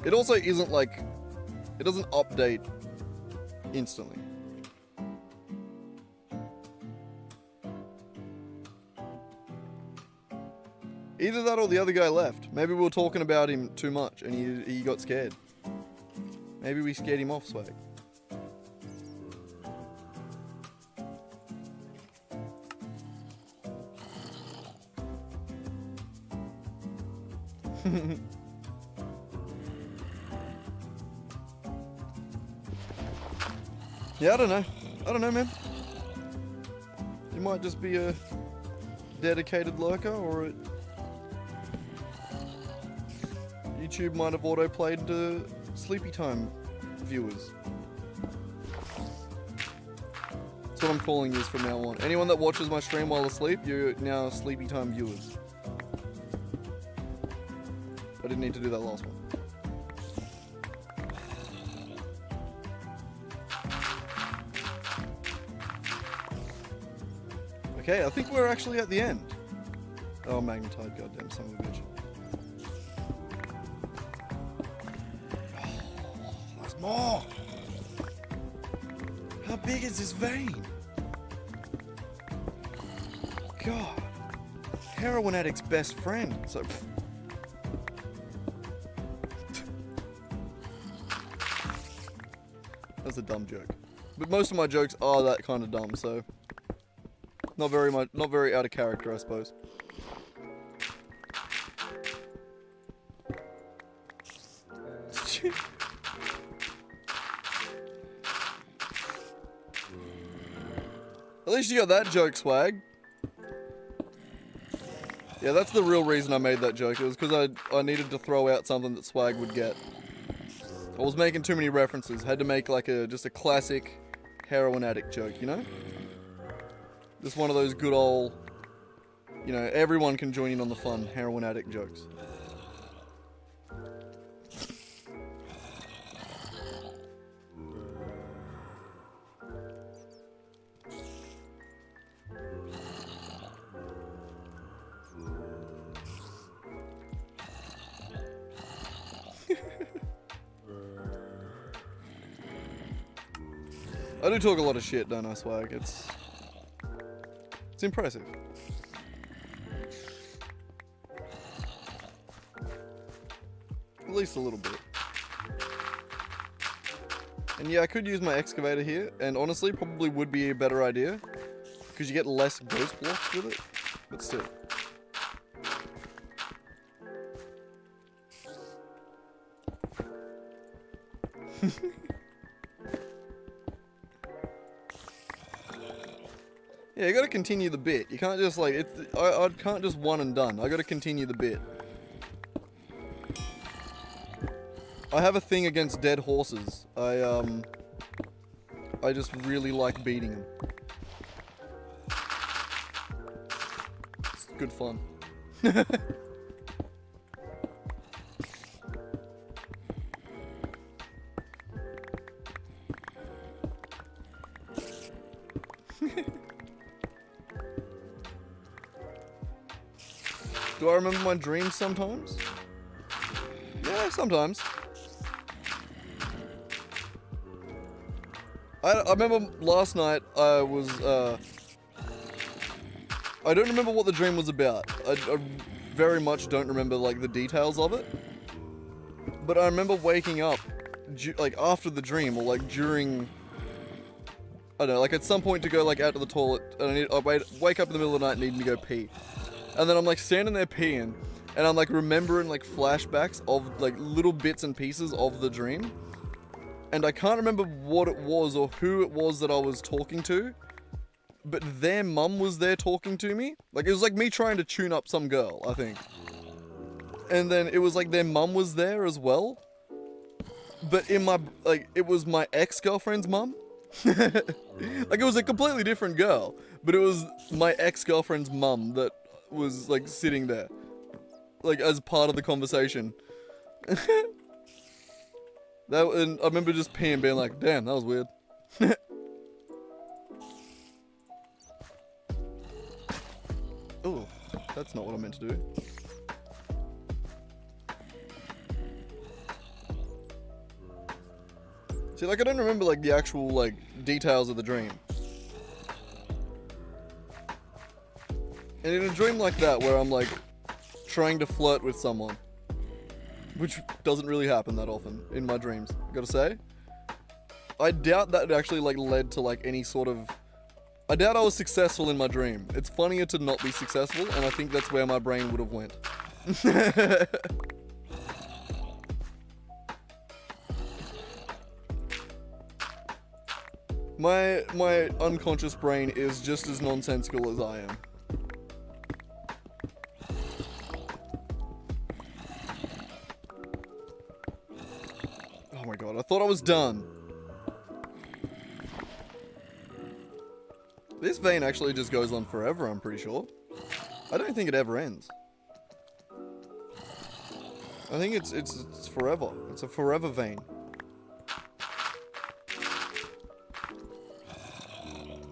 It also isn't like... It doesn't update instantly. Either that or the other guy left. Maybe we were talking about him too much and he got scared. Maybe we scared him off, Swag. Yeah, I don't know, man. You might just be a dedicated lurker, or YouTube might have auto-played into sleepy time viewers. That's what I'm calling you from now on. Anyone that watches my stream while asleep, you're now sleepy time viewers. I didn't need to do that last one. Okay, I think we're actually at the end. Oh, magnetite, goddamn son of a bitch. There's more. How big is this vein? God. Heroin addict's best friend. So. That's a dumb joke. But most of my jokes are that kind of dumb, so. Not very out of character, I suppose. At least you got that joke, Swag. Yeah, that's the real reason I made that joke. It was because I needed to throw out something that Swag would get. I was making too many references. Had to make like just a classic heroin addict joke, you know? Just one of those good old, you know, everyone can join in on the fun heroin addict jokes. I do talk a lot of shit, don't I, Swag? It's impressive. At least a little bit. And yeah, I could use my excavator here, and honestly, probably would be a better idea, because you get less ghost blocks with it, but still. Yeah, you gotta continue the bit. You can't just like, I can't just one and done. I gotta continue the bit. I have a thing against dead horses. I just really like beating them. It's good fun. Do I remember my dreams sometimes? Yeah, sometimes. I remember last night I was, I don't remember what the dream was about. I very much don't remember, like, the details of it. But I remember waking up, like, after the dream, or, like, during... I don't know, like, at some point to go, like, out to the toilet, and I wake up in the middle of the night needing to go pee. And then I'm, like, standing there peeing, and I'm, like, remembering, like, flashbacks of, like, little bits and pieces of the dream. And I can't remember what it was or who it was that I was talking to, but their mum was there talking to me. Like, it was like me trying to tune up some girl, I think. And then it was like their mum was there as well. But in my, like, it was my ex-girlfriend's mum. Like, it was a completely different girl, but it was my ex-girlfriend's mum that was, like, sitting there, like, as part of the conversation. And I remember just peeing, being like, damn, that was weird. Oh, that's not what I meant to do. See, like, I don't remember, like, the actual, like, details of the dream. And in a dream like that, where I'm, like, trying to flirt with someone. Which doesn't really happen that often in my dreams, I gotta say. I doubt that actually like led to like any sort of... I doubt I was successful in my dream. It's funnier to not be successful, and I think that's where my brain would have went. My unconscious brain is just as nonsensical as I am. Oh my god, I thought I was done. This vein actually just goes on forever, I'm pretty sure. I don't think it ever ends. I think it's forever. It's a forever vein.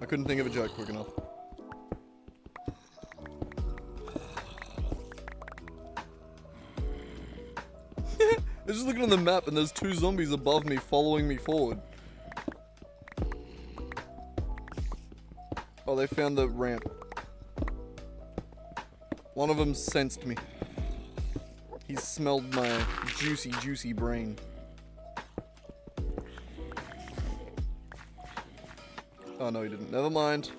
I couldn't think of a joke quick enough. I'm just looking at the map and there's 2 zombies above me following me forward. Oh, they found the ramp. One of them sensed me. He smelled my juicy, juicy brain. Oh, no, he didn't. Never mind.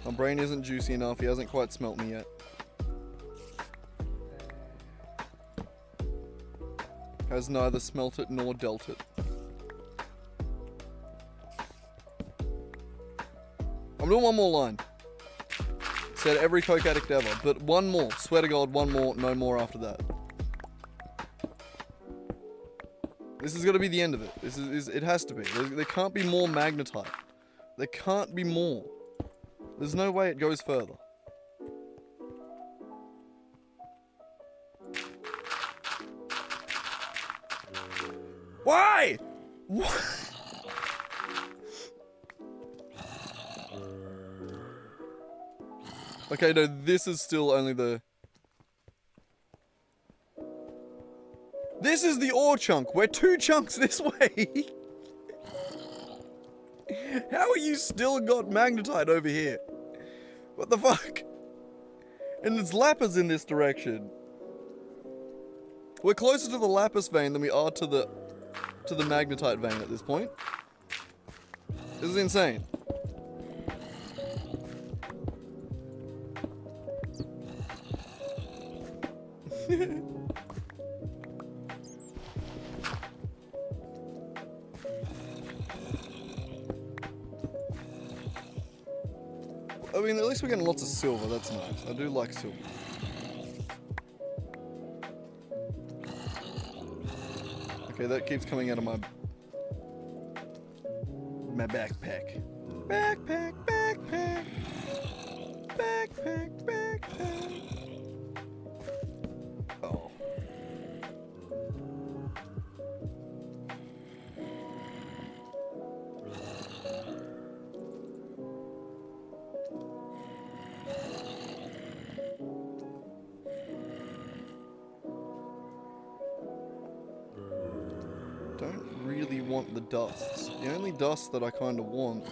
My brain isn't juicy enough. He hasn't quite smelt me yet. Has neither smelt it nor dealt it. I'm doing one more line. Said every coke addict ever, but one more. Swear to God, one more, no more after that. This is gonna be the end of it. This is it has to be. There can't be more magnetite. There can't be more. There's no way it goes further. Why? What? Okay, no, this is still only the... This is the ore chunk. We're 2 chunks this way. How are you still got magnetite over here? What the fuck? And there's lapis in this direction. We're closer to the lapis vein than we are to the magnetite vein at this point. This is insane. I mean, at least we're getting lots of silver. That's nice. I do like silver. Okay, that keeps coming out of my backpack. Backpack, backpack. Backpack, backpack. Oh. Don't really want the dusts. The only dust that I kind of want.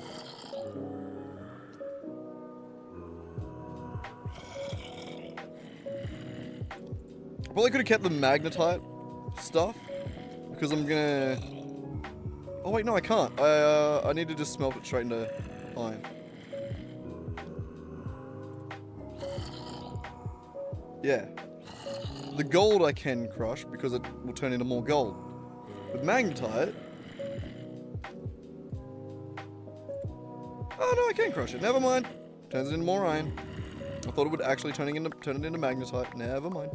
I probably could have kept the magnetite stuff because I'm gonna. Oh wait, no, I can't. I need to just smelt it straight into iron. Yeah. The gold I can crush because it will turn into more gold. With magnetite... Oh no, I can crush it. Never mind. Turns it into more iron. I thought it would actually turn it into magnetite. Never mind.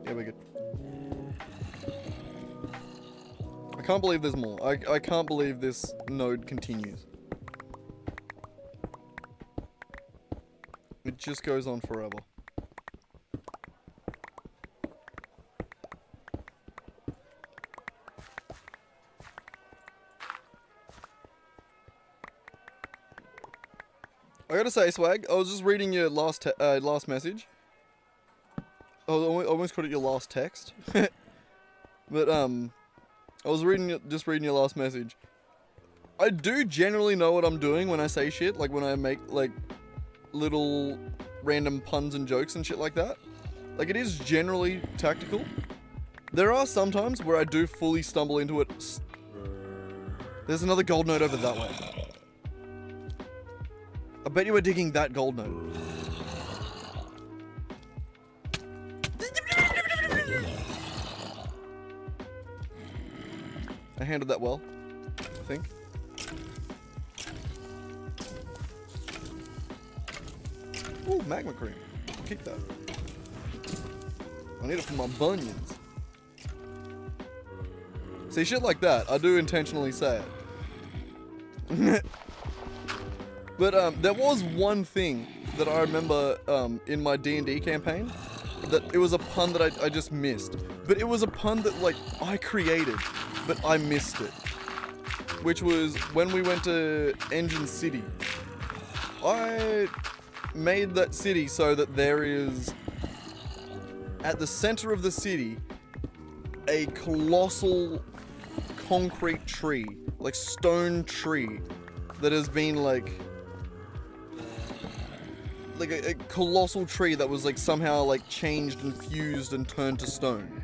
Yeah, we're good. I can't believe there's more. I can't believe this node continues. It just goes on forever. I gotta say, Swag, I was just reading your last message. Oh, I almost called it your last text. But, I was just reading your last message. I do generally know what I'm doing when I say shit, like when I make like little random puns and jokes and shit like that. Like it is generally tactical. There are some times where I do fully stumble into it. There's another gold node over that way. I bet you we're digging that gold node. I handled that well, I think. Ooh, magma cream. I'll keep that. I need it for my bunions. See, shit like that, I do intentionally say it. But there was one thing that I remember in my D&D campaign that it was a pun that I just missed. But it was a pun that like I created, but I missed it. Which was when we went to Engine City. I made that city so that there is, at the center of the city, a colossal concrete tree, like stone tree, that has been like a colossal tree that was like somehow like changed and fused and turned to stone.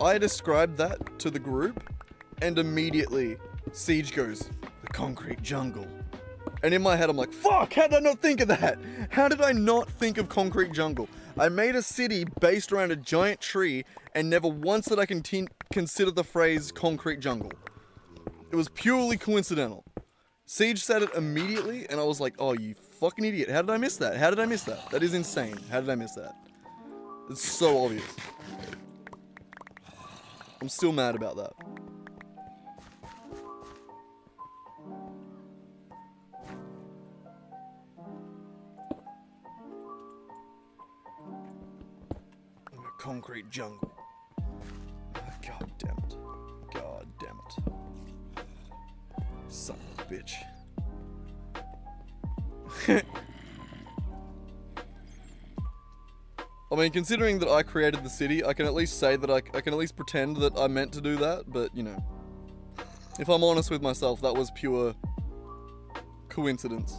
I described that to the group, and immediately Siege goes, "The concrete jungle." And in my head I'm like, fuck, how did I not think of that? How did I not think of concrete jungle? I made a city based around a giant tree, and never once did I consider the phrase concrete jungle. It was purely coincidental. Siege said it immediately, and I was like, oh, you fucking idiot. How did I miss that? How did I miss that? That is insane. How did I miss that? It's so obvious. I'm still mad about that. Concrete jungle. God damn it. God damn it. Son of a bitch. I mean, considering that I created the city, I can at least say that I can at least pretend that I meant to do that, but, you know. If I'm honest with myself, that was pure coincidence.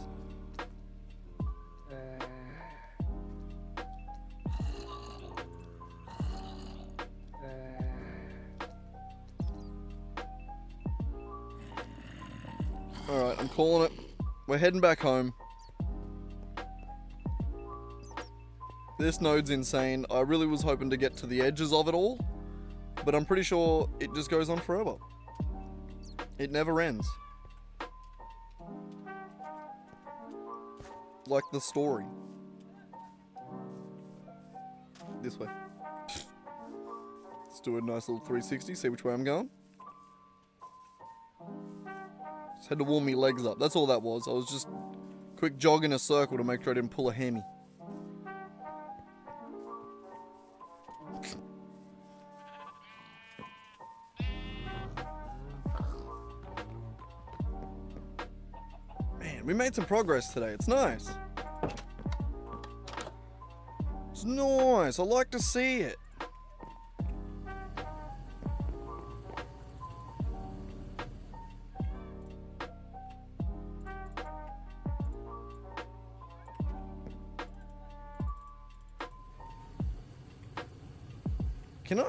Alright, I'm calling it. We're heading back home. This node's insane. I really was hoping to get to the edges of it all, but I'm pretty sure it just goes on forever. It never ends. Like the story. This way. Let's do a nice little 360, see which way I'm going. Just had to warm me legs up. That's all that was. I was just quick jog in a circle to make sure I didn't pull a hammy. Man, we made some progress today. It's nice. It's nice. I like to see it. Can I?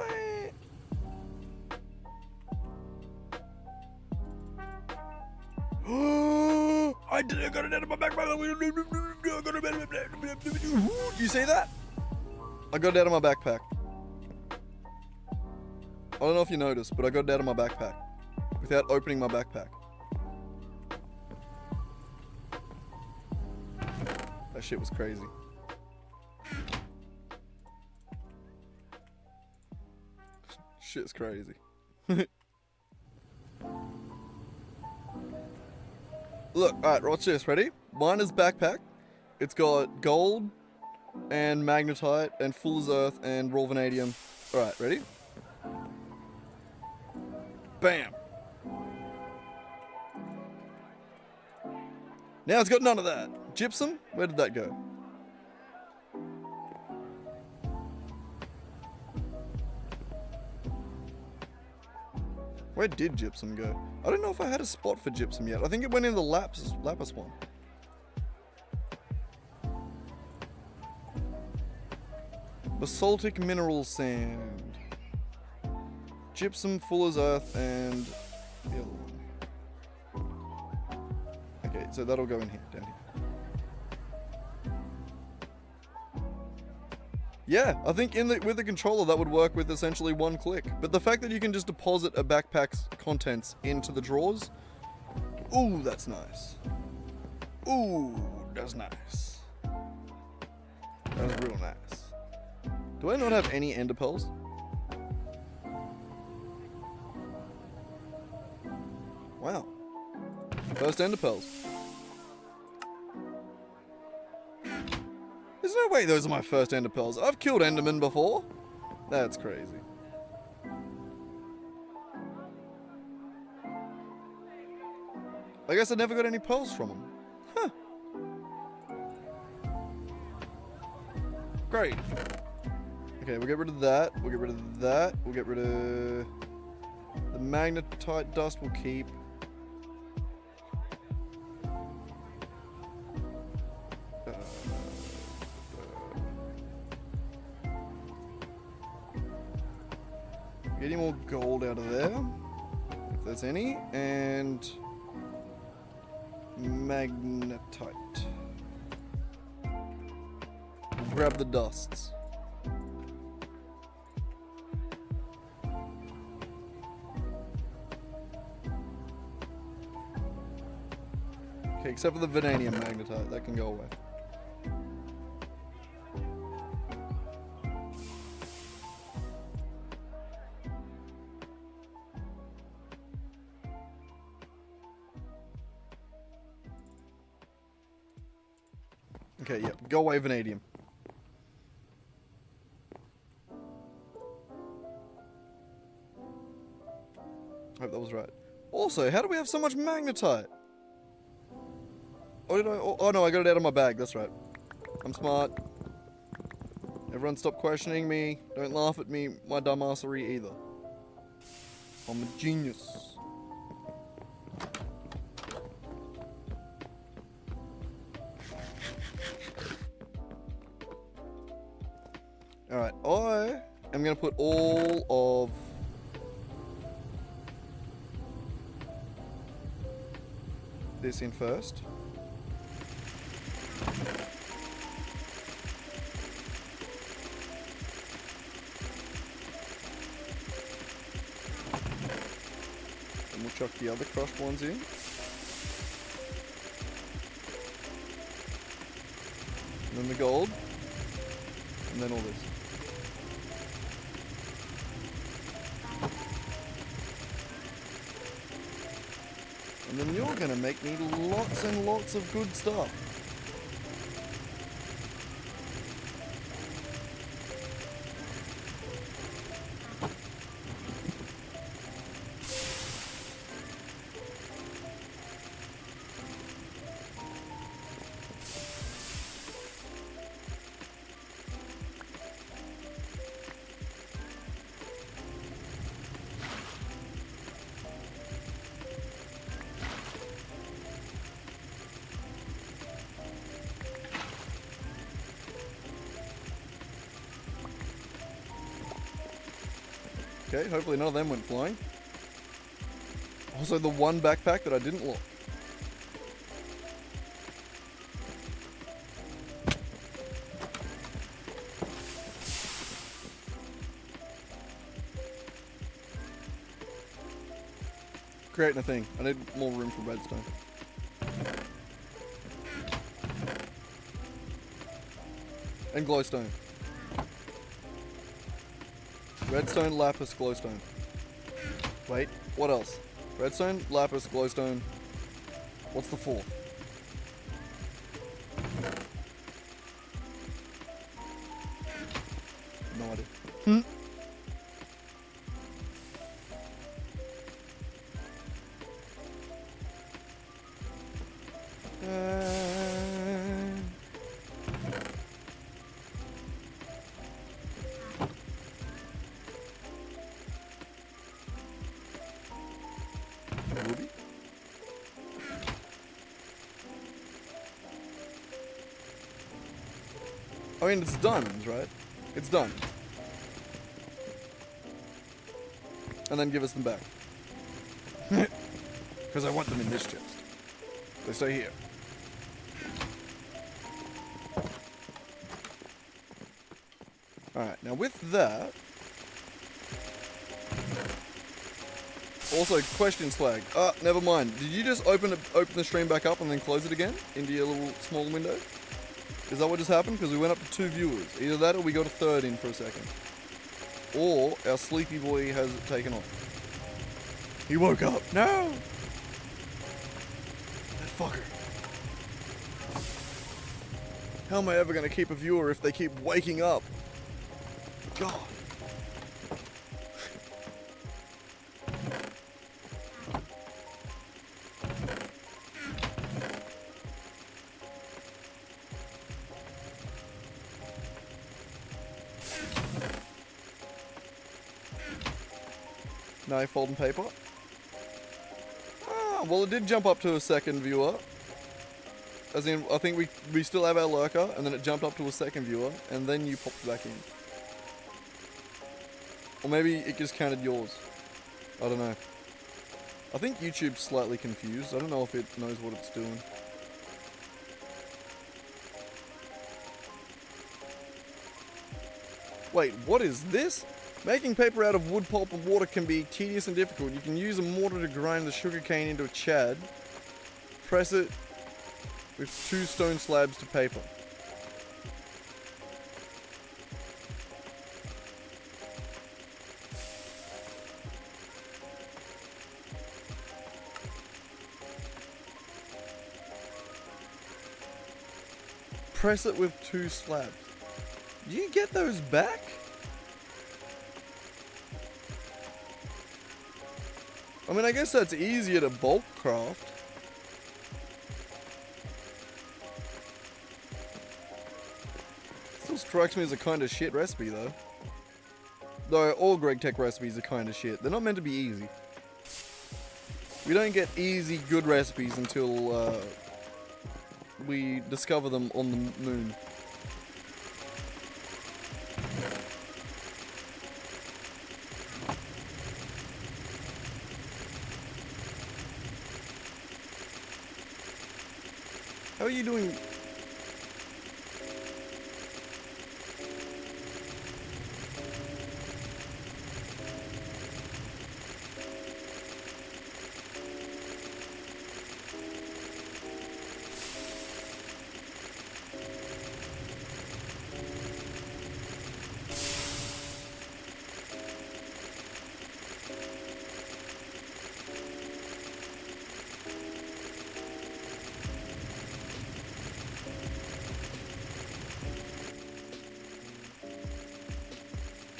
I did. I got it out of my backpack. You see that? I got it out of my backpack. I don't know if you noticed, but I got it out of my backpack without opening my backpack. That shit was crazy. Shit's crazy. Look, alright, watch this, ready? Miner's backpack. It's got gold and magnetite and fuller's earth and raw vanadium. Alright, ready? Bam! Now it's got none of that. Gypsum? Where did that go? Where did gypsum go? I don't know if I had a spot for gypsum yet. I think it went in the lapis one. Basaltic mineral sand. Gypsum, fuller's earth, and the other one. Okay, so that'll go in here, down here. Yeah, I think with the controller that would work with essentially one click. But the fact that you can just deposit a backpack's contents into the drawers, ooh, that's nice. Ooh, that's nice. That's real nice. Do I not have any ender pearls? Wow. First ender pearls. There's no way those are my first ender pearls. I've killed endermen before. That's crazy. I guess I never got any pearls from them. Huh. Great. Okay, we'll get rid of that. We'll get rid of that. We'll get rid of... the magnetite dust we'll keep. Get any more gold out of there, if there's any, and magnetite. Grab the dusts. Okay, except for the vanadium magnetite, that can go away. Okay, yeah, go away vanadium. I hope that was right. Also, how do we have so much magnetite? Oh, did I? Oh, no, I got it out of my bag. That's right. I'm smart. Everyone stop questioning me. Don't laugh at me, my dumbassery either. I'm a genius. Alright, I am going to put all of this in first. And we'll chuck the other crushed ones in. And then the gold. And then all this. And then you're gonna make me lots and lots of good stuff. Okay, hopefully none of them went flying. Also, the one backpack that I didn't lock. Creating a thing. I need more room for redstone. And glowstone. Redstone, lapis, glowstone. Wait, what else? Redstone, lapis, glowstone. What's the fourth? No idea. It will be. I mean, it's done, right? It's done. And then give us them back. Because I want them in this chest. They stay here. Alright, now with that... Also, question Slag. Never mind. Did you just open the stream back up and then close it again? Into your little small window? Is that what just happened? Because we went up to 2 viewers. Either that or we got a third in for a second. Or our sleepy boy has taken off. He woke up. No! That fucker. How am I ever going to keep a viewer if they keep waking up? God. No folding paper. Ah, well it did jump up to a second viewer. As in, I think we still have our lurker, and then it jumped up to a second viewer, and then you popped back in. Or maybe it just counted yours. I don't know. I think YouTube's slightly confused. I don't know if it knows what it's doing. Wait, what is this? Making paper out of wood pulp and water can be tedious and difficult. You can use a mortar to grind the sugarcane into a chad. Press it with 2 stone slabs to paper. Press it with 2 slabs. Do you get those back? I mean, I guess that's easier to bulk craft. Still strikes me as a kind of shit recipe, though. Though all Gregtech recipes are kind of shit. They're not meant to be easy. We don't get easy, good recipes until we discover them on the moon. How are you doing?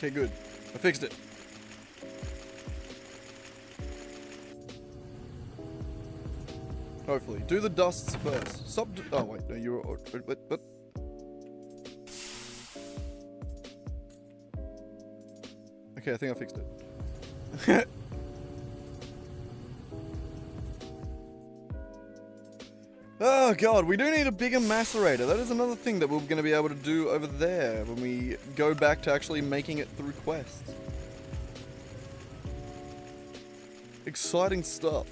Okay, good. I fixed it. Hopefully. Do the dusts first. Stop. Oh, wait. No, you were. But. Okay, I think I fixed it. Oh god, we do need a bigger macerator. That is another thing that we're going to be able to do over there when we go back to actually making it through quests. Exciting stuff.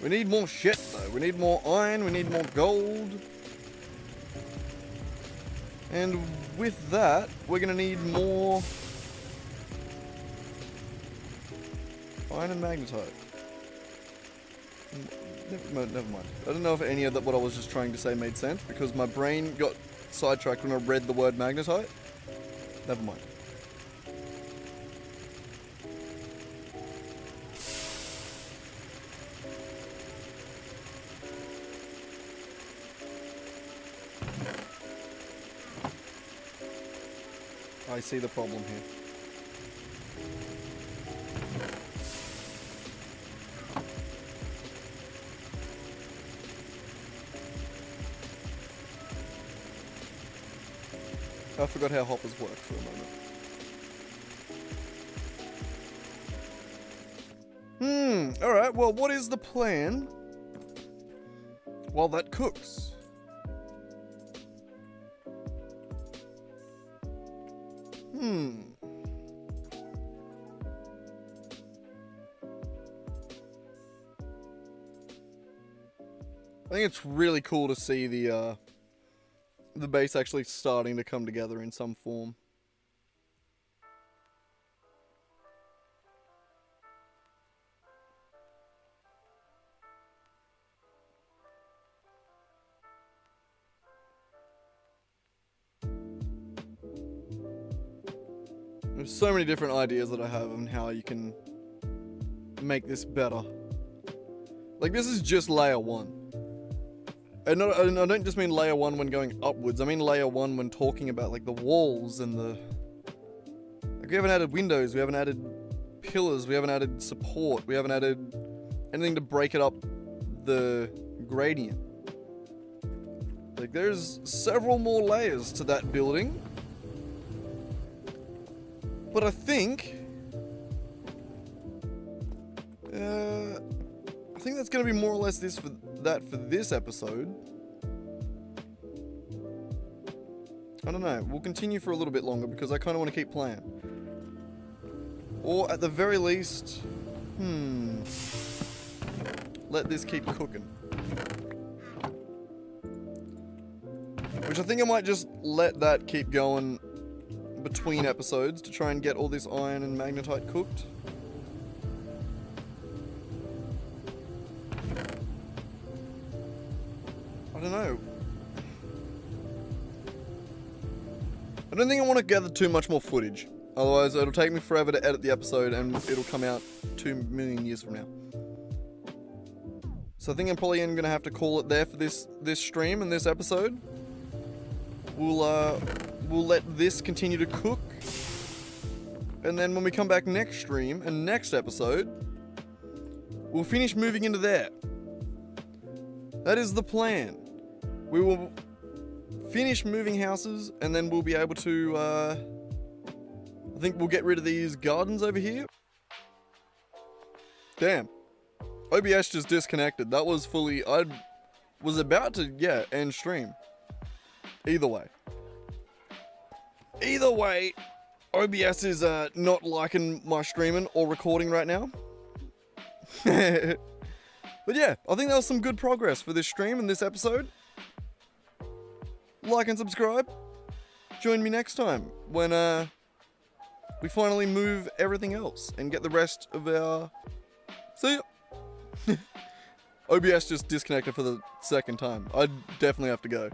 We need more shit though. We need more iron, we need more gold. And with that, we're going to need more iron and magnetite. Never mind. I don't know if any of that, what I was just trying to say made sense, because my brain got sidetracked when I read the word magnetite. Never mind. I see the problem here. I forgot how hoppers work for a moment. Alright, well, what is the plan while that cooks? I think it's really cool to see the base actually starting to come together in some form. There's so many different ideas that I have on how you can make this better. Like, this is just layer 1. And I don't just mean layer 1 when going upwards, I mean layer 1 when talking about, like, the walls and the... Like, we haven't added windows, we haven't added pillars, we haven't added support, we haven't added anything to break it up the gradient. Like, there's several more layers to that building. But I think that's going to be more or less for this episode. I don't know. We'll continue for a little bit longer because I kind of want to keep playing. Or at the very least, let this keep cooking. Which I think I might just let that keep going between episodes to try and get all this iron and magnetite cooked. I don't know. I don't think I want to gather too much more footage. Otherwise, it'll take me forever to edit the episode and it'll come out 2 million years from now. So I think I'm probably going to have to call it there for this stream and this episode. We'll let this continue to cook. And then when we come back next stream and next episode, we'll finish moving into there. That is the plan. We will finish moving houses and then we'll be able to, I think we'll get rid of these gardens over here. Damn. OBS just disconnected. That was fully, I was about to, end stream. Either way, OBS is not liking my streaming or recording right now. But yeah, I think that was some good progress for this stream and this episode. Like and subscribe. Join me next time when we finally move everything else and get the rest of our... See ya! OBS just disconnected for the second time. I definitely have to go.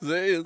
There he is.